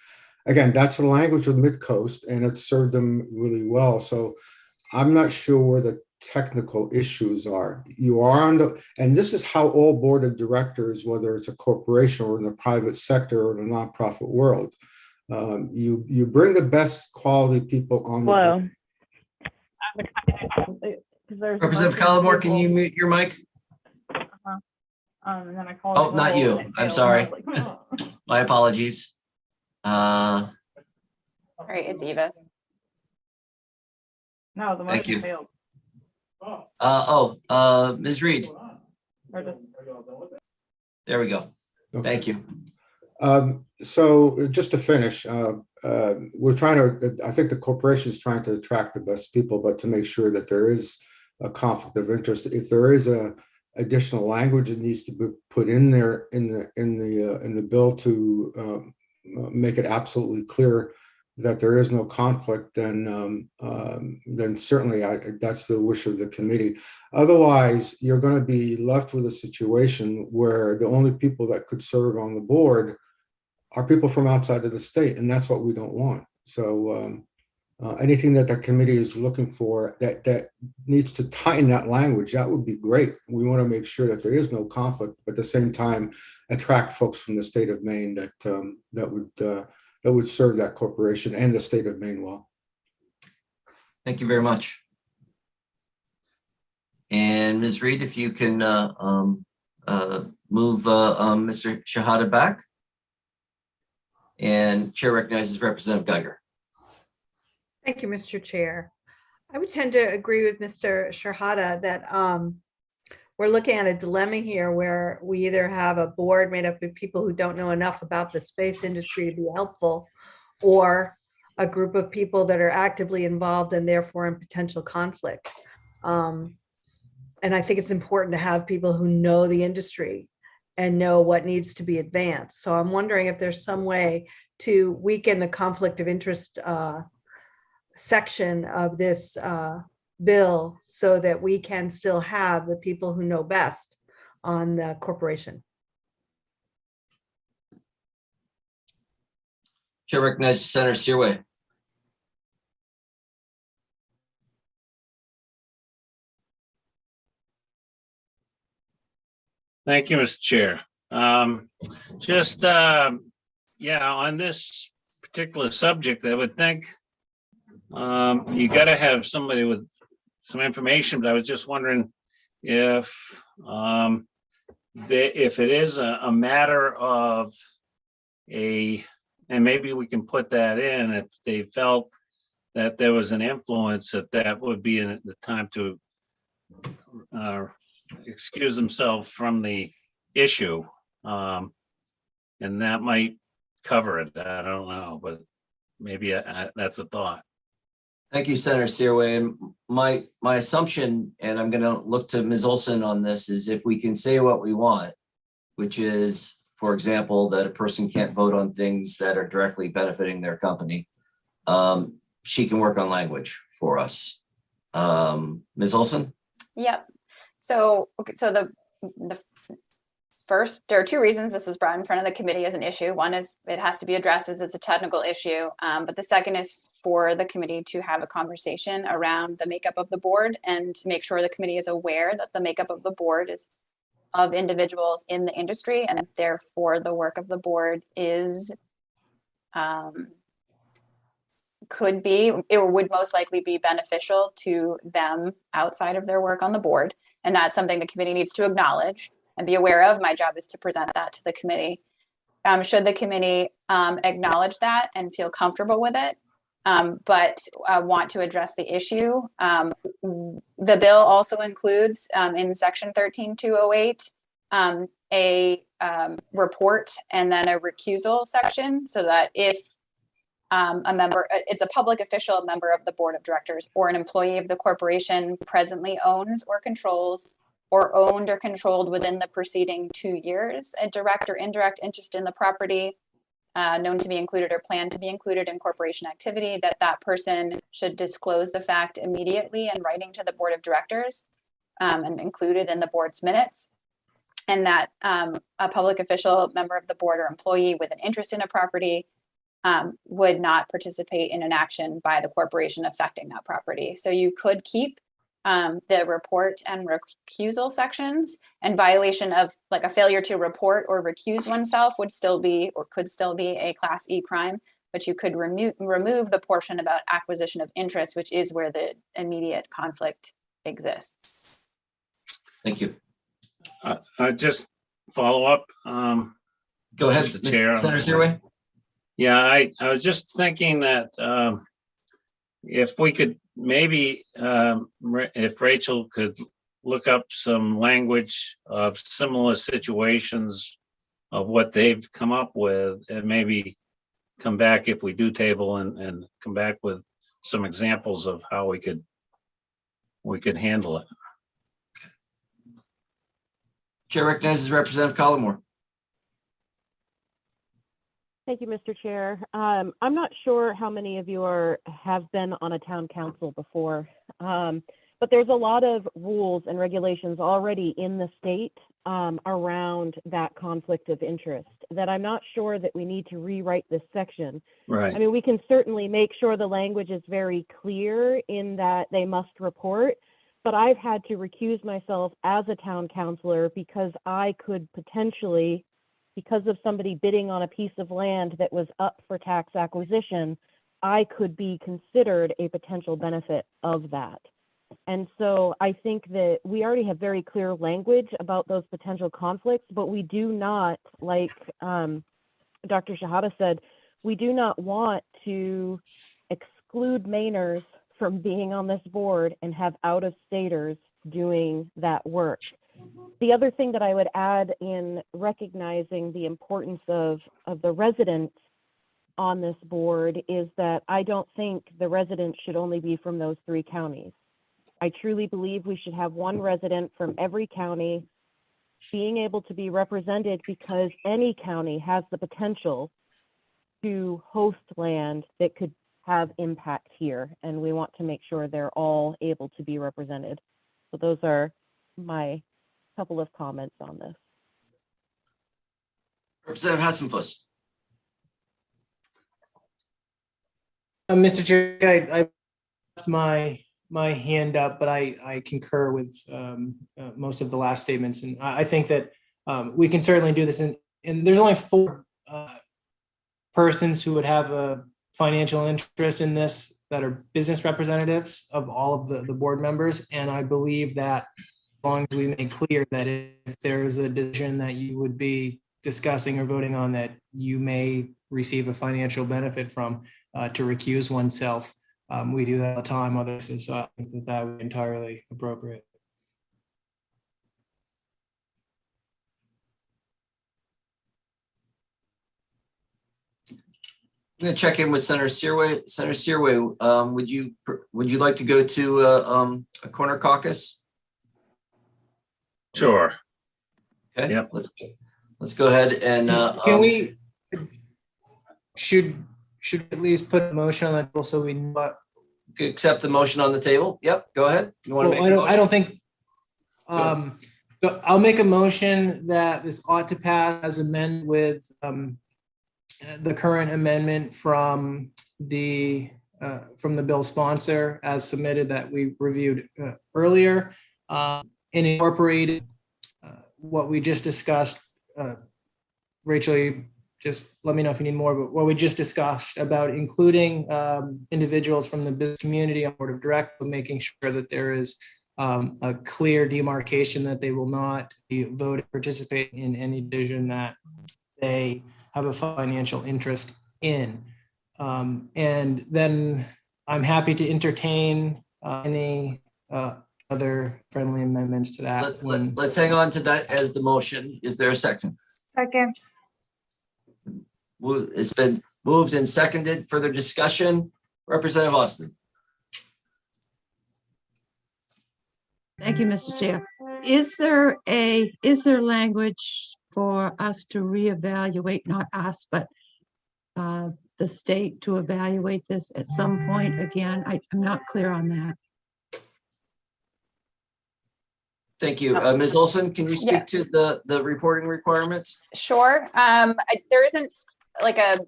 Speaker 11: Again, that's the language of Midcoast, and it's served them really well. So I'm not sure where the technical issues are. You are on the, and this is how all board of directors, whether it's a corporation or in the private sector or in the nonprofit world, you bring the best quality people on the board.
Speaker 1: Representative Collmore, can you mute your mic?
Speaker 9: And then I called.
Speaker 1: Oh, not you. I'm sorry. My apologies.
Speaker 22: All right, it's Eva.
Speaker 9: No, the
Speaker 1: Thank
Speaker 9: motion
Speaker 1: you.
Speaker 9: failed.
Speaker 1: Ms. Reed. There we go. Thank you.
Speaker 11: So just to finish, we're trying to, I think the corporation is trying to attract the best people, but to make sure that there is a conflict of interest. If there is a additional language that needs to be put in there in the bill to make it absolutely clear that there is no conflict, then certainly that's the wish of the committee. Otherwise, you're going to be left with a situation where the only people that could serve on the board are people from outside of the state, and that's what we don't want. So anything that the committee is looking for that needs to tighten that language, that would be great. We want to make sure that there is no conflict, but at the same time attract folks from the state of Maine that would serve that corporation and the state of Maine well.
Speaker 1: Thank you very much. And Ms. Reed, if you can move Mr. Shahada back. And Chair recognizes Representative Geiger.
Speaker 2: Thank you, Mr. Chair. I would tend to agree with Mr. Shahada that we're looking at a dilemma here where we either have a board made up of people who don't know enough about the space industry to be helpful, or a group of people that are actively involved and therefore in potential conflict. And I think it's important to have people who know the industry and know what needs to be advanced. So I'm wondering if there's some way to weaken the conflict of interest section of this bill so that we can still have the people who know best on the corporation.
Speaker 1: Chair recognizes Senator Searway.
Speaker 5: Thank you, Mr. Chair. Yeah, on this particular subject, I would think you got to have somebody with some information, but I was just wondering if it is a matter of and maybe we can put that in, if they felt that there was an influence, that would be the time to excuse themselves from the issue, and that might cover it. I don't know, but maybe that's a thought.
Speaker 1: Thank you, Senator Searway. And my assumption, and I'm going to look to Ms. Olson on this, is if we can say what we want, which is, for example, that a person can't vote on things that are directly benefiting their company, she can work on language for us. Ms. Olson?
Speaker 22: Yep. So, okay, so the first, there are two reasons this is brought in front of the committee as an issue. One is it has to be addressed as it's a technical issue, but the second is for the committee to have a conversation around the makeup of the board and to make sure the committee is aware that the makeup of the board is of individuals in the industry, and therefore the work of the board is it would most likely be beneficial to them outside of their work on the board. And that's something the committee needs to acknowledge and be aware of. My job is to present that to the committee. Should the committee acknowledge that and feel comfortable with it, but want to address the issue, the bill also includes in section 13208 a report and then a recusal section, so that if a member, it's a public official, a member of the board of directors, or an employee of the corporation presently owns or controls, or owned or controlled within the preceding 2 years, a direct or indirect interest in the property known to be included or planned to be included in corporation activity, that person should disclose the fact immediately in writing to the board of directors and included in the board's minutes. And that a public official, member of the board, or employee with an interest in a property would not participate in an action by the corporation affecting that property. So you could keep the report and recusal sections, and violation of, like, a failure to report or recuse oneself would still be, or could still be, a Class E crime, but you could remove the portion about acquisition of interest, which is where the immediate conflict exists.
Speaker 1: Thank you.
Speaker 5: I just follow up.
Speaker 1: Go ahead,
Speaker 5: Mr. Chair.
Speaker 1: Senator Searway.
Speaker 5: Yeah, I was just thinking that if we could maybe, if Rachel could look up some language of similar situations of what they've come up with, and maybe come back if we do table and come back with some examples of how we could handle it.
Speaker 1: Chair recognizes Representative Collmore.
Speaker 16: Thank you, Mr. Chair. I'm not sure how many of you have been on a town council before, but there's a lot of rules and regulations already in the state around that conflict of interest that I'm not sure that we need to rewrite this section.
Speaker 5: Right.
Speaker 16: I mean, we can certainly make sure the language is very clear in that they must report, but I've had to recuse myself as a town councilor because I could potentially, because of somebody bidding on a piece of land that was up for tax acquisition, I could be considered a potential benefit of that. And so I think that we already have very clear language about those potential conflicts, but we do not, like Dr. Shahada said, we do not want to exclude Mainers from being on this board and have out-of-staters doing that work. The other thing that I would add in recognizing the importance of the residents on this board is that I don't think the residents should only be from those 3 counties. I truly believe we should have one resident from every county being able to be represented, because any county has the potential to host land that could have impact here, and we want to make sure they're all able to be represented. So those are my couple of comments on this.
Speaker 1: Representative Hassenfuss.
Speaker 8: Mr. Chair, I left my hand up, but I concur with most of the last statements, and I think that we can certainly do this. And there's only 4 persons who would have a financial interest in this that are business representatives of all of the board members, and I believe that as long as we make clear that if there's a decision that you would be discussing or voting on that you may receive a financial benefit from, to recuse oneself. We do that all the time, others, so I think that would be entirely appropriate.
Speaker 1: going to check in with Senator Searway. Senator Searway, would you like to go to a corner caucus?
Speaker 5: Sure.
Speaker 1: Okay.
Speaker 5: Yep.
Speaker 1: Let's go ahead and
Speaker 8: Can we, should at least put a motion on the table so we know what?
Speaker 1: accept the motion on the table? Yep. Go ahead. You want to
Speaker 8: Well,
Speaker 1: make a motion?
Speaker 8: I don't think,
Speaker 1: Go
Speaker 8: but I'll make a motion that this ought to pass as amended with the current amendment from the bill sponsor as submitted that we reviewed earlier, and incorporated what we just discussed. Rachel, just let me know if you need more, but what we just discussed about including individuals from the business community on board of directors, making sure that there is a clear demarcation that they will not be voted, participate in any decision that they have a financial interest in. And then I'm happy to entertain any other friendly amendments to that.
Speaker 1: Let's hang on to that as the motion. Is there a second?
Speaker 10: Second.
Speaker 1: It's been moved and seconded. Further discussion? Representative Austin.
Speaker 12: Thank you, Mr. Chair. Is there language for us to reevaluate, not us, but the state to evaluate this at some point again? I'm not clear on that.
Speaker 1: Thank you. Ms. Olson, can you speak to the reporting requirements?
Speaker 22: Sure. There isn't like a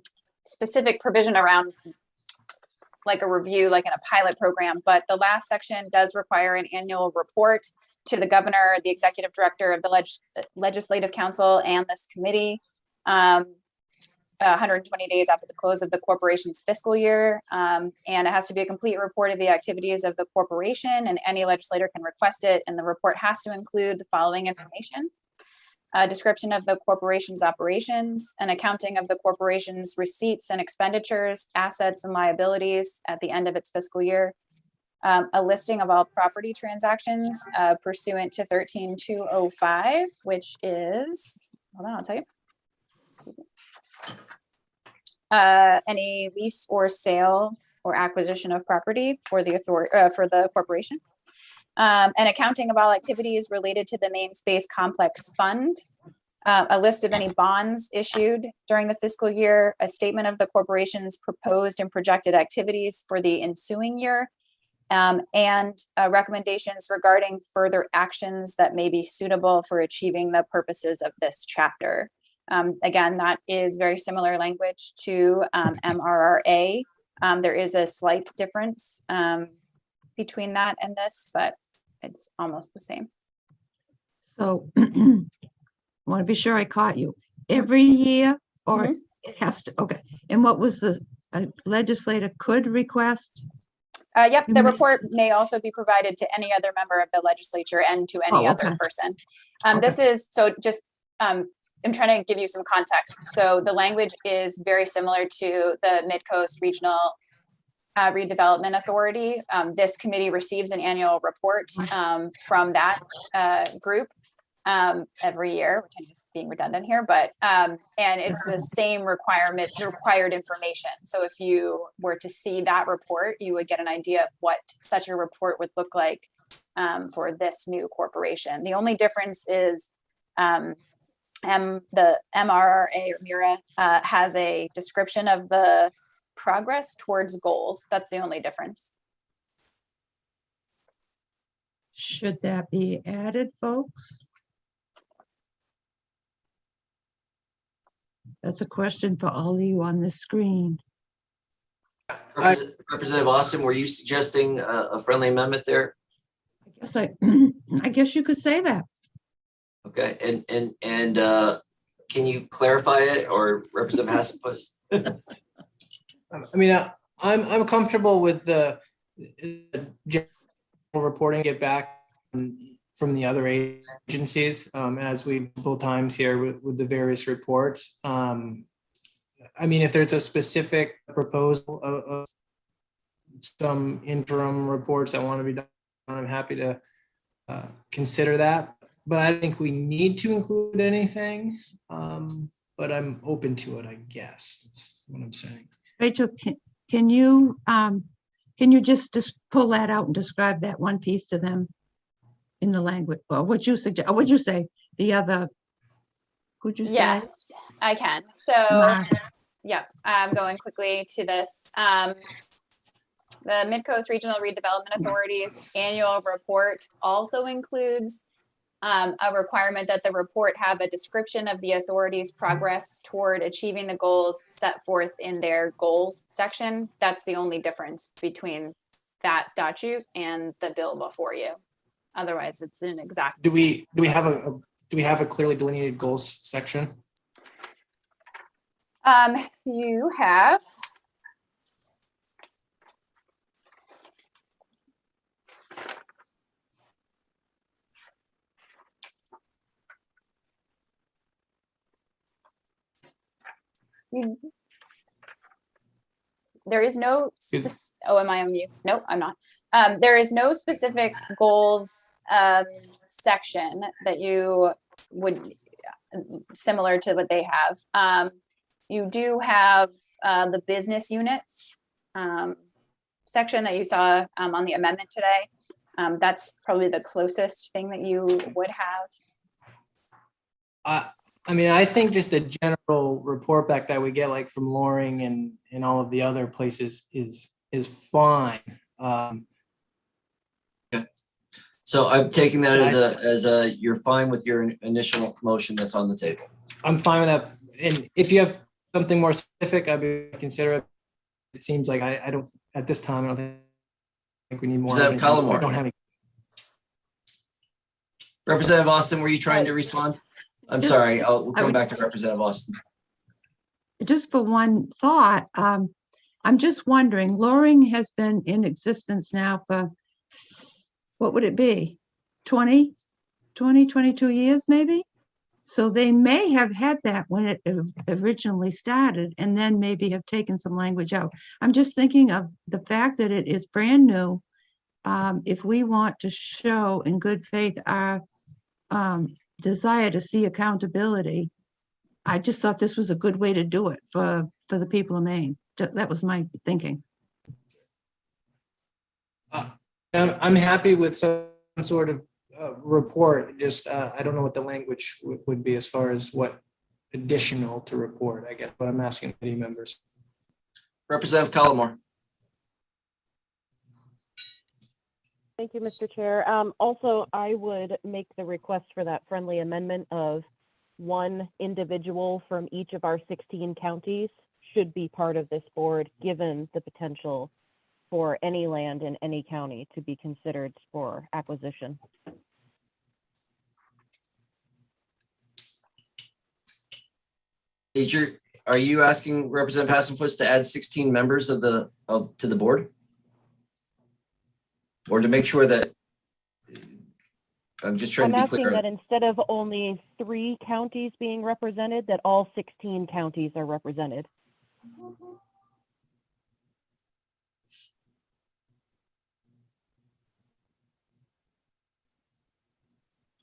Speaker 22: specific provision around like a review, like in a pilot program, but the last section does require an annual report to the governor, the executive director of the legislative council, and this committee, 120 days after the close of the corporation's fiscal year. And it has to be a complete report of the activities of the corporation, and any legislator can request it. And the report has to include the following information: a description of the corporation's operations, an accounting of the corporation's receipts and expenditures, assets and liabilities at the end of its fiscal year, a listing of all property transactions pursuant to 13205, which is, hold on, I'll tell you. Any lease or sale or acquisition of property for the for the corporation. An accounting of all activities related to the Main Space Complex Fund, a list of any bonds issued during the fiscal year, a statement of the corporation's proposed and projected activities for the ensuing year, and recommendations regarding further actions that may be suitable for achieving the purposes of this chapter. Again, that is very similar language to MRRA. There is a slight difference between that and this, but it's almost the same.
Speaker 12: So I want to be sure I caught you. Every year, or it has to, okay. And what was the legislator could request?
Speaker 22: Yep, the report may also be provided to any other member of the legislature and to any other person. This is, so just, I'm trying to give you some context. So the language is very similar to the Mid-Coast Regional Redevelopment Authority. This committee receives an annual report from that group every year, which I'm just being redundant here, but and it's the same required information. So if you were to see that report, you would get an idea of what such a report would look like for this new corporation. The only difference is the MRRA or MIRA has a description of the progress towards goals. That's the only difference.
Speaker 12: Should that be added, folks? That's a question for all of you on the screen.
Speaker 1: Representative Austin, were you suggesting a friendly amendment there?
Speaker 12: I guess you could say that.
Speaker 1: Okay, and can you clarify it, or Representative Hassenfuss?
Speaker 8: I mean, I'm comfortable with the general reporting, get back from the other agencies, as we multiple times here with the various reports. I mean, if there's a specific proposal of some interim reports that want to be done, I'm happy to consider that. But I don't think we need to include anything, but I'm open to it, I guess. That's what I'm saying.
Speaker 12: Rachel, can you just pull that out and describe that one piece to them in the language, or what you suggest, or what'd you say? The other, who'd you say?
Speaker 22: Yes, I can. So,
Speaker 12: Mark.
Speaker 22: yeah, I'm going quickly to this. The Midcoast Regional Redevelopment Authority's annual report also includes a requirement that the report have a description of the authority's progress toward achieving the goals set forth in their goals section. That's the only difference between that statute and the bill before you. Otherwise, it's an exact.
Speaker 8: Do we have a clearly delineated goals section?
Speaker 22: You have. There is no, oh, am I on mute? Nope, I'm not. There is no specific goals section that you would, similar to what they have. You do have the business units section that you saw on the amendment today. That's probably the closest thing that you would have.
Speaker 8: I mean, I think just a general report back that we get like from Loring and all of the other places is fine.
Speaker 1: So I'm taking that as a you're fine with your initial motion that's on the table.
Speaker 8: I'm fine with that. And if you have something more specific, I'd be considerate. It seems like I don't, at this time, I don't think we need more.
Speaker 1: Representative Collmore.
Speaker 8: I don't have any.
Speaker 1: Representative Austin, were you trying to respond? I'm sorry, we'll come back to Representative Austin.
Speaker 12: Just for one thought, I'm just wondering, Loring has been in existence now for, what would it be? 22 years maybe? So they may have had that when it originally started and then maybe have taken some language out. I'm just thinking of the fact that it is brand new. If we want to show in good faith our desire to see accountability, I just thought this was a good way to do it for the people of Maine. That was my thinking.
Speaker 8: I'm happy with some sort of report. Just I don't know what the language would be as far as what additional to report, I guess, but I'm asking committee members.
Speaker 1: Representative Collmore.
Speaker 16: Thank you, Mr. Chair. Also, I would make the request for that friendly amendment of one individual from each of our 16 counties should be part of this board, given the potential for any land in any county to be considered for acquisition.
Speaker 1: Are you asking Representative Hassenfuss to add 16 members to the board? Or to make sure that, I'm just trying to be clear.
Speaker 16: I'm asking that instead of only 3 counties being represented, that all 16 counties are represented.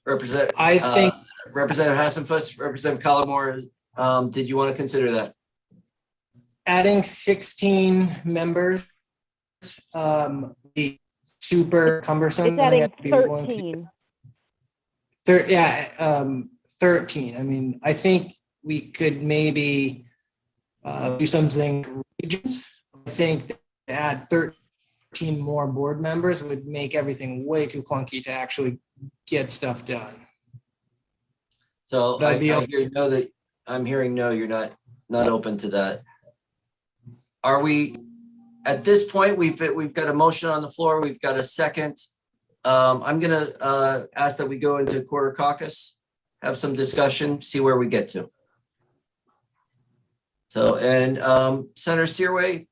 Speaker 1: Representative Hassenfuss, Representative Collmore, did you want to consider that?
Speaker 8: Adding 16 members be super cumbersome.
Speaker 16: It's adding 13.
Speaker 8: 13. I mean, I think we could maybe do something regions. I think to add 13 more board members would make everything way too clunky to actually get stuff done.
Speaker 1: So I'm hearing no, you're not open to that. Are we, at this point, we've got a motion on the floor, we've got a second. I'm gonna ask that we go into quarter caucus, have some discussion, see where we get to. So, and Senator Searway,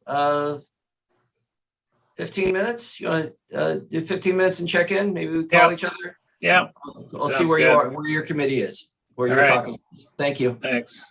Speaker 1: 15 minutes, you wanna do 15 minutes and check in? Maybe we call each other?
Speaker 5: Yeah.
Speaker 1: I'll see where you are, where your committee is, where your caucus is. Thank you.
Speaker 5: Thanks.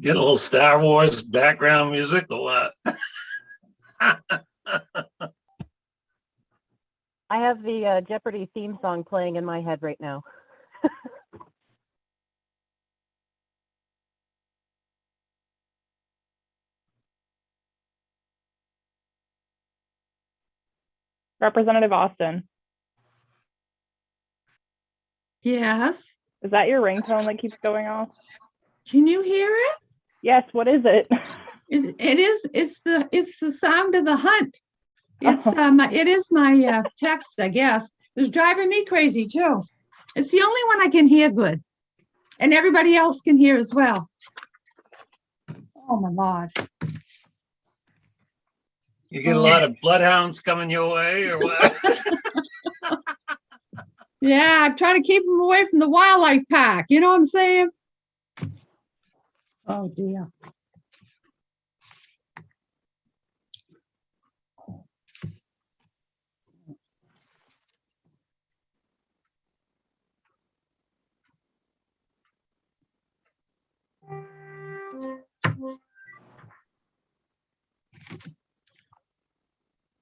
Speaker 5: Get a little Star Wars background music or what?
Speaker 16: I have the Jeopardy theme song playing in my head right now.
Speaker 9: Representative Austin,
Speaker 12: Yes,
Speaker 9: is that your ringtone that keeps going off?
Speaker 12: can you hear it?
Speaker 9: Yes, what is it?
Speaker 12: It's the sound of the hunt. It is my text, I guess. It's driving me crazy too. It's the only one I can hear good. And everybody else can hear as well. Oh, my Lord.
Speaker 5: You get a lot of bloodhounds coming your way or what?
Speaker 12: Yeah, I'm trying to keep them away from the wildlife pack. You know what I'm saying? Oh, dear.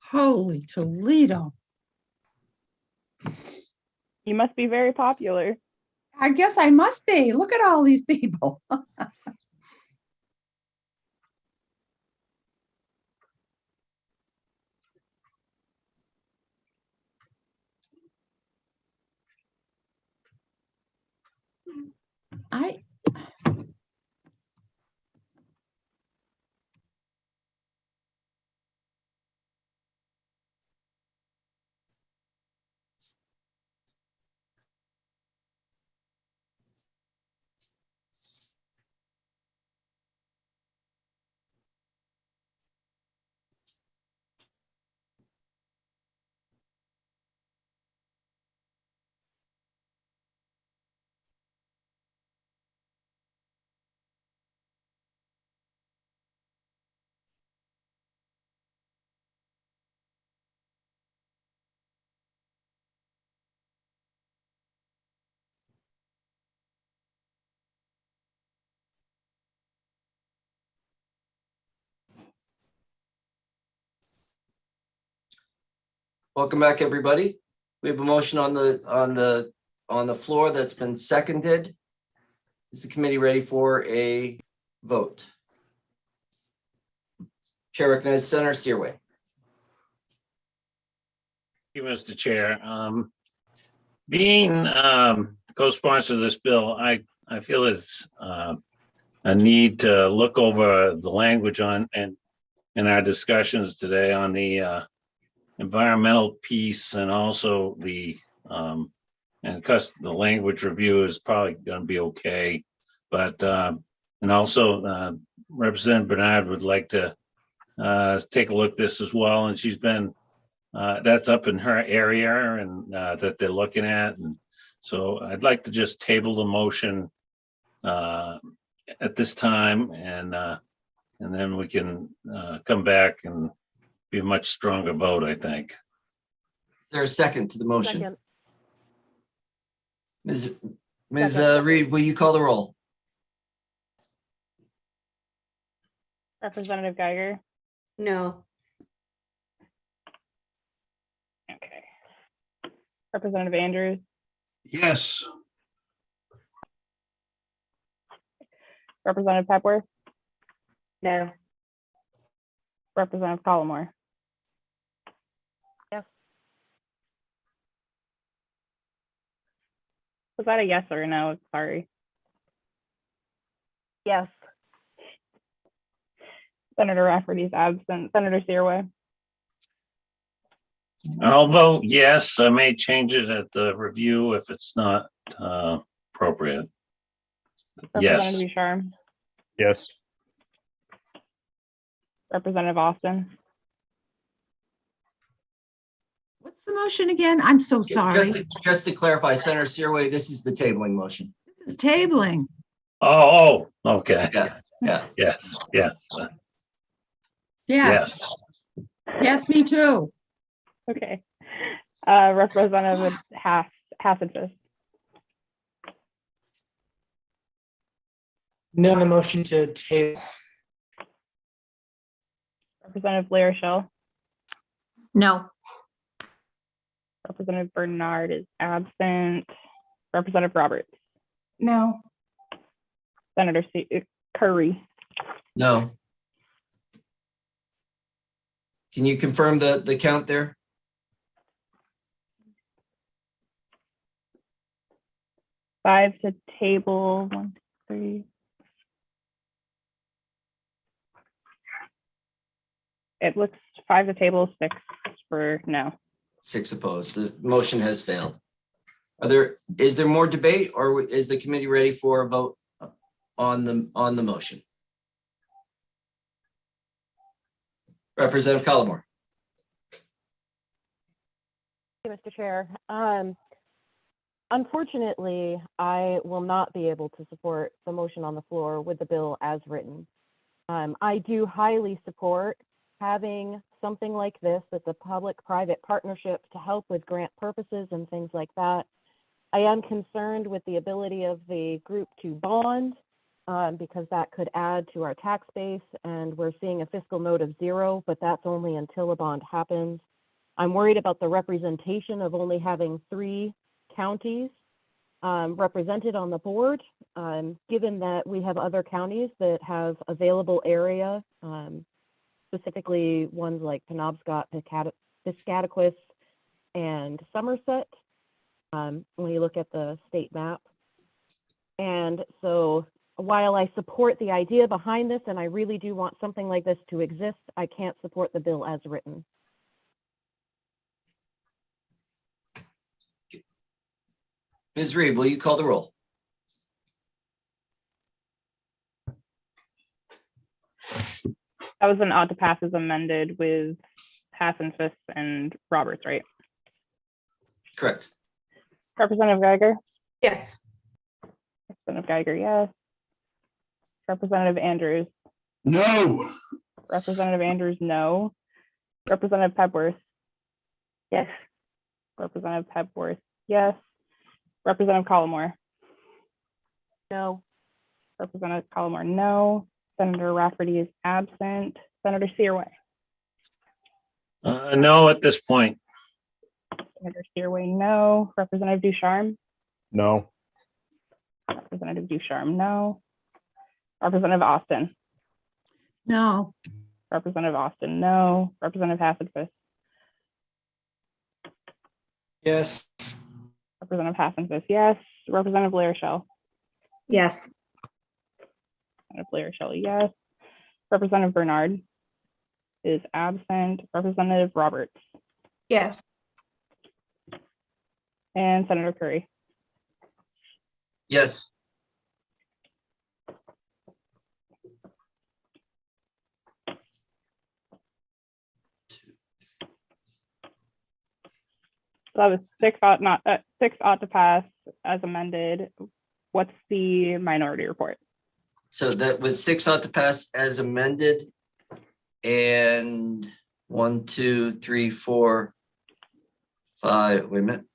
Speaker 12: Holy Toledo.
Speaker 9: You must be very popular.
Speaker 12: I guess I must be. Look at all these people. I
Speaker 1: Welcome back, everybody. We have a motion on the floor that's been seconded. Is the committee ready for a vote? Chair recognizes Senator Searway.
Speaker 5: Thank you, Mr. Chair. Being co-sponsor of this bill, I feel is a need to look over the language on and in our discussions today on the environmental piece and also the and because the language review is probably going to be okay, but and also Representative Bernard would like to take a look at this as well, and she's been that's up in her area and that they're looking at, and so I'd like to just table the motion at this time, and then we can come back and be a much stronger vote, I think.
Speaker 1: Is there a second to the motion?
Speaker 16: Second.
Speaker 1: Ms. Reed, will you call the roll?
Speaker 9: Representative Geiger,
Speaker 2: No.
Speaker 9: okay. Representative Andrews,
Speaker 3: Yes.
Speaker 9: Representative Pepworth,
Speaker 14: No.
Speaker 9: Representative Collmore.
Speaker 16: Yes.
Speaker 9: Was that a yes or a no? Sorry.
Speaker 16: Yes.
Speaker 9: Senator Rafferty's absent. Senator Searway,
Speaker 5: I'll vote yes. I may change it at the review if it's not appropriate. Yes.
Speaker 9: Representative Bouchard,
Speaker 6: Yes.
Speaker 9: Representative Austin,
Speaker 12: What's the motion again? I'm so sorry.
Speaker 1: Just to clarify, Senator Searway, this is the tabling motion.
Speaker 12: This is tabling.
Speaker 5: Oh, okay.
Speaker 1: Yeah.
Speaker 5: Yes.
Speaker 12: Yes.
Speaker 5: Yes.
Speaker 12: Yes, me too.
Speaker 9: okay. Representative Hassifus,
Speaker 8: No on the motion to table.
Speaker 9: Representative Blair Shell.
Speaker 12: No.
Speaker 9: Representative Bernard is absent. Representative Roberts.
Speaker 10: No.
Speaker 9: Senator Curry.
Speaker 1: No. Can you confirm the count there?
Speaker 9: Five to table. 1, 2, 3. It looks 5 to table, 6 for no.
Speaker 1: 6 opposed. The motion has failed. Is there more debate, or is the committee ready for a vote on the motion? Representative Collmore.
Speaker 15: Mr. Chair. Unfortunately, I will not be able to support the motion on the floor with the bill as written. I do highly support having something like this that's a public-private partnership to help with grant purposes and things like that. I am concerned with the ability of the group to bond because that could add to our tax base, and we're seeing a fiscal note of 0, but that's only until a bond happens. I'm worried about the representation of only having 3 counties represented on the board, given that we have other counties that have available area, specifically ones like Penobscot, Piscataquis, and Somerset, when you look at the state map. And so while I support the idea behind this, and I really do want something like this to exist, I can't support the bill as written.
Speaker 1: Ms. Reed, will you call the roll?
Speaker 9: That was an ought to pass as amended with Hassenfuss and Roberts, right?
Speaker 1: Correct.
Speaker 9: Representative Geiger?
Speaker 2: Yes.
Speaker 9: Representative Geiger, yes. Representative Andrews?
Speaker 3: No.
Speaker 9: Representative Andrews, no. Representative Pepworth?
Speaker 14: Yes.
Speaker 9: Representative Pepworth, yes. Representative Collmore?
Speaker 15: No.
Speaker 9: Representative Collmore, no. Senator Rafferty is absent. Senator Searway?
Speaker 5: No at this point.
Speaker 9: Senator Searway, no. Representative Ducharme?
Speaker 6: No.
Speaker 9: Representative Ducharme, no. Representative Austin?
Speaker 12: No.
Speaker 9: Representative Austin, no. Representative Hassenfuss?
Speaker 8: Yes.
Speaker 9: Representative Hassenfuss, yes. Representative Blair Shell?
Speaker 10: Yes.
Speaker 9: Representative Blair Shell, yes. Representative Bernard is absent. Representative Roberts?
Speaker 10: Yes.
Speaker 9: And Senator Curry?
Speaker 1: Yes.
Speaker 9: So that was 6 ought to pass as amended. What's the minority report?
Speaker 1: So that with 6 ought to pass as amended, and 1, 2, 3, 4, 5. Wait a minute.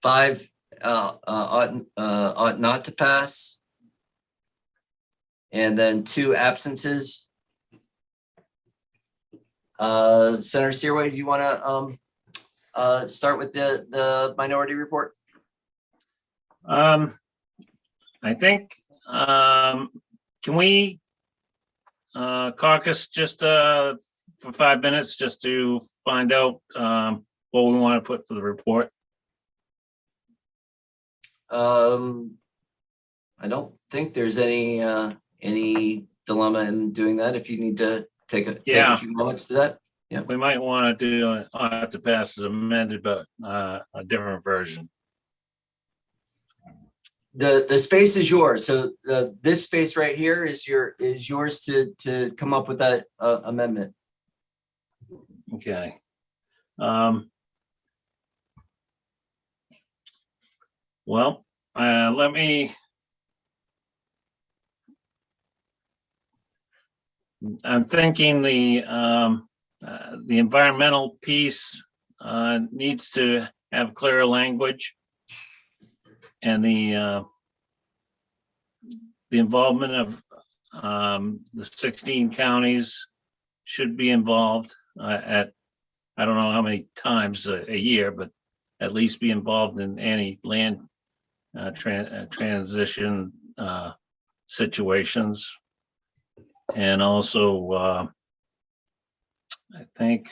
Speaker 1: 5 ought not to pass, and then 2 absences. Senator Searway, do you want to start with the minority report?
Speaker 5: I think, can we caucus just for 5 minutes just to find out what we want to put for the report?
Speaker 1: I don't think there's any dilemma in doing that. If you need to take a few moments to that. Yeah,
Speaker 5: we might want to do ought to pass as amended, but a different version.
Speaker 1: The space is yours. So this space right here is yours to come up with that amendment.
Speaker 5: Okay. Well, let me. I'm thinking the environmental piece needs to have clearer language, and the the involvement of the 16 counties should be involved at, I don't know how many times a year, but at least be involved in any land transition situations. And also, I think,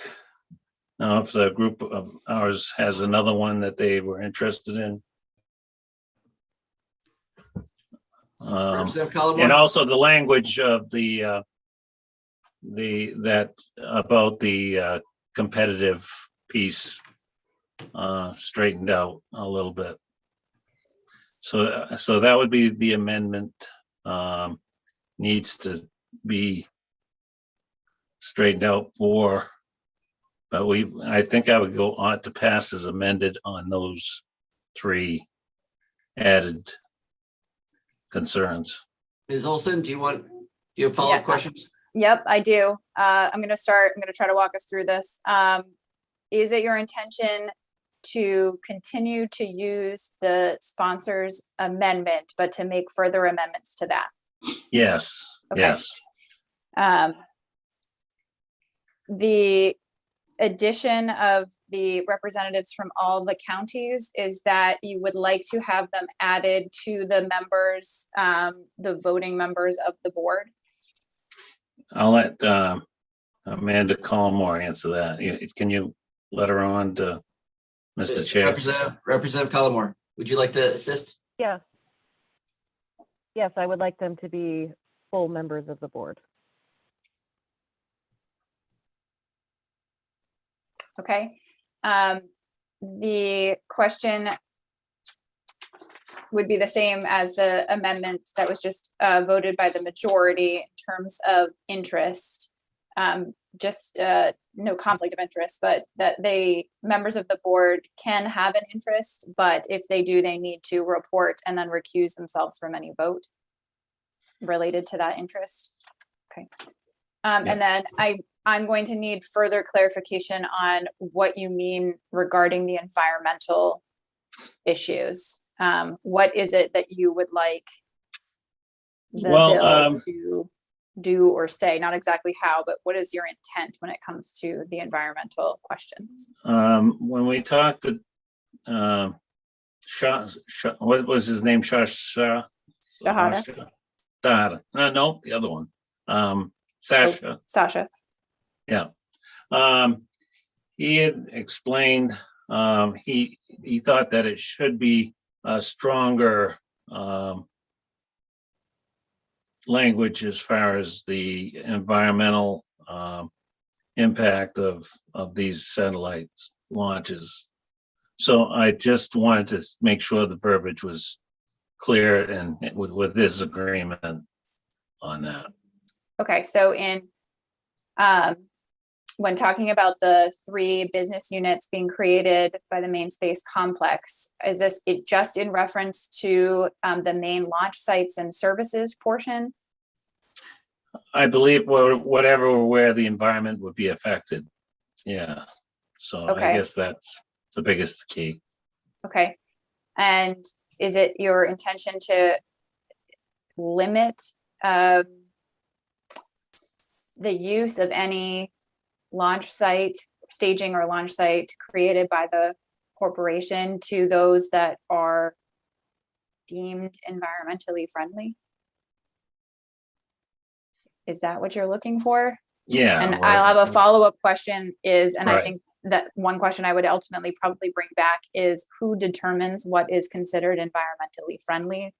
Speaker 5: I don't know if the group of ours has another one that they were interested in.
Speaker 1: Representative Collmore?
Speaker 5: And also the language of the about the competitive piece straightened out a little bit. So that would be the amendment, needs to be straightened out for, but I think I would go on to pass as amended on those 3 added concerns.
Speaker 1: Ms. Olson, do you have follow-up
Speaker 22: Yeah.
Speaker 1: questions?
Speaker 22: Yep, I do. I'm going to try to walk us through this. Is it your intention to continue to use the sponsor's amendment, but to make further amendments to that?
Speaker 5: Yes,
Speaker 22: Okay.
Speaker 5: yes.
Speaker 22: The addition of the representatives from all the counties is that you would like to have them added to the members, the voting members of the board?
Speaker 5: I'll let Amanda Collmore answer that. Can you let her on to Mr. Chair?
Speaker 1: Representative Collmore, would you like to assist?
Speaker 16: Yes. Yes, I would like them to be full members of the board.
Speaker 22: Okay. The question would be the same as the amendment that was just voted by the majority in terms of interest. Just no conflict of interest, but that members of the board can have an interest, but if they do, they need to report and then recuse themselves from any vote related to that interest. Okay. And then I'm going to need further clarification on what you mean regarding the environmental issues. What is it that you would like the bill to do or say? Not exactly how, but what is your intent when it comes to the environmental questions?
Speaker 5: When we talked to what was his name? Shahada? No, the other one. Sasha.
Speaker 22: Sasha.
Speaker 5: Yeah. He had explained, he thought that it should be a stronger language as far as the environmental impact of these satellites launches. So I just wanted to make sure the verbiage was clear and with his agreement on that.
Speaker 22: Okay, so when talking about the 3 business units being created by the main space complex, is this it just in reference to the main launch sites and services portion?
Speaker 5: I believe where the environment would be affected. Yeah. So
Speaker 22: Okay.
Speaker 5: I guess that's the biggest key.
Speaker 22: Okay. And is it your intention to limit the use of any launch site, staging or launch site created by the corporation to those that are deemed environmentally friendly? Is that what you're looking for?
Speaker 5: Yeah.
Speaker 22: And I'll have a follow-up question is, and I
Speaker 5: Right.
Speaker 22: think that one question I would ultimately probably bring back is who determines what is considered environmentally friendly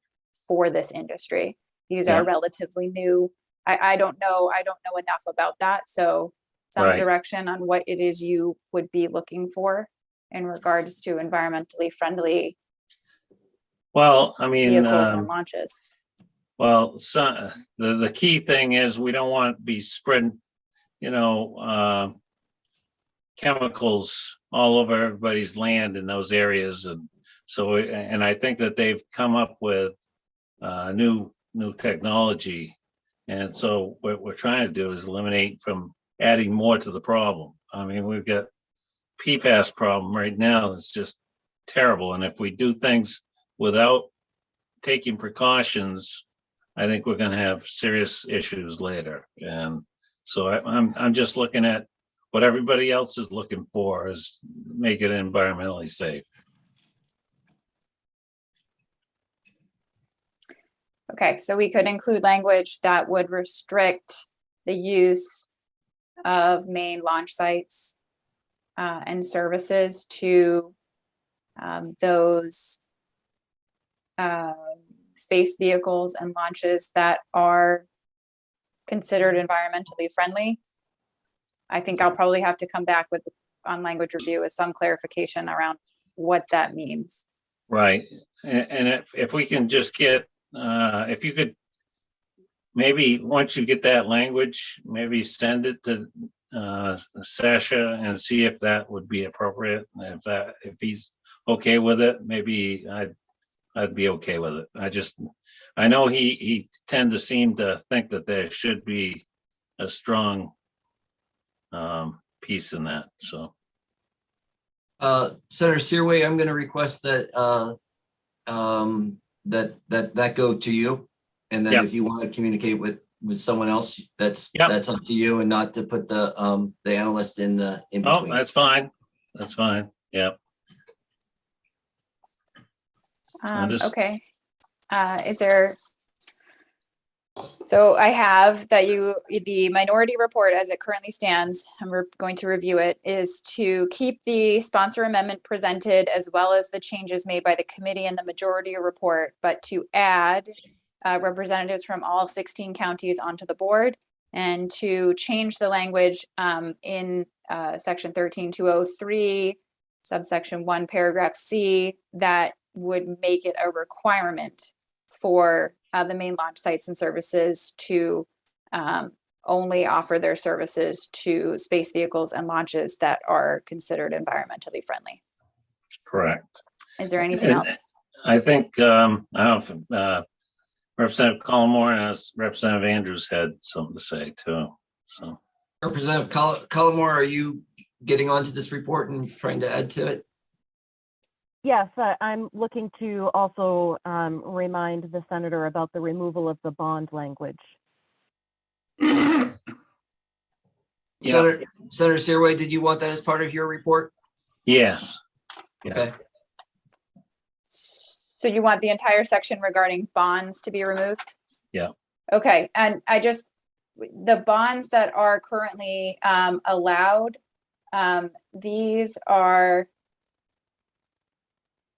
Speaker 22: for this industry? These
Speaker 5: Yeah.
Speaker 22: are relatively new. I don't know enough about that. So some
Speaker 5: Right.
Speaker 22: direction on what it is you would be looking for in regards to environmentally friendly
Speaker 5: Well, I mean,
Speaker 22: vehicles and launches.
Speaker 5: well, so, the key thing is we don't want to be spreading, chemicals all over everybody's land in those areas. And so, and I think that they've come up with new technology. And so what we're trying to do is eliminate from adding more to the problem. I mean, we've got PFAS problem right now. It's just terrible. And if we do things without taking precautions, I think we're gonna have serious issues later. And so I'm just looking at what everybody else is looking for, is make it environmentally safe.
Speaker 22: Okay, so we could include language that would restrict the use of main launch sites and services to those space vehicles and launches that are considered environmentally friendly. I think I'll probably have to come back on language review with some clarification around what that means.
Speaker 5: Right, and if we can just get, if you could, maybe once you get that language, maybe send it to Sasha and see if that would be appropriate. If he's okay with it, maybe I'd be okay with it. I know he tend to seem to think that there should be a strong piece in that, so.
Speaker 1: Senator Searway, I'm going to request that that go to you, and then
Speaker 5: Yep.
Speaker 1: if you want to communicate with someone else, that's
Speaker 5: Yep.
Speaker 1: that's up to you, and not to put the analyst in between.
Speaker 5: Oh, that's fine. That's fine. Yeah.
Speaker 22: Okay. Is there? So I have that the minority report as it currently stands, and we're going to review it, is to keep the sponsor amendment presented as well as the changes made by the committee and the majority report, but to add representatives from all 16 counties onto the board, and to change the language in section 13203, subsection 1, paragraph C, that would make it a requirement for the main launch sites and services to only offer their services to space vehicles and launches that are considered environmentally friendly.
Speaker 5: Correct.
Speaker 22: Is there anything
Speaker 5: And
Speaker 22: else?
Speaker 5: I think, I don't know if Representative Collmore and Representative Andrews had something to say too, so.
Speaker 1: Representative Collmore, are you getting onto this report and trying to add to it?
Speaker 16: Yes, I'm looking to also remind the senator about the removal of the bond language.
Speaker 1: Senator Searway, did you want that as part of your report?
Speaker 5: Yes.
Speaker 1: Okay.
Speaker 22: So you want the entire section regarding bonds to be removed?
Speaker 5: Yeah.
Speaker 22: Okay, and the bonds that are currently allowed, these are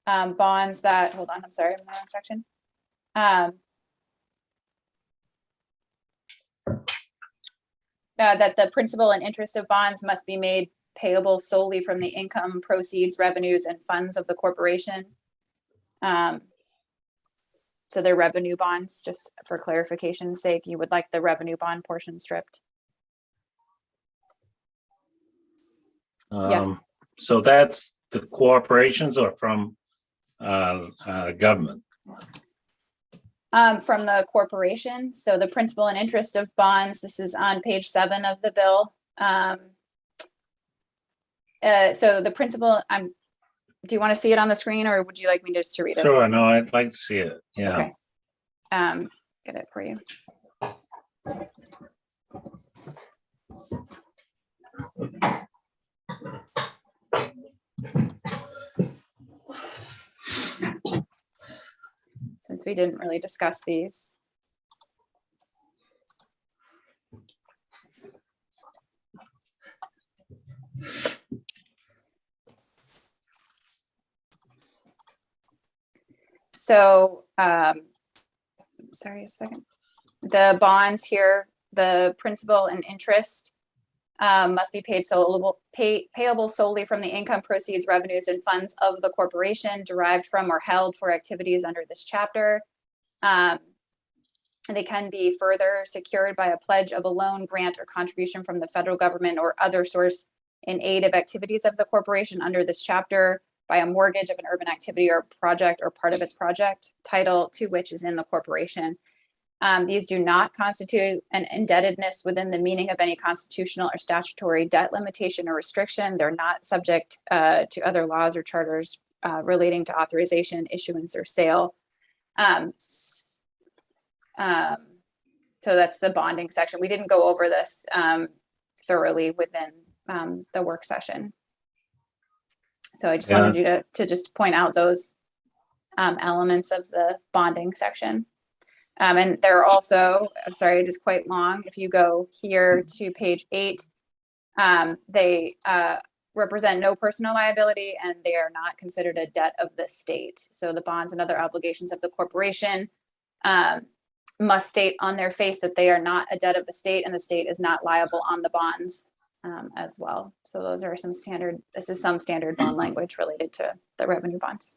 Speaker 22: bonds that, hold on, I'm sorry, I'm in the wrong section. That the principal and interest of bonds must be made payable solely from the income, proceeds, revenues, and funds of the corporation. So they're revenue bonds, just for clarification's sake, you would like the revenue bond portion stripped? Yes.
Speaker 5: So that's the corporations or from government?
Speaker 22: From the corporation. So the principal and interest of bonds, this is on page 7 of the bill. So the principal, do you want to see it on the screen, or would you like me just to read it?
Speaker 5: Sure, no, I'd like to see it, yeah.
Speaker 22: Okay. Get it for you. Since we didn't really discuss these. So, sorry, a second. The bonds here, the principal and interest must be payable solely from the income, proceeds, revenues, and funds of the corporation derived from or held for activities under this chapter. They can be further secured by a pledge of a loan, grant, or contribution from the federal government or other source in aid of activities of the corporation under this chapter, by a mortgage of an urban activity or project or part of its project, title to which is in the corporation. These do not constitute an indebtedness within the meaning of any constitutional or statutory debt limitation or restriction. They're not subject to other laws or charters relating to authorization, issuance, or sale. So that's the bonding section. We didn't go over this thoroughly within the work session. So I just wanted you to just point out those elements of the bonding section. And there are also, I'm sorry, it is quite long. If you go here to page 8, they represent no personal liability and they are not considered a debt of the state. So the bonds and other obligations of the corporation must state on their face that they are not a debt of the state and the state is not liable on the bonds as well. So those are some standard, this is some standard bond language related to the revenue bonds.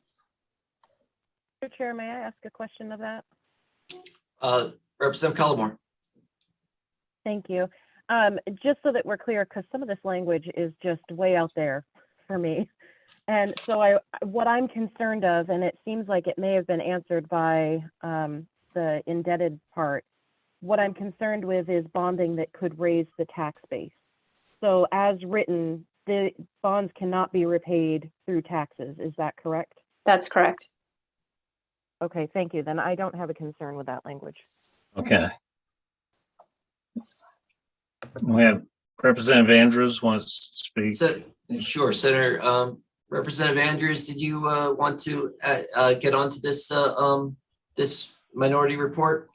Speaker 16: Mr. Chair, may I ask a question of that?
Speaker 1: Representative Cullimore.
Speaker 16: Thank you. Just so that we're clear, because some of this language is just way out there for me. And so what I'm concerned of, and it seems like it may have been answered by the indebted part, what I'm concerned with is bonding that could raise the tax base. So as written, the bonds cannot be repaid through taxes. Is that correct?
Speaker 22: That's correct.
Speaker 16: Okay, thank you. Then I don't have a concern with that language.
Speaker 5: Okay. We have Representative Andrews wants to speak.
Speaker 1: So, sure, Senator. Representative Andrews, did you want to get onto this this minority report?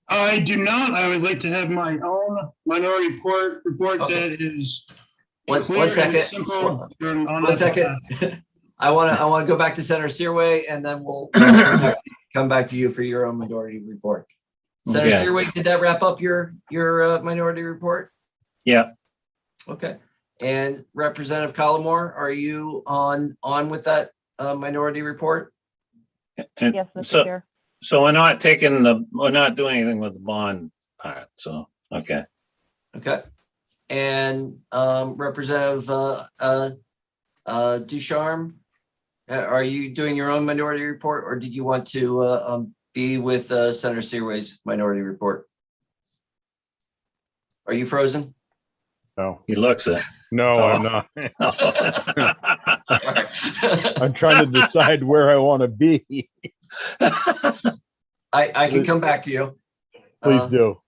Speaker 3: I do not. I would like to have my own minority report that is
Speaker 1: One second. One second. I want to go back to Senator Searway, and then we'll come back to you for your own minority report. Senator Searway, did that wrap up your minority report?
Speaker 5: Yeah.
Speaker 1: Okay. And Representative Cullimore, are you on with that minority report?
Speaker 5: And
Speaker 16: yes, Mr. Chair.
Speaker 5: So we're not doing anything with the bond part. So okay.
Speaker 1: Okay. And Representative Ducharme, are you doing your own minority report, or did you want to be with Senator Searway's minority report? Are you frozen?
Speaker 6: No.
Speaker 5: He looks it.
Speaker 6: No, I'm not. I'm trying to decide where I want to be.
Speaker 1: I can come back to you.
Speaker 6: Please do.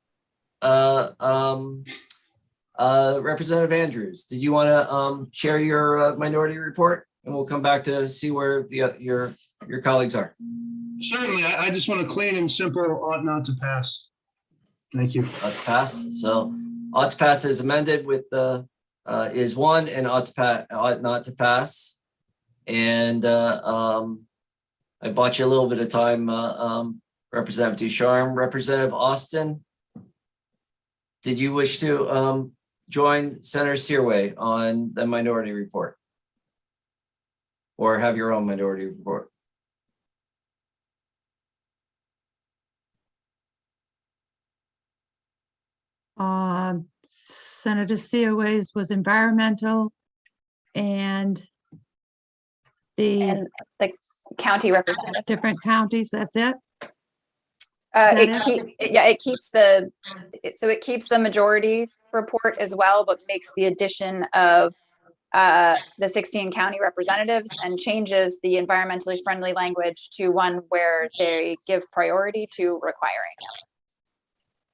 Speaker 1: Representative Andrews, did you want to share your minority report, and we'll come back to see where your colleagues are.
Speaker 3: Certainly. I just want a clean and simple ought not to pass. Thank you.
Speaker 1: Ought to pass. So ought to pass is amended with is one, and ought not to pass. And I bought you a little bit of time, Representative Ducharme. Representative Austin, did you wish to join Senator Searway on the minority report, or have your own minority report?
Speaker 12: Senator Searway's was environmental, and the
Speaker 22: county representative.
Speaker 12: Different counties, that's it?
Speaker 22: It keeps the majority report as well, but makes the addition of the 16 county representatives and changes the environmentally friendly language to one where they give priority to requiring it.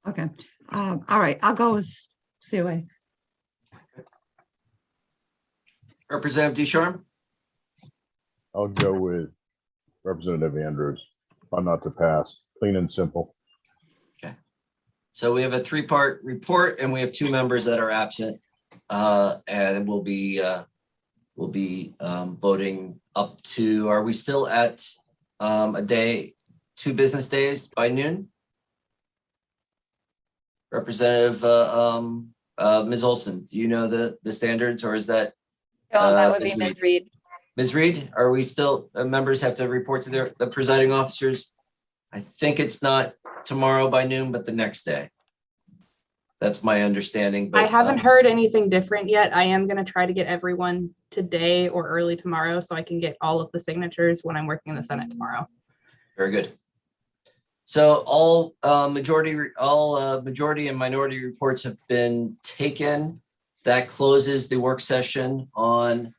Speaker 12: Okay. All right, I'll go with Searway.
Speaker 1: Representative Ducharme?
Speaker 6: I'll go with Representative Andrews on not to pass. Clean and simple.
Speaker 1: Okay. So we have a three-part report, and we have two members that are absent, and we'll be voting up to. Are we still at a day, 2 business days by noon? Representative Ms. Olson, do you know the standards, or is that?
Speaker 22: No, that would be Ms. Reed.
Speaker 1: Ms. Reed, are we still, members have to report to the presiding officers? I think it's not tomorrow by noon, but the next day. That's my understanding. But,
Speaker 17: I haven't heard anything different yet. I am going to try to get everyone today or early tomorrow so I can get all of the signatures when I'm working in the Senate tomorrow.
Speaker 1: Very good. So all majority and minority reports have been taken. That closes the work session on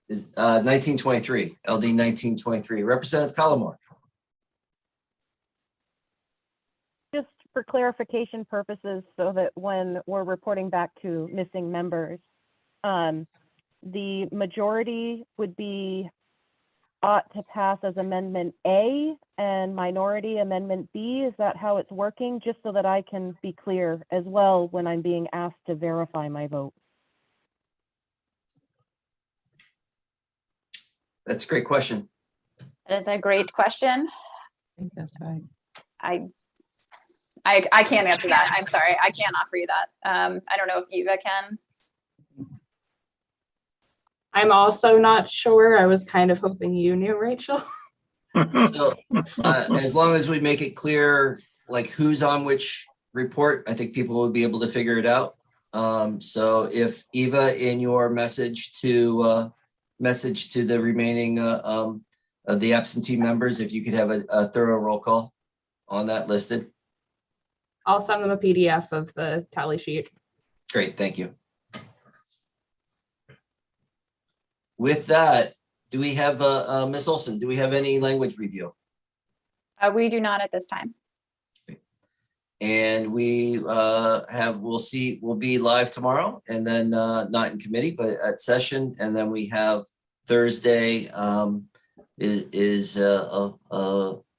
Speaker 1: 1923, LD 1923. Representative Cullimore.
Speaker 16: for clarification purposes, so that when we're reporting back to missing members, the majority would be ought to pass as Amendment A and minority Amendment B. Is that how it's working? Just so that I can be clear as well when I'm being asked to verify my vote.
Speaker 1: That's a great question.
Speaker 22: That is a great question.
Speaker 12: I think that's right.
Speaker 22: I can't answer that. I'm sorry. I can't offer you that. I don't know if Eva can.
Speaker 17: I'm also not sure. I was kind of hoping you knew, Rachel.
Speaker 1: So as long as we make it clear, like who's on which report, I think people will be able to figure it out. So if Eva, in your message to the remaining of the absentee members, if you could have a thorough roll call on that listed.
Speaker 17: I'll send them a PDF of the tally sheet.
Speaker 1: Great, thank you. With that, do we have, Ms. Olson, do we have any language review?
Speaker 22: We do not at this time.
Speaker 1: And we we'll be live tomorrow, and then not in committee, but at session. And then we have Thursday is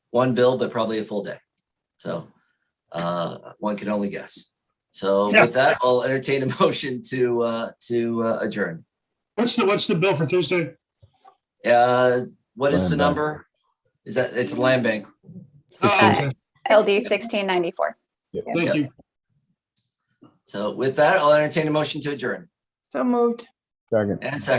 Speaker 1: one bill, but probably a full day. So one can only guess. So with that, I'll entertain a motion to adjourn.
Speaker 3: What's the bill for Thursday?
Speaker 1: What is the number? Is that, it's land bank.
Speaker 22: LD 1694.
Speaker 3: Thank you.
Speaker 1: So with that, I'll entertain a motion to adjourn.
Speaker 10: So moved.
Speaker 6: Second.
Speaker 1: And second.